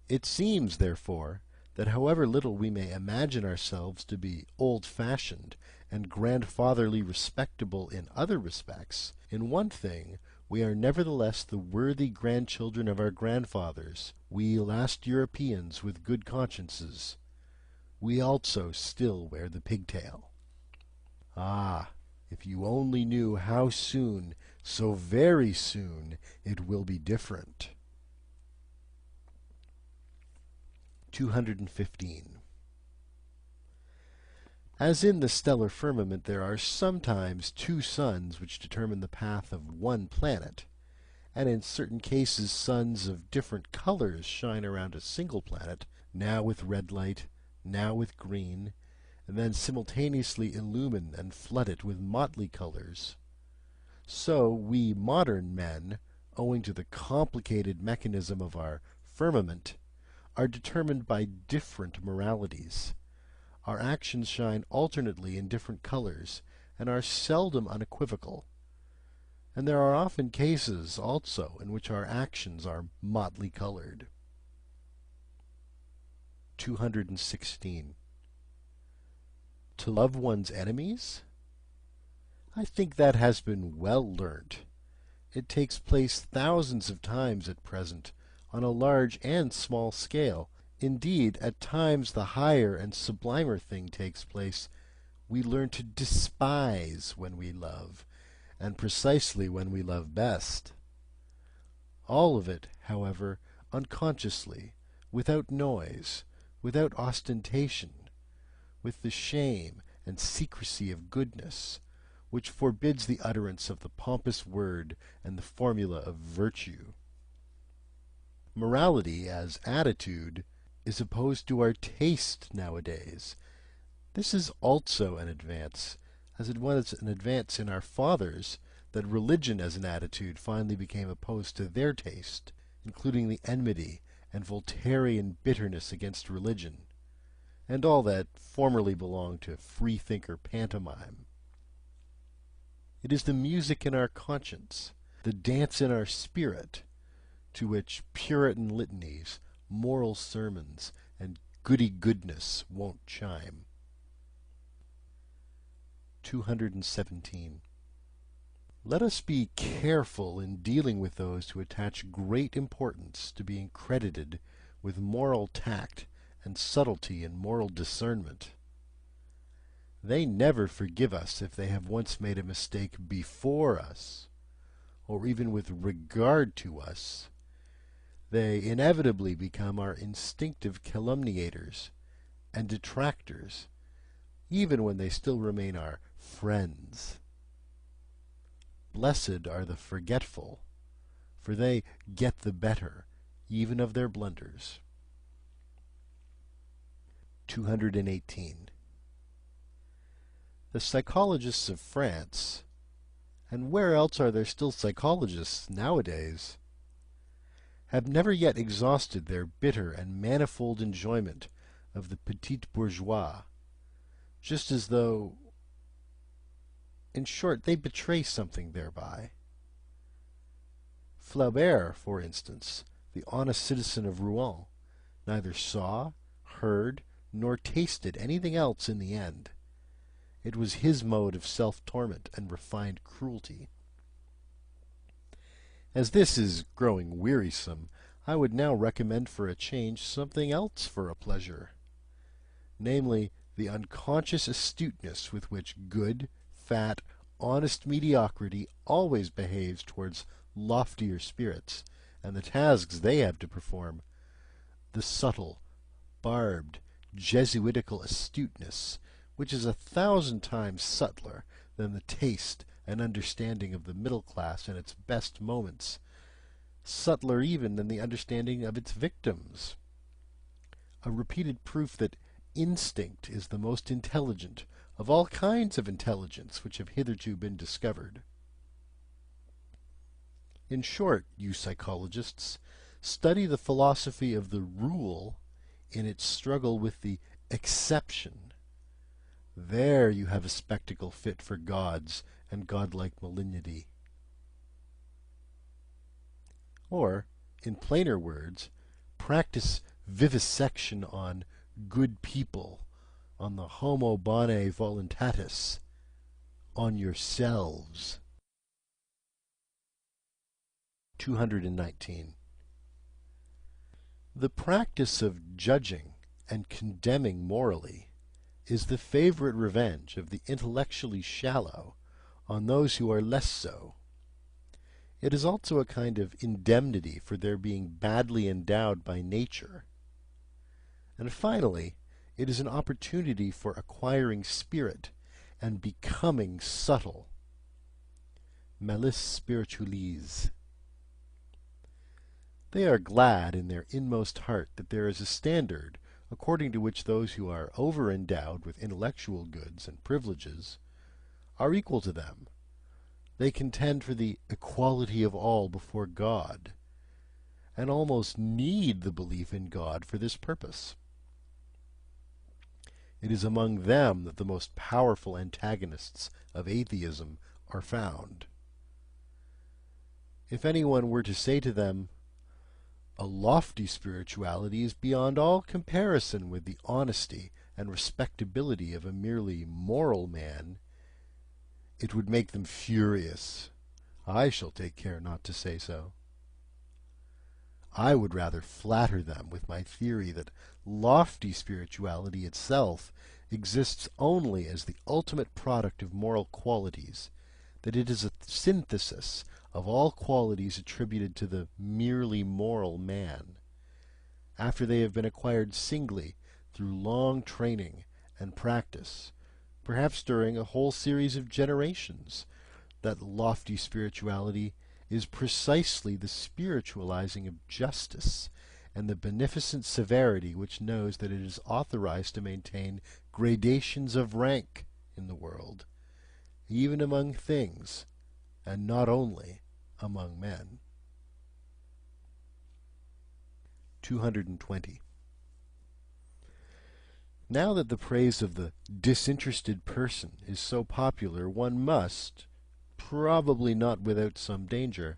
It seems, therefore, that however little we may imagine ourselves to be old-fashioned and grandfatherly respectable in other respects, in one thing we are nevertheless the worthy grandchildren of our grandfathers, we last Europeans with good consciences. We also still wear the pigtail. Ah, if you only knew how soon, so very soon, it will be different. 215. As in the stellar firmament there are sometimes two suns which determine the path of one planet, and in certain cases suns of different colors shine around a single planet, now with red light, now with green, and then simultaneously illumine and flood it with motley colors. So we modern men, owing to the complicated mechanism of our firmament, are determined by different moralities. Our actions shine alternately in different colors, and are seldom unequivocal. And there are often cases, also, in which our actions are motley colored. 216. To love one's enemies? I think that has been well learnt. It takes place thousands of times at present, on a large and small scale. Indeed, at times the higher and sublimer thing takes place. We learn to despise when we love, and precisely when we love best. All of it, however, unconsciously, without noise, without ostentation, with the shame and secrecy of goodness, which forbids the utterance of the pompous word and the formula of virtue. Morality, as attitude, is opposed to our taste nowadays. This is also an advance, as it was an advance in our fathers that religion as an attitude finally became opposed to their taste, including the enmity and Voltairean bitterness against religion, and all that formerly belonged to freethinker pantomime. It is the music in our conscience, the dance in our spirit, to which Puritan litanies, moral sermons, and goody-goodness won't chime. 217. Let us be careful in dealing with those who attach great importance to being credited with moral tact and subtlety in moral discernment. They never forgive us if they have once made a mistake before us, or even with regard to us. They inevitably become our instinctive calumniators and detractors, even when they still remain our friends. Blessed are the forgetful, for they get the better even of their blunders. 218. The psychologists of France, and where else are there still psychologists nowadays, have never yet exhausted their bitter and manifold enjoyment of the petit bourgeois, just as though, in short, they betray something thereby. Flaubert, for instance, the honest citizen of Rouen, neither saw, heard, nor tasted anything else in the end. It was his mode of self-torment and refined cruelty. As this is growing wearisome, I would now recommend for a change something else for a pleasure, namely, the unconscious astuteness with which good, fat, honest mediocrity always behaves towards loftier spirits, and the tasks they have to perform, the subtle, barbed, Jesuitical astuteness, which is 1,000 times subtler than the taste and understanding of the middle class in its best moments, subtler even than the understanding of its victims. A repeated proof that instinct is the most intelligent of all kinds of intelligence which have hitherto been discovered. In short, you psychologists, study the philosophy of the rule in its struggle with the exception. There you have a spectacle fit for gods and godlike malignity. Or, in plainer words, practice vivisection on good people, on the homo bonae voluntatis, on yourselves. 219. The practice of judging and condemning morally is the favorite revenge of the intellectually shallow on those who are less so. It is also a kind of indemnity for their being badly endowed by nature. And finally, it is an opportunity for acquiring spirit and becoming subtle. Malice spiritualise. They are glad in their inmost heart that there is a standard according to which those who are over-endowed with intellectual goods and privileges are equal to them. They contend for the equality of all before God, and almost need the belief in God for this purpose. It is among them that the most powerful antagonists of atheism are found. If anyone were to say to them, "A lofty spirituality is beyond all comparison with the honesty and respectability of a merely moral man," it would make them furious. I shall take care not to say so. I would rather flatter them with my theory that lofty spirituality itself exists only as the ultimate product of moral qualities, that it is a synthesis of all qualities attributed to the merely moral man, after they have been acquired singly through long training and practice, perhaps during a whole series of generations. That lofty spirituality is precisely the spiritualizing of justice and the beneficent severity which knows that it is authorized to maintain gradations of rank in the world, even among things, and not only among men. 220. Now that the praise of the disinterested person is so popular, one must, probably not without some danger,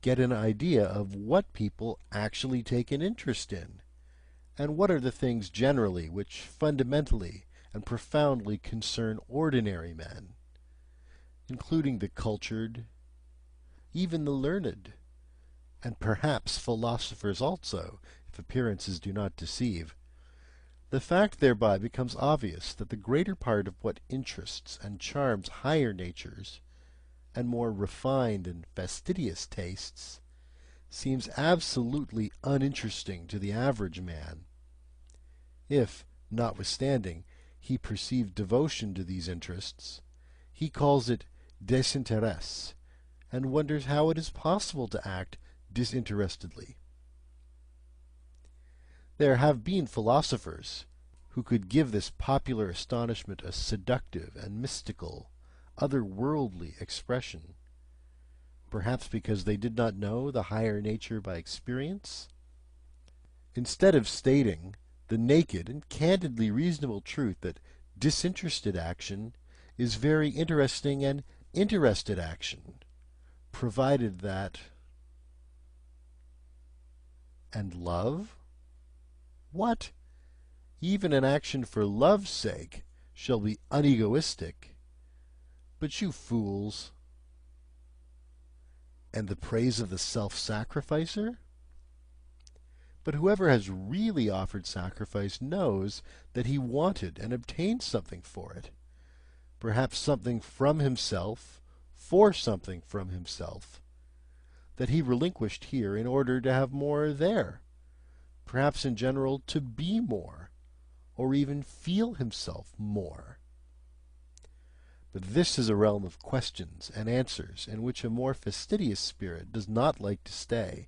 get an idea of what people actually take an interest in, and what are the things generally which fundamentally and profoundly concern ordinary men, including the cultured, even the learned, and perhaps philosophers also, if appearances do not deceive. The fact thereby becomes obvious that the greater part of what interests and charms higher natures, and more refined and fastidious tastes, seems absolutely uninteresting to the average man. If, notwithstanding, he perceive devotion to these interests, he calls it désintérêt, and wonders how it is possible to act disinterestedly. There have been philosophers who could give this popular astonishment a seductive and mystical, otherworldly expression, perhaps because they did not know the higher nature by experience. Instead of stating the naked and candidly reasonable truth that disinterested action is very interesting and interested action, provided that... And love? What? Even an action for love's sake shall be unegoistic. But you fools! And the praise of the self-sacrificer? But whoever has really offered sacrifice knows that he wanted and obtained something for it. Perhaps something from himself, for something from himself, that he relinquished here in order to have more there. Perhaps in general to be more, or even feel himself more. But this is a realm of questions and answers in which a more fastidious spirit does not like to stay.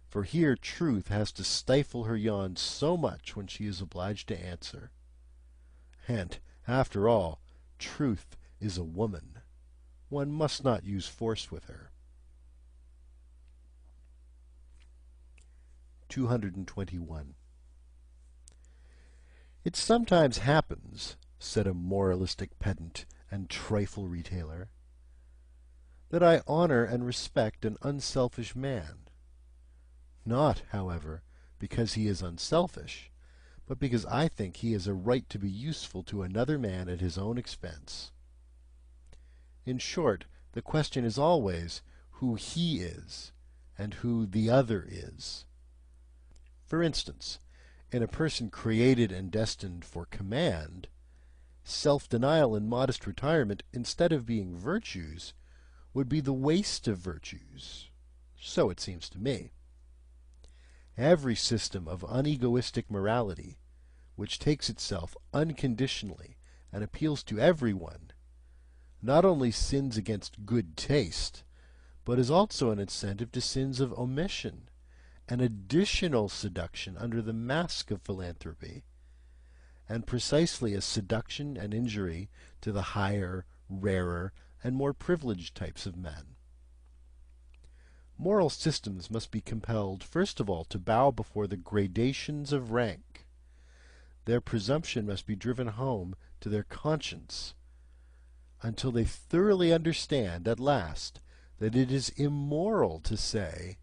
For here truth has to stifle her yawn so much when she is obliged to answer. And, after all, truth is a woman. One must not use force with her. 221. It sometimes happens, said a moralistic pedant and trifle retailer, that I honor and respect an unselfish man. Not, however, because he is unselfish, but because I think he has a right to be useful to another man at his own expense. In short, the question is always who he is, and who the other is. For instance, in a person created and destined for command, self-denial and modest retirement, instead of being virtues, would be the waste of virtues. So it seems to me. Every system of unegoistic morality, which takes itself unconditionally and appeals to everyone, not only sins against good taste, but is also an incentive to sins of omission, an additional seduction under the mask of philanthropy, and precisely a seduction and injury to the higher, rarer, and more privileged types of men. Moral systems must be compelled, first of all, to bow before the gradations of rank. Their presumption must be driven home to their conscience, until they thoroughly understand at last that it is immoral to say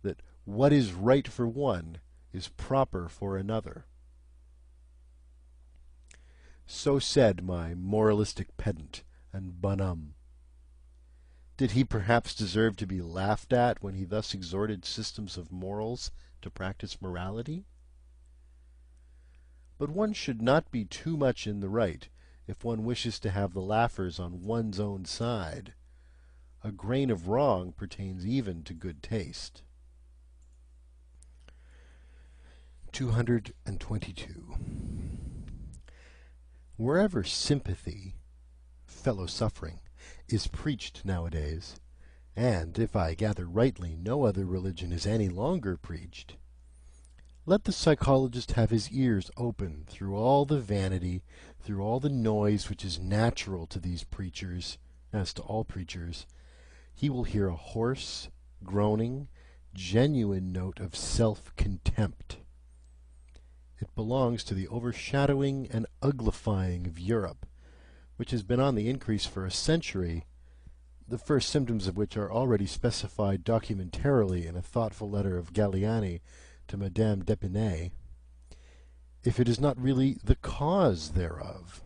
that what is right for one is proper for another. So said my moralistic pedant and bonhomme. Did he perhaps deserve to be laughed at when he thus exhorted systems of morals to practice morality? But one should not be too much in the right if one wishes to have the laughers on one's own side. A grain of wrong pertains even to good taste. 222. Wherever sympathy, fellow-suffering, is preached nowadays, and, if I gather rightly, no other religion is any longer preached, let the psychologist have his ears open through all the vanity, through all the noise which is natural to these preachers, as to all preachers. He will hear a hoarse, groaning, genuine note of self-contempt. It belongs to the overshadowing and uglifying of Europe, which has been on the increase for a century, the first symptoms of which are already specified documentarily in a thoughtful letter of Galliani to Madame d'Épinay, if it is not really the cause thereof.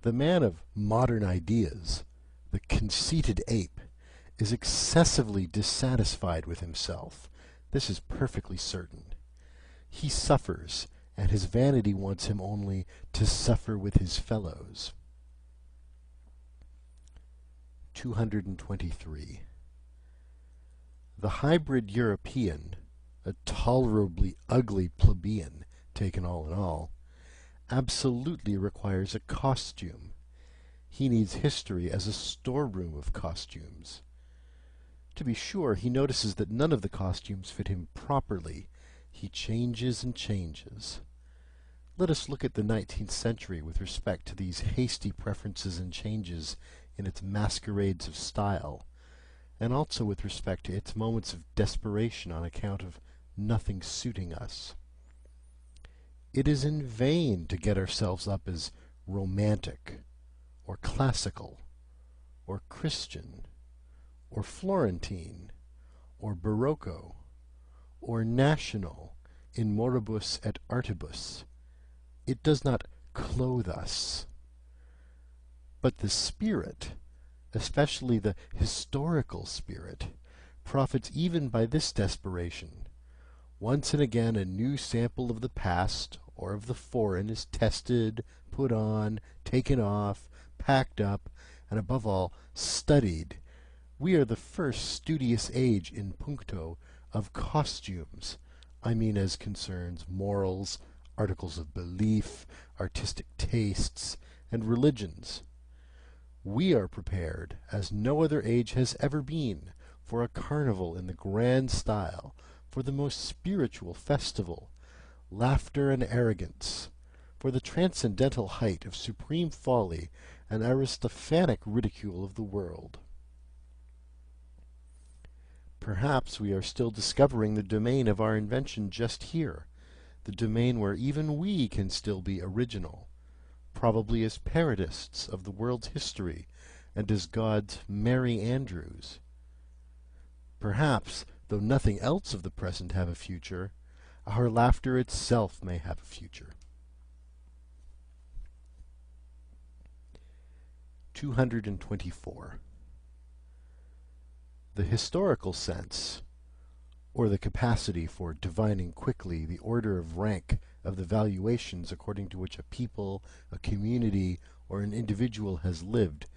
The man of modern ideas, the conceited ape, is excessively dissatisfied with himself. This is perfectly certain. He suffers, and his vanity wants him only to suffer with his fellows. 223. The hybrid European, a tolerably ugly plebeian, taken all in all, absolutely requires a costume. He needs history as a storeroom of costumes. To be sure, he notices that none of the costumes fit him properly. He changes and changes. Let us look at the 19th century with respect to these hasty preferences and changes in its masquerades of style, and also with respect to its moments of desperation on account of nothing suiting us. It is in vain to get ourselves up as romantic, or classical, or Christian, or Florentine, or Barocco, or national in moribus et artibus. It does not clothe us. But the spirit, especially the historical spirit, profits even by this desperation. Once and again a new sample of the past or of the foreign is tested, put on, taken off, packed up, and above all, studied. We are the first studious age in puncto of costumes. I mean as concerns morals, articles of belief, artistic tastes, and religions. We are prepared, as no other age has ever been, for a carnival in the grand style, for the most spiritual festival, laughter and arrogance, for the transcendental height of supreme folly and Aristophanic ridicule of the world. Perhaps we are still discovering the domain of our invention just here, the domain where even we can still be original, probably as parodists of the world's history and as God's Merry Andrews. Perhaps, though nothing else of the present have a future, our laughter itself may have a future. 224. The historical sense, or the capacity for divining quickly the order of rank of the valuations according to which a people, a community, or an individual has lived,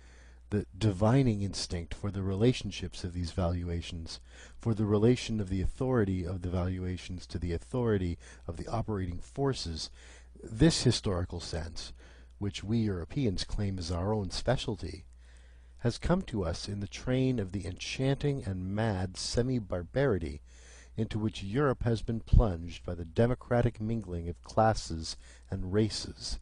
the divining instinct for the relationships of these valuations, for the relation of the authority of the valuations to the authority of the operating forces, this historical sense, which we Europeans claim as our own specialty, has come to us in the train of the enchanting and mad semi-barbarity into which Europe has been plunged by the democratic mingling of classes and races.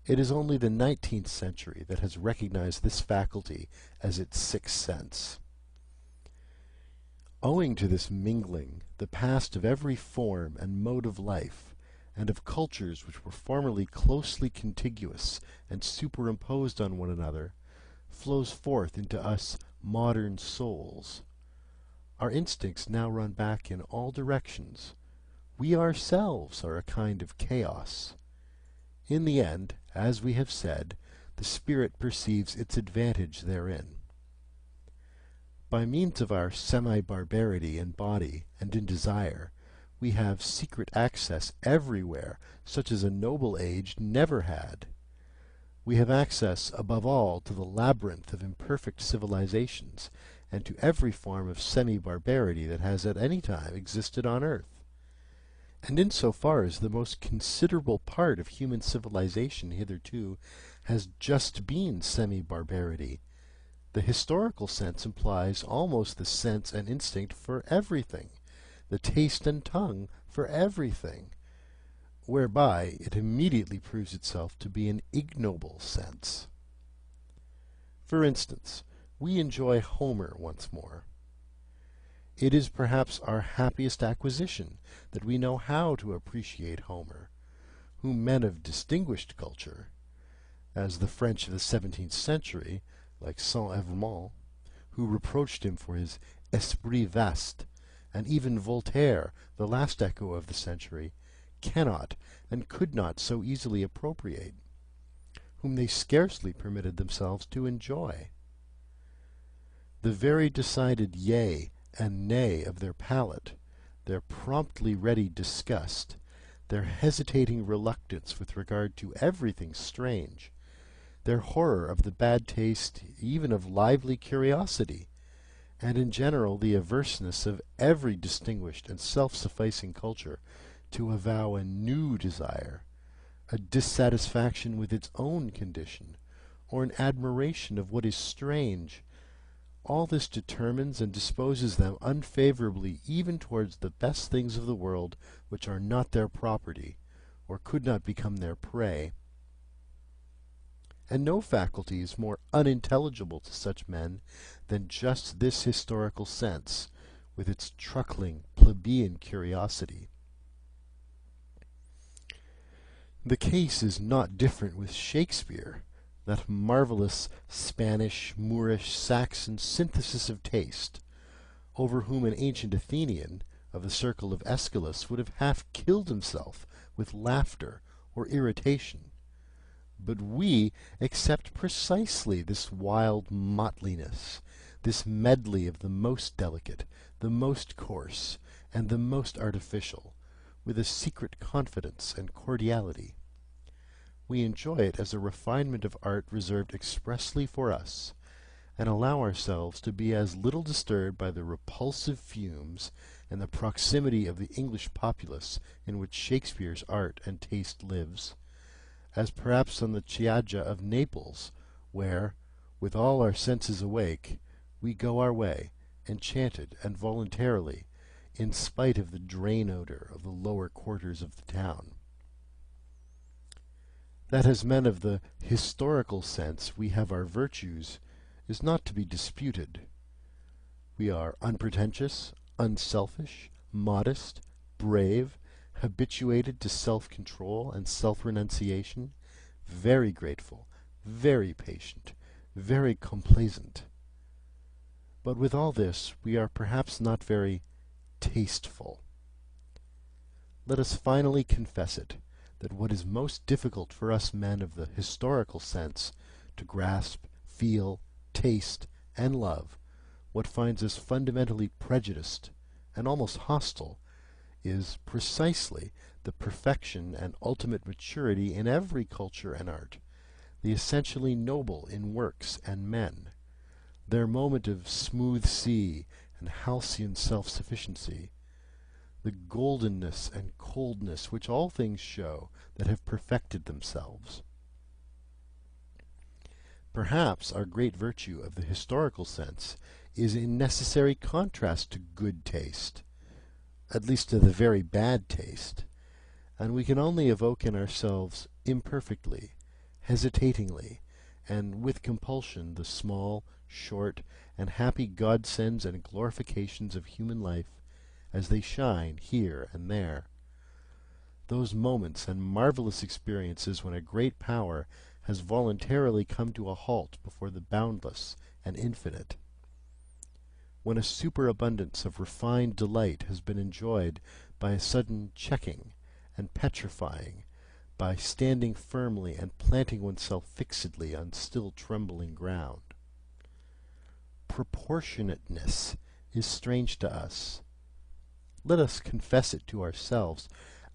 It is only the 19th century that has recognized this faculty as its sixth sense. Owing to this mingling, the past of every form and mode of life, and of cultures which were formerly closely contiguous and superimposed on one another, flows forth into us modern souls. Our instincts now run back in all directions. We ourselves are a kind of chaos. In the end, as we have said, the spirit perceives its advantage therein. By means of our semi-barbarity in body and in desire, we have secret access everywhere, such as a noble age never had. We have access, above all, to the labyrinth of imperfect civilizations, and to every form of semi-barbarity that has at any time existed on earth. And in so far as the most considerable part of human civilization hitherto has just been semi-barbarity, the historical sense implies almost the sense and instinct for everything, the taste and tongue for everything, whereby it immediately proves itself to be an ignoble sense. For instance, we enjoy Homer once more. It is perhaps our happiest acquisition that we know how to appreciate Homer, whom men of distinguished culture, as the French of the 17th century, like Saint-Evremond, who reproached him for his esprit vaste, and even Voltaire, the last echo of the century, cannot and could not so easily appropriate, whom they scarcely permitted themselves to enjoy. The very decided yea and nay of their palate, their promptly ready disgust, their hesitating reluctance with regard to everything strange, their horror of the bad taste even of lively curiosity, and in general the averseness of every distinguished and self-sufficing culture to avow a new desire, a dissatisfaction with its own condition, or an admiration of what is strange, all this determines and disposes them unfavourably even towards the best things of the world which are not their property, or could not become their prey. And no faculty is more unintelligible to such men than just this historical sense, with its truckling, plebeian curiosity. The case is not different with Shakespeare, that marvellous Spanish, Moorish, Saxon synthesis of taste, over whom an ancient Athenian of the circle of Aeschylus would have half killed himself with laughter or irritation. But we accept precisely this wild mottliness, this medley of the most delicate, the most coarse, and the most artificial, with a secret confidence and cordiality. We enjoy it as a refinement of art reserved expressly for us, and allow ourselves to be as little disturbed by the repulsive fumes and the proximity of the English populace in which Shakespeare's art and taste lives, as perhaps on the Chioggia of Naples, where, with all our senses awake, we go our way, enchanted and voluntarily, in spite of the drain odour of the lower quarters of the town. That as men of the historical sense we have our virtues is not to be disputed. We are unpretentious, unselfish, modest, brave, habituated to self-control and self-renunciation, very grateful, very patient, very complaisant. But with all this we are perhaps not very tasteful. Let us finally confess it, that what is most difficult for us men of the historical sense to grasp, feel, taste, and love, what finds us fundamentally prejudiced and almost hostile, is precisely the perfection and ultimate maturity in every culture and art, the essentially noble in works and men, their moment of smooth sea and halcyon self-sufficiency, the goldenness and coldness which all things show that have perfected themselves. Perhaps our great virtue of the historical sense is in necessary contrast to good taste, at least to the very bad taste, and we can only evoke in ourselves imperfectly, hesitatingly, and with compulsion the small, short, and happy godsends and glorifications of human life as they shine here and there. Those moments and marvellous experiences when a great power has voluntarily come to a halt before the boundless and infinite. When a superabundance of refined delight has been enjoyed by a sudden checking and petrifying, by standing firmly and planting oneself fixedly on still trembling ground. Proportionateness is strange to us. Let us confess it to ourselves.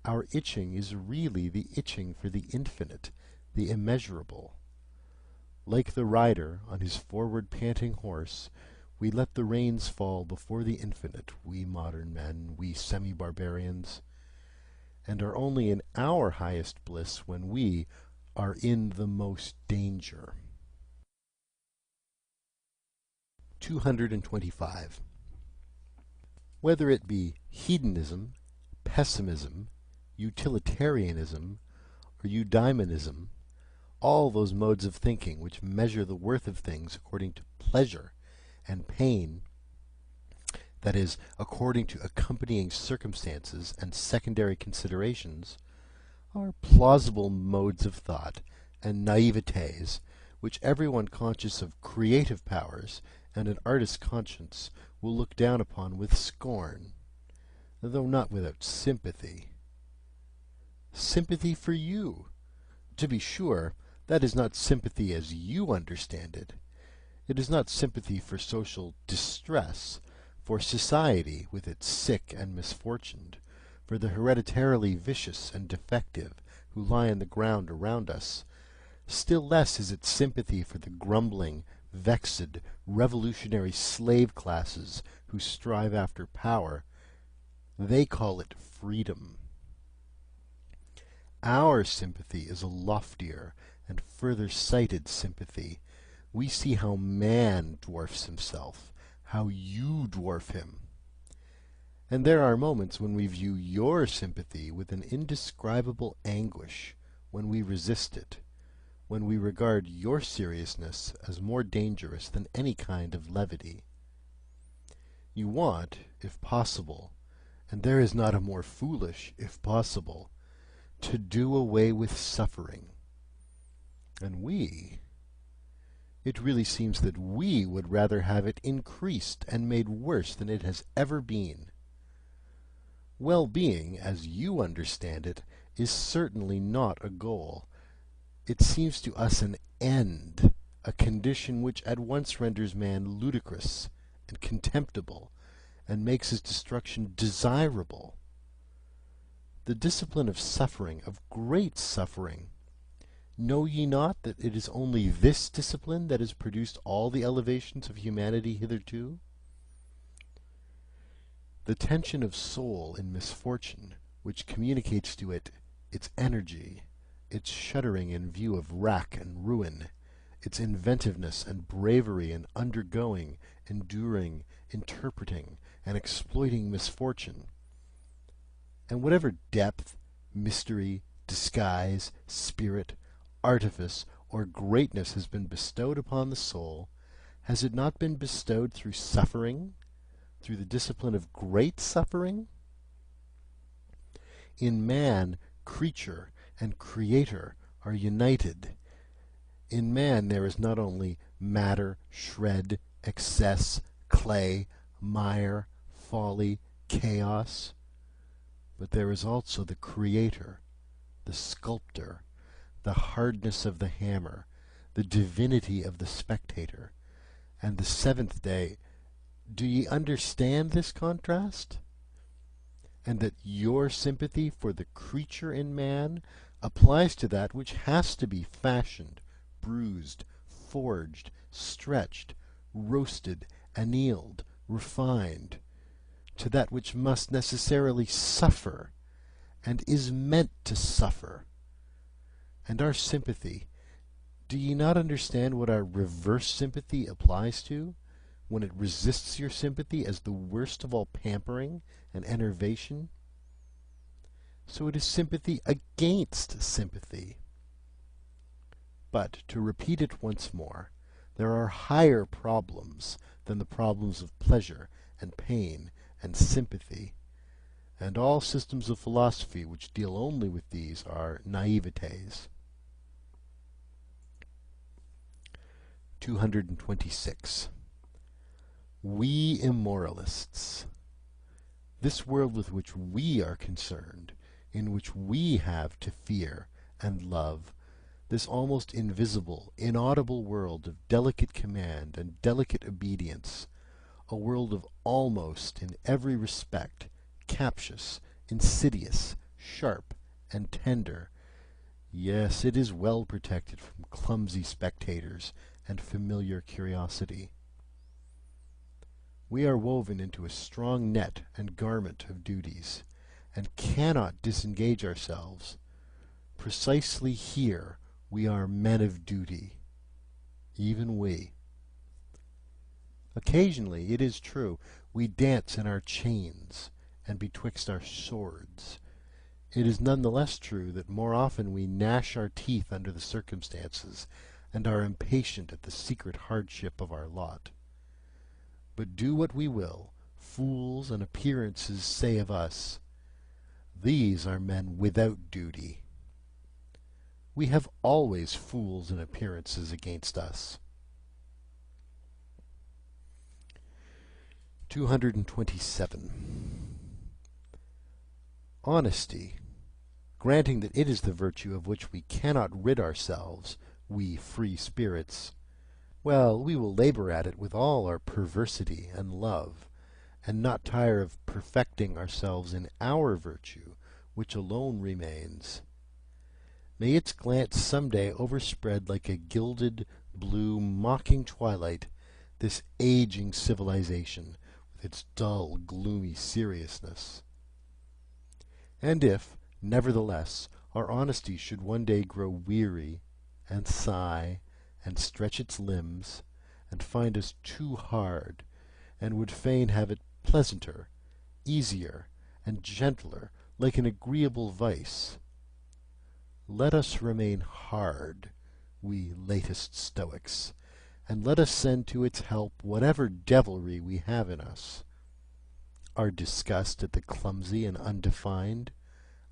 Our itching is really the itching for the infinite, the immeasurable. Like the rider on his forward panting horse, we let the reins fall before the infinite, we modern men, we semi-barbarians, and are only in our highest bliss when we are in the most danger. 225. Whether it be hedonism, pessimism, utilitarianism, or eudaimonism, all those modes of thinking which measure the worth of things according to pleasure and pain, that is, according to accompanying circumstances and secondary considerations, are plausible modes of thought and naïvetés which everyone conscious of creative powers and an artist's conscience will look down upon with scorn, though not without sympathy. Sympathy for you! To be sure, that is not sympathy as you understand it. It is not sympathy for social distress, for society with its sick and misfortuned, for the hereditarily vicious and defective who lie on the ground around us. Still less is it sympathy for the grumbling, vexed, revolutionary slave classes who strive after power. They call it freedom. Our sympathy is a loftier and further-sighted sympathy. We see how man dwarfs himself, how you dwarf him. And there are moments when we view your sympathy with an indescribable anguish, when we resist it, when we regard your seriousness as more dangerous than any kind of levity. You want, if possible, and there is not a more foolish, if possible, to do away with suffering. And it really seems that we would rather have it increased and made worse than it has ever been. Well-being, as you understand it, is certainly not a goal. It seems to us an end, a condition which at once renders man ludicrous and contemptible, and makes his destruction desirable. The discipline of suffering, of great suffering, know ye not that it is only this discipline that has produced all the elevations of humanity hitherto? The tension of soul in misfortune, which communicates to it its energy, its shuddering in view of wrack and ruin, its inventiveness and bravery in undergoing, enduring, interpreting, and exploiting misfortune, and whatever depth, mystery, disguise, spirit, artifice, or greatness has been bestowed upon the soul, has it not been bestowed through suffering, through the discipline of great suffering? In man, creature and creator are united. In man there is not only matter, shred, excess, clay, mire, folly, chaos, but there is also the creator, the sculptor, the hardness of the hammer, the divinity of the spectator, and the seventh day. Do ye understand this contrast? And that your sympathy for the creature in man applies to that which has to be fashioned, bruised, forged, stretched, roasted, annealed, refined, to that which must necessarily suffer, and is meant to suffer. And our sympathy, do ye not understand what our reverse sympathy applies to, when it resists your sympathy as the worst of all pampering and enervation? So it is sympathy against sympathy. But, to repeat it once more, there are higher problems than the problems of pleasure and pain and sympathy, and all systems of philosophy which deal only with these are naïvetés. 226. We immoralists. This world with which we are concerned, in which we have to fear and love, this almost invisible, inaudible world of delicate command and delicate obedience, a world of almost, in every respect, captious, insidious, sharp, and tender. Yes, it is well protected from clumsy spectators and familiar curiosity. We are woven into a strong net and garment of duties, and cannot disengage ourselves. Precisely here we are men of duty, even we. Occasionally, it is true, we dance in our chains and betwixt our swords. It is none the less true that more often we gnash our teeth under the circumstances, and are impatient at the secret hardship of our lot. But do what we will, fools and appearances say of us, these are men without duty. We have always fools and appearances against us. 227. Honesty, granting that it is the virtue of which we cannot rid ourselves, we free spirits, well, we will labour at it with all our perversity and love, and not tire of perfecting ourselves in our virtue, which alone remains. May its glance some day overspread like a gilded, blue, mocking twilight this aging civilization with its dull, gloomy seriousness. And if, nevertheless, our honesty should one day grow weary, and sigh, and stretch its limbs, and find us too hard, and would fain have it pleasanter, easier, and gentler, like an agreeable vice, let us remain hard, we latest Stoics, and let us send to its help whatever devilry we have in us, our disgust at the clumsy and undefined,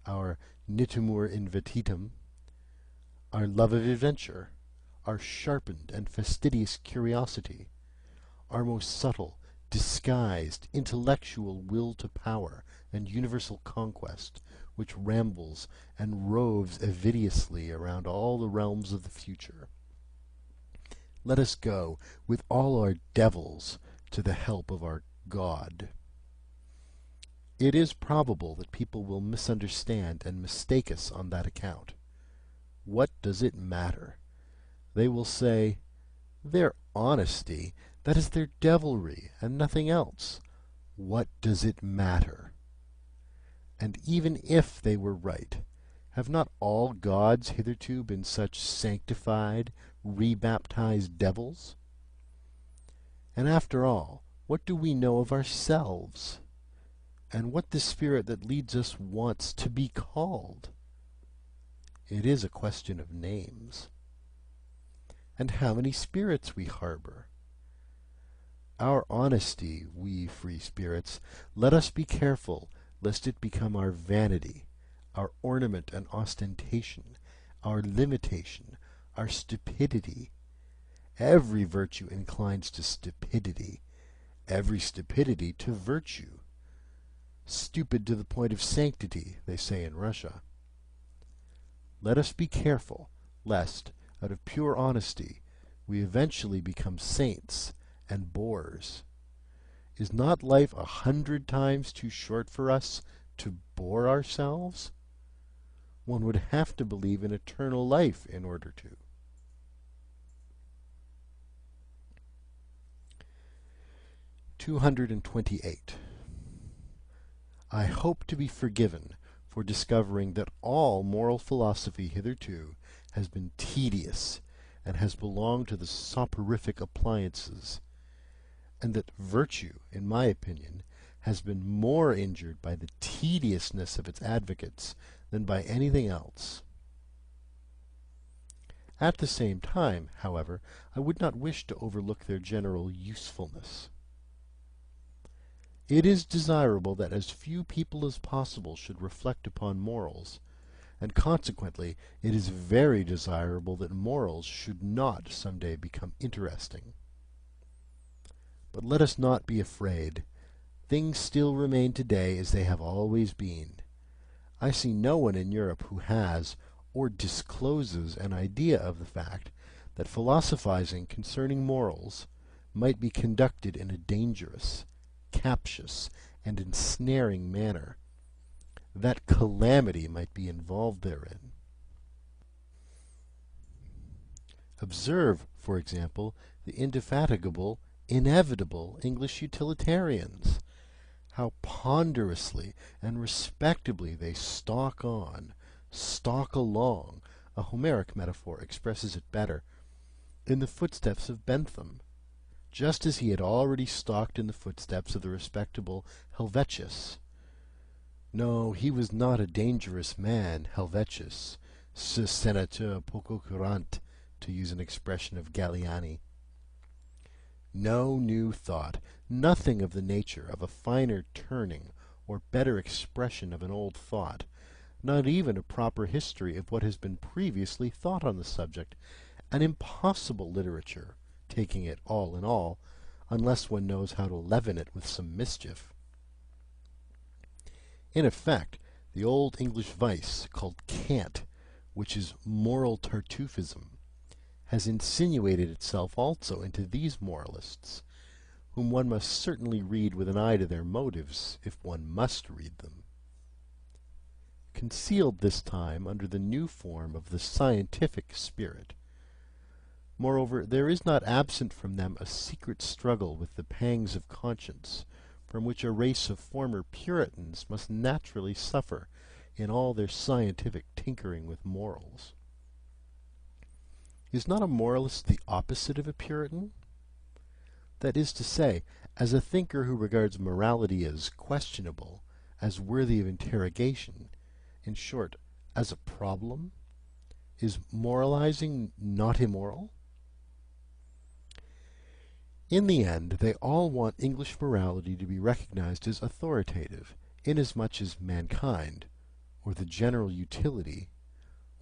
our nitimur invetitum, our love of adventure, our sharpened and fastidious curiosity, our most subtle, disguised, intellectual will to power and universal conquest, which rambles and roves avidiously around all the realms of the future. Let us go with all our devils to the help of our God. It is probable that people will misunderstand and mistake us on that account. What does it matter? They will say, their honesty, that is their devilry, and nothing else. What does it matter? And even if they were right, have not all gods hitherto been such sanctified, rebaptized devils? And after all, what do we know of ourselves? And what the spirit that leads us wants to be called? It is a question of names. And how many spirits we harbor? Our honesty, we free spirits, let us be careful lest it become our vanity, our ornament and ostentation, our limitation, our stupidity. Every virtue inclines to stupidity, every stupidity to virtue. Stupid to the point of sanctity, they say in Russia. Let us be careful, lest, out of pure honesty, we eventually become saints and bores. Is not life 100 times too short for us to bore ourselves? One would have to believe in eternal life in order to. (228) I hope to be forgiven for discovering that all moral philosophy hitherto has been tedious and has belonged to the soporific appliances, and that virtue, in my opinion, has been more injured by the tediousness of its advocates than by anything else. At the same time, however, I would not wish to overlook their general usefulness. It is desirable that as few people as possible should reflect upon morals, and consequently it is very desirable that morals should not some day become interesting. But let us not be afraid. Things still remain today as they have always been. I see no one in Europe who has, or discloses an idea of the fact that philosophizing concerning morals might be conducted in a dangerous, captious, and ensnaring manner, that calamity might be involved therein. Observe, for example, the indefatigable, inevitable English utilitarians, how ponderously and respectably they stalk on, stalk along, a Homeric metaphor expresses it better, in the footsteps of Bentham, just as he had already stalked in the footsteps of the respectable Helvetius. No, he was not a dangerous man, Helvetius, ce sénateur poco courant, to use an expression of Galliani. No new thought, nothing of the nature of a finer turning or better expression of an old thought, not even a proper history of what has been previously thought on the subject, an impossible literature, taking it all in all, unless one knows how to leaven it with some mischief. In effect, the old English vice called cant, which is moral Tartuffism, has insinuated itself also into these moralists, whom one must certainly read with an eye to their motives, if one must read them. Concealed this time under the new form of the scientific spirit. Moreover, there is not absent from them a secret struggle with the pangs of conscience, from which a race of former Puritans must naturally suffer in all their scientific tinkering with morals. Is not a moralist the opposite of a Puritan? That is to say, as a thinker who regards morality as questionable, as worthy of interrogation, in short, as a problem, is moralizing not immoral? In the end, they all want English morality to be recognized as authoritative, inasmuch as mankind, or the general utility,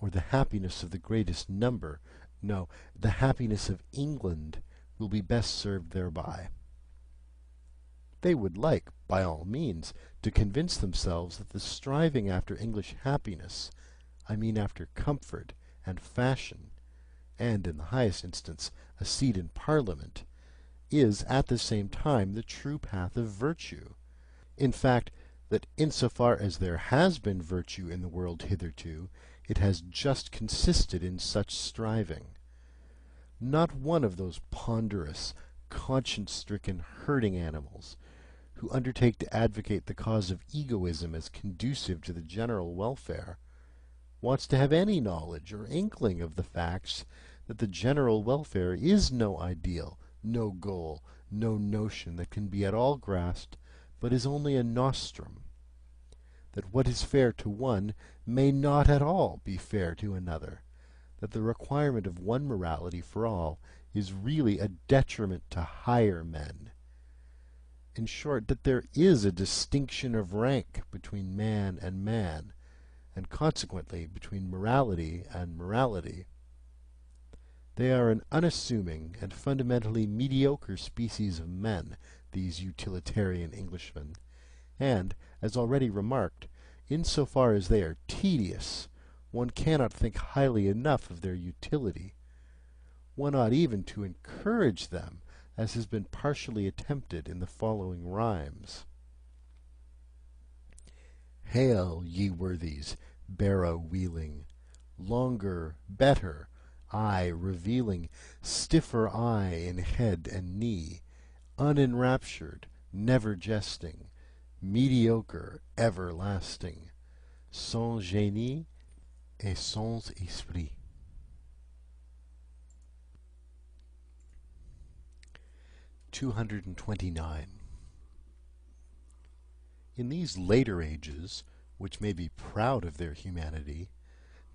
or the happiness of the greatest number, no, the happiness of England, will be best served thereby. They would like, by all means, to convince themselves that the striving after English happiness, I mean after comfort and fashion, and, in the highest instance, a seat in Parliament, is at the same time the true path of virtue. In fact, that insofar as there has been virtue in the world hitherto, it has just consisted in such striving. Not one of those ponderous, conscience-stricken herding animals, who undertake to advocate the cause of egoism as conducive to the general welfare, wants to have any knowledge or inkling of the facts that the general welfare is no ideal, no goal, no notion that can be at all grasped, but is only a nostrum, that what is fair to one may not at all be fair to another, that the requirement of one morality for all is really a detriment to higher men. In short, that there is a distinction of rank between man, and consequently between morality and morality. They are an unassuming and fundamentally mediocre species of men, these utilitarian Englishmen, and, as already remarked, in so far as they are tedious, one cannot think highly enough of their utility. One ought even to encourage them, as has been partially attempted in the following rhymes. Hail, ye worthies, barrow-wheeling, longer, better, aye, revealing, stiffer eye in head and knee, unenraptured, never jesting, mediocre, everlasting, sans génie et sans esprit. 229. In these later ages, which may be proud of their humanity,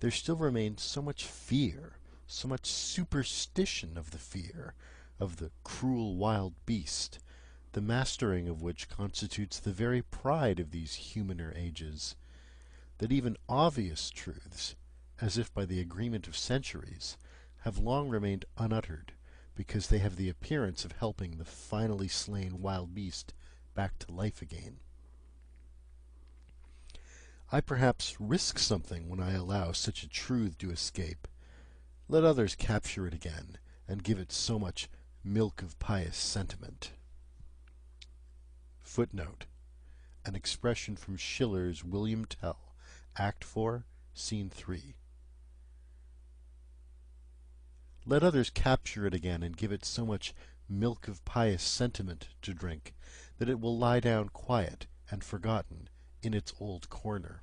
there still remains so much fear, so much superstition of the fear, of the cruel wild beast, the mastering of which constitutes the very pride of these humaner ages, that even obvious truths, as if by the agreement of centuries, have long remained unuttered, because they have the appearance of helping the finally slain wild beast back to life again. I perhaps risk something when I allow such a truth to escape. Let others capture it again, and give it so much milk of pious sentiment. Footnote: an expression from Schiller's William Tell, Act 4, Scene 3. Let others capture it again and give it so much milk of pious sentiment to drink that it will lie down quiet and forgotten in its old corner.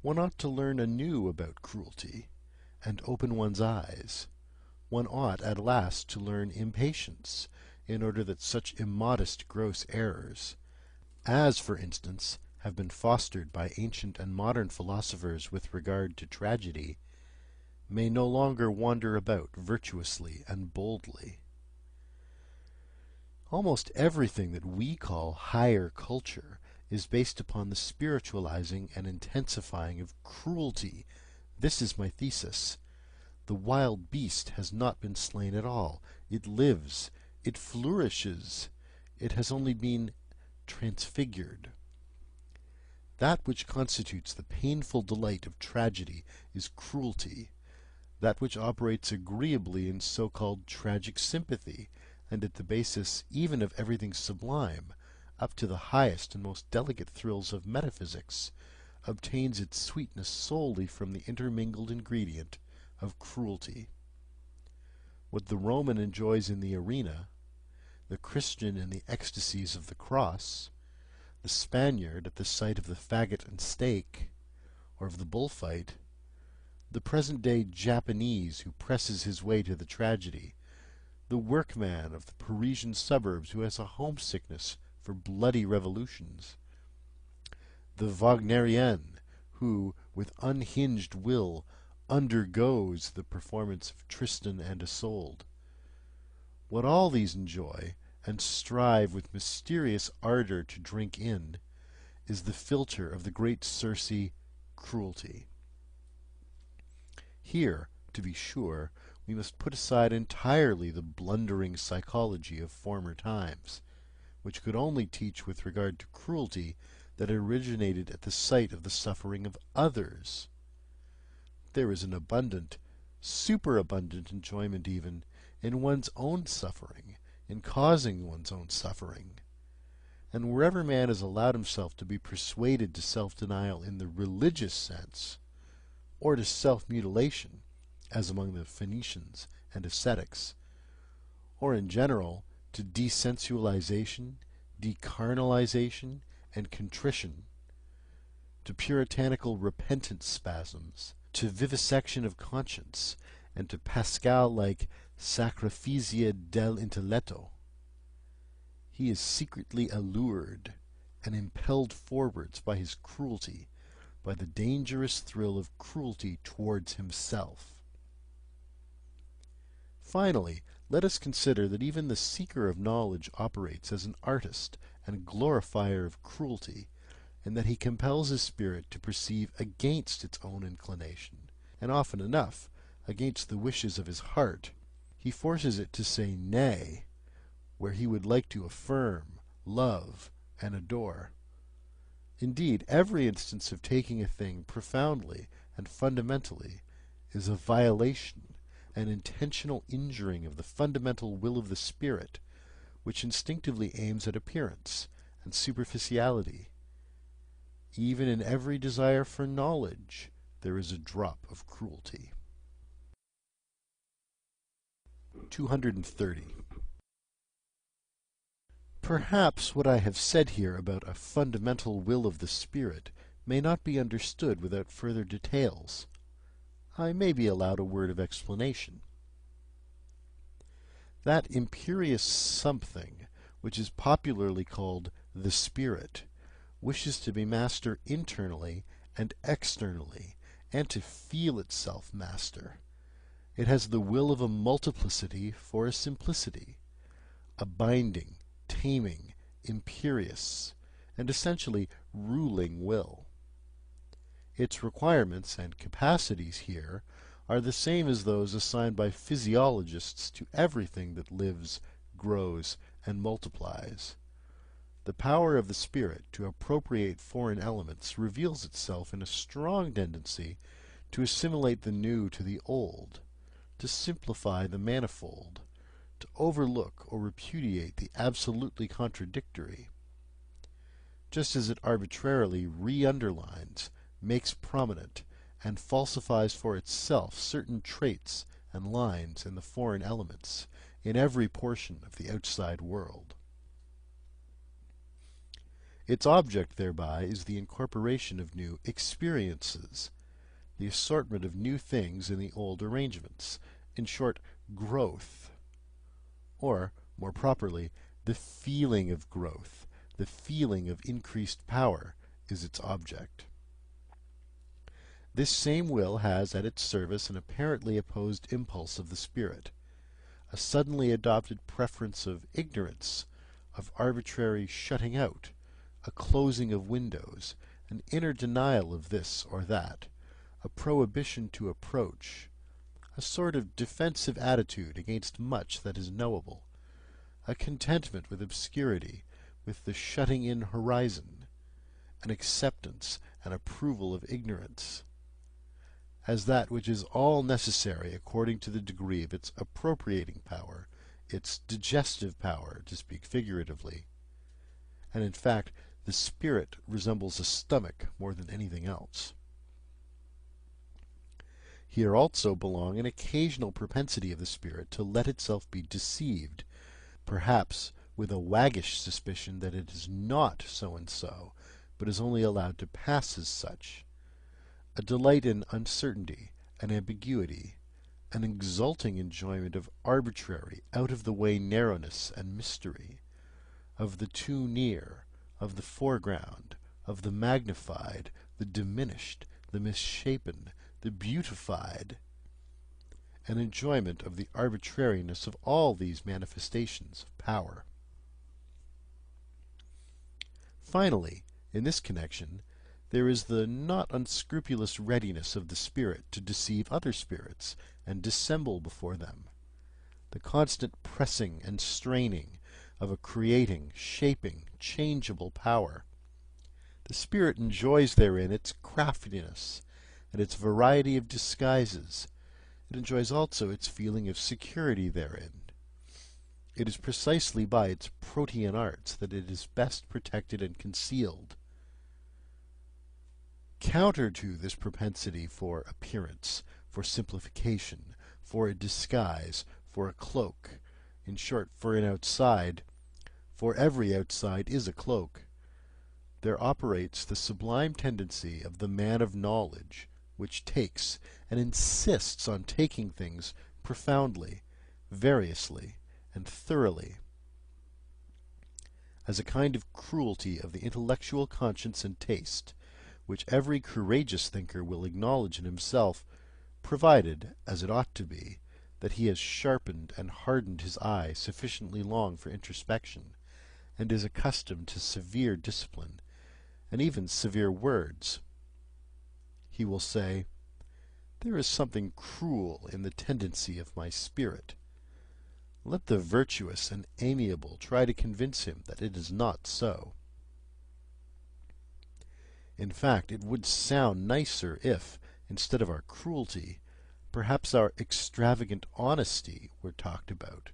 One ought to learn anew about cruelty, and open one's eyes. One ought at last to learn impatience, in order that such immodest gross errors, as, for instance, have been fostered by ancient and modern philosophers with regard to tragedy, may no longer wander about virtuously and boldly. Almost everything that we call higher culture is based upon the spiritualizing and intensifying of cruelty. This is my thesis. The wild beast has not been slain at all. It lives. It flourishes. It has only been transfigured. That which constitutes the painful delight of tragedy is cruelty. That which operates agreeably in so-called tragic sympathy, and at the basis even of everything sublime, up to the highest and most delicate thrills of metaphysics, obtains its sweetness solely from the intermingled ingredient of cruelty. What the Roman enjoys in the arena, the Christian in the ecstasies of the cross, the Spaniard at the sight of the faggot and stake, or of the bullfight, the present-day Japanese who presses his way to the tragedy, the workman of the Parisian suburbs who has a homesickness for bloody revolutions, the Wagnerian who, with unhinged will, undergoes the performance of Tristan and Isolde. What all these enjoy, and strive with mysterious ardour to drink in, is the filter of the great Circe, cruelty. Here, to be sure, we must put aside entirely the blundering psychology of former times, which could only teach with regard to cruelty that it originated at the sight of the suffering of others. There is an abundant, superabundant enjoyment even, in one's own suffering, in causing one's own suffering. And wherever man has allowed himself to be persuaded to self-denial in the religious sense, or to self-mutilation, as among the Phoenicians and ascetics, or in general to desensualization, decarnalization, and contrition, to puritanical repentance spasms, to vivisection of conscience, and to Pascal-like sacrificia del intelletto, he is secretly allured and impelled forwards by his cruelty, by the dangerous thrill of cruelty towards himself. Finally, let us consider that even the seeker of knowledge operates as an artist and glorifier of cruelty, and that he compels his spirit to perceive against its own inclination, and often enough against the wishes of his heart. He forces it to say nay, where he would like to affirm, love, and adore. Indeed, every instance of taking a thing profoundly and fundamentally is a violation, an intentional injuring of the fundamental will of the spirit, which instinctively aims at appearance and superficiality. Even in every desire for knowledge there is a drop of cruelty. 230. Perhaps what I have said here about a fundamental will of the spirit may not be understood without further details. I may be allowed a word of explanation. That imperious something, which is popularly called the spirit, wishes to be master internally and externally, and to feel itself master. It has the will of a multiplicity for a simplicity, a binding, taming, imperious, and essentially ruling will. Its requirements and capacities here are the same as those assigned by physiologists to everything that lives, grows, and multiplies. The power of the spirit to appropriate foreign elements reveals itself in a strong tendency to assimilate the new to the old, to simplify the manifold, to overlook or repudiate the absolutely contradictory, just as it arbitrarily re-underlines, makes prominent, and falsifies for itself certain traits and lines in the foreign elements, in every portion of the outside world. Its object thereby is the incorporation of new experiences, the assortment of new things in the old arrangements, in short, growth, or, more properly, the feeling of growth, the feeling of increased power, is its object. This same will has at its service an apparently opposed impulse of the spirit, a suddenly adopted preference of ignorance, of arbitrary shutting out, a closing of windows, an inner denial of this or that, a prohibition to approach, a sort of defensive attitude against much that is knowable, a contentment with obscurity, with the shutting in horizon, an acceptance and approval of ignorance, as that which is all necessary according to the degree of its appropriating power, its digestive power, to speak figuratively. And in fact, the spirit resembles a stomach more than anything else. Here also belong an occasional propensity of the spirit to let itself be deceived, perhaps with a waggish suspicion that it is not so and so, but is only allowed to pass as such, a delight in uncertainty and ambiguity, an exulting enjoyment of arbitrary, out-of-the-way narrowness and mystery, of the too near, of the foreground, of the magnified, the diminished, the misshapen, the beautified, an enjoyment of the arbitrariness of all these manifestations of power. Finally, in this connection, there is the not unscrupulous readiness of the spirit to deceive other spirits and dissemble before them, the constant pressing and straining of a creating, shaping, changeable power. The spirit enjoys therein its craftiness and its variety of disguises. It enjoys also its feeling of security therein. It is precisely by its protean arts that it is best protected and concealed. Counter to this propensity for appearance, for simplification, for a disguise, for a cloak, in short, for an outside, for every outside is a cloak, there operates the sublime tendency of the man of knowledge, which takes and insists on taking things profoundly, variously, and thoroughly, as a kind of cruelty of the intellectual conscience and taste, which every courageous thinker will acknowledge in himself, provided, as it ought to be, that he has sharpened and hardened his eye sufficiently long for introspection, and is accustomed to severe discipline, and even severe words. He will say, "There is something cruel in the tendency of my spirit. Let the virtuous and amiable try to convince him that it is not so." In fact, it would sound nicer if, instead of our cruelty, perhaps our extravagant honesty were talked about,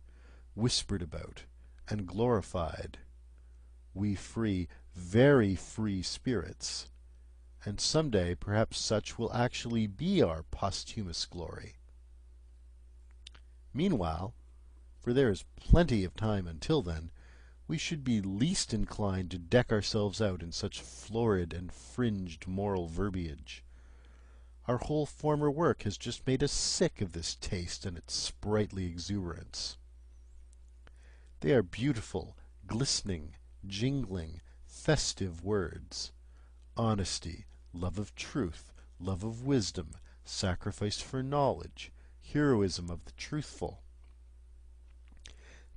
whispered about, and glorified. We free, very free spirits, and some day perhaps such will actually be our posthumous glory. Meanwhile, for there is plenty of time until then, we should be least inclined to deck ourselves out in such florid and fringed moral verbiage. Our whole former work has just made us sick of this taste and its sprightly exuberance. They are beautiful, glistening, jingling, festive words. Honesty, love of truth, love of wisdom, sacrifice for knowledge, heroism of the truthful.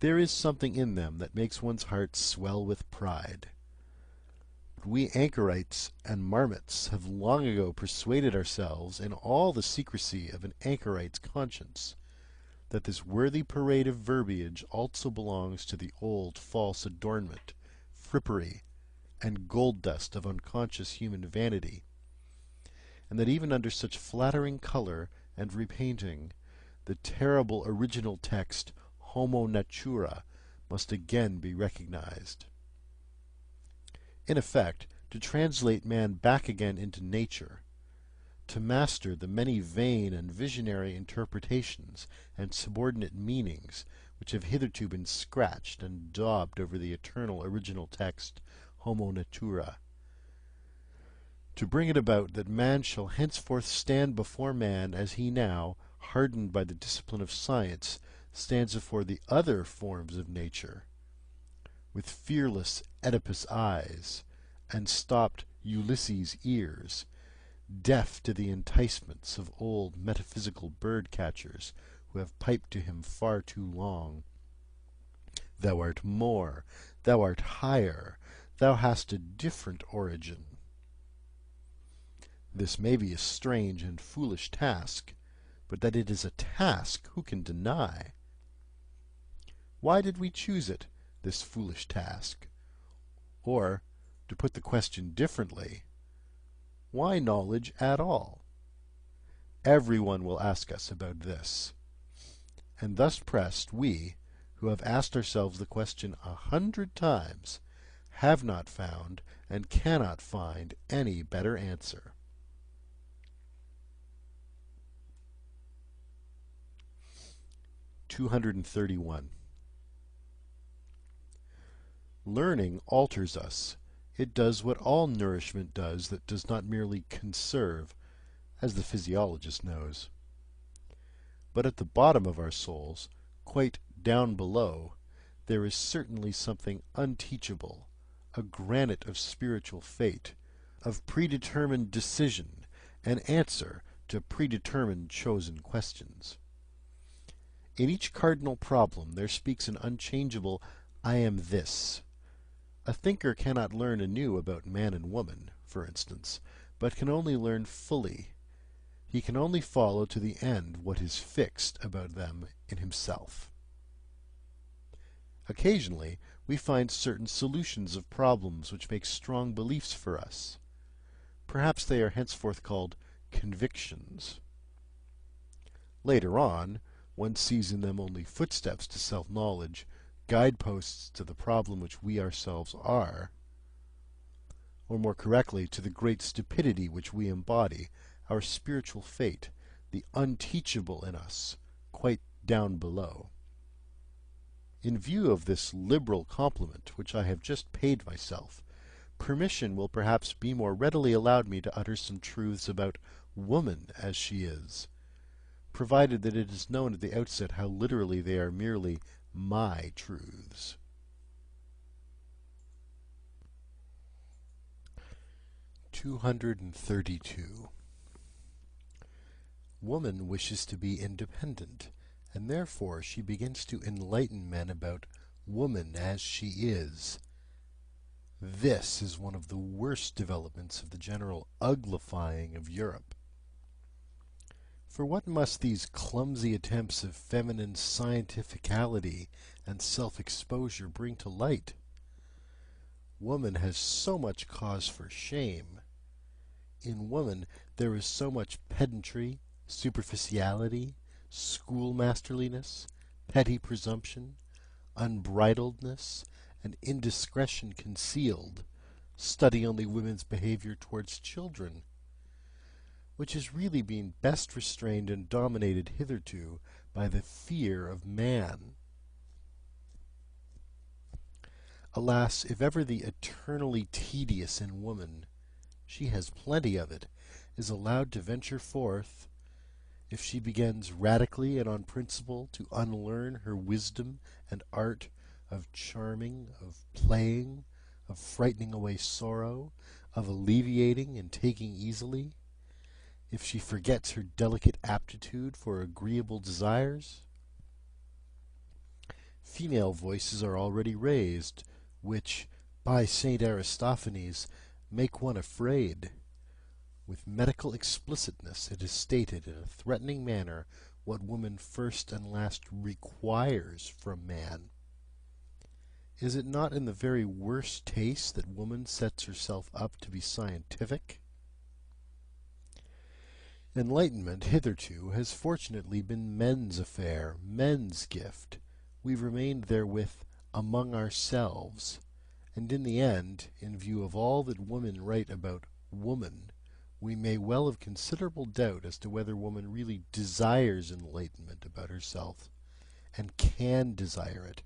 There is something in them that makes one's heart swell with pride. But we anchorites and marmots have long ago persuaded ourselves, in all the secrecy of an anchorite's conscience, that this worthy parade of verbiage also belongs to the old false adornment, frippery, and gold dust of unconscious human vanity, and that even under such flattering colour and repainting, the terrible original text homo natura must again be recognized. In effect, to translate man back again into nature, to master the many vain and visionary interpretations and subordinate meanings which have hitherto been scratched and daubed over the eternal original text homo natura, to bring it about that man shall henceforth stand before man as he now, hardened by the discipline of science, stands before the other forms of nature, with fearless Oedipus eyes and stopped Ulysses ears, deaf to the enticements of old metaphysical bird-catchers who have piped to him far too long. Thou art more, thou art higher, thou hast a different origin. This may be a strange and foolish task, but that it is a task who can deny? Why did we choose it, this foolish task? Or, to put the question differently, why knowledge at all? Everyone will ask us about this. And thus pressed, we, who have asked ourselves the question 100 times, have not found and cannot find any better answer. (231) Learning alters us. It does what all nourishment does that does not merely conserve, as the physiologist knows. But at the bottom of our souls, quite down below, there is certainly something unteachable, a granite of spiritual fate, of predetermined decision, an answer to predetermined chosen questions. In each cardinal problem there speaks an unchangeable "I am this." A thinker cannot learn anew about man and woman, for instance, but can only learn fully. He can only follow to the end what is fixed about them in himself. Occasionally we find certain solutions of problems which make strong beliefs for us. Perhaps they are henceforth called convictions. Later on, one sees in them only footsteps to self-knowledge, guideposts to the problem which we ourselves are, or more correctly, to the great stupidity which we embody, our spiritual fate, the unteachable in us, quite down below. In view of this liberal compliment which I have just paid myself, permission will perhaps be more readily allowed me to utter some truths about woman as she is, provided that it is known at the outset how literally they are merely my truths. (232) Woman wishes to be independent, and therefore she begins to enlighten men about woman as she is. This is one of the worst developments of the general uglifying of Europe. For what must these clumsy attempts of feminine scientificality and self-exposure bring to light? Woman has so much cause for shame. In woman there is so much pedantry, superficiality, schoolmasterliness, petty presumption, unbridledness, and indiscretion concealed. Study only women's behavior towards children, which has really been best restrained and dominated hitherto by the fear of man. Alas, if ever the eternally tedious in woman, she has plenty of it, is allowed to venture forth, if she begins radically and on principle to unlearn her wisdom and art of charming, of playing, of frightening away sorrow, of alleviating and taking easily, if she forgets her delicate aptitude for agreeable desires, female voices are already raised, which, by St. Aristophanes, make one afraid. With medical explicitness it is stated in a threatening manner what woman first and last requires from man. Is it not in the very worst taste that woman sets herself up to be scientific? Enlightenment hitherto has fortunately been men's affair, men's gift. We've remained therewith among ourselves, and in the end, in view of all that women write about woman, we may well have considerable doubt as to whether woman really desires enlightenment about herself, and can desire it.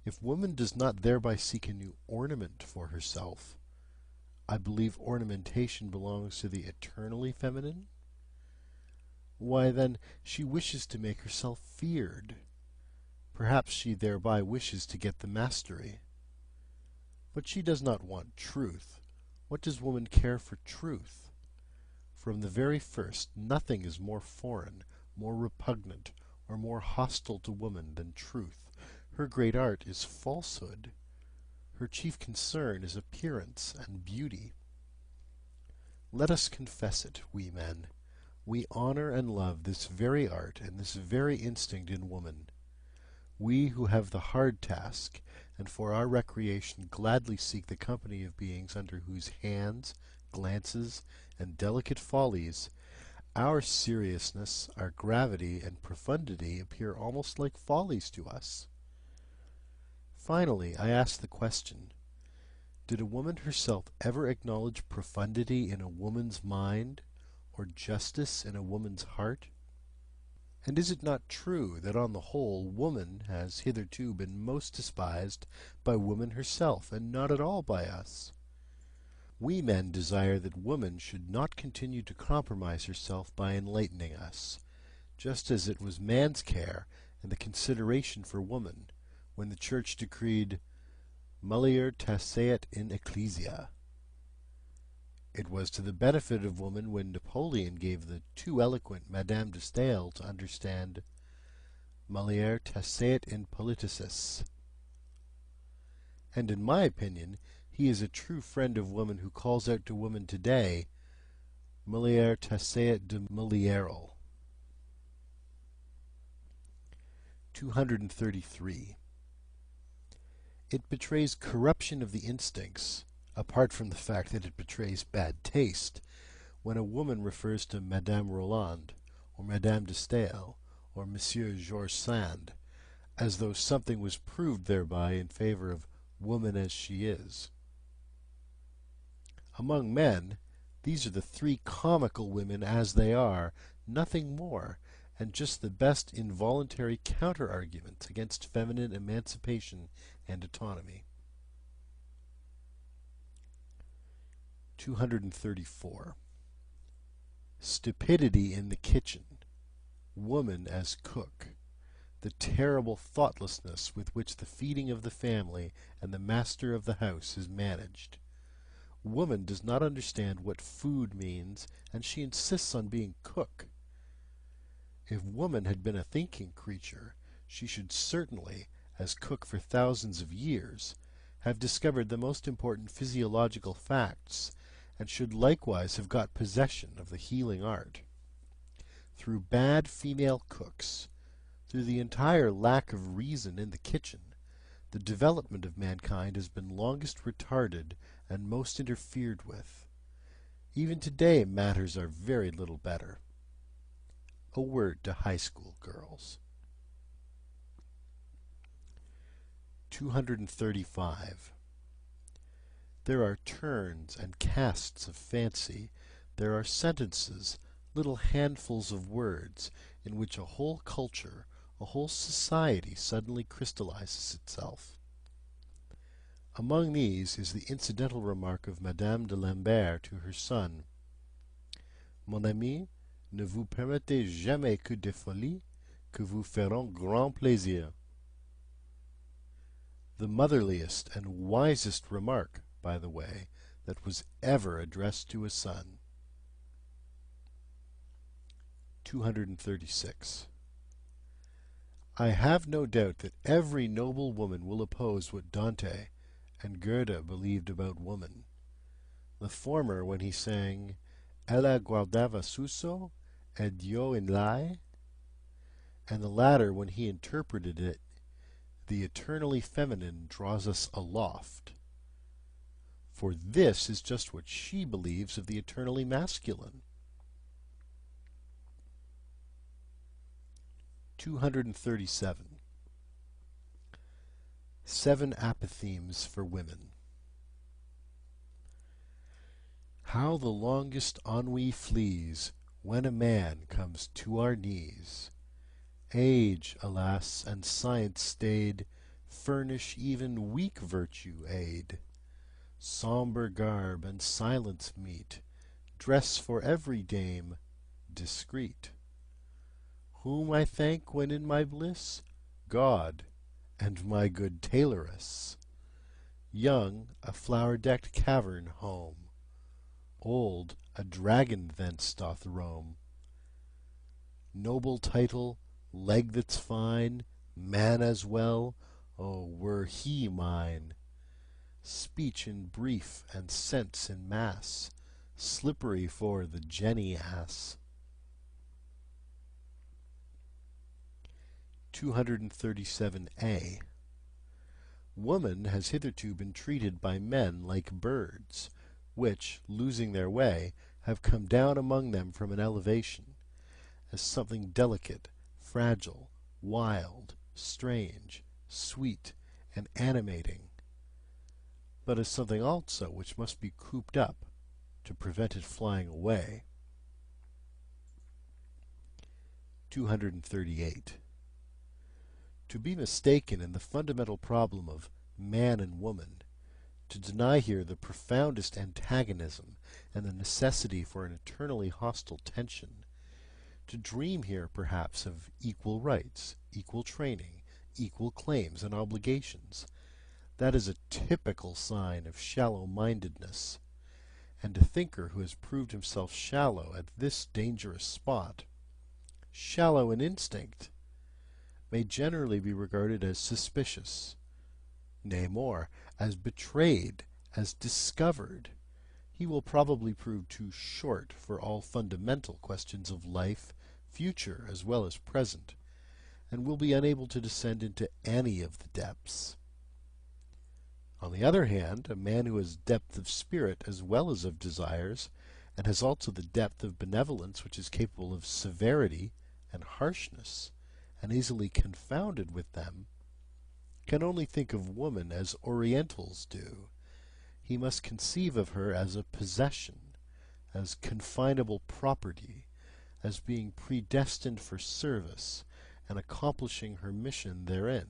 If woman does not thereby seek a new ornament for herself, I believe ornamentation belongs to the eternally feminine. Why, then, she wishes to make herself feared. Perhaps she thereby wishes to get the mastery. But she does not want truth. What does woman care for truth? From the very first, nothing is more foreign, more repugnant, or more hostile to woman than truth. Her great art is falsehood. Her chief concern is appearance and beauty. Let us confess it, we men. We honor and love this very art and this very instinct in woman. We who have the hard task, and for our recreation gladly seek the company of beings under whose hands, glances, and delicate follies Our seriousness, our gravity and profundity appear almost like follies to us. Finally, I ask the question, did a woman herself ever acknowledge profundity in a woman's mind, or justice in a woman's heart? And is it not true that on the whole woman has hitherto been most despised by woman herself, and not at all by us? We men desire that woman should not continue to compromise herself by enlightening us, just as it was man's care and the consideration for woman, when the Church decreed, Mulier taceat in ecclesia. It was to the benefit of woman when Napoleon gave the too eloquent Madame de Staël to understand, Mulier taceat in politicis. And in my opinion, he is a true friend of woman who calls out to woman today, Mulier taceat de mulieral. 233. It betrays corruption of the instincts, apart from the fact that it betrays bad taste, when a woman refers to Madame Roland, or Madame de Staël, or Monsieur Georges Sand, as though something was proved thereby in favor of woman as she is. Among men, these are the three comical women as they are, nothing more, and just the best involuntary counter-arguments against feminine emancipation and autonomy. 234. Stupidity in the kitchen, woman as cook, the terrible thoughtlessness with which the feeding of the family and the master of the house is managed. Woman does not understand what food means, and she insists on being cook. If woman had been a thinking creature, she should certainly, as cook for thousands of years, have discovered the most important physiological facts, and should likewise have got possession of the healing art. Through bad female cooks, through the entire lack of reason in the kitchen, the development of mankind has been longest retarded and most interfered with. Even today matters are very little better. A word to high school girls. 235. There are turns and casts of fancy, there are sentences, little handfuls of words, in which a whole culture, a whole society suddenly crystallizes itself. Among these is the incidental remark of Madame de Lambert to her son, Mon ami, ne vous permettez jamais que des folies, que vous feront grand plaisir. The motherliest and wisest remark, by the way, that was ever addressed to a son. 236. I have no doubt that every noble woman will oppose what Dante and Goethe believed about woman. The former when he sang, Ella guardava suso, ed io in lei, and the latter when he interpreted it, the eternally feminine draws us aloft. For this is just what she believes of the eternally masculine. 237. 7 apothegms for women. How the longest ennui flees when a man comes to our knees. Age, alas, and science staid furnish even weak virtue aid. Sombre garb and silence meet, dress for every dame discreet. Whom I thank when in my bliss? God and my good tailoress. Young, a flower-decked cavern home. Old, a dragon thence doth roam. Noble title, leg that's fine, man as well, oh, were he mine! Speech in brief and sense in mass, slippery for the jenny ass. 237a. Woman has hitherto been treated by men like birds, which, losing their way, have come down among them from an elevation, as something delicate, fragile, wild, strange, sweet, and animating, but as something also which must be cooped up to prevent it flying away. 238. To be mistaken in the fundamental problem of man and woman, to deny here the profoundest antagonism and the necessity for an eternally hostile tension, to dream here perhaps of equal rights, equal training, equal claims and obligations, that is a typical sign of shallow-mindedness, and a thinker who has proved himself shallow at this dangerous spot, shallow in instinct, may generally be regarded as suspicious, nay more, as betrayed, as discovered. He will probably prove too short for all fundamental questions of life, future as well as present, and will be unable to descend into any of the depths. On the other hand, a man who has depth of spirit as well as of desires, and has also the depth of benevolence which is capable of severity and harshness, and easily confounded with them, can only think of woman as Orientals do. He must conceive of her as a possession, as confinable property, as being predestined for service, and accomplishing her mission therein.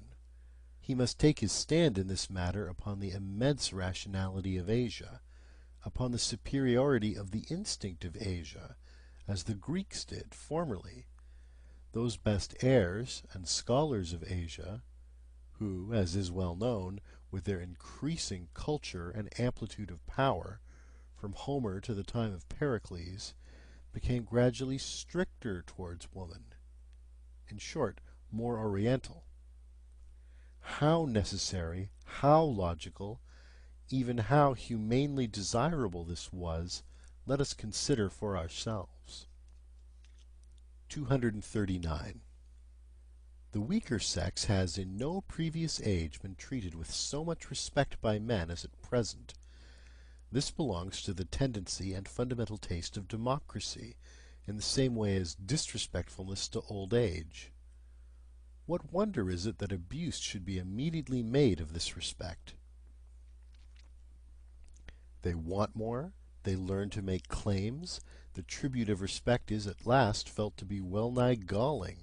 He must take his stand in this matter upon the immense rationality of Asia, upon the superiority of the instinct of Asia, as the Greeks did formerly, those best heirs and scholars of Asia, who, as is well known, with their increasing culture and amplitude of power, from Homer to the time of Pericles, became gradually stricter towards woman, in short, more oriental. How necessary, how logical, even how humanely desirable this was, let us consider for ourselves. 239. The weaker sex has in no previous age been treated with so much respect by men as at present. This belongs to the tendency and fundamental taste of democracy, in the same way as disrespectfulness to old age. What wonder is it that abuse should be immediately made of this respect? They want more, they learn to make claims, the tribute of respect is at last felt to be well-nigh galling.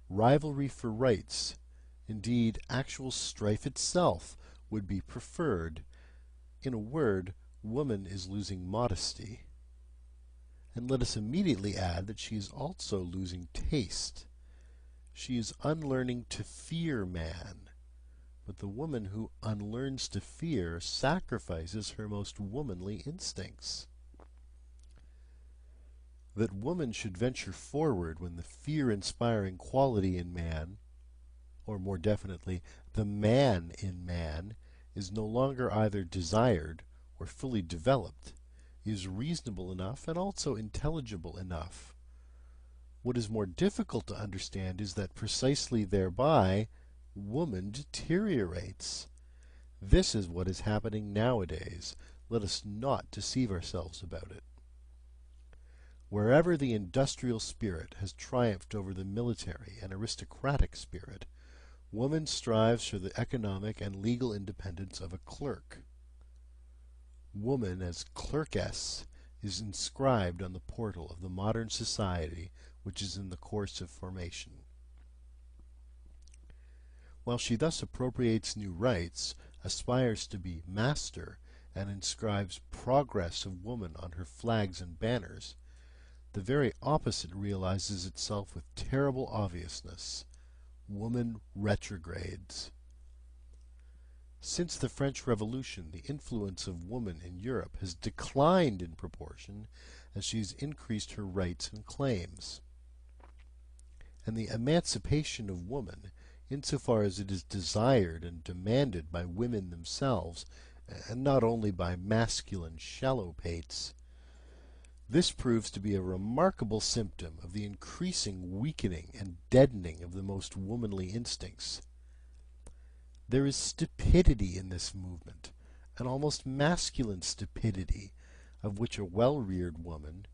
Rivalry for rights, indeed actual strife itself, would be preferred. In a word, woman is losing modesty. And let us immediately add that she is also losing taste. She is unlearning to fear man, but the woman who unlearns to fear sacrifices her most womanly instincts. That woman should venture forward when the fear-inspiring quality in man, or more definitely, the man in man, is no longer either desired or fully developed, is reasonable enough and also intelligible enough. What is more difficult to understand is that precisely thereby woman deteriorates. This is what is happening nowadays. Let us not deceive ourselves about it. Wherever the industrial spirit has triumphed over the military and aristocratic spirit, woman strives for the economic and legal independence of a clerk. Woman as clerkess is inscribed on the portal of the modern society which is in the course of formation. While she thus appropriates new rights, aspires to be master, and inscribes progress of woman on her flags and banners, the very opposite realizes itself with terrible obviousness. Woman retrogrades. Since the French Revolution, the influence of woman in Europe has declined in proportion as she has increased her rights and claims. And the emancipation of woman, insofar as it is desired and demanded by women themselves, and not only by masculine shallow-pates, this proves to be a remarkable symptom of the increasing weakening and deadening of the most womanly instincts. There is stupidity in this movement, an almost masculine stupidity, of which a well-reared woman,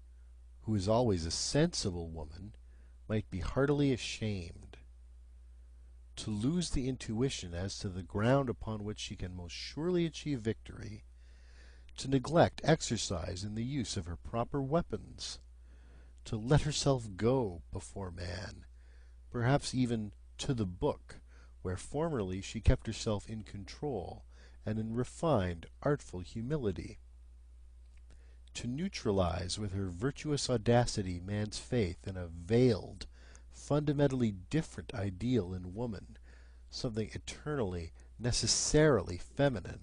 who is always a sensible woman, might be heartily ashamed. To lose the intuition as to the ground upon which she can most surely achieve victory, to neglect exercise in the use of her proper weapons, to let herself go before man, perhaps even to the book, where formerly she kept herself in control and in refined, artful humility. To neutralize with her virtuous audacity man's faith in a veiled, fundamentally different ideal in woman, something eternally, necessarily feminine.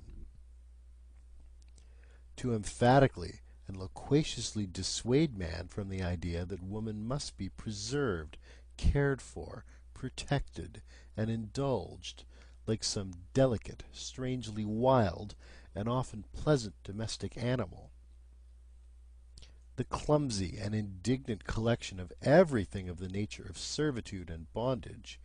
To emphatically and loquaciously dissuade man from the idea that woman must be preserved, cared for, protected, and indulged, like some delicate, strangely wild, and often pleasant domestic animal. The clumsy and indignant collection of everything of the nature of servitude and bondage,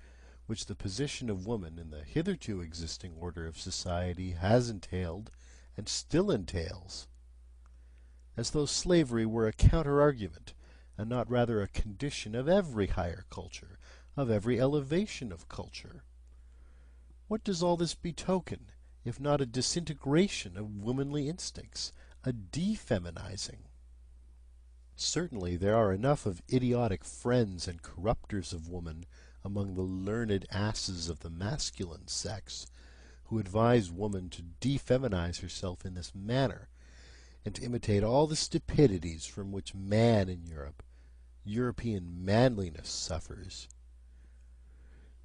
which the position of woman in the hitherto existing order of society has entailed and still entails, as though slavery were a counter-argument, and not rather a condition of every higher culture, of every elevation of culture. What does all this betoken, if not a disintegration of womanly instincts, a defeminizing? Certainly there are enough of idiotic friends and corrupters of woman among the learned asses of the masculine sex, who advise woman to defeminize herself in this manner, and to imitate all the stupidities from which man in Europe, European manliness, suffers,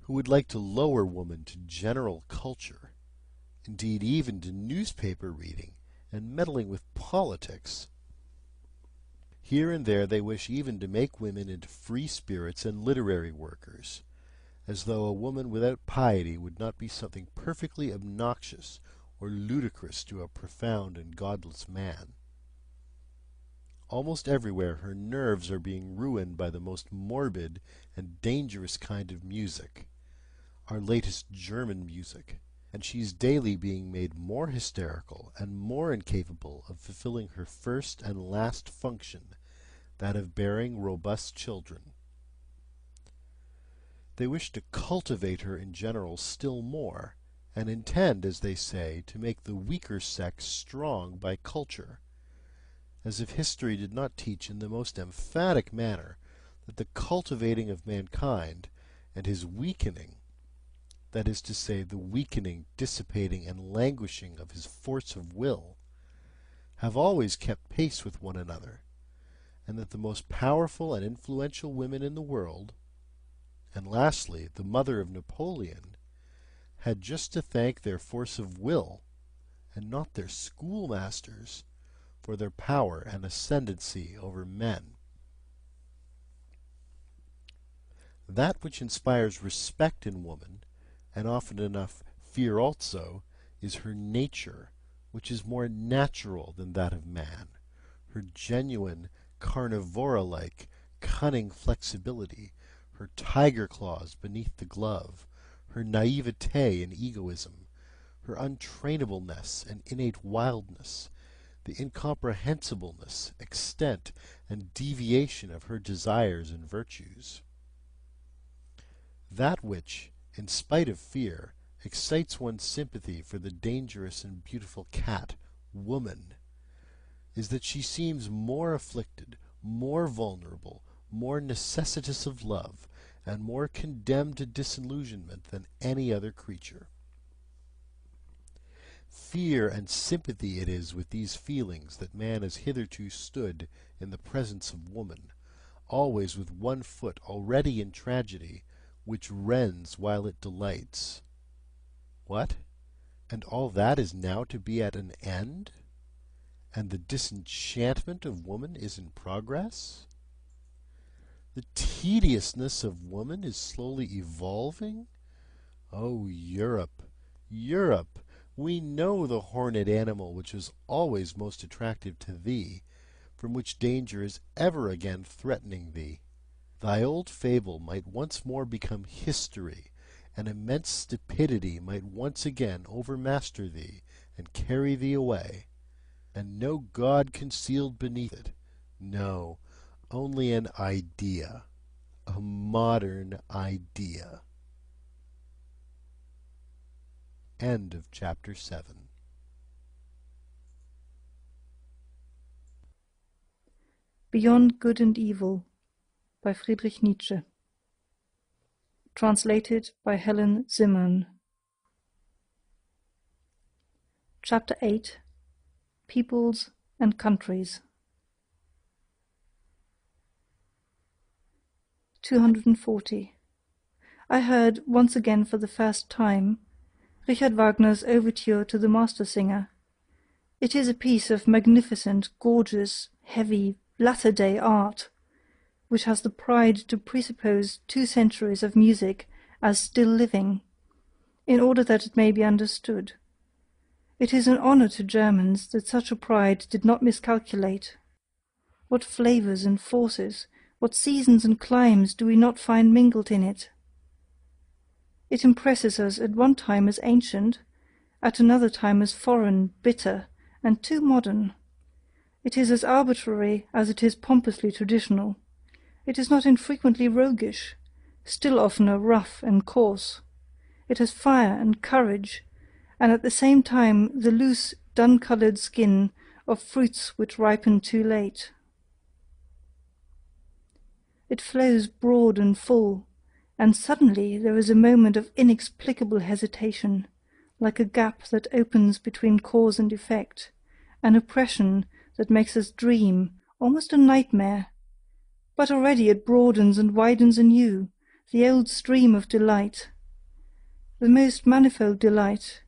who would like to lower woman to general culture, indeed even to newspaper reading and meddling with politics. Here and there they wish even to make women into free spirits and literary workers, as though a woman without piety would not be something perfectly obnoxious or ludicrous to a profound and godless man. Almost everywhere her nerves are being ruined by the most morbid and dangerous kind of music, our latest German music, and she is daily being made more hysterical and more incapable of fulfilling her first and last function, that of bearing robust children. They wish to cultivate her in general still more, and intend, as they say, to make the weaker sex strong by culture, as if history did not teach in the most emphatic manner that the cultivating of mankind and his weakening, that is to say, the weakening, dissipating, and languishing of his force of will, have always kept pace with one another, and that the most powerful and influential women in the world, and lastly the mother of Napoleon, had just to thank their force of will, and not their schoolmasters, for their power and ascendancy over men. That which inspires respect in woman, and often enough fear also, is her nature, which is more natural than that of man, her genuine carnivora-like cunning flexibility, her tiger claws beneath the glove, her naivete and egoism, her untrainableness and innate wildness, the incomprehensibleness, extent, and deviation of her desires and virtues. That which, in spite of fear, excites one's sympathy for the dangerous and beautiful cat, woman, is that she seems more afflicted, more vulnerable, more necessitous of love, and more condemned to disillusionment than any other creature. Fear and sympathy it is with these feelings that man has hitherto stood in the presence of woman, always with one foot already in tragedy, which rends while it delights. What? And all that is now to be at an end? And the disenchantment of woman is in progress? The tediousness of woman is slowly evolving? Oh, Europe, Europe! We know the horned animal which is always most attractive to thee, from which danger is ever again threatening thee. Thy old fable might once more become history, and immense stupidity might once again overmaster thee and carry thee away. and no God concealed beneath it. No, only an idea, a modern idea. End of chapter 7. Beyond Good and Evil by Friedrich Nietzsche. Translated by Helen Zimmern. Chapter 8. Peoples and Countries. 240. I heard, once again for the first time, Richard Wagner's overture to the Master Singer. It is a piece of magnificent, gorgeous, heavy, latter-day art, which has the pride to presuppose 2 centuries of music as still living, in order that it may be understood. It is an honor to Germans that such a pride did not miscalculate. What flavors and forces, what seasons and climes do we not find mingled in it? It impresses us at one time as ancient, at another time as foreign, bitter, and too modern. It is as arbitrary as it is pompously traditional. It is not infrequently roguish, still oftener rough and coarse. It has fire and courage, and at the same time the loose, dun-colored skin of fruits which ripen too late. It flows broad and full, and suddenly there is a moment of inexplicable hesitation, like a gap that opens between cause and effect, an oppression that makes us dream, almost a nightmare. But already it broadens and widens anew, the old stream of delight, the most manifold delight,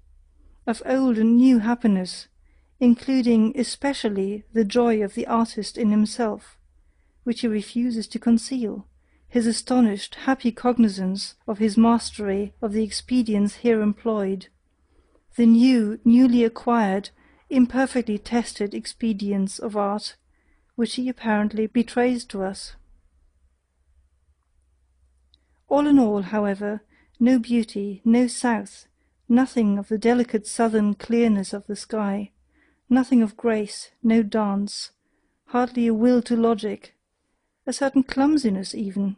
of old and new happiness, including especially the joy of the artist in himself, which he refuses to conceal, his astonished, happy cognizance of his mastery of the expedients here employed, the new, newly acquired, imperfectly tested expedients of art, which he apparently betrays to us. All in all, however, no beauty, no south, nothing of the delicate southern clearness of the sky, nothing of grace, no dance, hardly a will to logic, a certain clumsiness even,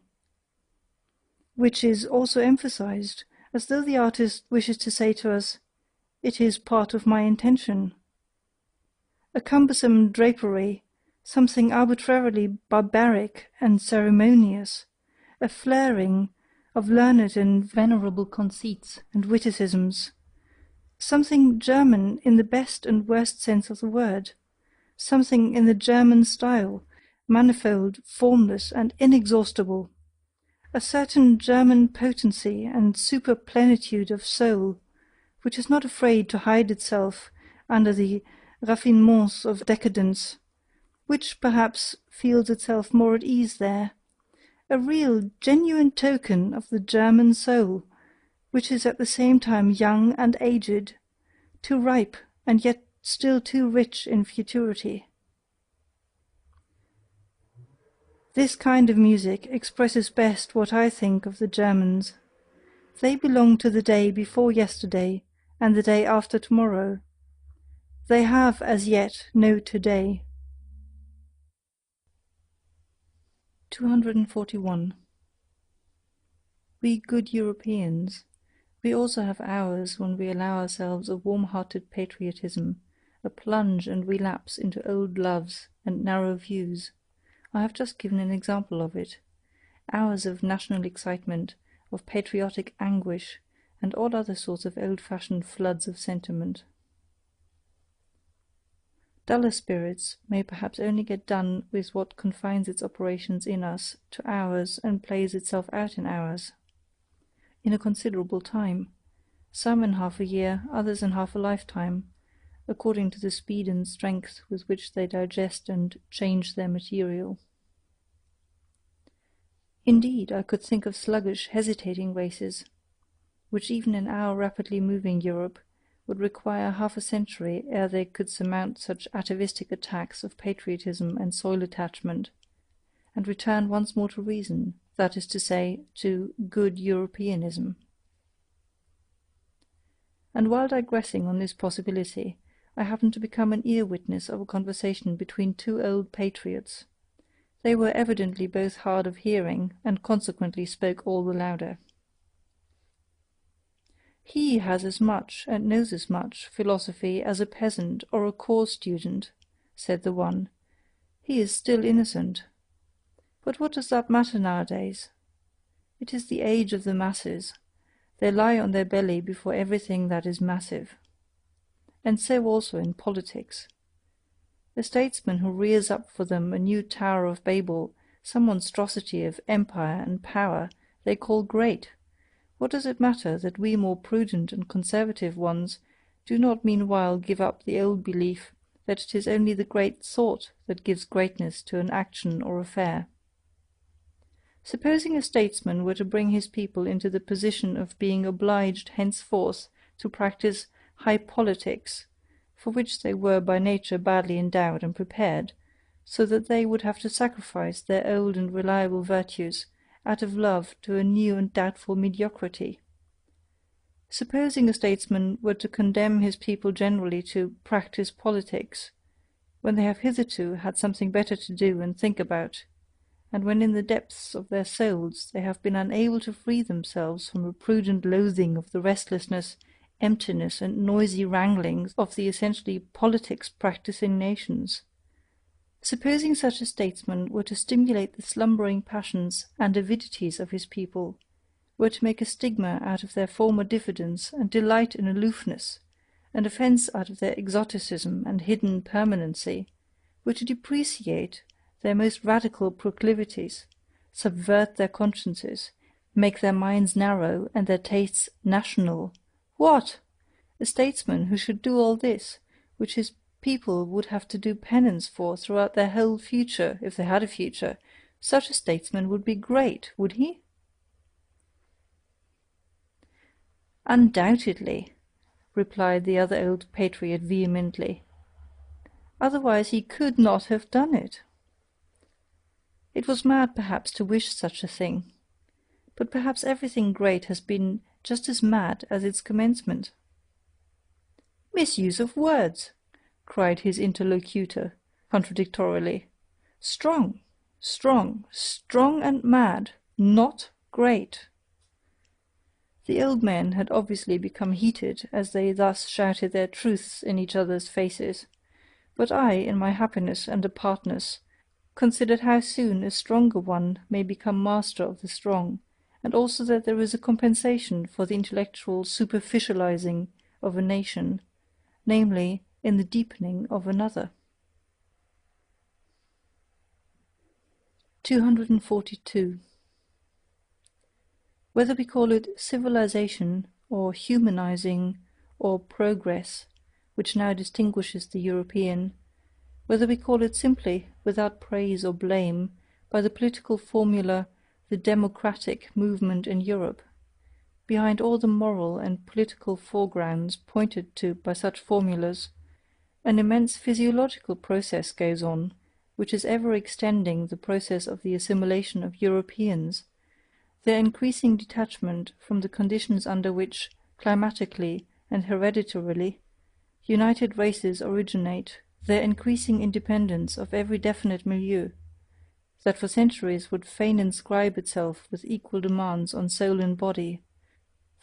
which is also emphasized, as though the artist wishes to say to us, "It is part of my intention." A cumbersome drapery, something arbitrarily barbaric and ceremonious, a flaring of learned and venerable conceits and witticisms, something German in the best and worst sense of the word, something in the German style, manifold, formless, and inexhaustible, a certain German potency and superplenitude of soul, which is not afraid to hide itself under the raffinements of decadence, which perhaps feels itself more at ease there, a real, genuine token of the German soul, which is at the same time young and aged, too ripe and yet still too rich in futurity. This kind of music expresses best what I think of the Germans. They belong to the day before yesterday and the day after tomorrow. They have as yet no today. 241. We good Europeans, we also have hours when we allow ourselves a warm-hearted patriotism, a plunge and relapse into old loves and narrow views. I have just given an example of it. Hours of national excitement, of patriotic anguish, and all other sorts of old-fashioned floods of sentiment. Duller spirits may perhaps only get done with what confines its operations in us to hours and plays itself out in hours, in a considerable time, some in half a year, others in half a lifetime, according to the speed and strength with which they digest and change their material. Indeed, I could think of sluggish, hesitating races, which even in our rapidly moving Europe would require half a century ere they could surmount such atavistic attacks of patriotism and soil attachment, and return once more to reason, that is to say, to good Europeanism. And while digressing on this possibility, I happened to become an ear-witness of a conversation between two old patriots. They were evidently both hard of hearing, and consequently spoke all the louder. He has as much, and knows as much, philosophy as a peasant or a corps student, said the one. He is still innocent. But what does that matter nowadays? It is the age of the masses. They lie on their belly before everything that is massive. And so also in politics. A statesman who rears up for them a new Tower of Babel, some monstrosity of empire and power, they call great. What does it matter that we more prudent and conservative ones do not meanwhile give up the old belief that it is only the great thought that gives greatness to an action or affair? Supposing a statesman were to bring his people into the position of being obliged henceforth to practice high politics, for which they were by nature badly endowed and prepared, so that they would have to sacrifice their old and reliable virtues out of love to a new and doubtful mediocrity. Supposing a statesman were to condemn his people generally to practice politics, when they have hitherto had something better to do and think about, and when in the depths of their souls they have been unable to free themselves from a prudent loathing of the restlessness, emptiness, and noisy wranglings of the essentially politics-practising nations. Supposing such a statesman were to stimulate the slumbering passions and avidities of his people, were to make a stigma out of their former diffidence and delight in aloofness, an offence out of their exoticism and hidden permanency, were to depreciate their most radical proclivities, subvert their consciences, make their minds narrow and their tastes national. What? A statesman who should do all this, which his people would have to do penance for throughout their whole future, if they had a future, such a statesman would be great, would he? Undoubtedly, replied the other old patriot vehemently. Otherwise he could not have done it. It was mad perhaps to wish such a thing, but perhaps everything great has been just as mad as its commencement. Misuse of words, cried his interlocutor contradictorily. Strong, strong, strong and mad, not great. The old men had obviously become heated as they thus shouted their truths in each other's faces, but I, in my happiness and apartness, considered how soon a stronger one may become master of the strong, and also that there is a compensation for the intellectual superficializing of a nation, namely, in the deepening of another. 242. Whether we call it civilization, or humanizing, or progress, which now distinguishes the European, whether we call it simply, without praise or blame, by the political formula, the democratic movement in Europe, behind all the moral and political foregrounds pointed to by such formulas, an immense physiological process goes on, which is ever extending the process of the assimilation of Europeans, their increasing detachment from the conditions under which, climatically and hereditarily, united races originate, their increasing independence of every definite milieu, that for centuries would fain inscribe itself with equal demands on soul and body,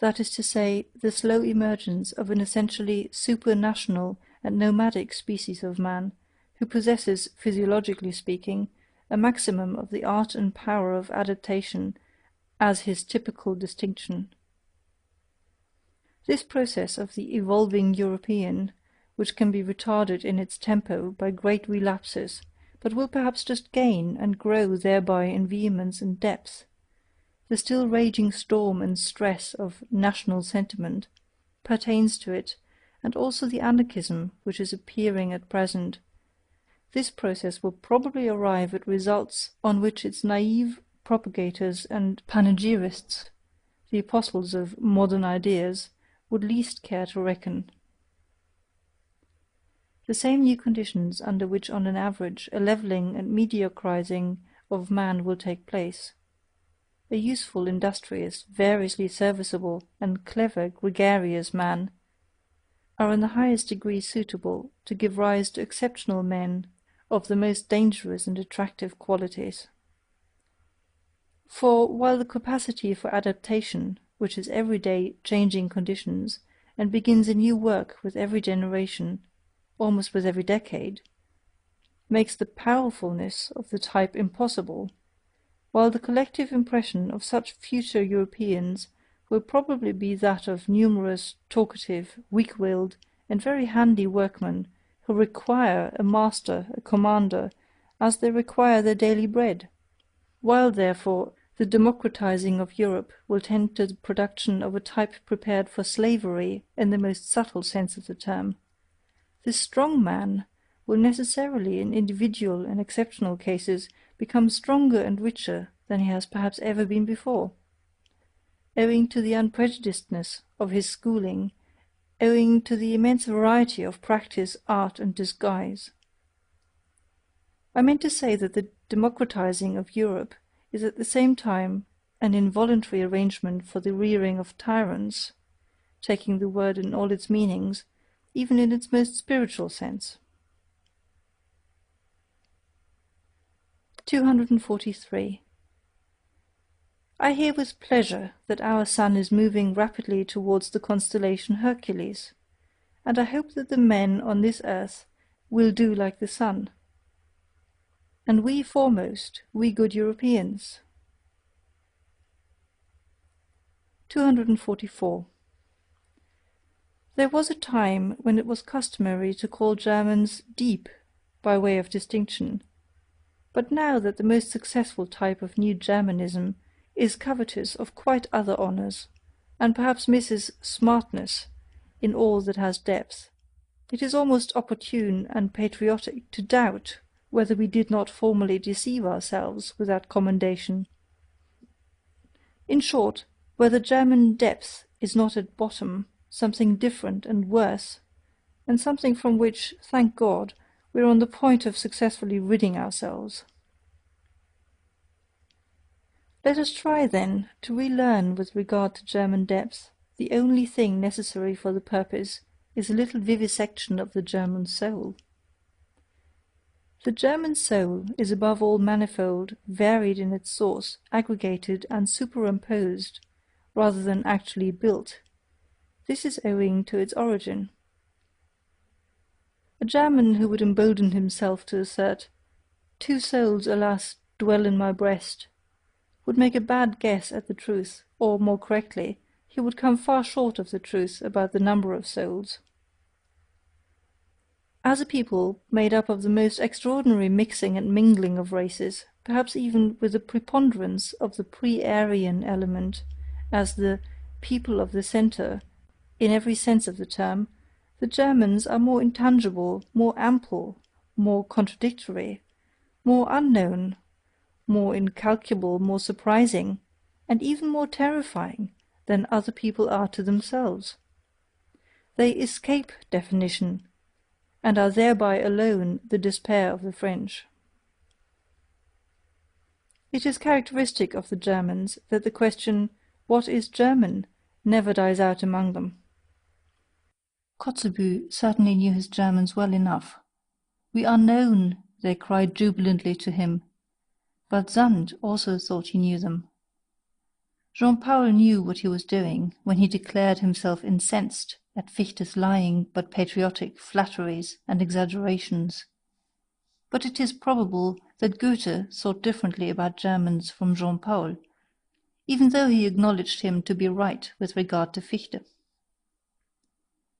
that is to say, the slow emergence of an essentially supranational and nomadic species of man, who possesses, physiologically speaking, a maximum of the art and power of adaptation as his typical distinction. This process of the evolving European, which can be retarded in its tempo by great relapses, but will perhaps just gain and grow thereby in vehemence and depth, the still raging storm and stress of national sentiment pertains to it, and also the anarchism which is appearing at present. This process will probably arrive at results on which its naive propagators and panegyrists, the apostles of modern ideas, would least care to reckon. The same new conditions under which on an average a levelling and mediocrising of man will take place. A useful, industrious, variously serviceable, and clever, gregarious man, are in the highest degree suitable to give rise to exceptional men of the most dangerous and attractive qualities. For while the capacity for adaptation, which is every day changing conditions, and begins a new work with every generation, almost with every decade, makes the powerfulness of the type impossible, while the collective impression of such future Europeans will probably be that of numerous, talkative, weak-willed, and very handy workmen who require a master, a commander, as they require their daily bread. While, therefore, the democratizing of Europe will tend to the production of a type prepared for slavery in the most subtle sense of the term, this strong man will necessarily in individual and exceptional cases become stronger and richer than he has perhaps ever been before, owing to the unprejudicedness of his schooling, owing to the immense variety of practice, art, and disguise. I meant to say that the democratizing of Europe is at the same time an involuntary arrangement for the rearing of tyrants, taking the word in all its meanings, even in its most spiritual sense. 243. I hear with pleasure that our sun is moving rapidly towards the constellation Hercules, and I hope that the men on this earth will do like the sun. And we foremost, we good Europeans. 244. There was a time when it was customary to call Germans deep, by way of distinction, but now that the most successful type of New Germanism is covetous of quite other honours, and perhaps misses smartness in all that has depth, it is almost opportune and patriotic to doubt whether we did not formerly deceive ourselves with that commendation. In short, whether German depth is not at bottom something different and worse, and something from which, thank God, we are on the point of successfully ridding ourselves. Let us try, then, to relearn with regard to German depth. The only thing necessary for the purpose is a little vivisection of the German soul. The German soul is above all manifold, varied in its source, aggregated and superimposed, rather than actually built. This is owing to its origin. A German who would embolden himself to assert, "Two souls, alas, dwell in my breast," would make a bad guess at the truth, or, more correctly, he would come far short of the truth about the number of souls. As a people made up of the most extraordinary mixing and mingling of races, perhaps even with the preponderance of the pre-Aryan element, as the people of the centre, in every sense of the term, the Germans are more intangible, more ample, more contradictory, more unknown, more incalculable, more surprising, and even more terrifying than other people are to themselves. They escape definition, and are thereby alone the despair of the French. It is characteristic of the Germans that the question, "What is German?" never dies out among them. Kotzebue certainly knew his Germans well enough. "We are known," they cried jubilantly to him, but Sand also thought he knew them. Jean-Paul knew what he was doing when he declared himself incensed at Fichte's lying but patriotic flatteries and exaggerations. But it is probable that Goethe thought differently about Germans from Jean-Paul, even though he acknowledged him to be right with regard to Fichte.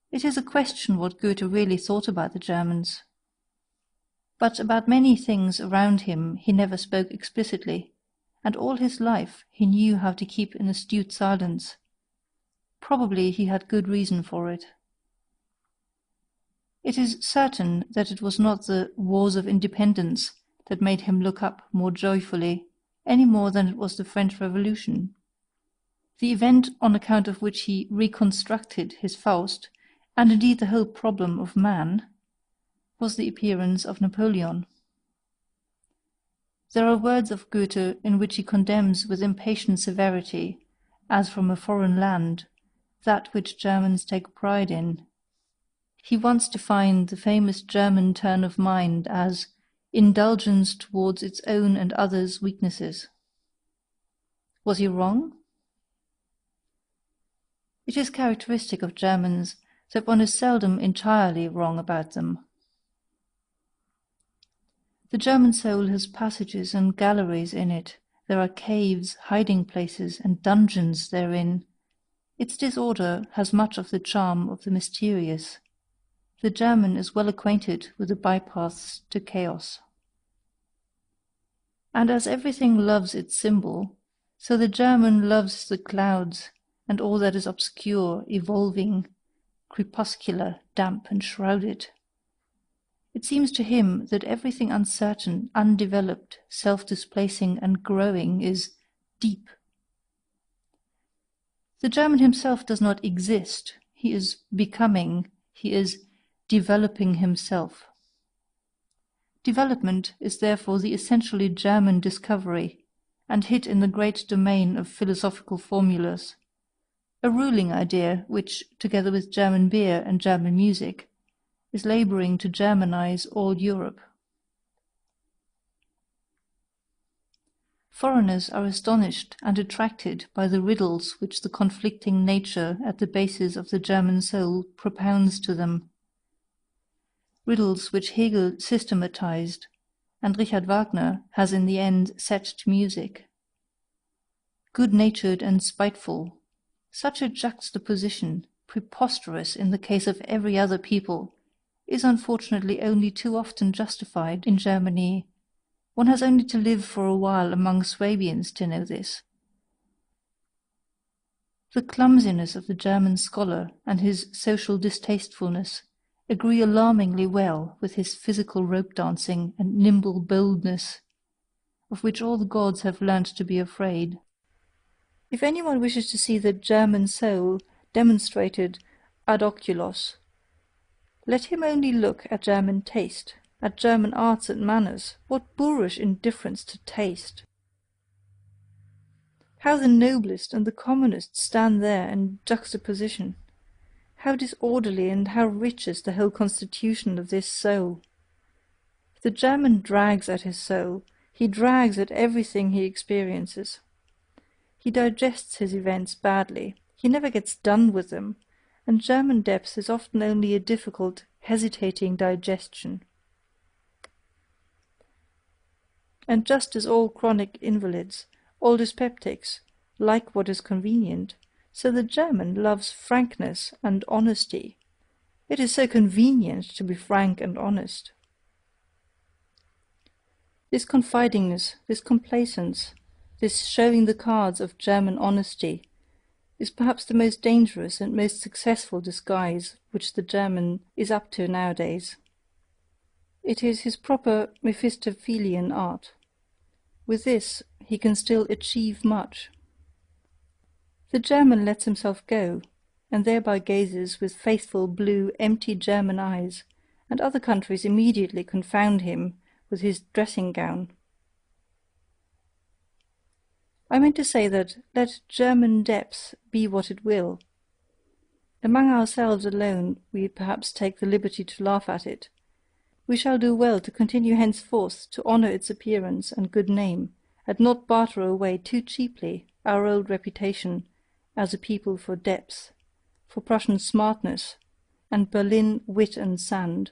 It is a question what Goethe really thought about the Germans. But about many things around him he never spoke explicitly, and all his life he knew how to keep an astute silence. Probably he had good reason for it. It is certain that it was not the wars of independence that made him look up more joyfully, any more than it was the French Revolution. The event on account of which he reconstructed his Faust, and indeed the whole problem of man, was the appearance of Napoleon. There are words of Goethe in which he condemns with impatient severity, as from a foreign land, that which Germans take pride in. He once defined the famous German turn of mind as indulgence towards its own and others' weaknesses. Was he wrong? It is characteristic of Germans that one is seldom entirely wrong about them. The German soul has passages and galleries in it, there are caves, hiding places, and dungeons therein. Its disorder has much of the charm of the mysterious. The German is well acquainted with the bypaths to chaos. And as everything loves its symbol, so the German loves the clouds and all that is obscure, evolving, crepuscular, damp and shrouded. It seems to him that everything uncertain, undeveloped, self-displacing and growing is deep. The German himself does not exist, he is becoming, he is developing himself. Development is therefore the essentially German discovery, and hit in the great domain of philosophical formulas, a ruling idea which, together with German beer and German music, is labouring to Germanize all Europe. Foreigners are astonished and attracted by the riddles which the conflicting nature at the basis of the German soul propounds to them, riddles which Hegel systematized, and Richard Wagner has in the end set to music. Good-natured and spiteful, such a juxtaposition, preposterous in the case of every other people, is unfortunately only too often justified in Germany. One has only to live for a while among Swabians to know this. The clumsiness of the German scholar and his social distastefulness agree alarmingly well with his physical rope-dancing and nimble boldness, of which all the gods have learnt to be afraid. If anyone wishes to see the German soul demonstrated ad oculos, let him only look at German taste, at German arts and manners. What boorish indifference to taste! How the noblest and the commonest stand there in juxtaposition! How disorderly and how rich is the whole constitution of this soul! If the German drags at his soul, he drags at everything he experiences. He digests his events badly, he never gets done with them, and German depth is often only a difficult, hesitating digestion. And just as all chronic invalids, all dyspeptics, like what is convenient, so the German loves frankness and honesty. It is so convenient to be frank and honest. This confidingness, this complacence, this showing the cards of German honesty, is perhaps the most dangerous and most successful disguise which the German is up to nowadays. It is his proper Mephistophelian art. With this he can still achieve much. The German lets himself go, and thereby gazes with faithful blue empty German eyes, and other countries immediately confound him with his dressing gown. I meant to say that, let German depth be what it will, among ourselves alone we perhaps take the liberty to laugh at it. We shall do well to continue henceforth to honour its appearance and good name, and not barter away too cheaply our old reputation as a people for depth, for Prussian smartness, and Berlin wit and sand.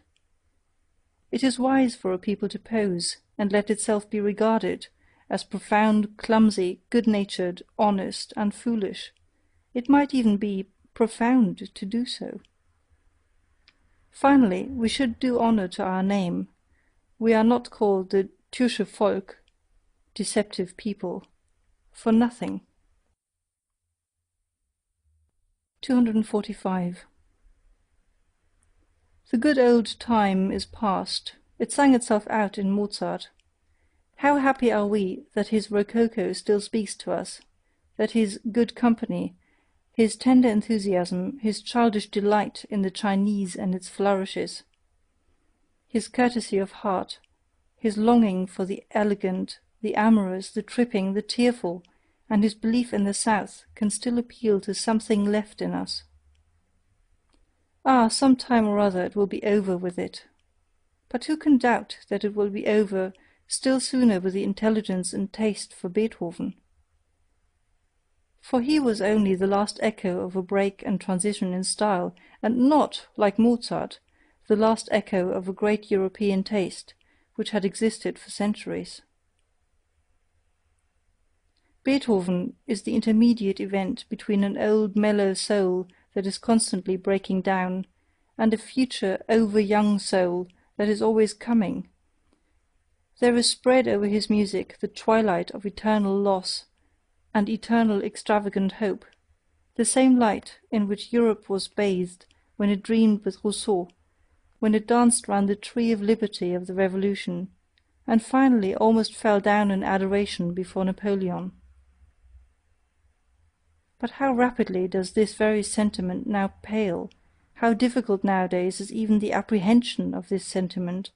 It is wise for a people to pose, and let itself be regarded as profound, clumsy, good-natured, honest, and foolish. It might even be profound to do so. Finally, we should do honour to our name. We are not called the Türsche Volk, deceptive people, for nothing. 245. The good old time is past. It sang itself out in Mozart. How happy are we that his rococo still speaks to us, that his good company, his tender enthusiasm, his childish delight in the Chinese and its flourishes, his courtesy of heart, his longing for the elegant, the amorous, the tripping, the tearful, and his belief in the South can still appeal to something left in us. Ah, some time or other it will be over with it. But who can doubt that it will be over still sooner with the intelligence and taste for Beethoven? For he was only the last echo of a break and transition in style, and not, like Mozart, the last echo of a great European taste, which had existed for centuries. Beethoven is the intermediate event between an old mellow soul that is constantly breaking down, and a future over-young soul that is always coming. There is spread over his music the twilight of eternal loss and eternal extravagant hope, the same light in which Europe was bathed when it dreamed with Rousseau, when it danced round the tree of liberty of the Revolution, and finally almost fell down in adoration before Napoleon. But how rapidly does this very sentiment now pale! How difficult nowadays is even the apprehension of this sentiment!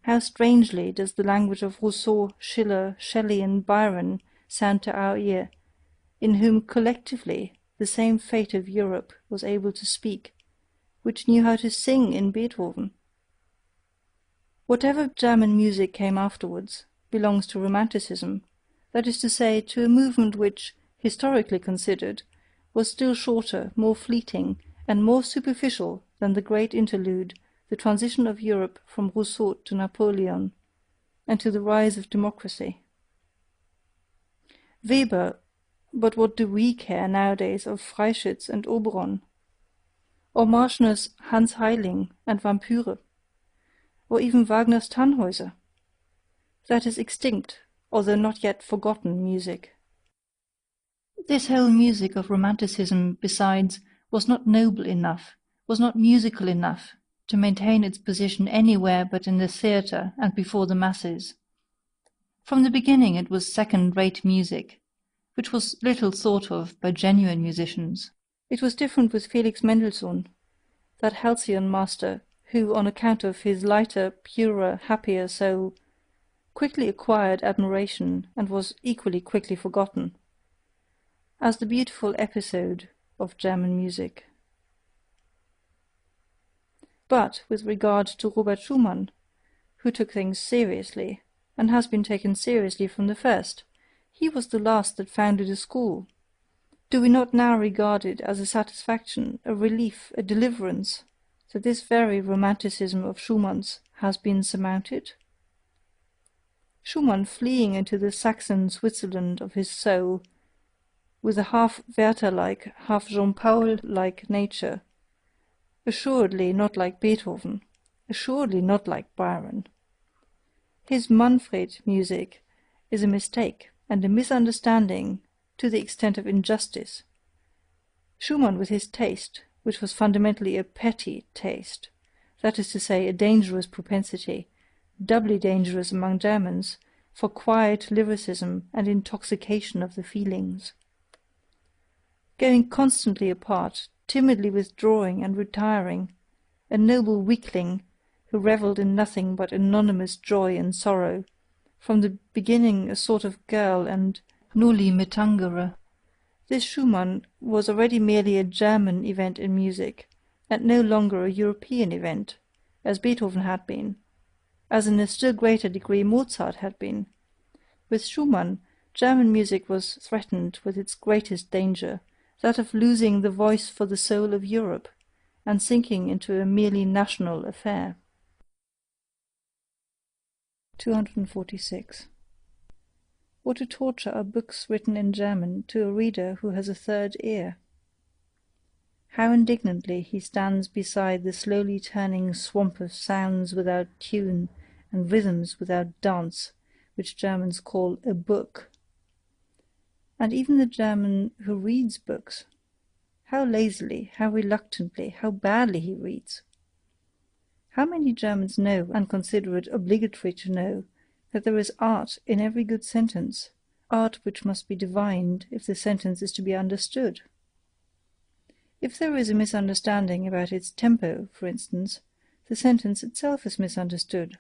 How strangely does the language of Rousseau, Schiller, Shelley, and Byron sound to our ear, in whom collectively the same fate of Europe was able to speak, which knew how to sing in Beethoven. Whatever German music came afterwards belongs to Romanticism, that is to say, to a movement which, historically considered, was still shorter, more fleeting, and more superficial than the great interlude, the transition of Europe from Rousseau to Napoleon, and to the rise of democracy. Weber, but what do we care nowadays of Freischütz and Oberon? Or Marschner's Hans Heiling and Vampyre? Or even Wagner's Tannhäuser? That is extinct, although not yet forgotten music. This whole music of Romanticism, besides, was not noble enough, was not musical enough, to maintain its position anywhere but in the theatre and before the masses. From the beginning it was second-rate music, which was little thought of by genuine musicians. It was different with Felix Mendelssohn, that halcyon master who, on account of his lighter, purer, happier soul, quickly acquired admiration and was equally quickly forgotten, as the beautiful episode of German music. But with regard to Robert Schumann, who took things seriously, and has been taken seriously from the first, he was the last that founded a school. Do we not now regard it as a satisfaction, a relief, a deliverance, that this very Romanticism of Schumann's has been surmounted? Schumann, fleeing into the Saxon Switzerland of his soul, with a half Werther-like, half Jean-Paul-like nature, assuredly not like Beethoven, assuredly not like Byron. His Manfred music is a mistake and a misunderstanding to the extent of injustice. Schumann, with his taste, which was fundamentally a petty taste, that is to say, a dangerous propensity, doubly dangerous among Germans, for quiet lyricism and intoxication of the feelings. Going constantly apart, timidly withdrawing and retiring, a noble weakling who revelled in nothing but anonymous joy and sorrow, from the beginning a sort of girl and nulli me tangere. This Schumann was already merely a German event in music, and no longer a European event, as Beethoven had been, as in a still greater degree Mozart had been. With Schumann, German music was threatened with its greatest danger, that of losing the voice for the soul of Europe, and sinking into a merely national affair. 246. What a torture are books written in German to a reader who has a third ear! How indignantly he stands beside the slowly turning swamp of sounds without tune and rhythms without dance, which Germans call a book. And even the German who reads books, how lazily, how reluctantly, how badly he reads! How many Germans know, and consider it obligatory to know, that there is art in every good sentence, art which must be divined if the sentence is to be understood? If there is a misunderstanding about its tempo, for instance, the sentence itself is misunderstood.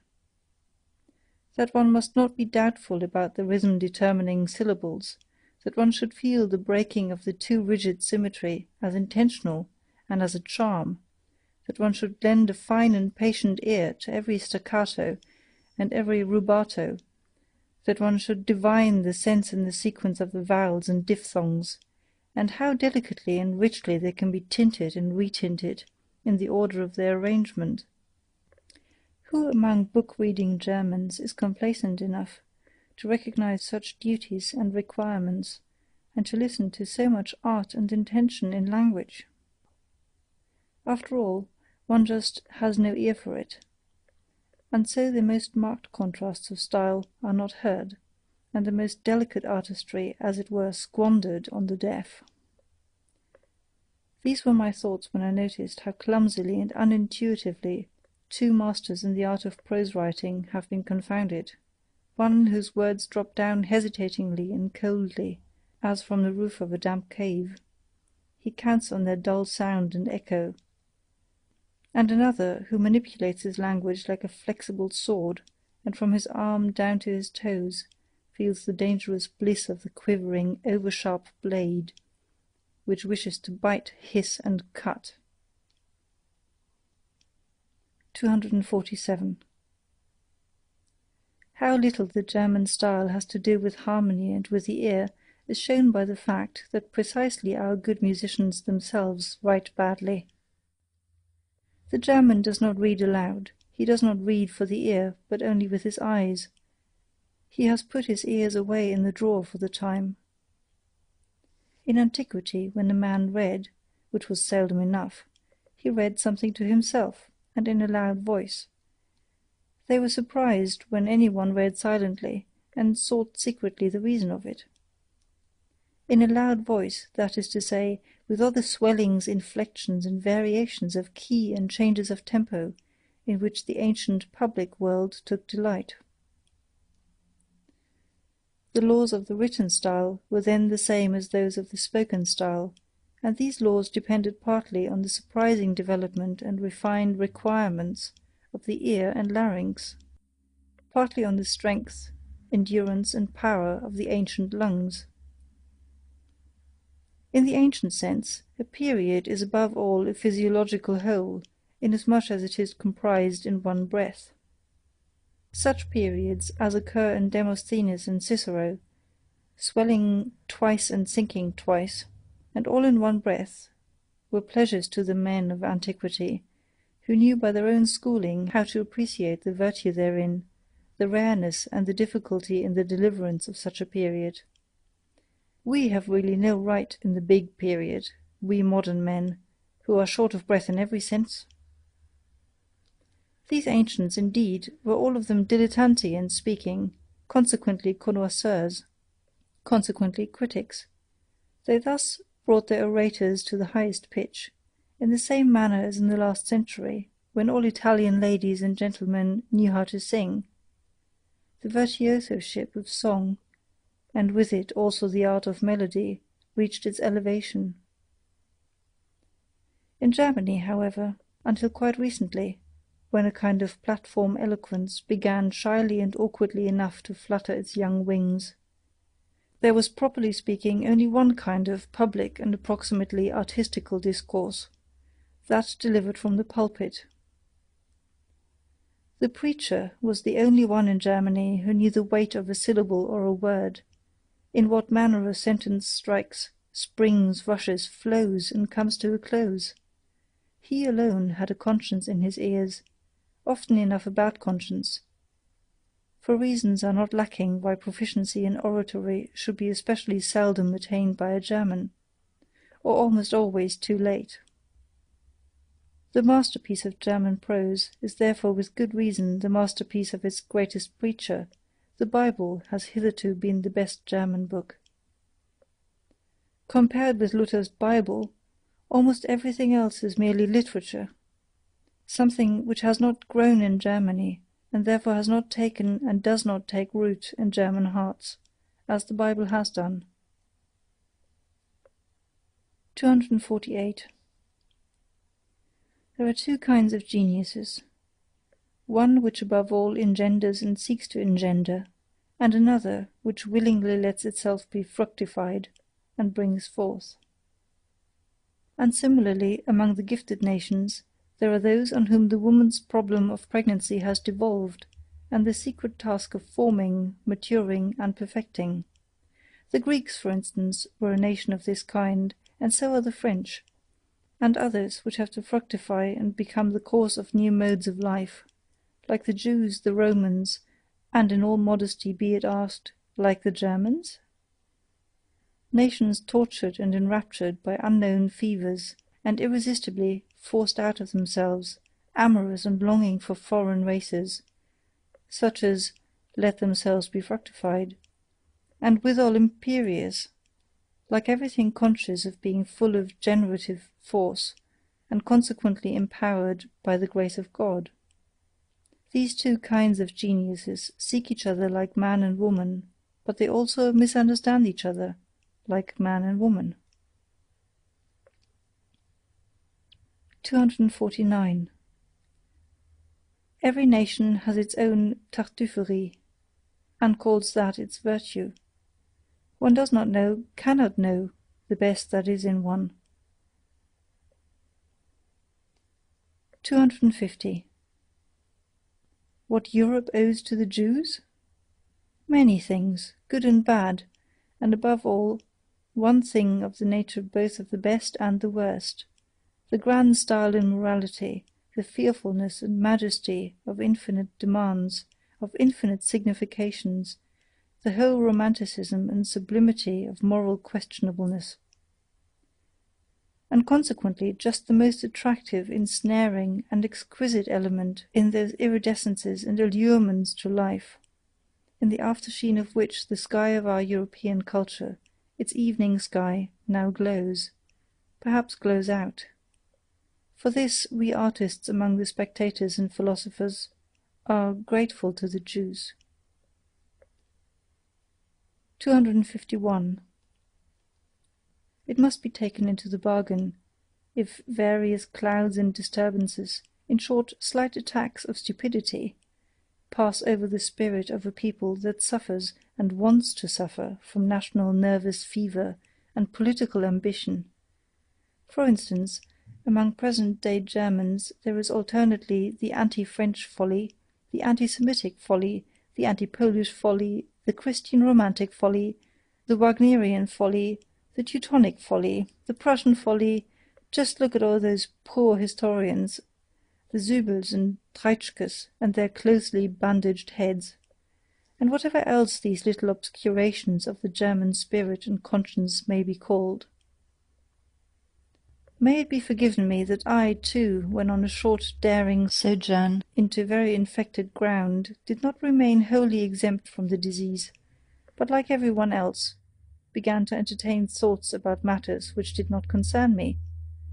That one must not be doubtful about the rhythm-determining syllables, that one should feel the breaking of the too rigid symmetry as intentional and as a charm, that one should lend a fine and patient ear to every staccato and every rubato, that one should divine the sense and the sequence of the vowels and diphthongs, and how delicately and richly they can be tinted and retinted in the order of their arrangement. Who among book-reading Germans is complacent enough to recognize such duties and requirements, and to listen to so much art and intention in language? After all, one just has no ear for it, and so the most marked contrasts of style are not heard, and the most delicate artistry, as it were, squandered on the deaf. These were my thoughts when I noticed how clumsily and unintuitively two masters in the art of prose writing have been confounded, one whose words drop down hesitatingly and coldly, as from the roof of a damp cave. He counts on their dull sound and echo, and another who manipulates his language like a flexible sword, and from his arm down to his toes feels the dangerous bliss of the quivering, over-sharp blade, which wishes to bite, hiss, and cut. 247. How little the German style has to do with harmony and with the ear is shown by the fact that precisely our good musicians themselves write badly. The German does not read aloud, he does not read for the ear, but only with his eyes. He has put his ears away in the drawer for the time. In antiquity, when a man read, which was seldom enough, he read something to himself, and in a loud voice. They were surprised when any one read silently, and sought secretly the reason of it. In a loud voice, that is to say, with all the swellings, inflections, and variations of key and changes of tempo, in which the ancient public world took delight. The laws of the written style were then the same as those of the spoken style, and these laws depended partly on the surprising development and refined requirements of the ear and larynx, partly on the strength, endurance, and power of the ancient lungs. In the ancient sense, a period is above all a physiological whole, inasmuch as it is comprised in one breath. Such periods as occur in Demosthenes and Cicero, swelling twice and sinking twice, and all in one breath, were pleasures to the men of antiquity, who knew by their own schooling how to appreciate the virtue therein, the rareness and the difficulty in the deliverance of such a period. We have really no right in the big period, we modern men, who are short of breath in every sense. These ancients, indeed, were all of them dilettanti in speaking, consequently connoisseurs, consequently critics. They thus brought their orators to the highest pitch, in the same manner as in the last century, when all Italian ladies and gentlemen knew how to sing. The virtuosoship of song, and with it also the art of melody, reached its elevation. In Germany, however, until quite recently, when a kind of platform eloquence began shyly and awkwardly enough to flutter its young wings, there was, properly speaking, only one kind of public and approximately artistical discourse, that delivered from the pulpit. The preacher was the only one in Germany who knew the weight of a syllable or a word, in what manner a sentence strikes, springs, rushes, flows, and comes to a close. He alone had a conscience in his ears, often enough a bad conscience, for reasons are not lacking why proficiency in oratory should be especially seldom attained by a German, or almost always too late. The masterpiece of German prose is therefore with good reason the masterpiece of its greatest preacher. The Bible has hitherto been the best German book. Compared with Luther's Bible, almost everything else is merely literature, something which has not grown in Germany, and therefore has not taken and does not take root in German hearts, as the Bible has done. 248. There are two kinds of geniuses, one which above all engenders and seeks to engender, and another which willingly lets itself be fructified and brings forth. And similarly, among the gifted nations, There are those on whom the woman's problem of pregnancy has devolved, and the secret task of forming, maturing, and perfecting. The Greeks, for instance, were a nation of this kind, and so are the French, and others which have to fructify and become the cause of new modes of life, like the Jews, the Romans, and in all modesty be it asked, like the Germans? Nations tortured and enraptured by unknown fevers, and irresistibly forced out of themselves, amorous and longing for foreign races, such as let themselves be fructified, and withal imperious, like everything conscious of being full of generative force, and consequently empowered by the grace of God. These two kinds of geniuses seek each other like man and woman, but they also misunderstand each other, like man and woman. 249. Every nation has its own Tartuffery, and calls that its virtue. One does not know, cannot know, the best that is in one. 250. What Europe owes to the Jews? Many things, good and bad, and above all, one thing of the nature both of the best and the worst, the grand style in morality, the fearfulness and majesty of infinite demands, of infinite significations, the whole romanticism and sublimity of moral questionableness, and consequently just the most attractive, ensnaring, and exquisite element in those iridescences and allurements to life, in the aftersheen of which the sky of our European culture, its evening sky, now glows, perhaps glows out. For this we artists among the spectators and philosophers are grateful to the Jews. 251. It must be taken into the bargain, if various clouds and disturbances, in short, slight attacks of stupidity, pass over the spirit of a people that suffers and wants to suffer from national nervous fever and political ambition. For instance, among present-day Germans there is alternately the anti-French folly, the anti-Semitic folly, the anti-Polish folly, the Christian romantic folly, the Wagnerian folly, the Teutonic folly, the Prussian folly. Just look at all those poor historians, the Zübels and Treitschkes, and their closely bandaged heads, and whatever else these little obscurations of the German spirit and conscience may be called. May it be forgiven me that I, too, when on a short daring sojourn into very infected ground, did not remain wholly exempt from the disease, but like every one else, began to entertain thoughts about matters which did not concern me,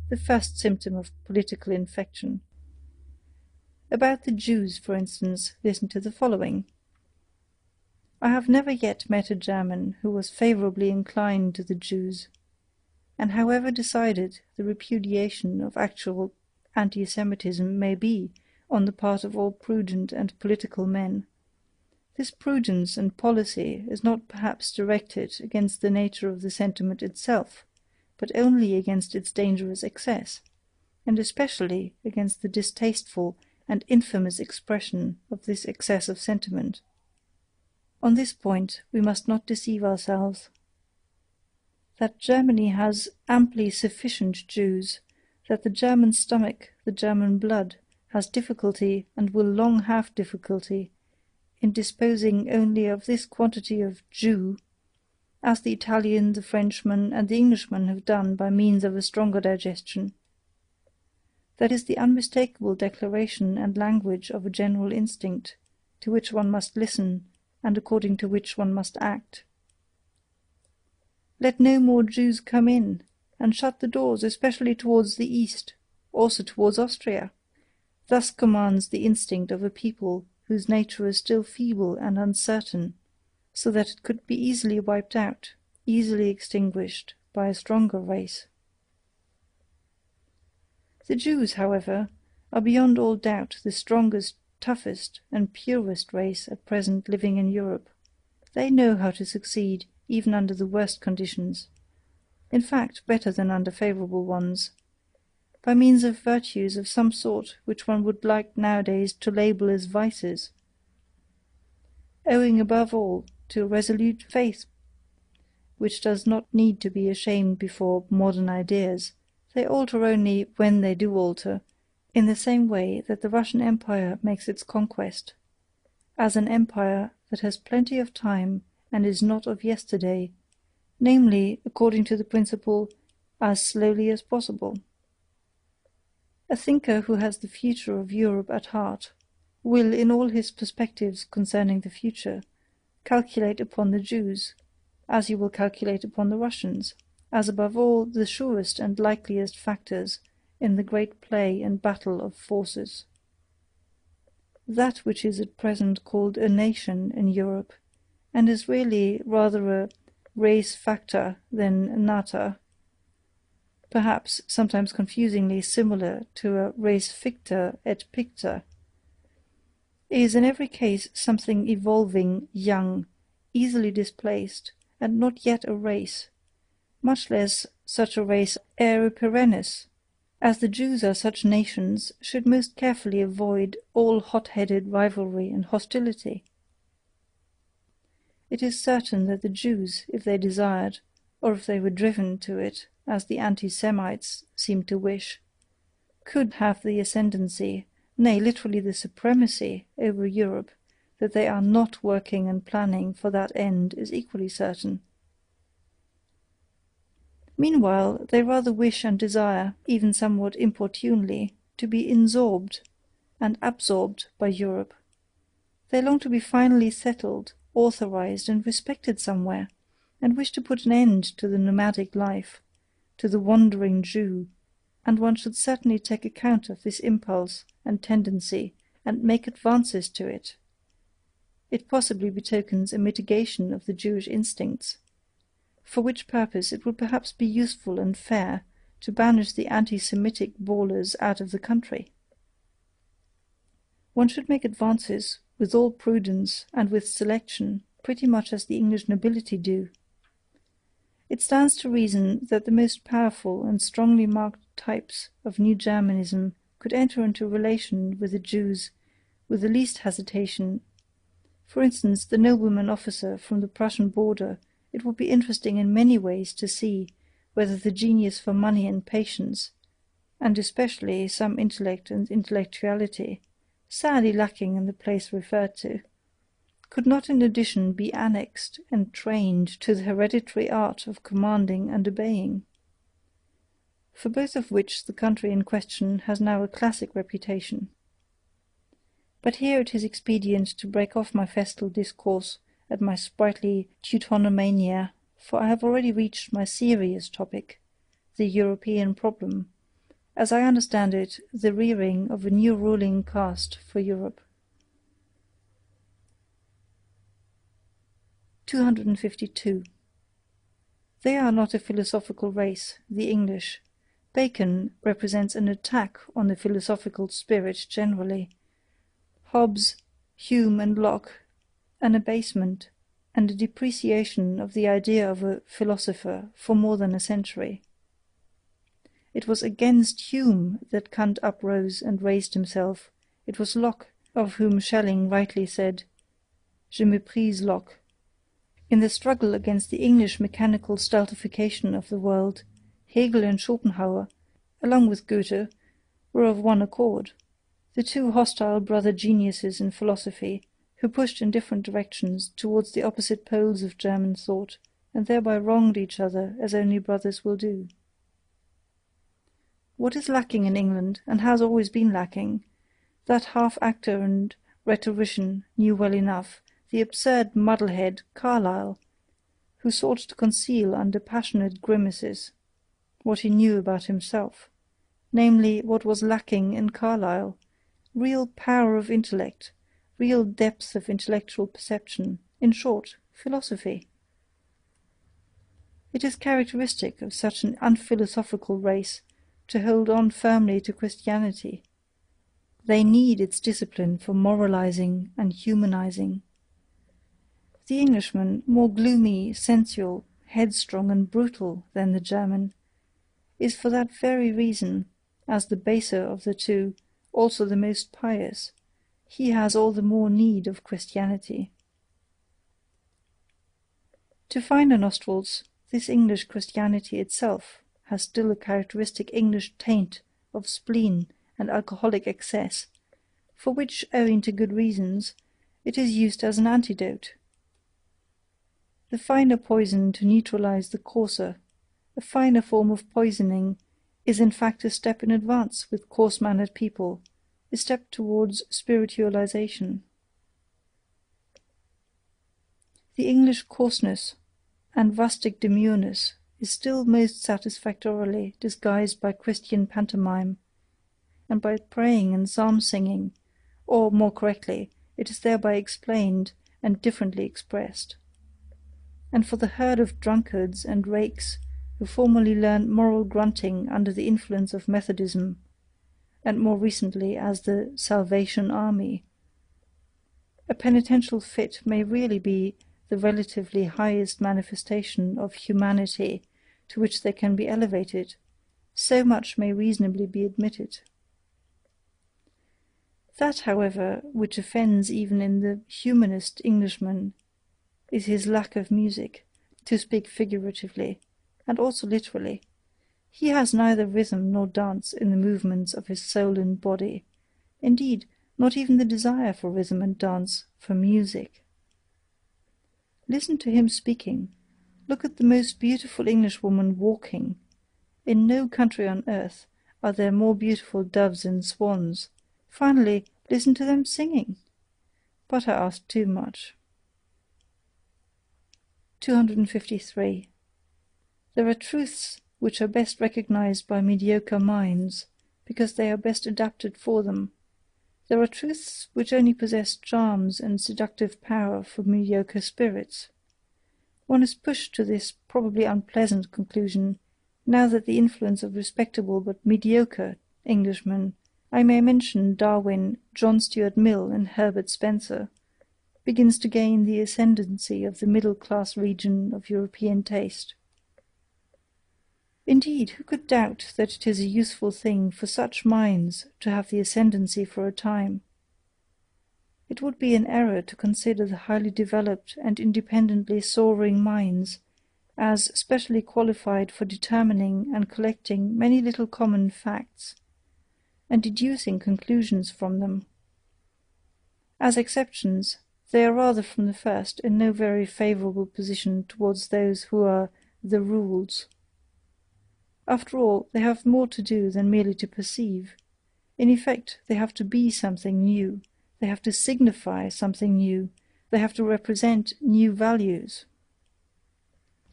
the first symptom of political infection. About the Jews, for instance, listen to the following. I have never yet met a German who was favourably inclined to the Jews, and however decided the repudiation of actual anti-Semitism may be on the part of all prudent and political men, this prudence and policy is not perhaps directed against the nature of the sentiment itself, but only against its dangerous excess, and especially against the distasteful and infamous expression of this excess of sentiment. On this point we must not deceive ourselves. That Germany has amply sufficient Jews, that the German stomach, the German blood, has difficulty, and will long have difficulty, in disposing only of this quantity of Jew, as the Italian, the Frenchman, and the Englishman have done by means of a stronger digestion. That is the unmistakable declaration and language of a general instinct, to which one must listen, and according to which one must act. Let no more Jews come in, and shut the doors, especially towards the east, also towards Austria. Thus commands the instinct of a people whose nature is still feeble and uncertain, so that it could be easily wiped out, easily extinguished by a stronger race. The Jews, however, are beyond all doubt the strongest, toughest, and purest race at present living in Europe. They know how to succeed even under the worst conditions, in fact better than under favourable ones. by means of virtues of some sort which one would like nowadays to label as vices, owing above all to a resolute faith which does not need to be ashamed before modern ideas. They alter only when they do alter, in the same way that the Russian Empire makes its conquest, as an empire that has plenty of time and is not of yesterday, namely, according to the principle, as slowly as possible. A thinker who has the future of Europe at heart will, in all his perspectives concerning the future, calculate upon the Jews, as he will calculate upon the Russians, as above all the surest and likeliest factors in the great play and battle of forces. That which is at present called a nation in Europe, and is really rather a res facta than nata, perhaps sometimes confusingly similar to a res ficta et picta, is in every case something evolving, young, easily displaced, and not yet a race, much less such a race ere perennis, as the Jews are such nations should most carefully avoid all hot-headed rivalry and hostility. It is certain that the Jews, if they desired, or if they were driven to it, as the anti-Semites seem to wish, could have the ascendancy, nay, literally the supremacy, over Europe. That they are not working and planning for that end is equally certain. Meanwhile, they rather wish and desire, even somewhat importunely, to be insorbed and absorbed by Europe. They long to be finally settled, authorized, and respected somewhere, and wish to put an end to the nomadic life, to the wandering Jew, and one should certainly take account of this impulse and tendency, and make advances to it. It possibly betokens a mitigation of the Jewish instincts, for which purpose it would perhaps be useful and fair to banish the anti-Semitic bawlers out of the country. One should make advances with all prudence and with selection, pretty much as the English nobility do. It stands to reason that the most powerful and strongly marked types of New Germanism could enter into relation with the Jews with the least hesitation. For instance, the nobleman officer from the Prussian border. It would be interesting in many ways to see whether the genius for money and patience, and especially some intellect and intellectuality, sadly lacking in the place referred to, could not in addition be annexed and trained to the hereditary art of commanding and obeying, for both of which the country in question has now a classic reputation. But here it is expedient to break off my festal discourse at my sprightly Teutonomania, for I have already reached my serious topic, the European problem, as I understand it, the rearing of a new ruling caste for Europe. 252. They are not a philosophical race, the English. Bacon represents an attack on the philosophical spirit generally. Hobbes, Hume, and Locke, an abasement and a depreciation of the idea of a philosopher for more than a century. It was against Hume that Kant uprose and raised himself. It was Locke of whom Schelling rightly said, "Je méprise Locke." In the struggle against the English mechanical stultification of the world, Hegel and Schopenhauer, along with Goethe, were of one accord. The two hostile brother geniuses in philosophy, who pushed in different directions towards the opposite poles of German thought, and thereby wronged each other as only brothers will do. What is lacking in England, and has always been lacking, that half-actor and rhetorician knew well enough, the absurd muddlehead Carlyle, who sought to conceal under passionate grimaces what he knew about himself, namely, what was lacking in Carlyle, real power of intellect, real depth of intellectual perception, in short, philosophy. It is characteristic of such an unphilosophical race to hold on firmly to Christianity. They need its discipline for moralizing and humanizing. The Englishman, more gloomy, sensual, headstrong, and brutal than the German, is for that very reason as the baser of the two, also the most pious, he has all the more need of Christianity. To finer nostrils, this English Christianity itself has still a characteristic English taint of spleen and alcoholic excess, for which, owing to good reasons, it is used as an antidote. The finer poison to neutralize the coarser, a finer form of poisoning, is in fact a step in advance with coarse-mannered people, a step towards spiritualization. The English coarseness and rustic demureness is still most satisfactorily disguised by Christian pantomime, and by praying and psalm-singing, or, more correctly, it is thereby explained and differently expressed. And for the herd of drunkards and rakes who formerly learned moral grunting under the influence of Methodism, and more recently as the Salvation Army, a penitential fit may really be the relatively highest manifestation of humanity to which they can be elevated. So much may reasonably be admitted. That, however, which offends even in the humanist Englishman is his lack of music, to speak figuratively, and also literally. He has neither rhythm nor dance in the movements of his soul and body, indeed, not even the desire for rhythm and dance, for music. Listen to him speaking. Look at the most beautiful Englishwoman walking. In no country on earth are there more beautiful doves and swans. Finally, listen to them singing. But I asked too much. 253. There are truths which are best recognized by mediocre minds, because they are best adapted for them. There are truths which only possess charms and seductive power for mediocre spirits. One is pushed to this probably unpleasant conclusion, now that the influence of respectable but mediocre Englishmen, I may mention Darwin, John Stuart Mill, and Herbert Spencer, begins to gain the ascendancy of the middle-class region of European taste. Indeed, who could doubt that it is a useful thing for such minds to have the ascendancy for a time? It would be an error to consider the highly developed and independently soaring minds as specially qualified for determining and collecting many little common facts, and deducing conclusions from them. As exceptions, they are rather from the first in no very favourable position towards those who are the rules. After all, they have more to do than merely to perceive. In effect, they have to be something new, they have to signify something new, they have to represent new values.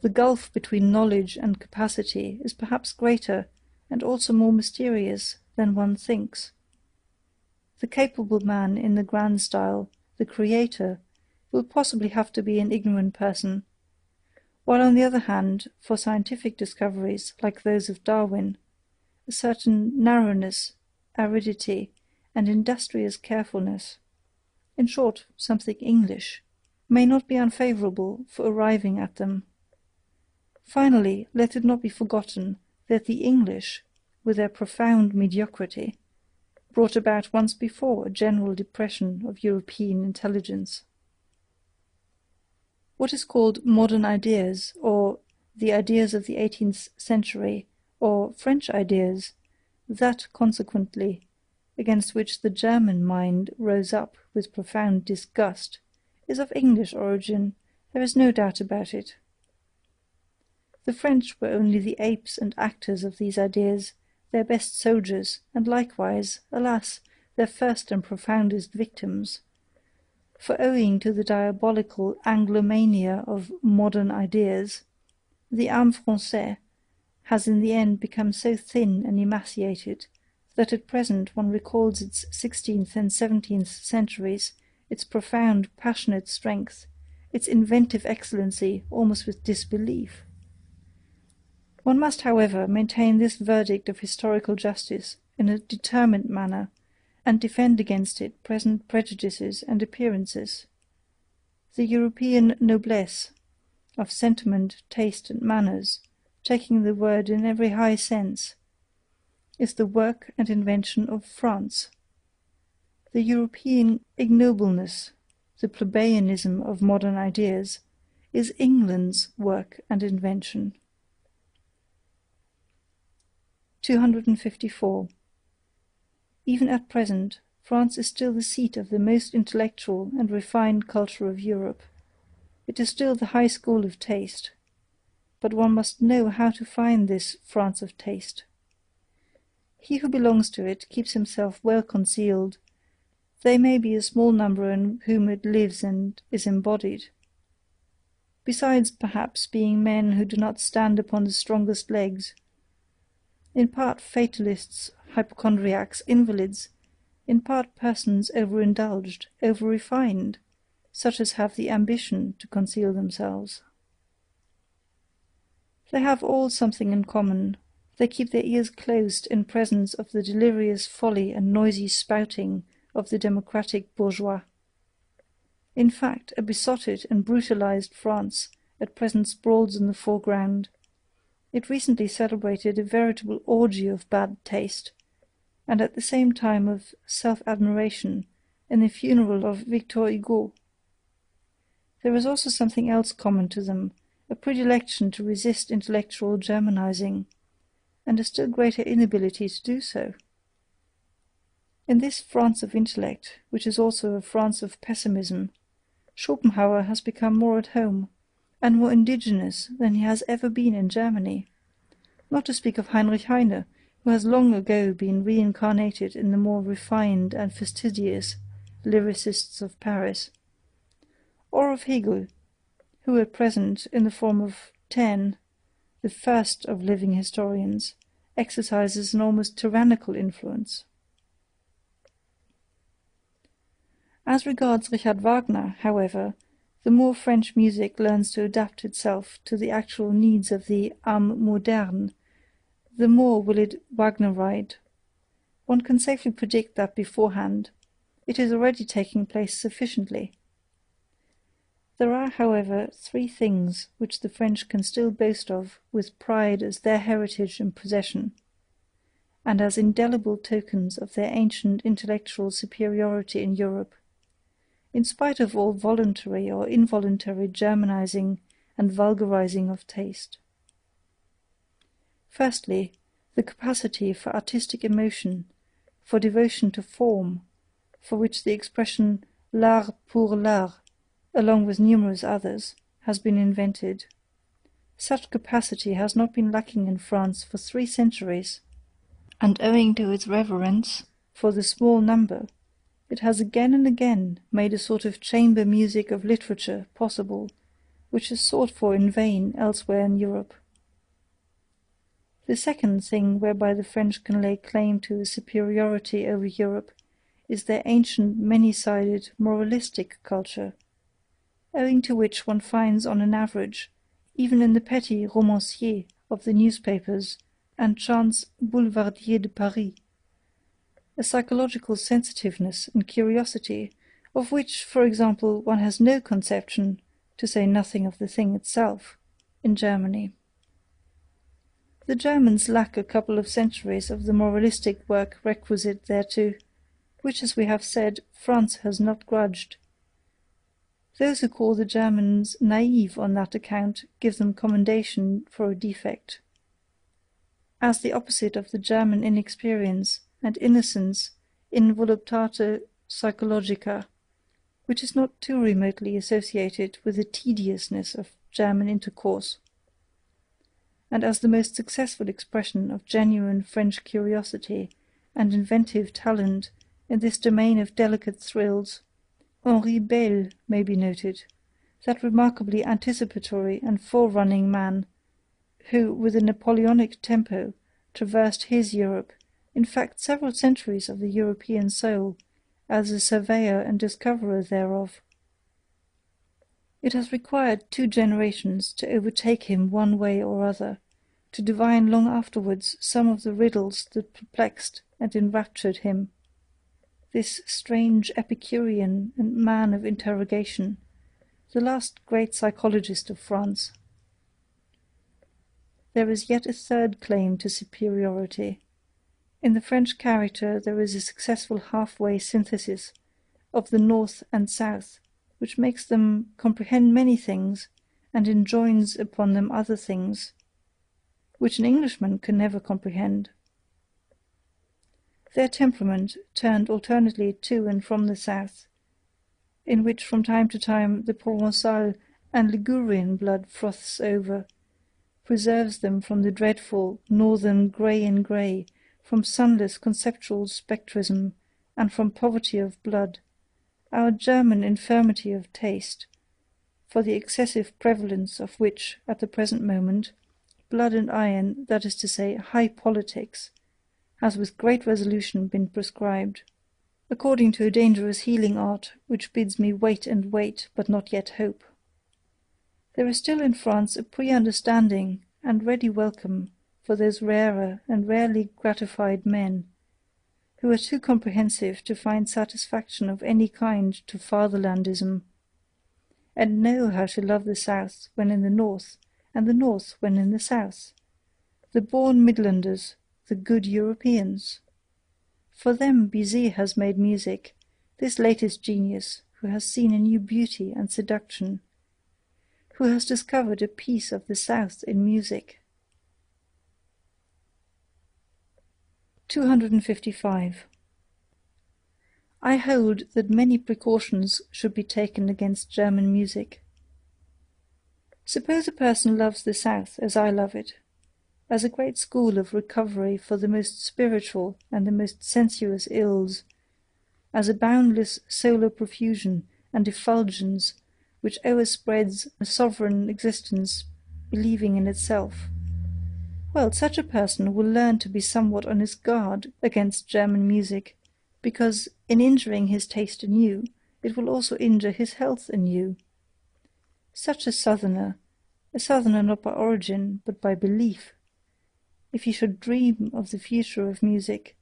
The gulf between knowledge and capacity is perhaps greater and also more mysterious than one thinks. The capable man in the grand style, the creator, will possibly have to be an ignorant person, while on the other hand, for scientific discoveries like those of Darwin, a certain narrowness, aridity, and industrious carefulness, in short, something English, may not be unfavourable for arriving at them. Finally, let it not be forgotten that the English, with their profound mediocrity, brought about once before a general depression of European intelligence. What is called modern ideas, or the ideas of the 18th century, or French ideas, that, consequently, against which the German mind rose up with profound disgust, is of English origin, there is no doubt about it. The French were only the apes and actors of these ideas, their best soldiers, and likewise, alas, their first and profoundest victims. For owing to the diabolical Anglomania of modern ideas, the âme française has in the end become so thin and emaciated that at present one recalls its 16th and 17th centuries, its profound passionate strength, its inventive excellency almost with disbelief. One must, however, maintain this verdict of historical justice in a determined manner, and defend against it present prejudices and appearances. The European noblesse of sentiment, taste, and manners, taking the word in every high sense, is the work and invention of France. The European ignobleness, the plebeianism of modern ideas, is England's work and invention. 254. Even at present, France is still the seat of the most intellectual and refined culture of Europe. It is still the high school of taste. But one must know how to find this France of taste. He who belongs to it keeps himself well concealed. There may be a small number in whom it lives and is embodied. Besides, perhaps, being men who do not stand upon the strongest legs, in part fatalists, hypochondriacs, invalids, in part persons overindulged, over-refined, such as have the ambition to conceal themselves. They have all something in common. They keep their ears closed in presence of the delirious folly and noisy spouting of the democratic bourgeois. In fact, a besotted and brutalized France at present sprawls in the foreground. It recently celebrated a veritable orgy of bad taste, and at the same time of self-admiration, in the funeral of Victor Hugo. There is also something else common to them, a predilection to resist intellectual Germanizing, and a still greater inability to do so. In this France of intellect, which is also a France of pessimism, Schopenhauer has become more at home, and more indigenous than he has ever been in Germany, not to speak of Heinrich Heine, who has long ago been reincarnated in the more refined and fastidious lyricists of Paris, or of Hegel, who at present, in the form of Taine, the first of living historians, exercises an almost tyrannical influence. As regards Richard Wagner, however, the more French music learns to adapt itself to the actual needs of the âme moderne, the more will it Wagneride. One can safely predict that beforehand. It is already taking place sufficiently. There are, however, three things which the French can still boast of with pride as their heritage and possession, and as indelible tokens of their ancient intellectual superiority in Europe, in spite of all voluntary or involuntary Germanizing and vulgarizing of taste. Firstly, the capacity for artistic emotion, for devotion to form, for which the expression l'art pour l'art, along with numerous others, has been invented. Such capacity has not been lacking in France for 3 centuries, and owing to its reverence for the small number, it has again and again made a sort of chamber music of literature possible, which is sought for in vain elsewhere in Europe. The second thing whereby the French can lay claim to a superiority over Europe is their ancient, many-sided, moralistic culture, owing to which one finds on an average, even in the petty romanciers of the newspapers and chance boulevardiers de Paris, a psychological sensitiveness and curiosity, of which, for example, one has no conception, to say nothing of the thing itself, in Germany. The Germans lack a couple of centuries of the moralistic work requisite thereto, which, as we have said, France has not grudged. Those who call the Germans naive on that account give them commendation for a defect. As the opposite of the German inexperience and innocence in voluptate psychologica, which is not too remotely associated with the tediousness of German intercourse, and as the most successful expression of genuine French curiosity and inventive talent in this domain of delicate thrills, Henri Beyle may be noted, that remarkably anticipatory and forerunning man, who, with a Napoleonic tempo, traversed his Europe, in fact several centuries of the European soul, as a surveyor and discoverer thereof. It has required 2 generations to overtake him one way or other, to divine long afterwards some of the riddles that perplexed and enraptured him. This strange Epicurean and man of interrogation, the last great psychologist of France. There is yet a third claim to superiority. In the French character there is a successful halfway synthesis of the North and South, which makes them comprehend many things and enjoins upon them other things, which an Englishman can never comprehend. Their temperament turned alternately to and from the South, in which from time to time the Provençal and Ligurian blood froths over, preserves them from the dreadful northern grey in grey, from sunless conceptual spectrism, and from poverty of blood, our German infirmity of taste, for the excessive prevalence of which, at the present moment, blood and iron, that is to say, high politics, has with great resolution been prescribed, according to a dangerous healing art, which bids me wait and wait, but not yet hope. There is still in France a pre-understanding and ready welcome for those rarer and rarely gratified men, who are too comprehensive to find satisfaction of any kind to fatherlandism, and know how to love the South when in the North, and the North when in the South, the born Midlanders, the good Europeans. For them Bizet has made music, this latest genius, who has seen a new beauty and seduction, who has discovered a piece of the South in music. 255. I hold that many precautions should be taken against German music. Suppose a person loves the South as I love it, as a great school of recovery for the most spiritual and the most sensuous ills, as a boundless solar profusion and effulgence which overspreads a sovereign existence believing in itself. Well, such a person will learn to be somewhat on his guard against German music, because in injuring his taste anew, it will also injure his health anew. Such a southerner not by origin, but by belief, if he should dream of the future of music,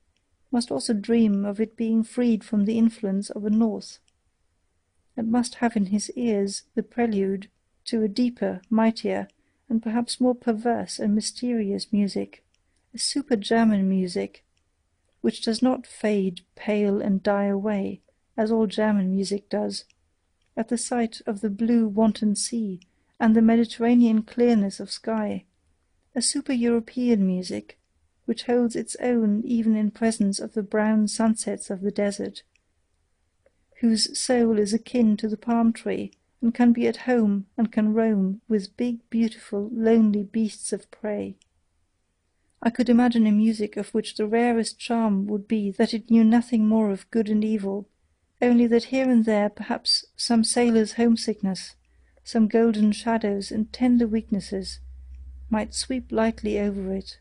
must also dream of it being freed from the influence of a North, and must have in his ears the prelude to a deeper, mightier, and perhaps more perverse and mysterious music, a super-German music, which does not fade, pale, and die away, as all German music does, at the sight of the blue wanton sea and the Mediterranean clearness of sky, a super-European music, which holds its own even in presence of the brown sunsets of the desert, whose soul is akin to the palm tree, and can be at home and can roam with big, beautiful, lonely beasts of prey. I could imagine a music of which the rarest charm would be that it knew nothing more of good and evil, only that here and there perhaps some sailor's homesickness, some golden shadows and tender weaknesses, might sweep lightly over it,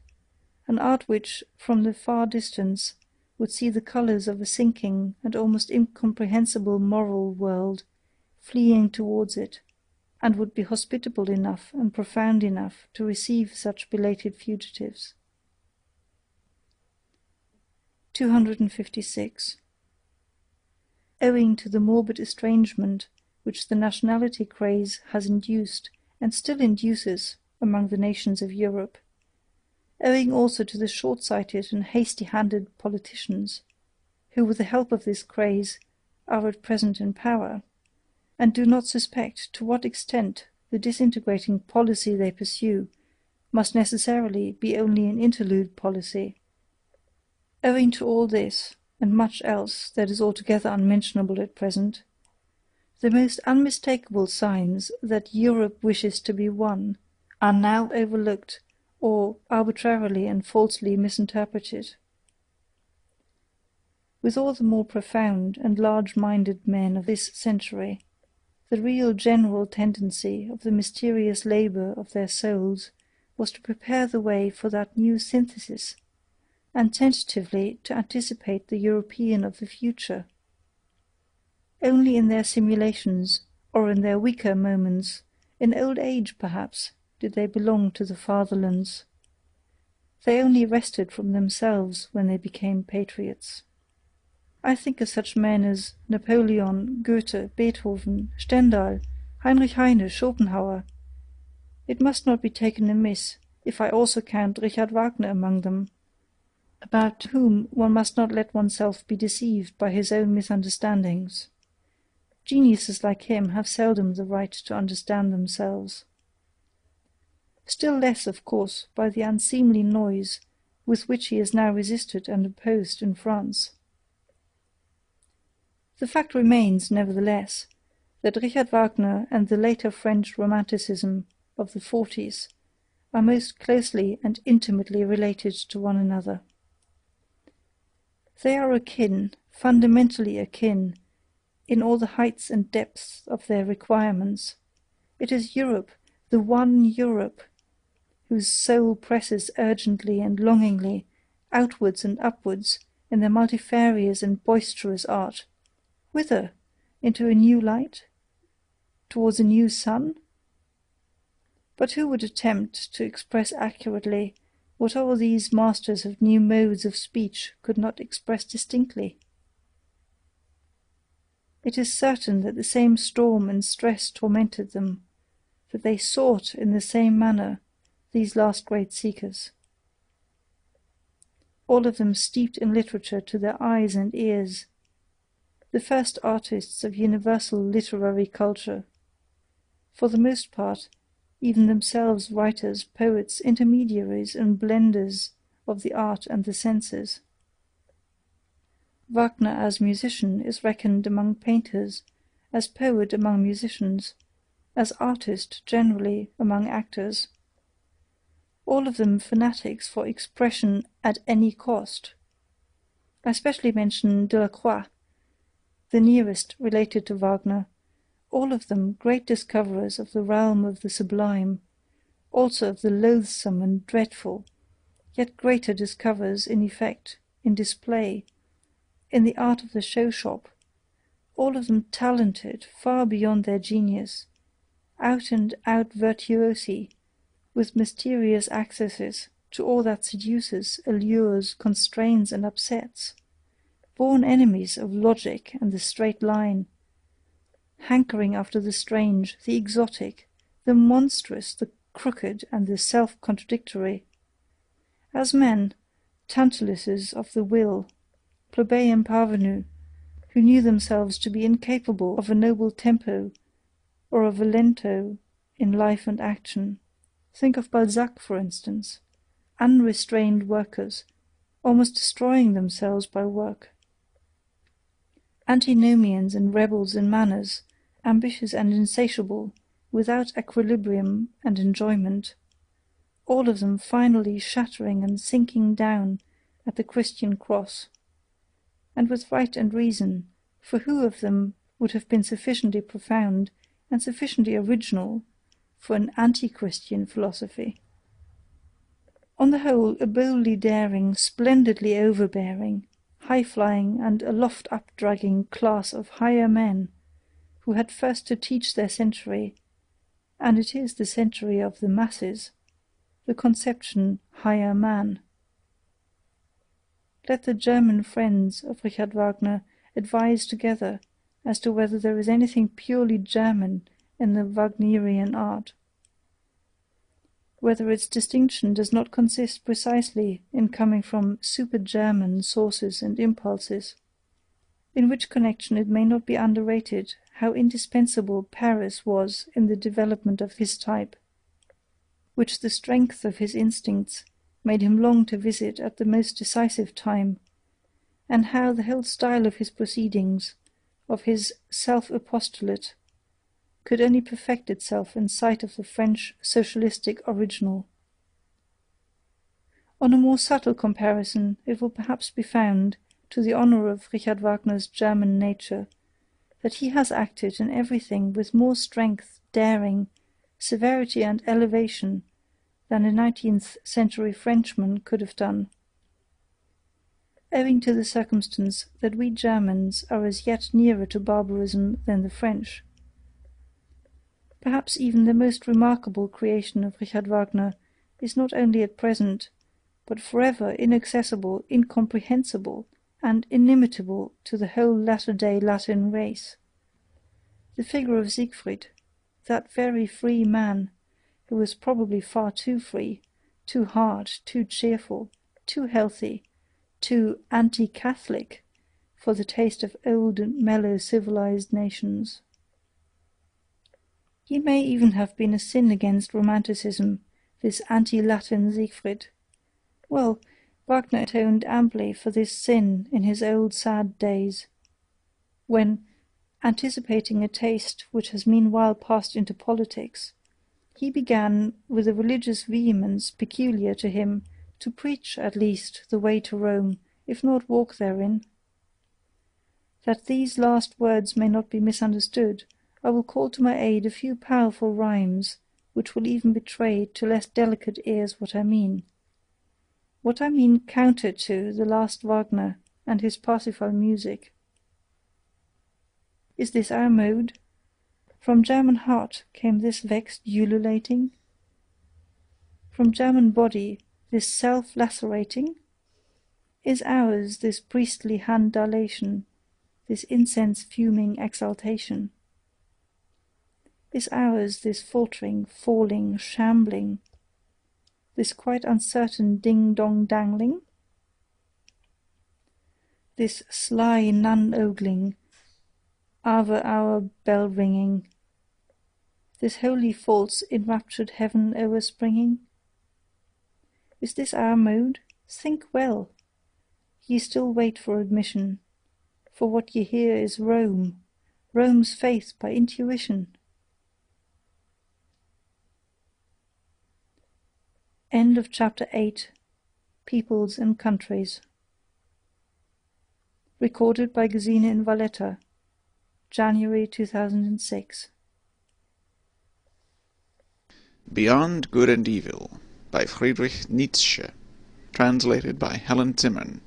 an art which, from the far distance, would see the colours of a sinking and almost incomprehensible moral world fleeing towards it, and would be hospitable enough and profound enough to receive such belated fugitives. 256. Owing to the morbid estrangement which the nationality craze has induced and still induces among the nations of Europe, owing also to the short-sighted and hasty-handed politicians, who with the help of this craze are at present in power, and do not suspect to what extent the disintegrating policy they pursue must necessarily be only an interlude policy. Owing to all this, and much else that is altogether unmentionable at present, the most unmistakable signs that Europe wishes to be one are now overlooked or arbitrarily and falsely misinterpreted. With all the more profound and large-minded men of this century, the real general tendency of the mysterious labour of their souls was to prepare the way for that new synthesis, and tentatively to anticipate the European of the future. Only in their simulations, or in their weaker moments, in old age perhaps, did they belong to the fatherlands. They only wrested from themselves when they became patriots. I think of such men as Napoleon, Goethe, Beethoven, Stendhal, Heinrich Heine, Schopenhauer. It must not be taken amiss if I also count Richard Wagner among them. about whom one must not let oneself be deceived by his own misunderstandings. Geniuses like him have seldom the right to understand themselves. Still less, of course, by the unseemly noise with which he is now resisted and opposed in France. The fact remains, nevertheless, that Richard Wagner and the later French Romanticism of the 40s are most closely and intimately related to one another. They are akin, fundamentally akin, in all the heights and depths of their requirements. It is Europe, the one Europe, whose soul presses urgently and longingly outwards and upwards in their multifarious and boisterous art. Whither? Into a new light? Towards a new sun? But who would attempt to express accurately what all these masters of new modes of speech could not express distinctly? It is certain that the same storm and stress tormented them, that they sought in the same manner, these last great seekers. All of them steeped in literature to their eyes and ears, the first artists of universal literary culture, for the most part even themselves writers, poets, intermediaries and blenders of the art and the senses. Wagner as musician is reckoned among painters, as poet among musicians, as artist generally among actors. All of them fanatics for expression at any cost. I especially mention Delacroix, the nearest related to Wagner, all of them great discoverers of the realm of the sublime, also of the loathsome and dreadful, yet greater discoverers in effect, in display, in the art of the show-shop, all of them talented far beyond their genius, out-and-out virtuosi, with mysterious accesses to all that seduces, allures, constrains and upsets, born enemies of logic and the straight line, hankering after the strange, the exotic, the monstrous, the crooked and the self-contradictory. As men, Tantalises of the will, plebeian parvenus, who knew themselves to be incapable of a noble tempo or of a lento in life and action. Think of Balzac, for instance, unrestrained workers, almost destroying themselves by work. Antinomians and rebels in manners, ambitious and insatiable, without equilibrium and enjoyment, all of them finally shattering and sinking down at the Christian cross. And with right and reason, for who of them would have been sufficiently profound and sufficiently original for an anti-Christian philosophy? On the whole, a boldly daring, splendidly overbearing, high-flying and aloft-up-dragging class of higher men, who had first to teach their century, and it is the century of the masses, the conception higher man. Let the German friends of Richard Wagner advise together as to whether there is anything purely German in the Wagnerian art, whether its distinction does not consist precisely in coming from super-German sources and impulses, in which connection it may not be underrated how indispensable Paris was in the development of his type, which the strength of his instincts made him long to visit at the most decisive time, and how the whole style of his proceedings, of his self-apostolate, could only perfect itself in sight of the French socialistic original. On a more subtle comparison it will perhaps be found, to the honour of Richard Wagner's German nature, that he has acted in everything with more strength, daring, severity and elevation than a 19th-century Frenchman could have done, owing to the circumstance that we Germans are as yet nearer to barbarism than the French. Perhaps even the most remarkable creation of Richard Wagner is not only at present, but forever inaccessible, incomprehensible, and inimitable to the whole latter-day Latin race. The figure of Siegfried, that very free man, who was probably far too free, too hard, too cheerful, too healthy, too anti-Catholic for the taste of old and mellow civilized nations. He may even have been a sin against Romanticism, this anti-Latin Siegfried. Well, Wagner atoned amply for this sin in his old sad days, when, anticipating a taste which has meanwhile passed into politics, he began, with a religious vehemence peculiar to him, to preach at least the way to Rome, if not walk therein. That these last words may not be misunderstood, I will call to my aid a few powerful rhymes, which will even betray to less delicate ears what I mean. What I mean counter to the last Wagner and his Parsifal music. Is this our mode? From German heart came this vexed ululating? From German body this self-lacerating? Is ours this priestly hand dilation, this incense-fuming exaltation? Is ours this faltering, falling, shambling, this quite uncertain ding-dong-dangling? This sly nun-ogling, Ave-hour bell-ringing, this holy false enraptured heaven overspringing? Is this our mode? Think well. Ye still wait for admission, for what ye hear is Rome, Rome's faith by intuition. End of chapter 8. Peoples and Countries. Recorded by Gesine in Valletta, January 2006. Beyond Good and Evil by Friedrich Nietzsche. Translated by Helen Zimmern.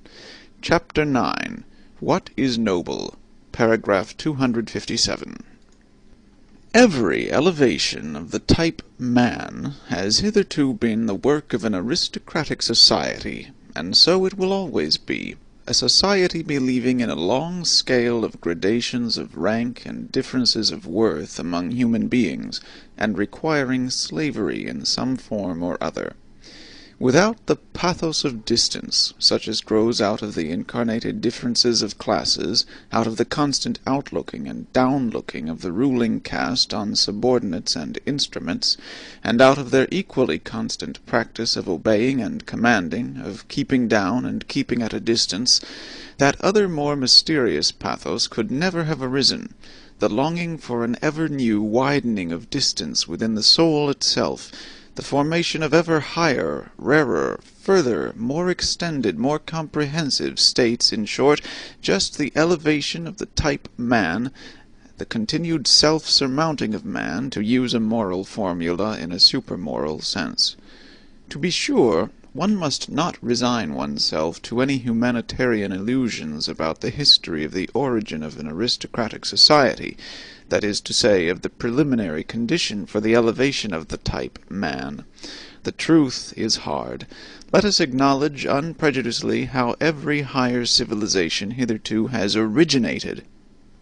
Chapter 9. What is Noble? Paragraph 257. Every elevation of the type man has hitherto been the work of an aristocratic society, and so it will always be, a society believing in a long scale of gradations of rank and differences of worth among human beings, and requiring slavery in some form or other. Without the pathos of distance, such as grows out of the incarnated differences of classes, out of the constant outlooking and downlooking of the ruling caste on subordinates and instruments, and out of their equally constant practice of obeying and commanding, of keeping down and keeping at a distance, that other more mysterious pathos could never have arisen, the longing for an ever-new widening of distance within the soul itself, the formation of ever higher, rarer, further, more extended, more comprehensive states, in short, just the elevation of the type man, the continued self-surmounting of man, to use a moral formula in a supermoral sense. To be sure, one must not resign oneself to any humanitarian illusions about the history of the origin of an aristocratic society, that is to say, of the preliminary condition for the elevation of the type man. The truth is hard. Let us acknowledge unprejudicedly how every higher civilization hitherto has originated.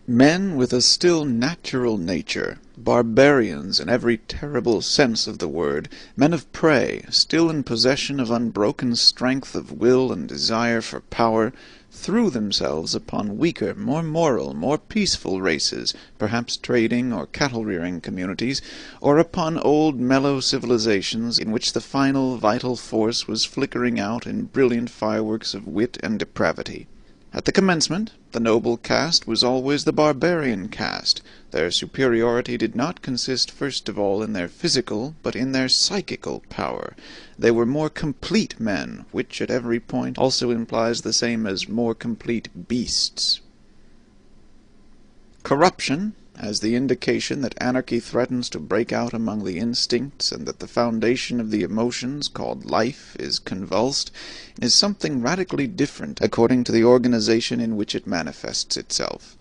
Men with a still natural nature, barbarians in every terrible sense of the word, men of prey, still in possession of unbroken strength of will and desire for power, threw themselves upon weaker, more moral, more peaceful races, perhaps trading or cattle-rearing communities, or upon old mellow civilizations in which the final vital force was flickering out in brilliant fireworks of wit and depravity. At the commencement, the noble caste was always the barbarian caste. Their superiority did not consist first of all in their physical, but in their psychical power. They were more complete men, which at every point also implies the same as more complete beasts. Corruption, as the indication that anarchy threatens to break out among the instincts and that the foundation of the emotions, called life, is convulsed, is something radically different according to the organization in which it manifests itself.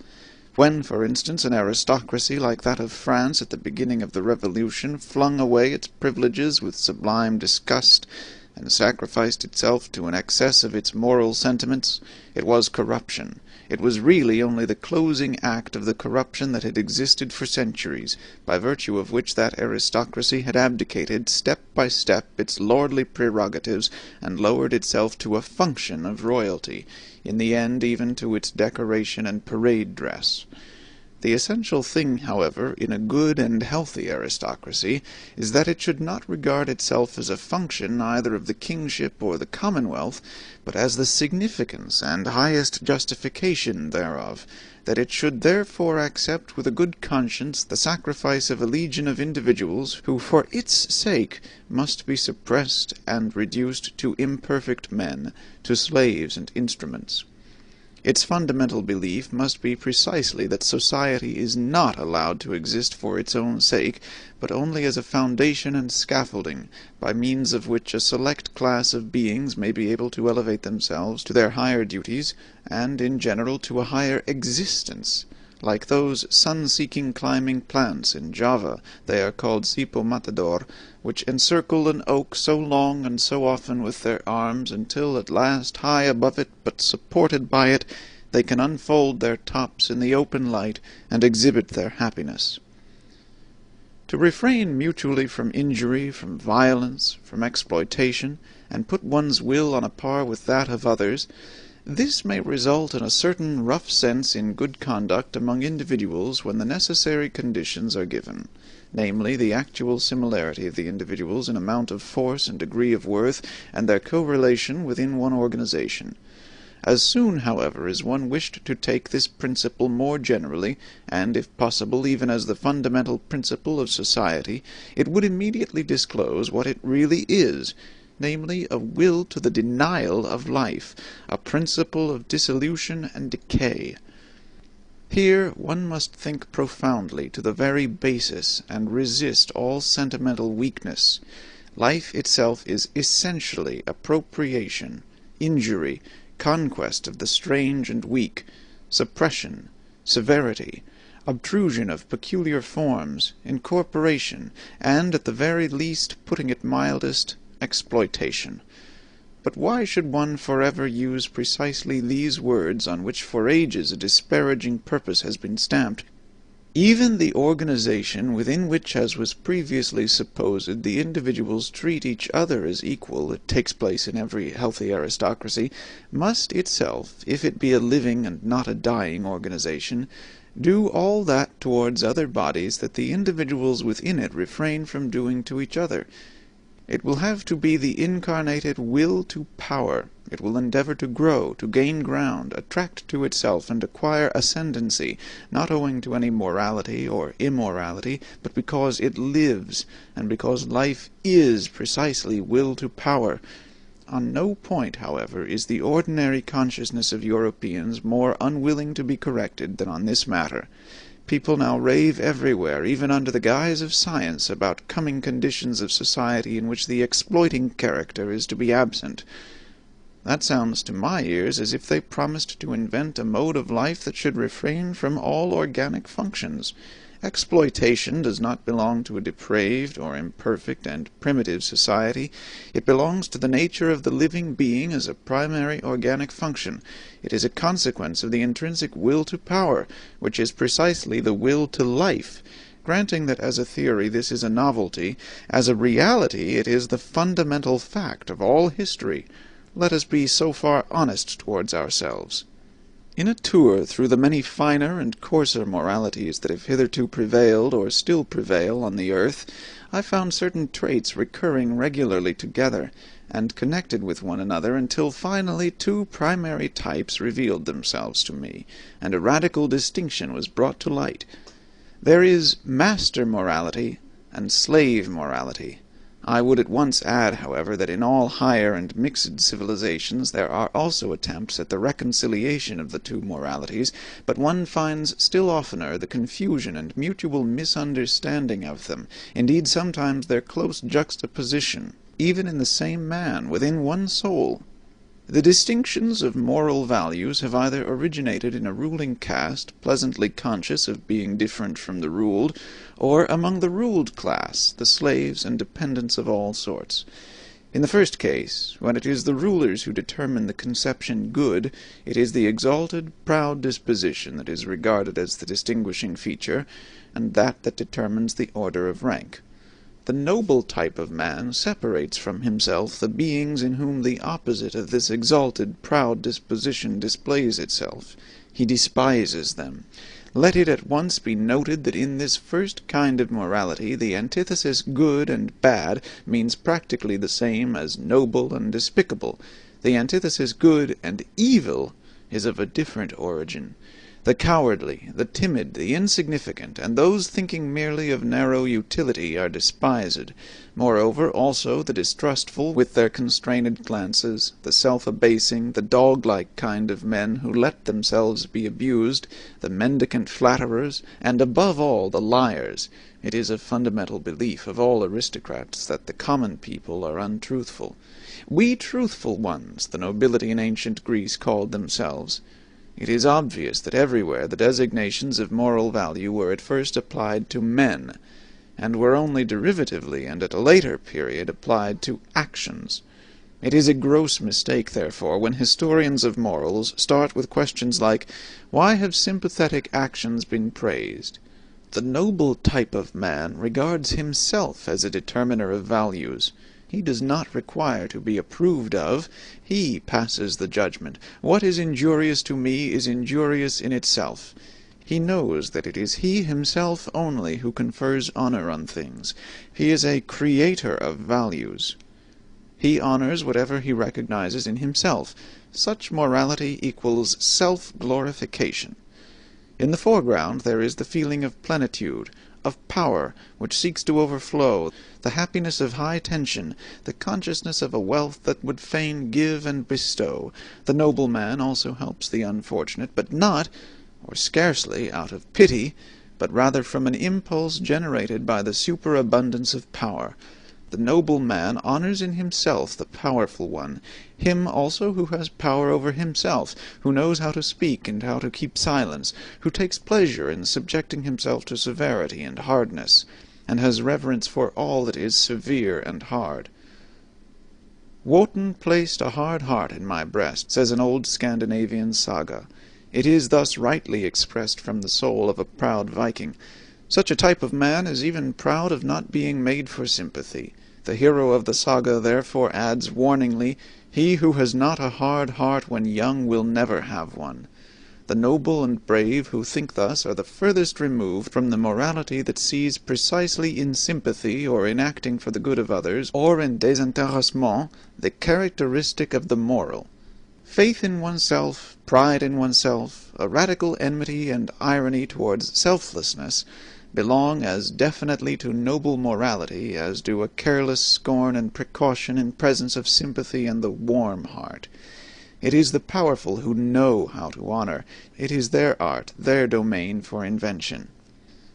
When, for instance, an aristocracy like that of France at the beginning of the Revolution flung away its privileges with sublime disgust, and sacrificed itself to an excess of its moral sentiments, it was corruption. It was really only the closing act of the corruption that had existed for centuries, by virtue of which that aristocracy had abdicated, step by step, its lordly prerogatives, and lowered itself to a function of royalty, in the end even to its decoration and parade dress. The essential thing, however, in a good and healthy aristocracy, is that it should not regard itself as a function either of the kingship or the commonwealth, but as the significance and highest justification thereof, that it should therefore accept with a good conscience the sacrifice of a legion of individuals who for its sake must be suppressed and reduced to imperfect men, to slaves and instruments. Its fundamental belief must be precisely that society is not allowed to exist for its own sake, but only as a foundation and scaffolding, by means of which a select class of beings may be able to elevate themselves to their higher duties, and in general to a higher existence. Like those sun-seeking climbing plants in Java, they are called sipo matador, which encircle an oak so long and so often with their arms, until at last, high above it, but supported by it, they can unfold their tops in the open light, and exhibit their happiness. To refrain mutually from injury, from violence, from exploitation, and put one's will on a par with that of others, this may result in a certain rough sense in good conduct among individuals when the necessary conditions are given, namely, the actual similarity of the individuals in amount of force and degree of worth, and their correlation within one organization. As soon, however, as one wished to take this principle more generally, and, if possible, even as the fundamental principle of society, it would immediately disclose what it really is, namely a will to the denial of life, a principle of dissolution and decay. Here one must think profoundly to the very basis, and resist all sentimental weakness. Life itself is essentially appropriation, injury, conquest of the strange and weak, suppression, severity, obtrusion of peculiar forms, incorporation, and, at the very least, putting it mildest, exploitation. But why should one forever use precisely these words on which for ages a disparaging purpose has been stamped? Even the organization within which, as was previously supposed, the individuals treat each other as equal, it takes place in every healthy aristocracy, must itself, if it be a living and not a dying organization, do all that towards other bodies that the individuals within it refrain from doing to each other. It will have to be the incarnated will to power. It will endeavor to grow, to gain ground, attract to itself, and acquire ascendancy, not owing to any morality or immorality, but because it lives, and because life is precisely will to power. On no point, however, is the ordinary consciousness of Europeans more unwilling to be corrected than on this matter. People now rave everywhere, even under the guise of science, about coming conditions of society in which the exploiting character is to be absent. That sounds to my ears as if they promised to invent a mode of life that should refrain from all organic functions. Exploitation does not belong to a depraved or imperfect and primitive society. It belongs to the nature of the living being as a primary organic function. It is a consequence of the intrinsic will to power, which is precisely the will to life. Granting that as a theory this is a novelty, as a reality it is the fundamental fact of all history. Let us be so far honest towards ourselves. In a tour through the many finer and coarser moralities that have hitherto prevailed or still prevail on the earth, I found certain traits recurring regularly together, and connected with one another, until finally two primary types revealed themselves to me, and a radical distinction was brought to light. There is master morality and slave morality. I would at once add, however, that in all higher and mixed civilizations there are also attempts at the reconciliation of the two moralities, but one finds still oftener the confusion and mutual misunderstanding of them, indeed sometimes their close juxtaposition, even in the same man, within one soul. The distinctions of moral values have either originated in a ruling caste, pleasantly conscious of being different from the ruled, or among the ruled class, the slaves and dependents of all sorts. In the first case, when it is the rulers who determine the conception good, it is the exalted, proud disposition that is regarded as the distinguishing feature, and that determines the order of rank. The noble type of man separates from himself the beings in whom the opposite of this exalted, proud disposition displays itself. He despises them. Let it at once be noted that in this first kind of morality the antithesis good and bad means practically the same as noble and despicable. The antithesis good and evil is of a different origin. The cowardly, the timid, the insignificant, and those thinking merely of narrow utility are despised. Moreover, also the distrustful, with their constrained glances, the self-abasing, the dog-like kind of men who let themselves be abused, the mendicant flatterers, and above all the liars. It is a fundamental belief of all aristocrats that the common people are untruthful. We truthful ones, the nobility in ancient Greece called themselves. It is obvious that everywhere the designations of moral value were at first applied to men, and were only derivatively and at a later period applied to actions. It is a gross mistake, therefore, when historians of morals start with questions like, "Why have sympathetic actions been praised?" The noble type of man regards himself as a determiner of values. He does not require to be approved of. He passes the judgment. What is injurious to me is injurious in itself. He knows that it is he himself only who confers honor on things. He is a creator of values. He honors whatever he recognizes in himself. Such morality equals self-glorification. In the foreground there is the feeling of plenitude, of power, which seeks to overflow, the happiness of high tension, the consciousness of a wealth that would fain give and bestow. The noble man also helps the unfortunate, but not, or scarcely, out of pity, but rather from an impulse generated by the superabundance of power. The noble man honors in himself the powerful one, him also who has power over himself, who knows how to speak and how to keep silence, who takes pleasure in subjecting himself to severity and hardness, and has reverence for all that is severe and hard. Wotan placed a hard heart in my breast, says an old Scandinavian saga. It is thus rightly expressed from the soul of a proud Viking. Such a type of man is even proud of not being made for sympathy. The hero of the saga therefore adds warningly, "He who has not a hard heart when young will never have one." The noble and brave who think thus are the furthest removed from the morality that sees precisely in sympathy or in acting for the good of others, or in désintéressement, the characteristic of the moral. Faith in oneself, pride in oneself, a radical enmity and irony towards selflessness, belong as definitely to noble morality as do a careless scorn and precaution in presence of sympathy and the warm heart. It is the powerful who know how to honor. It is their art, their domain for invention.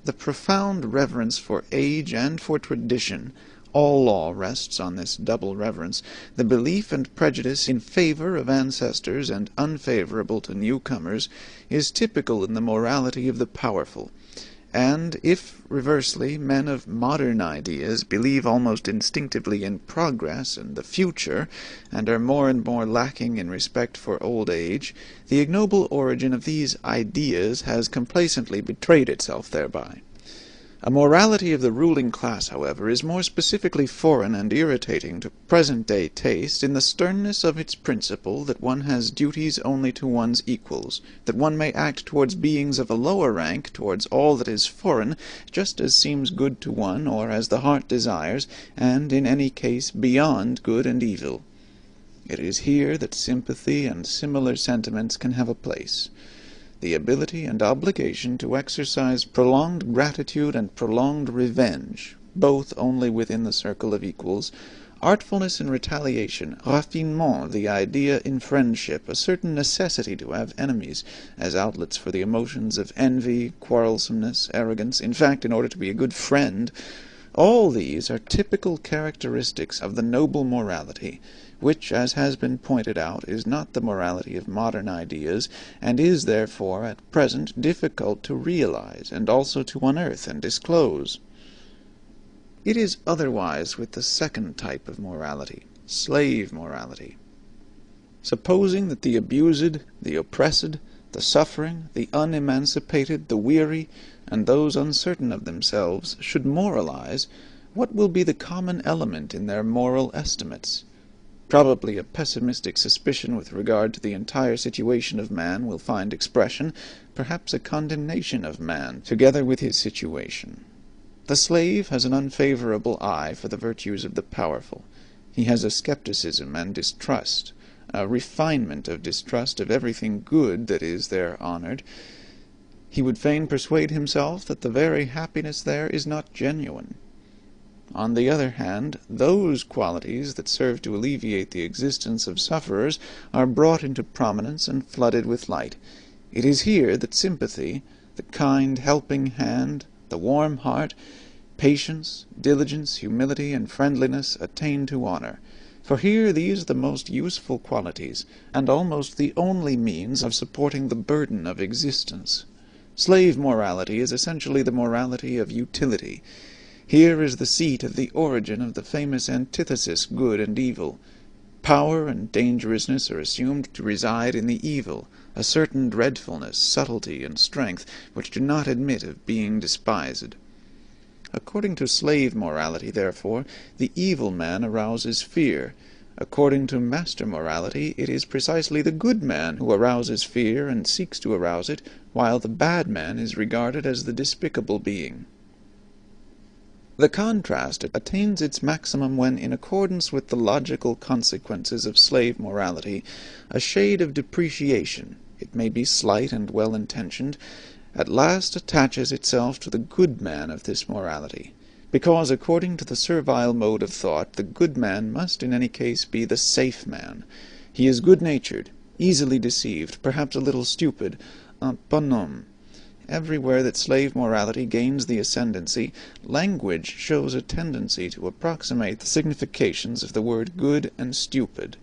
The profound reverence for age and for tradition, all law rests on this double reverence, the belief and prejudice in favor of ancestors and unfavorable to newcomers, is typical in the morality of the powerful. And if, reversely, men of modern ideas believe almost instinctively in progress and the future, and are more and more lacking in respect for old age, the ignoble origin of these ideas has complacently betrayed itself thereby. A morality of the ruling class, however, is more specifically foreign and irritating to present-day taste in the sternness of its principle that one has duties only to one's equals, that one may act towards beings of a lower rank, towards all that is foreign, just as seems good to one or as the heart desires, and in any case beyond good and evil. It is here that sympathy and similar sentiments can have a place. The ability and obligation to exercise prolonged gratitude and prolonged revenge, both only within the circle of equals, artfulness in retaliation, raffinement, the idea in friendship, a certain necessity to have enemies, as outlets for the emotions of envy, quarrelsomeness, arrogance, in fact, in order to be a good friend, all these are typical characteristics of the noble morality, which, as has been pointed out, is not the morality of modern ideas, and is therefore at present difficult to realize, and also to unearth and disclose. It is otherwise with the second type of morality. slave morality. Supposing that the abused, the oppressed, the suffering, the unemancipated, the weary, and those uncertain of themselves should moralize, what will be the common element in their moral estimates? Probably a pessimistic suspicion with regard to the entire situation of man will find expression, perhaps a condemnation of man, together with his situation. The slave has an unfavorable eye for the virtues of the powerful. He has a skepticism and distrust, a refinement of distrust of everything good that is there honored. He would fain persuade himself that the very happiness there is not genuine. On the other hand, those qualities that serve to alleviate the existence of sufferers are brought into prominence and flooded with light. It is here that sympathy, the kind helping hand, the warm heart, patience, diligence, humility, and friendliness attain to honor. For here these are the most useful qualities, and almost the only means of supporting the burden of existence. Slave morality is essentially the morality of utility. Here is the seat of the origin of the famous antithesis good and evil. Power and dangerousness are assumed to reside in the evil, a certain dreadfulness, subtlety, and strength, which do not admit of being despised. According to slave morality, therefore, the evil man arouses fear. According to master morality, it is precisely the good man who arouses fear and seeks to arouse it, while the bad man is regarded as the despicable being. The contrast attains its maximum when, in accordance with the logical consequences of slave morality, a shade of depreciation, it may be slight and well-intentioned, at last attaches itself to the good man of this morality, because, according to the servile mode of thought, the good man must in any case be the safe man. He is good-natured, easily deceived, perhaps a little stupid, un bonhomme. Everywhere that slave morality gains the ascendancy, language shows a tendency to approximate the significations of the word good and stupid.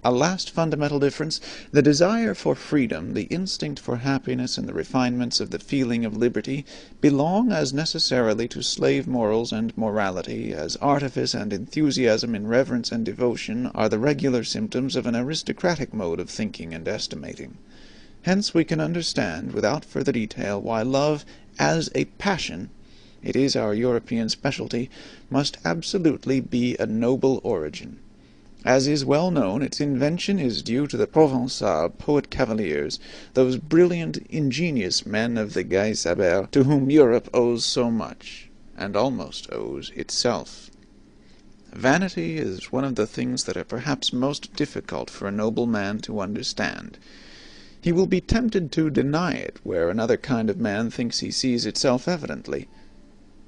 A last fundamental difference, the desire for freedom, the instinct for happiness, and the refinements of the feeling of liberty belong as necessarily to slave morals and morality as artifice and enthusiasm in reverence and devotion are the regular symptoms of an aristocratic mode of thinking and estimating. Hence we can understand, without further detail, why love, as a passion, it is our European specialty, must absolutely be a noble origin. As is well known, its invention is due to the Provençal poet-cavaliers, those brilliant, ingenious men of the Gai Saber, to whom Europe owes so much, and almost owes itself. Vanity is one of the things that are perhaps most difficult for a noble man to understand. He will be tempted to deny it where another kind of man thinks he sees it self-evidently.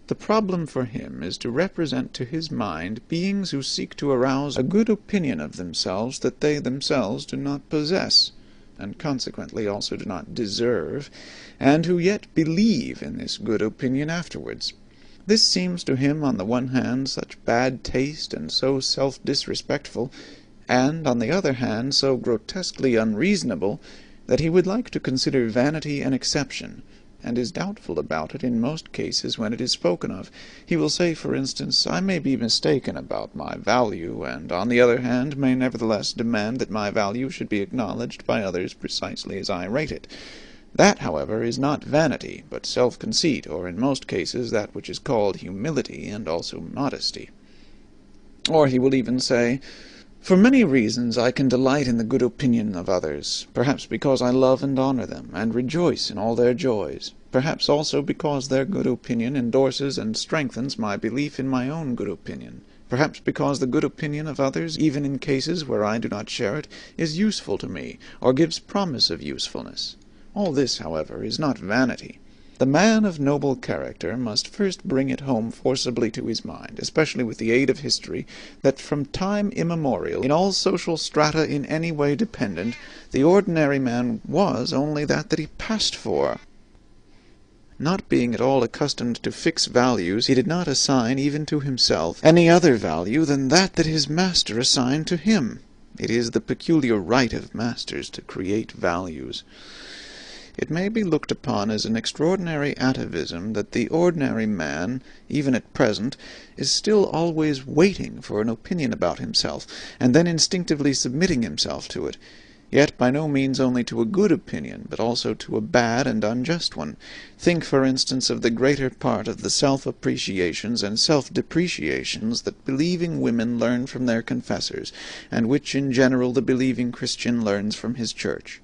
The problem for him is to represent to his mind beings who seek to arouse a good opinion of themselves that they themselves do not possess, and consequently also do not deserve, and who yet believe in this good opinion afterwards. This seems to him on the one hand such bad taste and so self-disrespectful, and on the other hand so grotesquely unreasonable, that he would like to consider vanity an exception, and is doubtful about it in most cases when it is spoken of. He will say, for instance, I may be mistaken about my value, and on the other hand may nevertheless demand that my value should be acknowledged by others precisely as I rate it. That, however, is not vanity, but self-conceit, or in most cases that which is called humility, and also modesty. Or he will even say, for many reasons I can delight in the good opinion of others, perhaps because I love and honor them, and rejoice in all their joys, perhaps also because their good opinion endorses and strengthens my belief in my own good opinion, perhaps because the good opinion of others, even in cases where I do not share it, is useful to me, or gives promise of usefulness. All this, however, is not vanity. The man of noble character must first bring it home forcibly to his mind, especially with the aid of history, that from time immemorial, in all social strata in any way dependent, the ordinary man was only that he passed for. Not being at all accustomed to fix values, he did not assign, even to himself, any other value than that his master assigned to him. It is the peculiar right of masters to create values. it may be looked upon as an extraordinary atavism that the ordinary man, even at present, is still always waiting for an opinion about himself, and then instinctively submitting himself to it, yet by no means only to a good opinion, but also to a bad and unjust one. Think, for instance, of the greater part of the self-appreciations and self-depreciations that believing women learn from their confessors, and which in general the believing Christian learns from his church.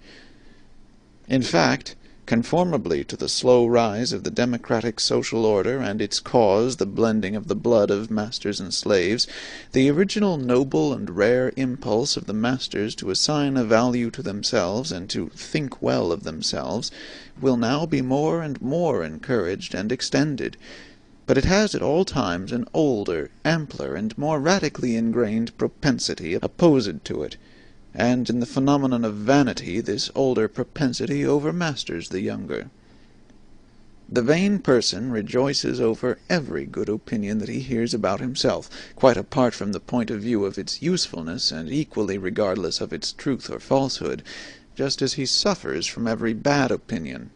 In fact, conformably to the slow rise of the democratic social order and its cause, the blending of the blood of masters and slaves, the original noble and rare impulse of the masters to assign a value to themselves and to think well of themselves will now be more and more encouraged and extended. But it has at all times an older, ampler, and more radically ingrained propensity opposed to it, and in the phenomenon of vanity this older propensity overmasters the younger. The vain person rejoices over every good opinion that he hears about himself, quite apart from the point of view of its usefulness, and equally regardless of its truth or falsehood, just as he suffers from every bad opinion.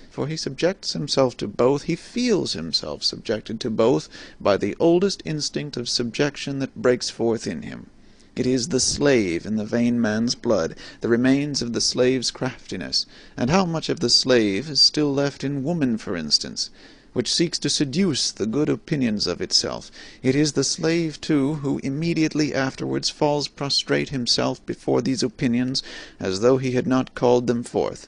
For he subjects himself to both, he feels himself subjected to both, by the oldest instinct of subjection that breaks forth in him. It is the slave in the vain man's blood, the remains of the slave's craftiness, and how much of the slave is still left in woman, for instance, which seeks to seduce the good opinions of itself. It is the slave, too, who immediately afterwards falls prostrate himself before these opinions, as though he had not called them forth.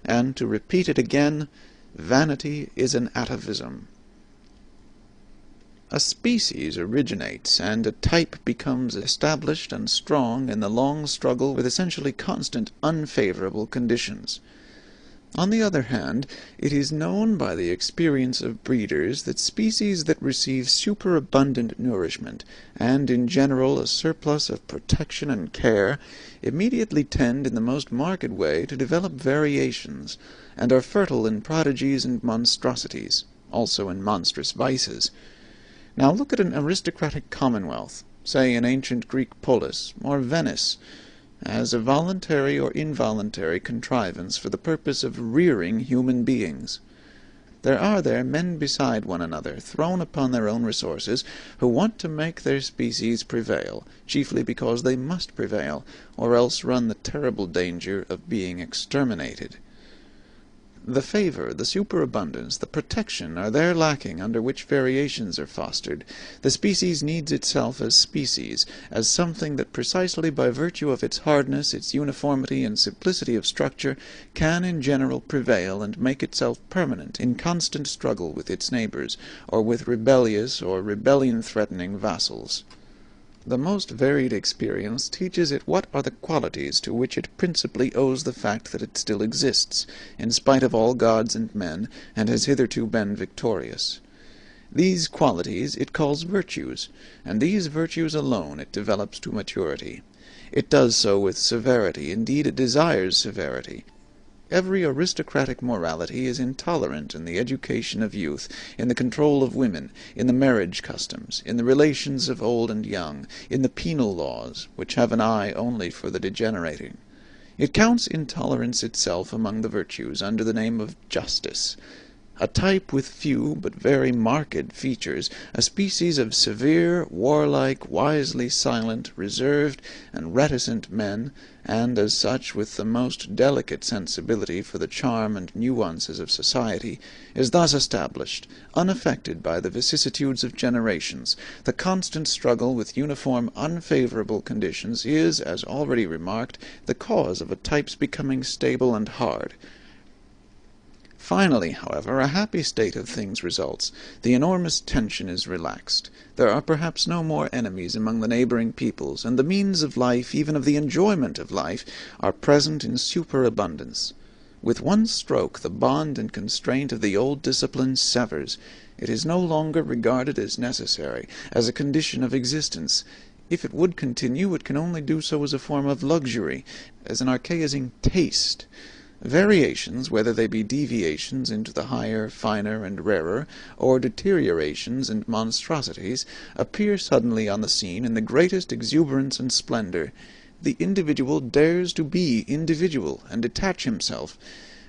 And, to repeat it again, vanity is an atavism. A species originates, and a type becomes established and strong in the long struggle with essentially constant unfavorable conditions. On the other hand, it is known by the experience of breeders that species that receive superabundant nourishment, and in general a surplus of protection and care, immediately tend in the most marked way to develop variations, and are fertile in prodigies and monstrosities, also in monstrous vices. Now look at an aristocratic commonwealth, say an ancient Greek polis, or Venice, as a voluntary or involuntary contrivance for the purpose of rearing human beings. There are there men beside one another, thrown upon their own resources, who want to make their species prevail, chiefly because they must prevail, or else run the terrible danger of being exterminated. The favour, the superabundance, the protection are there lacking under which variations are fostered. The species needs itself as species, as something that precisely by virtue of its hardness, its uniformity, and simplicity of structure, can in general prevail and make itself permanent in constant struggle with its neighbours, or with rebellious or rebellion-threatening vassals. The most varied experience teaches it what are the qualities to which it principally owes the fact that it still exists, in spite of all gods and men, and has hitherto been victorious. These qualities it calls virtues, and these virtues alone it develops to maturity. It does so with severity, indeed it desires severity. Every aristocratic morality is intolerant in the education of youth, in the control of women, in the marriage customs, in the relations of old and young, in the penal laws, which have an eye only for the degenerating. It counts intolerance itself among the virtues under the name of justice. A type with few but very marked features, a species of severe, warlike, wisely silent, reserved, and reticent men, and as such with the most delicate sensibility for the charm and nuances of society, is thus established, unaffected by the vicissitudes of generations. The constant struggle with uniform unfavourable conditions is, as already remarked, the cause of a type's becoming stable and hard. Finally, however, a happy state of things results. The enormous tension is relaxed. There are perhaps no more enemies among the neighbouring peoples, and the means of life, even of the enjoyment of life, are present in superabundance. With one stroke the bond and constraint of the old discipline severs. It is no longer regarded as necessary, as a condition of existence. If it would continue, it can only do so as a form of luxury, as an archaizing taste. Variations, whether they be deviations into the higher, finer, and rarer, or deteriorations and monstrosities, appear suddenly on the scene in the greatest exuberance and splendour. The individual dares to be individual, and detach himself,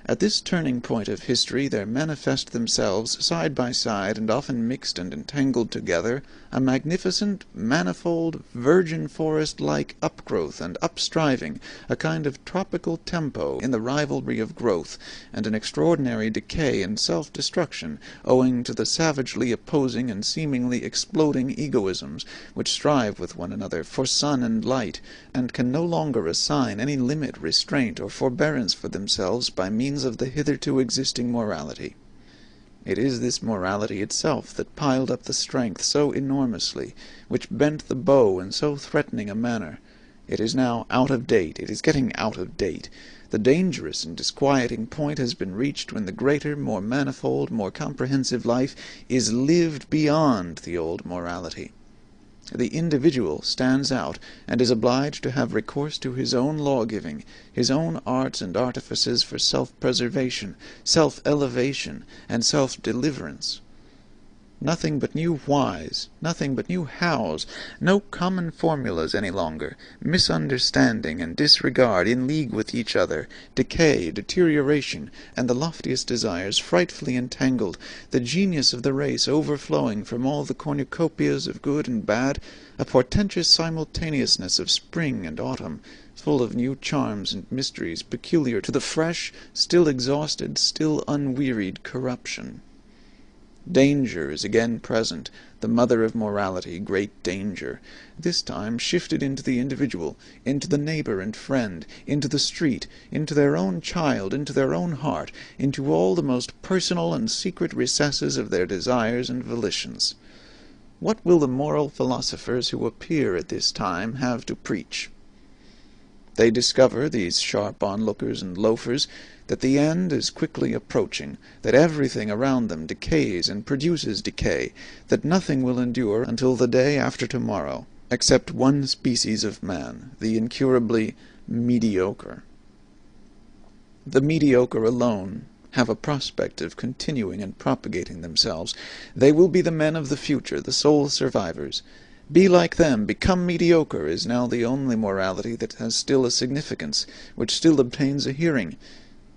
At this turning point of history there manifest themselves, side by side, and often mixed and entangled together, a magnificent, manifold, virgin forest-like upgrowth and upstriving, a kind of tropical tempo in the rivalry of growth, and an extraordinary decay and self-destruction, owing to the savagely opposing and seemingly exploding egoisms, which strive with one another for sun and light, and can no longer assign any limit, restraint, or forbearance for themselves by means of the hitherto existing morality. It is this morality itself that piled up the strength so enormously, which bent the bow in so threatening a manner. It is now out of date, it is getting out of date. The dangerous and disquieting point has been reached when the greater, more manifold, more comprehensive life is lived beyond the old morality. The individual stands out, and is obliged to have recourse to his own law-giving, his own arts and artifices for self-preservation, self-elevation, and self-deliverance. Nothing but new whys, nothing but new hows, no common formulas any longer, misunderstanding and disregard in league with each other, decay, deterioration, and the loftiest desires frightfully entangled, the genius of the race overflowing from all the cornucopias of good and bad, a portentous simultaneousness of spring and autumn, full of new charms and mysteries peculiar to the fresh, still exhausted, still unwearied corruption. Danger is again present, the mother of morality, great danger, this time shifted into the individual, into the neighbor and friend, into the street, into their own child, into their own heart, into all the most personal and secret recesses of their desires and volitions. What will the moral philosophers who appear at this time have to preach? They discover, these sharp onlookers and loafers, that the end is quickly approaching, that everything around them decays and produces decay, that nothing will endure until the day after tomorrow, except one species of man, the incurably mediocre. The mediocre alone have a prospect of continuing and propagating themselves. They will be the men of the future, the sole survivors. Be like them, become mediocre, is now the only morality that has still a significance, which still obtains a hearing.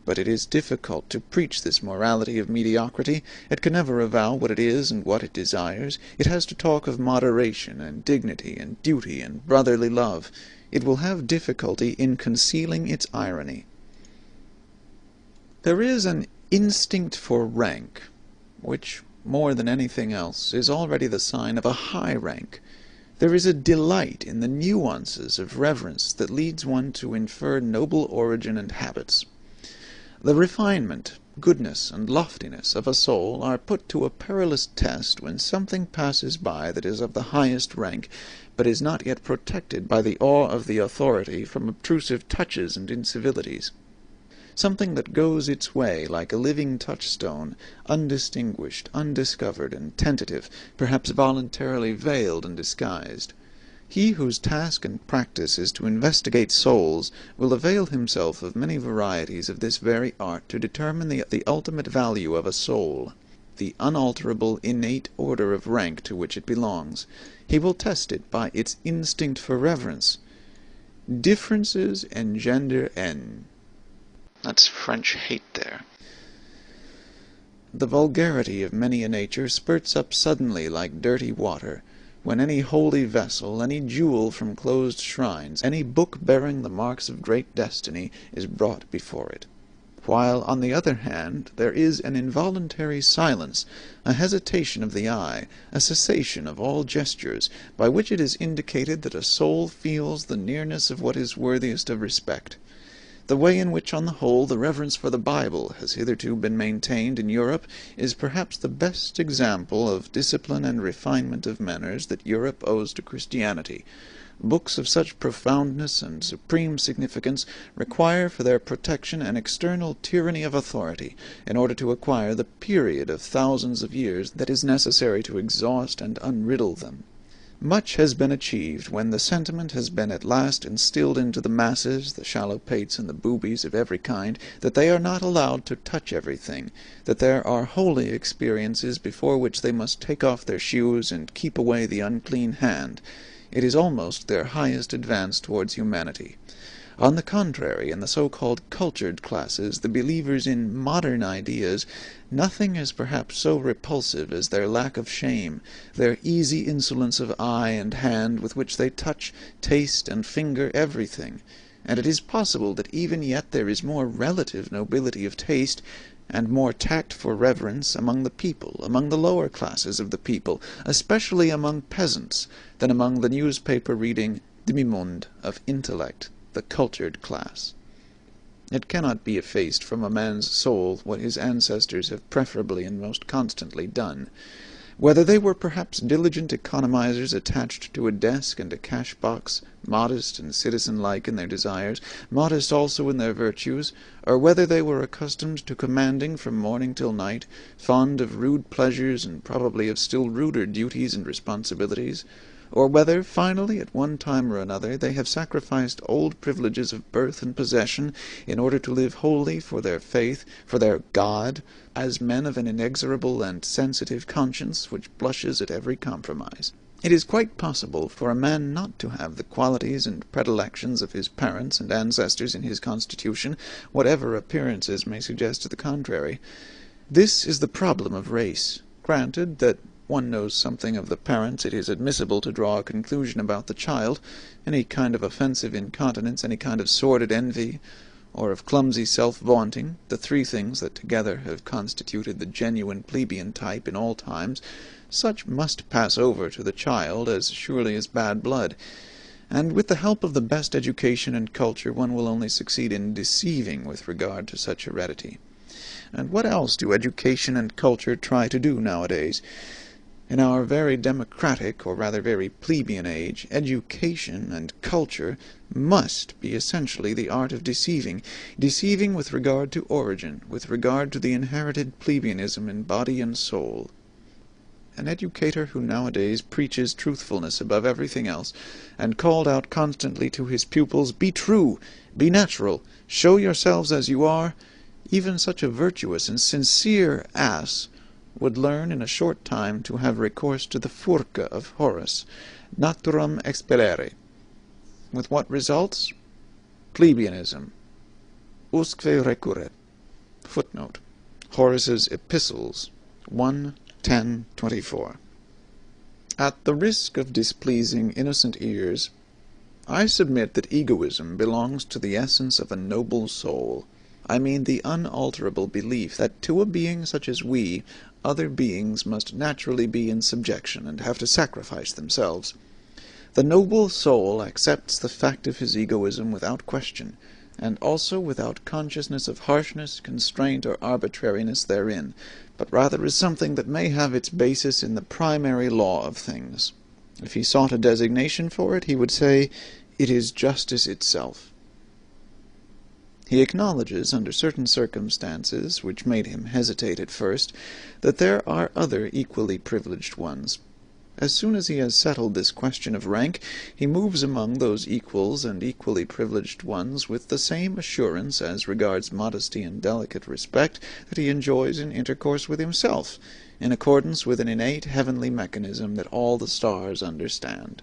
But it is difficult to preach this morality of mediocrity. It can never avow what it is and what it desires. It has to talk of moderation and dignity and duty and brotherly love. It will have difficulty in concealing its irony. There is an instinct for rank, which, more than anything else, is already the sign of a high rank. There is a delight in the nuances of reverence that leads one to infer noble origin and habits. The refinement, goodness, and loftiness of a soul are put to a perilous test when something passes by that is of the highest rank, but is not yet protected by the awe of the authority from obtrusive touches and incivilities. Something that goes its way like a living touchstone, undistinguished, undiscovered, and tentative, perhaps voluntarily veiled and disguised. He whose task and practice is to investigate souls will avail himself of many varieties of this very art to determine the ultimate value of a soul, the unalterable innate order of rank to which it belongs. He will test it by its instinct for reverence. Differences engender haine. That's French hate there. The vulgarity of many a nature spurts up suddenly like dirty water, when any holy vessel, any jewel from closed shrines, any book bearing the marks of great destiny, is brought before it. While, on the other hand, there is an involuntary silence, a hesitation of the eye, a cessation of all gestures, by which it is indicated that a soul feels the nearness of what is worthiest of respect. The way in which, on the whole, the reverence for the Bible has hitherto been maintained in Europe is perhaps the best example of discipline and refinement of manners that Europe owes to Christianity. Books of such profoundness and supreme significance require for their protection an external tyranny of authority, in order to acquire the period of thousands of years that is necessary to exhaust and unriddle them. Much has been achieved when the sentiment has been at last instilled into the masses, the shallow pates and the boobies of every kind, that they are not allowed to touch everything, that there are holy experiences before which they must take off their shoes and keep away the unclean hand. It is almost their highest advance towards humanity. On the contrary, in the so-called cultured classes, the believers in modern ideas, nothing is perhaps so repulsive as their lack of shame, their easy insolence of eye and hand with which they touch, taste, and finger everything, and it is possible that even yet there is more relative nobility of taste, and more tact for reverence among the people, among the lower classes of the people, especially among peasants, than among the newspaper-reading demi-monde of intellect, the cultured class. It cannot be effaced from a man's soul what his ancestors have preferably and most constantly done. Whether they were perhaps diligent economizers attached to a desk and a cash-box, modest and citizen-like in their desires, modest also in their virtues, or whether they were accustomed to commanding from morning till night, fond of rude pleasures and probably of still ruder duties and responsibilities, or whether, finally, at one time or another, they have sacrificed old privileges of birth and possession in order to live wholly for their faith, for their God, as men of an inexorable and sensitive conscience which blushes at every compromise. It is quite possible for a man not to have the qualities and predilections of his parents and ancestors in his constitution, whatever appearances may suggest to the contrary. This is the problem of race. Granted that one knows something of the parents, it is admissible to draw a conclusion about the child. Any kind of offensive incontinence, any kind of sordid envy, or of clumsy self-vaunting, the three things that together have constituted the genuine plebeian type in all times, such must pass over to the child as surely as bad blood, and with the help of the best education and culture one will only succeed in deceiving with regard to such heredity. And what else do education and culture try to do nowadays? In our very democratic, or rather very plebeian age, education and culture must be essentially the art of deceiving with regard to origin, with regard to the inherited plebeianism in body and soul. An educator who nowadays preaches truthfulness above everything else, and called out constantly to his pupils, "Be true, be natural, show yourselves as you are," even such a virtuous and sincere ass would learn in a short time to have recourse to the furca of Horace, naturam expellere. With what results? Plebeianism. Usque recurret. Footnote. Horace's Epistles, 1:10-24. At the risk of displeasing innocent ears, I submit that egoism belongs to the essence of a noble soul. I mean the unalterable belief that to a being such as we, other beings must naturally be in subjection and have to sacrifice themselves. The noble soul accepts the fact of his egoism without question, and also without consciousness of harshness, constraint, or arbitrariness therein, but rather as something that may have its basis in the primary law of things. If he sought a designation for it, he would say, "It is justice itself." He acknowledges, under certain circumstances, which made him hesitate at first, that there are other equally privileged ones. As soon as he has settled this question of rank, he moves among those equals and equally privileged ones with the same assurance as regards modesty and delicate respect that he enjoys in intercourse with himself, in accordance with an innate heavenly mechanism that all the stars understand.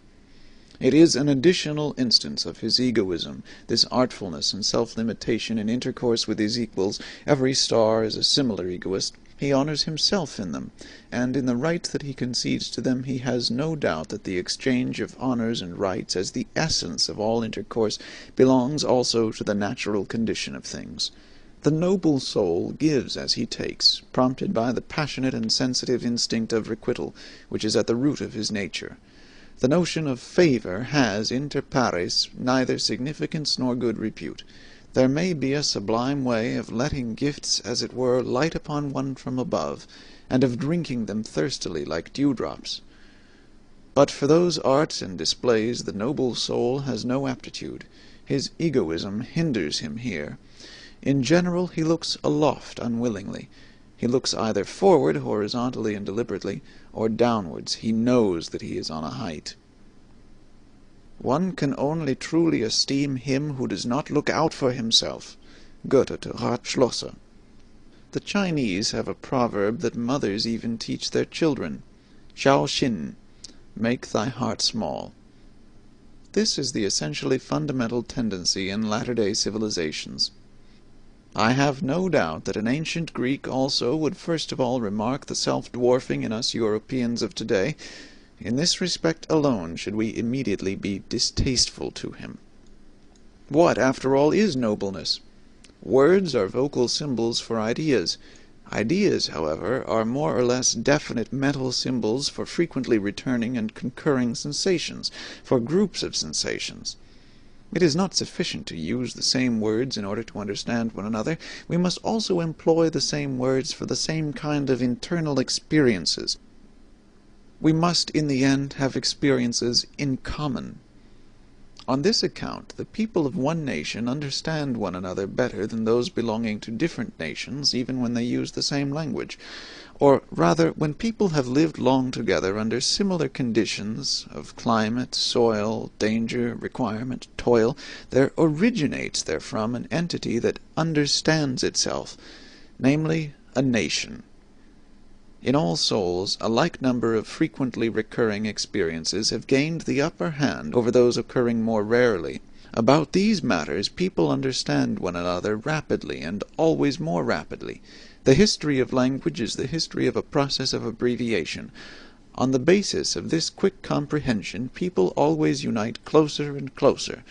It is an additional instance of his egoism, this artfulness and self-limitation in intercourse with his equals. Every star is a similar egoist. He honors himself in them, and in the rights that he concedes to them he has no doubt that the exchange of honors and rights as the essence of all intercourse belongs also to the natural condition of things. The noble soul gives as he takes, prompted by the passionate and sensitive instinct of requital, which is at the root of his nature. The notion of favor has, inter pares, neither significance nor good repute. There may be a sublime way of letting gifts, as it were, light upon one from above, and of drinking them thirstily like dewdrops. But for those arts and displays the noble soul has no aptitude. His egoism hinders him here. In general he looks aloft unwillingly. He looks either forward horizontally and deliberately, or downwards. He knows that he is on a height. One can only truly esteem him who does not look out for himself. Goethe to Ratschlosser. The Chinese have a proverb that mothers even teach their children. Xiao Xin, make thy heart small. This is the essentially fundamental tendency in latter-day civilizations. I have no doubt that an ancient Greek also would first of all remark the self-dwarfing in us Europeans of today. In this respect alone should we immediately be distasteful to him. What, after all, is nobleness? Words are vocal symbols for ideas. Ideas, however, are more or less definite mental symbols for frequently returning and concurring sensations, for groups of sensations. It is not sufficient to use the same words in order to understand one another. We must also employ the same words for the same kind of internal experiences. We must, in the end, have experiences in common. On this account, the people of one nation understand one another better than those belonging to different nations, even when they use the same language. Or rather, when people have lived long together under similar conditions of climate, soil, danger, requirement, toil, there originates therefrom an entity that understands itself, namely, a nation. In all souls, a like number of frequently recurring experiences have gained the upper hand over those occurring more rarely. About these matters people understand one another rapidly, and always more rapidly. The history of language is the history of a process of abbreviation. On the basis of this quick comprehension, people always unite closer and closer.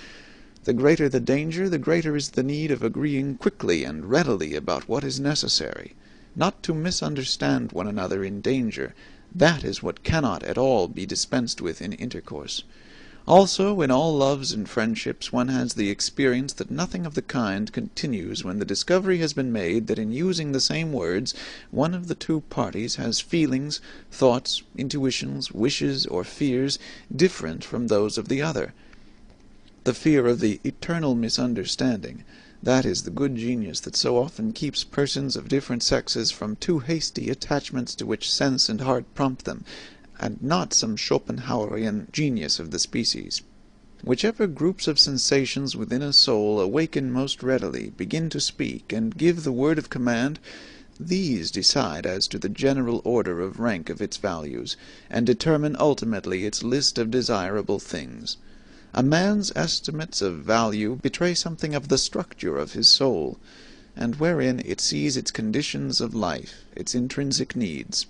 The greater the danger, the greater is the need of agreeing quickly and readily about what is necessary. Not to misunderstand one another in danger, that is what cannot at all be dispensed with in intercourse. Also, in all loves and friendships one has the experience that nothing of the kind continues when the discovery has been made that in using the same words one of the two parties has feelings, thoughts, intuitions, wishes, or fears different from those of the other. The fear of the eternal misunderstanding, that is the good genius that so often keeps persons of different sexes from too hasty attachments to which sense and heart prompt them, and not some Schopenhauerian genius of the species. Whichever groups of sensations within a soul awaken most readily, begin to speak, and give the word of command, these decide as to the general order of rank of its values, and determine ultimately its list of desirable things. A man's estimates of value betray something of the structure of his soul, and wherein it sees its conditions of life, its intrinsic needs.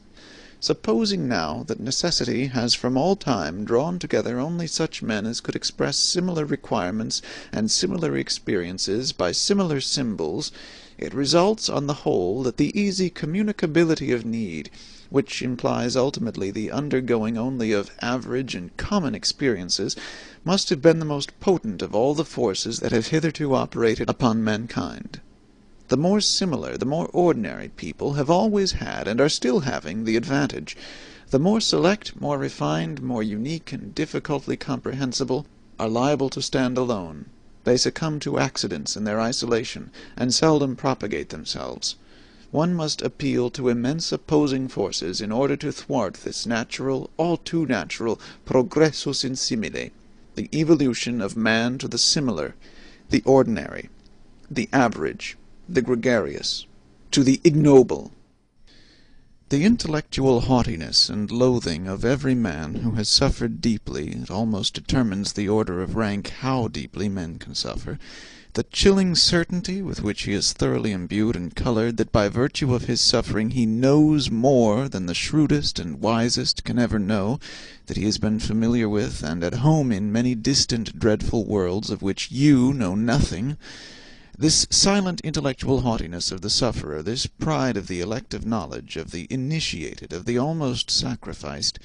Supposing now that necessity has from all time drawn together only such men as could express similar requirements and similar experiences by similar symbols, it results on the whole that the easy communicability of need, which implies ultimately the undergoing only of average and common experiences, must have been the most potent of all the forces that have hitherto operated upon mankind. The more similar, the more ordinary people have always had, and are still having, the advantage. The more select, more refined, more unique, and difficultly comprehensible, are liable to stand alone. They succumb to accidents in their isolation, and seldom propagate themselves. One must appeal to immense opposing forces in order to thwart this natural, all too natural, progressus in simile, the evolution of man to the similar, the ordinary, the average, the gregarious, to the ignoble. The intellectual haughtiness and loathing of every man who has suffered deeply, it almost determines the order of rank how deeply men can suffer. The chilling certainty with which he is thoroughly imbued and colored that by virtue of his suffering he knows more than the shrewdest and wisest can ever know, that he has been familiar with and at home in many distant dreadful worlds of which you know nothing. This silent intellectual haughtiness of the sufferer, this pride of the elect of knowledge, of the initiated, of the almost sacrificed,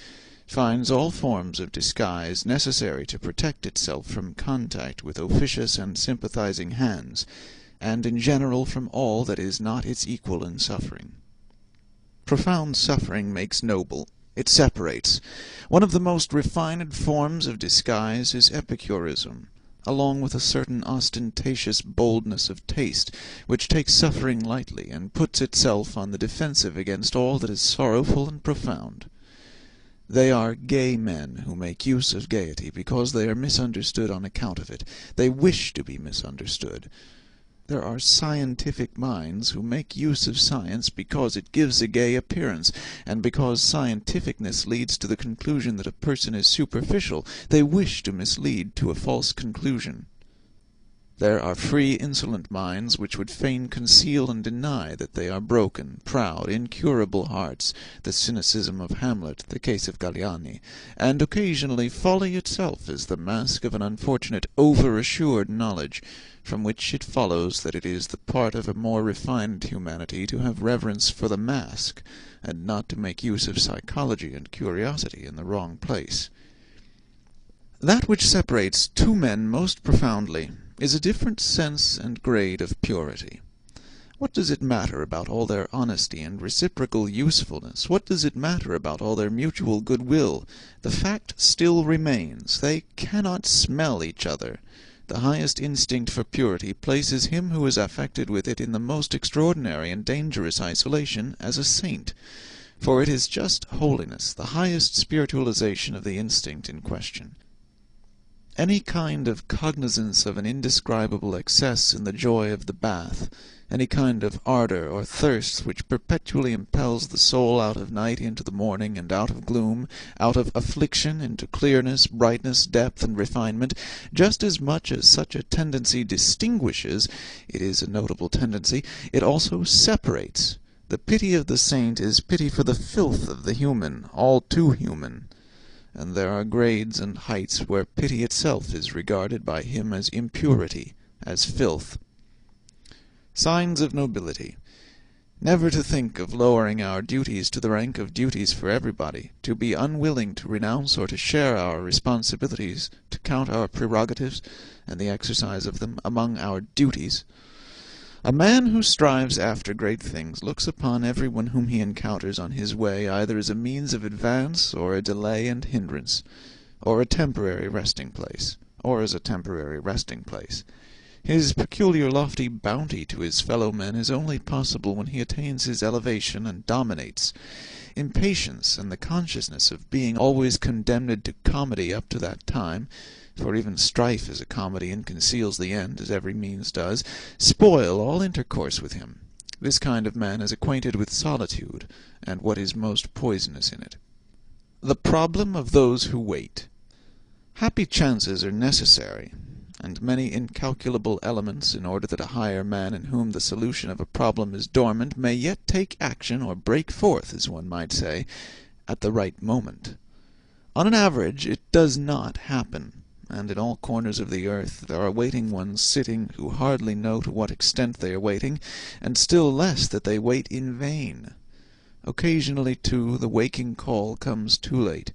finds all forms of disguise necessary to protect itself from contact with officious and sympathizing hands, and in general from all that is not its equal in suffering. Profound suffering makes noble. It separates. One of the most refined forms of disguise is epicurism, along with a certain ostentatious boldness of taste, which takes suffering lightly, and puts itself on the defensive against all that is sorrowful and profound. They are gay men who make use of gaiety because they are misunderstood on account of it. They wish to be misunderstood. There are scientific minds who make use of science because it gives a gay appearance, and because scientificness leads to the conclusion that a person is superficial, they wish to mislead to a false conclusion. There are free, insolent minds which would fain conceal and deny that they are broken, proud, incurable hearts, the cynicism of Hamlet, the case of Galliani, and occasionally folly itself is the mask of an unfortunate over-assured knowledge, from which it follows that it is the part of a more refined humanity to have reverence for the mask, and not to make use of psychology and curiosity in the wrong place. That which separates two men most profoundly is a different sense and grade of purity. What does it matter about all their honesty and reciprocal usefulness? What does it matter about all their mutual goodwill? The fact still remains. They cannot smell each other. The highest instinct for purity places him who is affected with it in the most extraordinary and dangerous isolation as a saint, for it is just holiness, the highest spiritualization of the instinct in question. Any kind of cognizance of an indescribable excess in the joy of the bath, any kind of ardour or thirst which perpetually impels the soul out of night into the morning, and out of gloom, out of affliction into clearness, brightness, depth, and refinement, just as much as such a tendency distinguishes, it is a notable tendency, it also separates. The pity of the saint is pity for the filth of the human, all too human. And there are grades and heights where pity itself is regarded by him as impurity, as filth. Signs of nobility. Never to think of lowering our duties to the rank of duties for everybody, to be unwilling to renounce or to share our responsibilities, to count our prerogatives, and the exercise of them, among our duties. A man who strives after great things looks upon everyone whom he encounters on his way either as a means of advance, or a delay and hindrance, or a temporary resting place, or as a temporary resting place. His peculiar lofty bounty to his fellow men is only possible when he attains his elevation and dominates. Impatience and the consciousness of being always condemned to comedy up to that time, for even strife is a comedy and conceals the end, as every means does, spoil all intercourse with him. This kind of man is acquainted with solitude, and what is most poisonous in it. The problem of those who wait. Happy chances are necessary, and many incalculable elements, in order that a higher man in whom the solution of a problem is dormant may yet take action, or break forth, as one might say, at the right moment. On an average, it does not happen, and in all corners of the earth there are waiting ones sitting who hardly know to what extent they are waiting, and still less that they wait in vain. Occasionally, too, the waking call comes too late,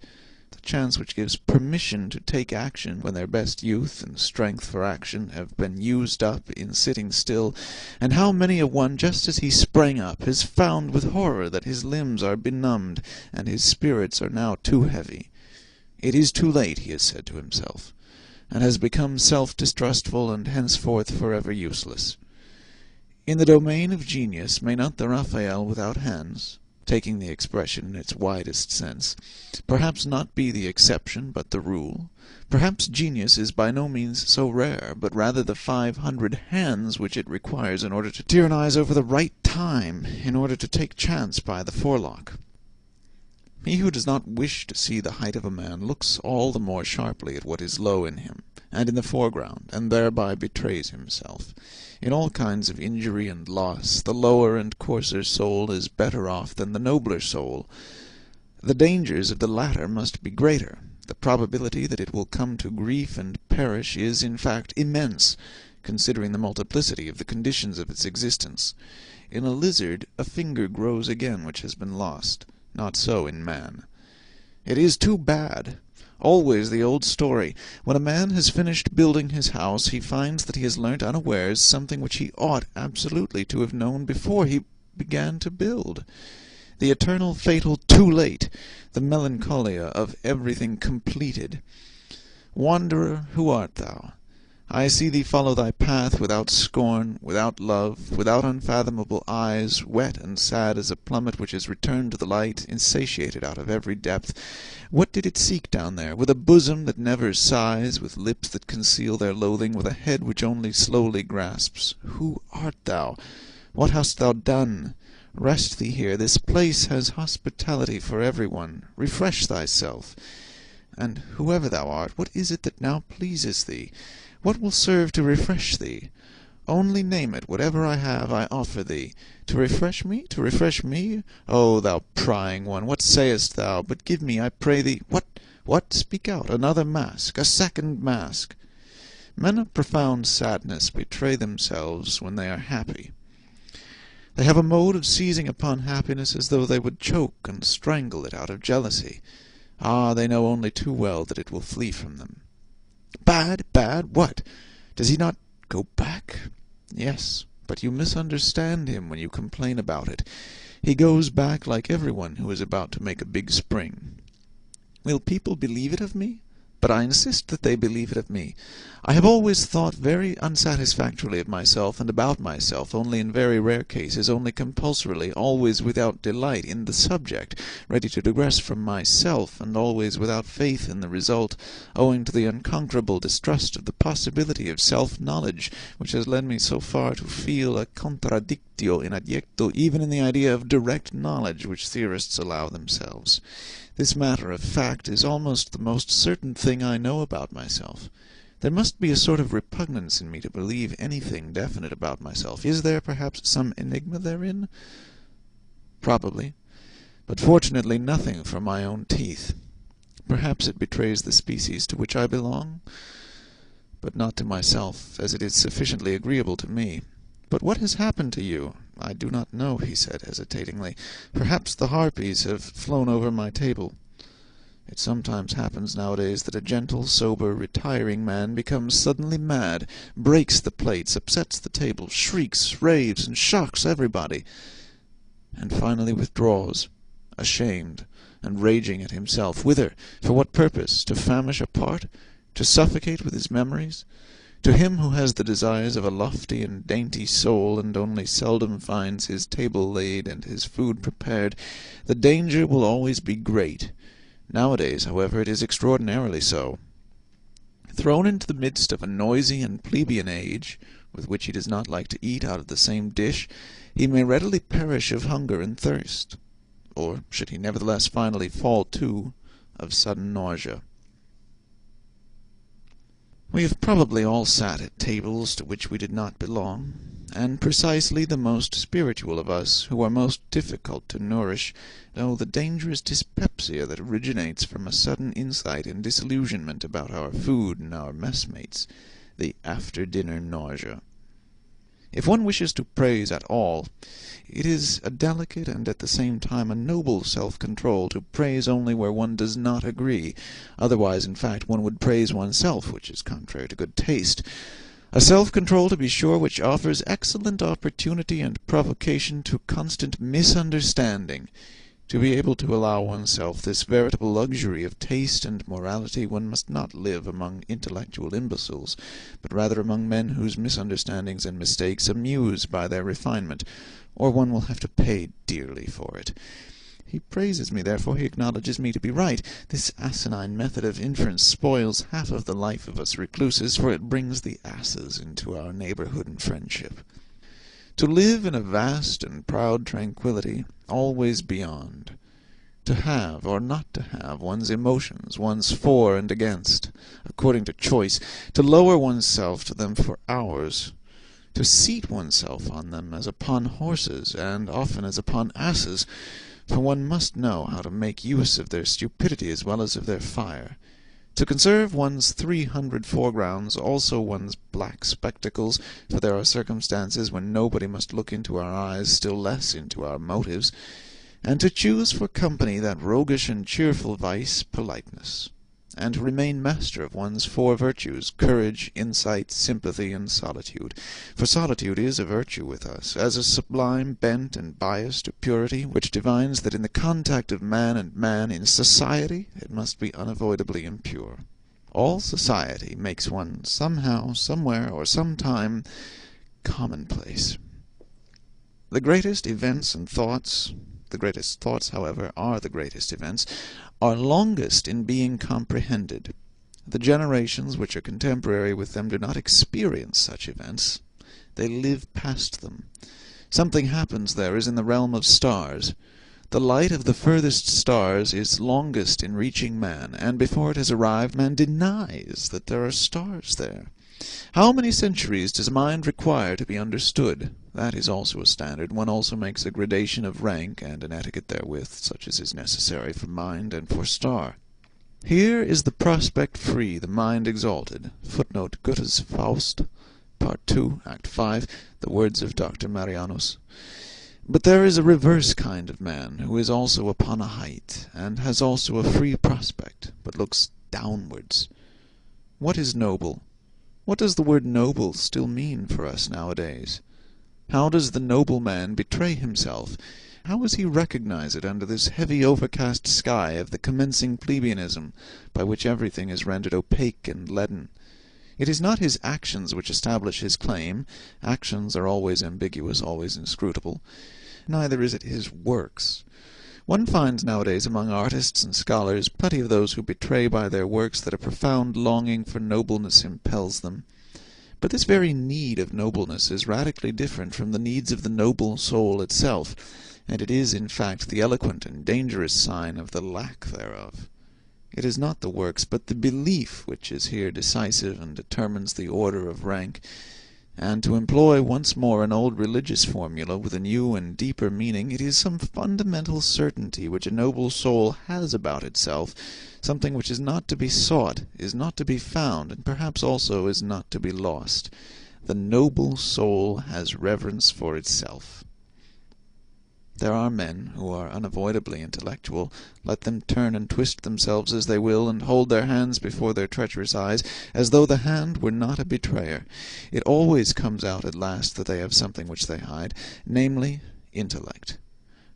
the chance which gives permission to take action when their best youth and strength for action have been used up in sitting still, and how many a one, just as he sprang up, has found with horror that his limbs are benumbed, and his spirits are now too heavy. It is too late, he has said to himself, and has become self-distrustful and henceforth forever useless. In the domain of genius may not the Raphael without hands, taking the expression in its widest sense, perhaps not be the exception but the rule? Perhaps genius is by no means so rare, but rather the 500 hands which it requires in order to tyrannize over the right time, in order to take chance by the forelock. He who does not wish to see the height of a man looks all the more sharply at what is low in him, and in the foreground, and thereby betrays himself. In all kinds of injury and loss, the lower and coarser soul is better off than the nobler soul. The dangers of the latter must be greater. The probability that it will come to grief and perish is, in fact, immense, considering the multiplicity of the conditions of its existence. In a lizard a finger grows again which has been lost. Not so in man. It is too bad. Always the old story. When a man has finished building his house, he finds that he has learnt unawares something which he ought absolutely to have known before he began to build. The eternal fatal too late, the melancholia of everything completed. Wanderer, who art thou? I see thee follow thy path without scorn, without love, without unfathomable eyes, wet and sad as a plummet which is returned to the light, insatiated out of every depth. What did it seek down there? With a bosom that never sighs, with lips that conceal their loathing, with a head which only slowly grasps. Who art thou? What hast thou done? Rest thee here. This place has hospitality for every one. Refresh thyself. And whoever thou art, what is it that now pleases thee? What will serve to refresh thee? Only name it. Whatever I have, I offer thee. To refresh me? To refresh me? O thou prying one, what sayest thou? But give me, I pray thee— What? Speak out. Another mask. A second mask. Men of profound sadness betray themselves when they are happy. They have a mode of seizing upon happiness as though they would choke and strangle it out of jealousy. Ah, they know only too well that it will flee from them. Bad? Bad? What? Does he not go back? Yes, but you misunderstand him when you complain about it. He goes back like everyone who is about to make a big spring. Will people believe it of me? But I insist that they believe it of me. I have always thought very unsatisfactorily of myself and about myself, only in very rare cases, only compulsorily, always without delight in the subject, ready to digress from myself, and always without faith in the result, owing to the unconquerable distrust of the possibility of self-knowledge, which has led me so far to feel a contradictio in adjecto even in the idea of direct knowledge which theorists allow themselves. This matter of fact is almost the most certain thing I know about myself. There must be a sort of repugnance in me to believe anything definite about myself. Is there, perhaps, some enigma therein? Probably, but fortunately nothing for my own teeth. Perhaps it betrays the species to which I belong, but not to myself, as it is sufficiently agreeable to me. But what has happened to you? I do not know, he said hesitatingly. Perhaps the harpies have flown over my table. It sometimes happens nowadays that a gentle, sober, retiring man becomes suddenly mad, breaks the plates, upsets the table, shrieks, raves, and shocks everybody, and finally withdraws, ashamed, and raging at himself. Whither? For what purpose? To famish apart? To suffocate with his memories? To him who has the desires of a lofty and dainty soul, and only seldom finds his table laid and his food prepared, the danger will always be great. Nowadays, however, it is extraordinarily so. Thrown into the midst of a noisy and plebeian age, with which he does not like to eat out of the same dish, he may readily perish of hunger and thirst, or should he nevertheless finally fall to, of sudden nausea. We have probably all sat at tables to which we did not belong, and precisely the most spiritual of us, who are most difficult to nourish, know the dangerous dyspepsia that originates from a sudden insight and disillusionment about our food and our messmates, the after-dinner nausea. If one wishes to praise at all, it is a delicate and at the same time a noble self-control to praise only where one does not agree. Otherwise, in fact, one would praise oneself, which is contrary to good taste. A self-control, to be sure, which offers excellent opportunity and provocation to constant misunderstanding. To be able to allow oneself this veritable luxury of taste and morality, one must not live among intellectual imbeciles, but rather among men whose misunderstandings and mistakes amuse by their refinement, or one will have to pay dearly for it. He praises me, therefore he acknowledges me to be right. This asinine method of inference spoils half of the life of us recluses, for it brings the asses into our neighborhood and friendship. To live in a vast and proud tranquillity, always beyond. To have, or not to have, one's emotions, one's for and against, according to choice. To lower oneself to them for hours. To seat oneself on them as upon horses, and often as upon asses, for one must know how to make use of their stupidity as well as of their fire. To conserve one's 300 foregrounds, also one's black spectacles, for there are circumstances when nobody must look into our eyes, still less into our motives, and to choose for company that roguish and cheerful vice, politeness, and to remain master of one's four virtues, courage, insight, sympathy, and solitude. For solitude is a virtue with us, as a sublime bent and bias to purity, which divines that in the contact of man and man in society it must be unavoidably impure. all society makes one somehow, somewhere, or sometime commonplace. The greatest events and thoughts, the greatest thoughts, however, are the greatest events, are longest in being comprehended. The generations which are contemporary with them do not experience such events. They live past them. Something happens there as in the realm of stars. The light of the furthest stars is longest in reaching man, and before it has arrived, man denies that there are stars there. How many centuries does a mind require to be understood? That is also a standard. One also makes a gradation of rank, and an etiquette therewith, such as is necessary for mind and for star. Here is the prospect free, the mind exalted. Footnote Goethe's Faust, Part 2, Act 5, the words of Dr. Marianus. But there is a reverse kind of man, who is also upon a height, and has also a free prospect, but looks downwards. What is noble? What does the word noble still mean for us nowadays? How does the noble man betray himself? How does he recognize it under this heavy overcast sky of the commencing plebeianism, by which everything is rendered opaque and leaden? It is not his actions which establish his claim. Actions are always ambiguous, always inscrutable. Neither is it his works. One finds nowadays among artists and scholars plenty of those who betray by their works that a profound longing for nobleness impels them. But this very need of nobleness is radically different from the needs of the noble soul itself, and it is, in fact, the eloquent and dangerous sign of the lack thereof. It is not the works, but the belief which is here decisive and determines the order of rank. And to employ once more an old religious formula with a new and deeper meaning, it is some fundamental certainty which a noble soul has about itself, something which is not to be sought, is not to be found, and perhaps also is not to be lost. The noble soul has reverence for itself. There are men who are unavoidably intellectual. Let them turn and twist themselves as they will, and hold their hands before their treacherous eyes, as though the hand were not a betrayer. It always comes out at last that they have something which they hide, namely, intellect.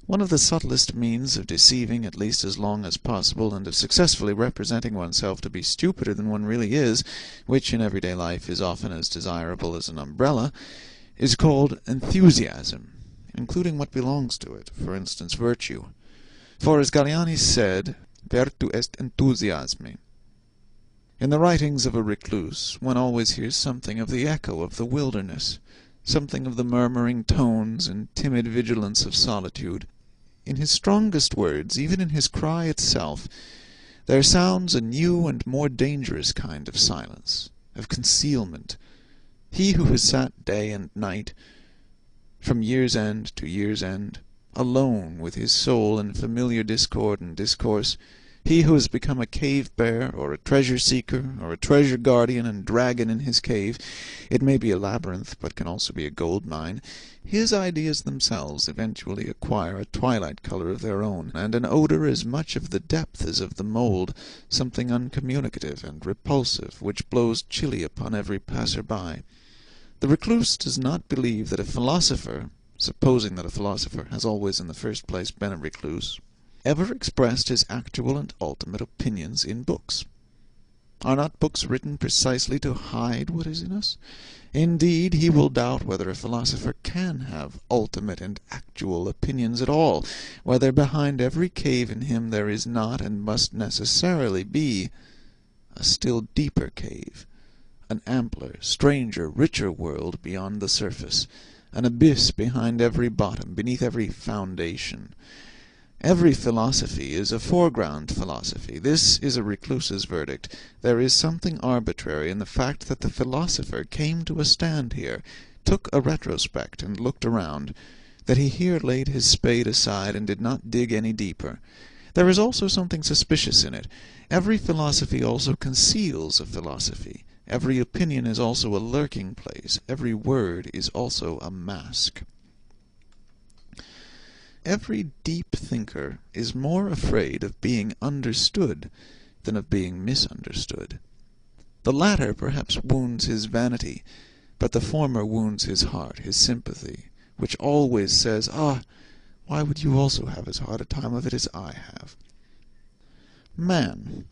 One of the subtlest means of deceiving at least as long as possible, and of successfully representing oneself to be stupider than one really is, which in everyday life is often as desirable as an umbrella, is called enthusiasm, including what belongs to it, for instance, virtue. For as Galiani said, virtu est enthusiasmi. In the writings of a recluse, one always hears something of the echo of the wilderness, something of the murmuring tones and timid vigilance of solitude. In his strongest words, even in his cry itself, there sounds a new and more dangerous kind of silence, of concealment. He who has sat day and night, from year's end to year's end, alone with his soul in familiar discord and discourse, he who has become a cave-bear, or a treasure-seeker, or a treasure-guardian and dragon in his cave, it may be a labyrinth, but can also be a gold-mine, his ideas themselves eventually acquire a twilight color of their own, and an odor as much of the depth as of the mould, something uncommunicative and repulsive, which blows chilly upon every passer-by. The recluse does not believe that a philosopher, supposing that a philosopher has always in the first place been a recluse, ever expressed his actual and ultimate opinions in books. Are not books written precisely to hide what is in us? Indeed, he will doubt whether a philosopher can have ultimate and actual opinions at all, whether behind every cave in him there is not, and must necessarily be, a still deeper cave, an ampler, stranger, richer world beyond the surface, an abyss behind every bottom, beneath every foundation. Every philosophy is a foreground philosophy. This is a recluse's verdict. There is something arbitrary in the fact that the philosopher came to a stand here, took a retrospect, and looked around, that he here laid his spade aside and did not dig any deeper. There is also something suspicious in it. Every philosophy also conceals a philosophy. Every opinion is also a lurking place. Every word is also a mask. Every deep thinker is more afraid of being understood than of being misunderstood. The latter perhaps wounds his vanity, but the former wounds his heart, his sympathy, which always says, "Ah, why would you also have as hard a time of it as I have?" Man,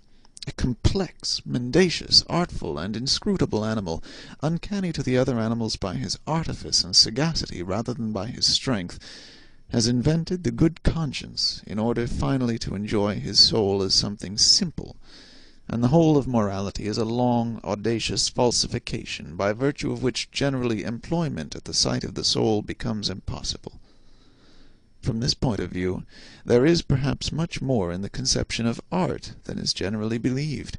a complex, mendacious, artful, and inscrutable animal, uncanny to the other animals by his artifice and sagacity rather than by his strength, has invented the good conscience in order finally to enjoy his soul as something simple, and the whole of morality is a long, audacious falsification, by virtue of which generally employment at the sight of the soul becomes impossible. From this point of view, there is perhaps much more in the conception of art than is generally believed.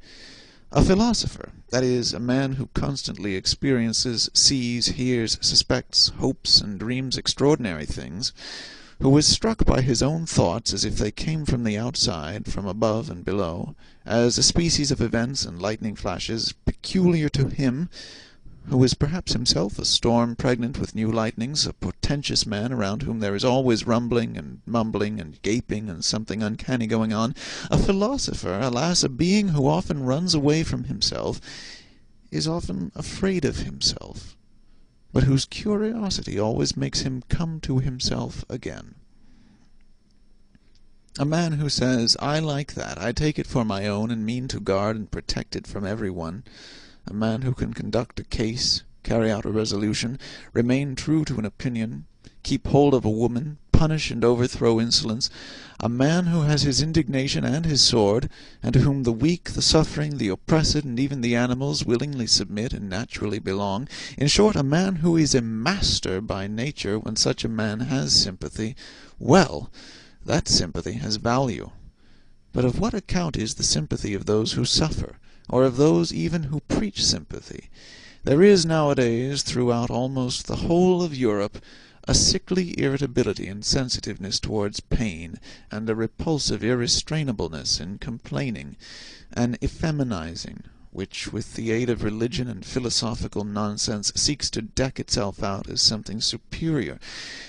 A philosopher, that is, a man who constantly experiences, sees, hears, suspects, hopes, and dreams extraordinary things, who is struck by his own thoughts as if they came from the outside, from above and below, as a species of events and lightning flashes peculiar to him, who is perhaps himself a storm pregnant with new lightnings, a portentous man around whom there is always rumbling and mumbling and gaping and something uncanny going on, a philosopher, alas, a being who often runs away from himself, is often afraid of himself, but whose curiosity always makes him come to himself again. A man who says, "I like that, I take it for my own, and mean to guard and protect it from every one," a man who can conduct a case, carry out a resolution, remain true to an opinion, keep hold of a woman, punish and overthrow insolence, a man who has his indignation and his sword, and to whom the weak, the suffering, the oppressed, and even the animals willingly submit and naturally belong, in short, a man who is a master by nature. When such a man has sympathy, well, that sympathy has value. But of what account is the sympathy of those who suffer, or of those even who preach sympathy? There is nowadays, throughout almost the whole of Europe, a sickly irritability and sensitiveness towards pain, and a repulsive irrestrainableness in complaining, an effeminizing, which, with the aid of religion and philosophical nonsense, seeks to deck itself out as something superior.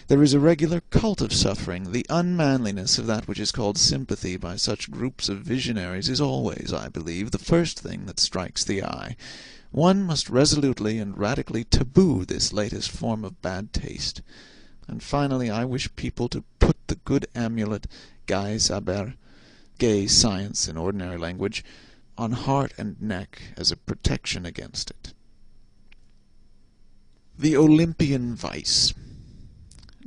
There is a regular cult of suffering. The unmanliness of that which is called sympathy by such groups of visionaries is always, I believe, the first thing that strikes the eye. One must resolutely and radically taboo this latest form of bad taste. And finally, I wish people to put the good amulet, gay saber, gay science in ordinary language, on heart and neck as a protection against it. The Olympian Vice.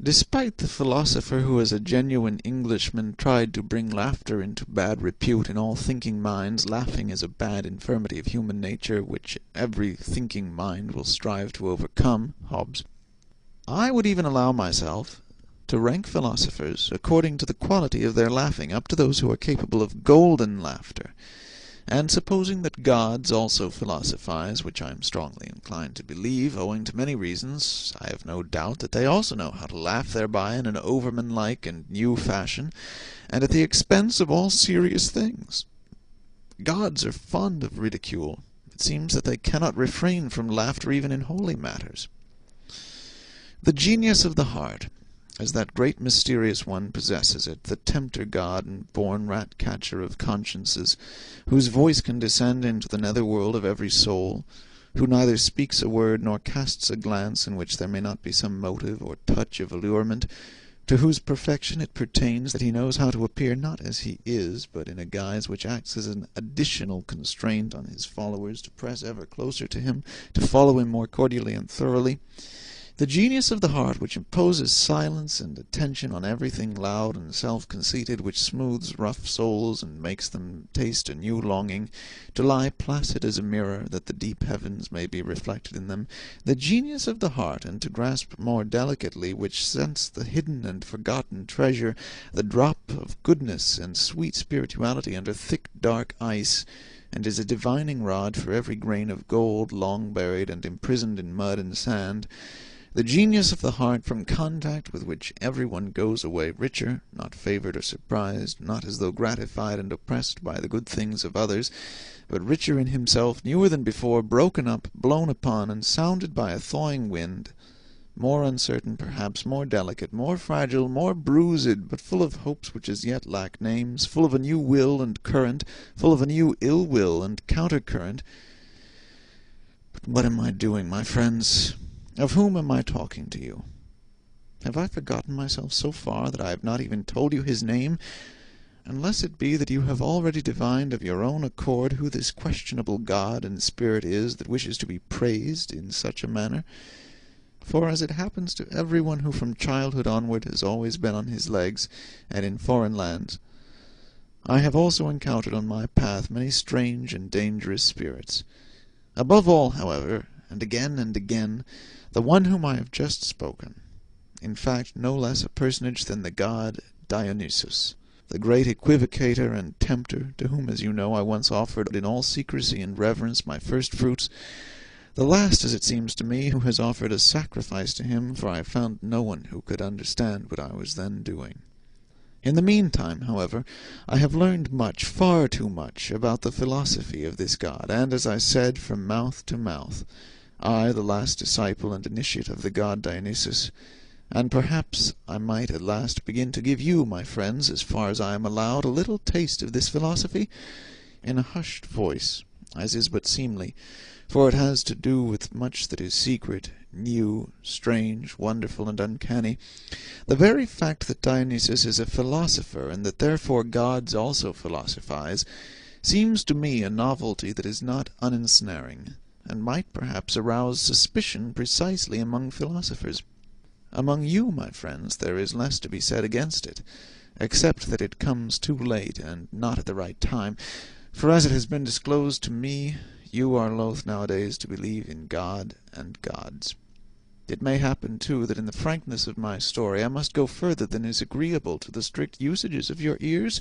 Despite the philosopher who as a genuine Englishman tried to bring laughter into bad repute in all thinking minds, laughing is a bad infirmity of human nature which every thinking mind will strive to overcome, Hobbes, I would even allow myself to rank philosophers according to the quality of their laughing, up to those who are capable of golden laughter. And supposing that gods also philosophize, which I am strongly inclined to believe, owing to many reasons, I have no doubt that they also know how to laugh thereby in an overman-like and new fashion, and at the expense of all serious things. Gods are fond of ridicule. It seems that they cannot refrain from laughter even in holy matters. The genius of the heart, as that great mysterious one possesses it, the tempter god and born rat-catcher of consciences, whose voice can descend into the nether-world of every soul, who neither speaks a word nor casts a glance in which there may not be some motive or touch of allurement, to whose perfection it pertains that he knows how to appear not as he is, but in a guise which acts as an additional constraint on his followers to press ever closer to him, to follow him more cordially and thoroughly. The genius of the heart, which imposes silence and attention on everything loud and self-conceited, which smooths rough souls and makes them taste a new longing, to lie placid as a mirror, that the deep heavens may be reflected in them. The genius of the heart, and to grasp more delicately, which scents the hidden and forgotten treasure, the drop of goodness and sweet spirituality under thick dark ice, and is a divining rod for every grain of gold long buried and imprisoned in mud and sand. The genius of the heart, from contact with which every one goes away richer, not favored or surprised, not as though gratified and oppressed by the good things of others, but richer in himself, newer than before, broken up, blown upon, and sounded by a thawing wind, more uncertain perhaps, more delicate, more fragile, more bruised, but full of hopes which as yet lack names, full of a new will and current, full of a new ill-will and counter-current. But what am I doing, my friends? Of whom am I talking to you? Have I forgotten myself so far that I have not even told you his name? unless it be that you have already divined of your own accord who this questionable God and spirit is that wishes to be praised in such a manner. For as it happens to every one who from childhood onward has always been on his legs, and in foreign lands, I have also encountered on my path many strange and dangerous spirits. Above all, however, and again, the one whom I have just spoken, in fact no less a personage than the god Dionysus, the great equivocator and tempter, to whom, as you know, I once offered in all secrecy and reverence my first fruits, the last, as it seems to me, who has offered a sacrifice to him, for I have found no one who could understand what I was then doing. In the meantime, however, I have learned much, far too much, about the philosophy of this god, and, as I said, from mouth to mouth, I, the last disciple and initiate of the god Dionysus, and perhaps I might at last begin to give you, my friends, as far as I am allowed, a little taste of this philosophy, in a hushed voice, as is but seemly, for it has to do with much that is secret, new, strange, wonderful, and uncanny. The very fact that Dionysus is a philosopher, and that therefore gods also philosophize, seems to me a novelty that is not unensnaring, and might perhaps arouse suspicion precisely among philosophers. Among you, my friends, there is less to be said against it, except that it comes too late, and not at the right time, for as it has been disclosed to me, you are loath nowadays to believe in God and gods. It may happen, too, that in the frankness of my story I must go further than is agreeable to the strict usages of your ears.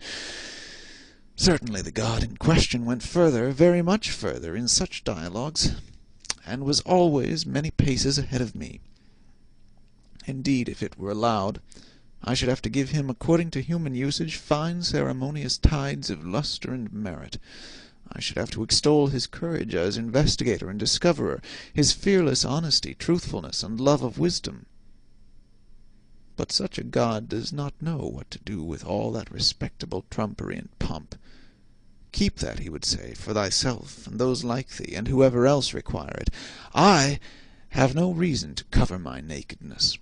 Certainly the god in question went further, very much further, in such dialogues, and was always many paces ahead of me. Indeed, if it were allowed, I should have to give him, according to human usage, fine ceremonious tides of lustre and merit. I should have to extol his courage as investigator and discoverer, his fearless honesty, truthfulness, and love of wisdom. But such a god does not know what to do with all that respectable trumpery and pomp. Keep that, he would say, for thyself, and those like thee, and whoever else require it. I have no reason to cover my nakedness.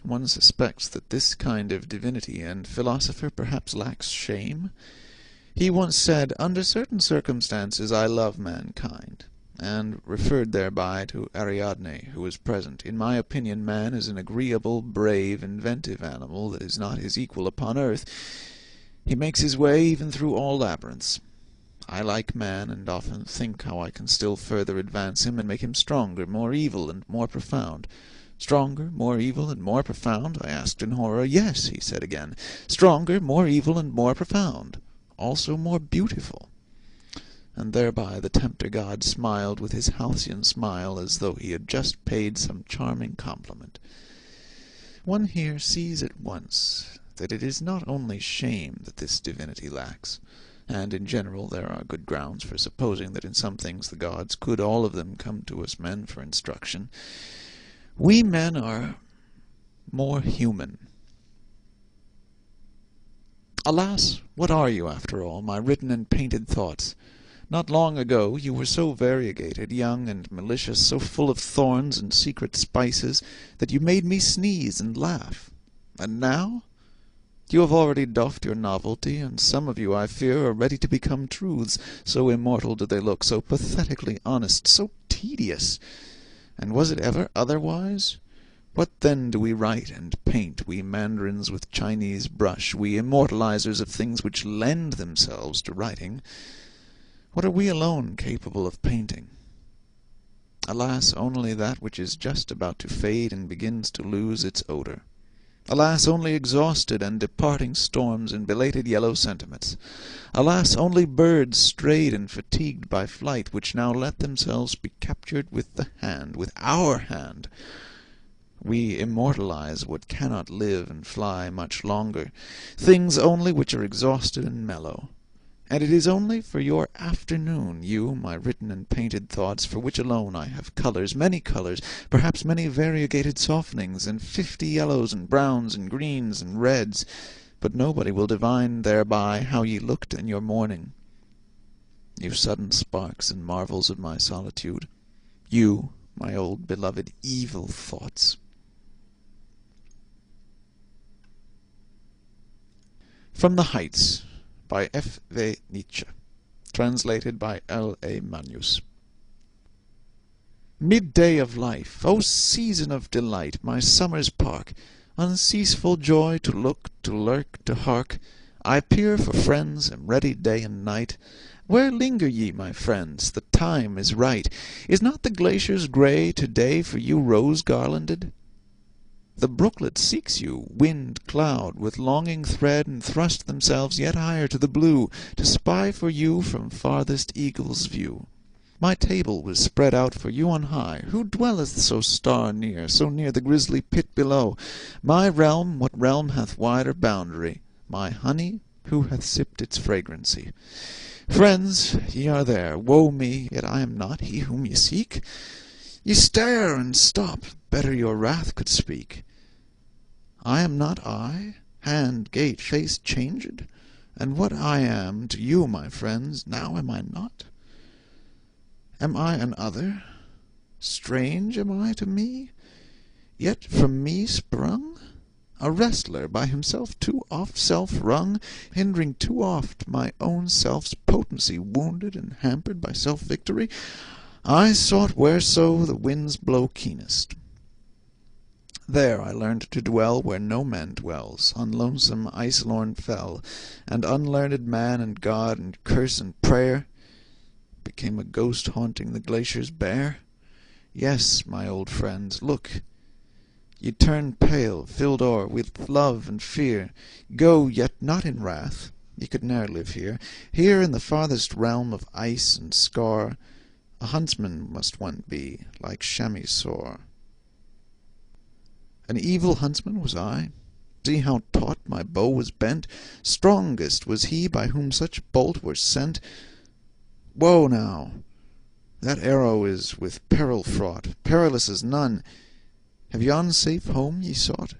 One suspects that this kind of divinity and philosopher perhaps lacks shame. He once said, "Under certain circumstances I love mankind," and referred thereby to Ariadne, who was present. In my opinion, man is an agreeable, brave, inventive animal that is not his equal upon earth. He makes his way even through all labyrinths. I like man, and often think how I can still further advance him and make him stronger, more evil, and more profound. Stronger, more evil, and more profound? I asked in horror. Yes, he said again. Stronger, more evil, and more profound. Also more beautiful. And thereby the tempter god smiled with his halcyon smile, as though he had just paid some charming compliment. One here sees at once that it is not only shame that this divinity lacks, and in general there are good grounds for supposing that in some things the gods could all of them come to us men for instruction. We men are more human. Alas, what are you, after all, my written and painted thoughts? Not long ago you were so variegated, young and malicious, so full of thorns and secret spices, that you made me sneeze and laugh. And now? You have already doffed your novelty, and some of you, I fear, are ready to become truths, so immortal do they look, so pathetically honest, so tedious. And was it ever otherwise? What then do we write and paint, we mandarins with Chinese brush, we immortalizers of things which lend themselves to writing? What are we alone capable of painting? Alas, only that which is just about to fade and begins to lose its odor. Alas, only exhausted and departing storms and belated yellow sentiments. Alas, only birds strayed and fatigued by flight, which now let themselves be captured with the hand, with our hand. We immortalize what cannot live and fly much longer, things only which are exhausted and mellow. And it is only for your afternoon, you, my written and painted thoughts, for which alone I have colours, perhaps many variegated softenings, and 50 yellows and browns and greens and reds, but nobody will divine thereby how ye looked in your morning. You sudden sparks and marvels of my solitude, you, my old beloved evil thoughts. From the Heights, by F. V. Nietzsche. Translated by L. A. Manius. Midday of life, O season of delight, my summer's park, unceaseful joy to look, to lurk, to hark, I peer for friends, am ready day and night. Where linger ye, my friends? The time is right. Is not the glaciers grey to-day for you rose-garlanded? The brooklet seeks you, wind, cloud, with longing thread, and thrust themselves yet higher to the blue, to spy for you from farthest eagle's view. My table was spread out for you on high. Who dwelleth so near the grisly pit below? My realm, what realm hath wider boundary? My honey, who hath sipped its fragrancy? Friends, ye are there, woe me, yet I am not he whom ye seek. Ye stare and stop, better your wrath could speak. I am not I, hand, gait, face changed, and what I am to you, my friends, now am I not? Am I an other? Strange am I to me? Yet from me sprung? A wrestler by himself too oft self-wrung, hindering too oft my own self's potency, wounded and hampered by self-victory, I sought whereso the winds blow keenest. There I learned to dwell where no man dwells, on lonesome ice-lorn fell, and unlearned man and God and curse and prayer became a ghost haunting the glaciers bare. Yes, my old friends, look, ye turn pale, filled o'er with love and fear. Go, yet not in wrath, ye could ne'er live here. Here in the farthest realm of ice and scar, a huntsman must one be, like chamois sore. An evil huntsman was I. See how taut my bow was bent. Strongest was he by whom such bolt were sent. Woe now! That arrow is with peril fraught, perilous as none. Have yon safe home ye sought?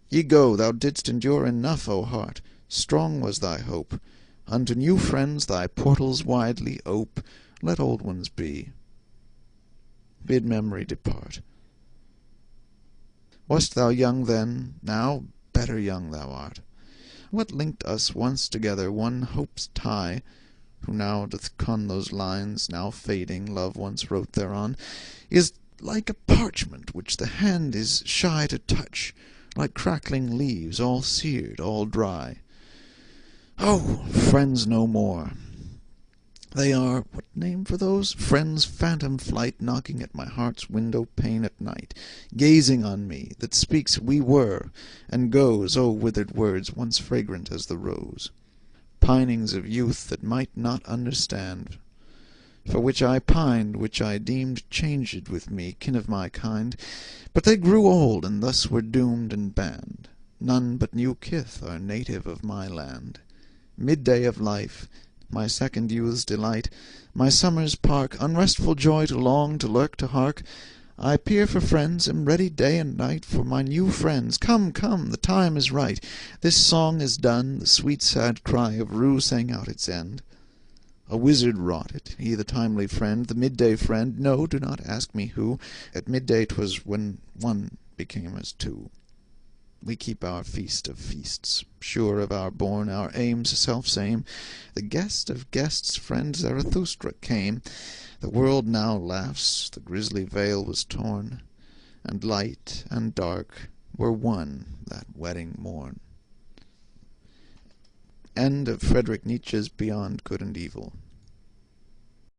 Ye go, thou didst endure enough, O heart. Strong was thy hope. Unto new friends thy portals widely ope. Let old ones be. Bid memory depart. Wast thou young then? Now better young thou art. What linked us once together, one hope's tie? Who now doth con those lines, now fading, love once wrote thereon, is like a parchment which the hand is shy to touch, like crackling leaves, all seared, all dry. Oh, friends no more! They are, what name for those? Friends' phantom flight, knocking at my heart's window-pane at night, gazing on me, that speaks we were, and goes, oh, withered words, once fragrant as the rose. Pinings of youth that might not understand, for which I pined, which I deemed changed with me, kin of my kind, but they grew old, and thus were doomed and banned. None but new kith are native of my land. Midday of life, my second youth's delight, my summer's park, unrestful joy to long, to lurk, to hark, I peer for friends, am ready day and night for my new friends. Come, come, the time is right. This song is done, the sweet sad cry of rue sang out its end. A wizard wrought it, he the timely friend, the midday friend. No, do not ask me who. At midday 'twas when one became as two. We keep our feast of feasts, sure of our bourne, our aims self-same. The guest of guests, friend Zarathustra, came. The world now laughs, the grisly veil was torn, and light and dark were one that wedding morn. End of Friedrich Nietzsche's Beyond Good and Evil.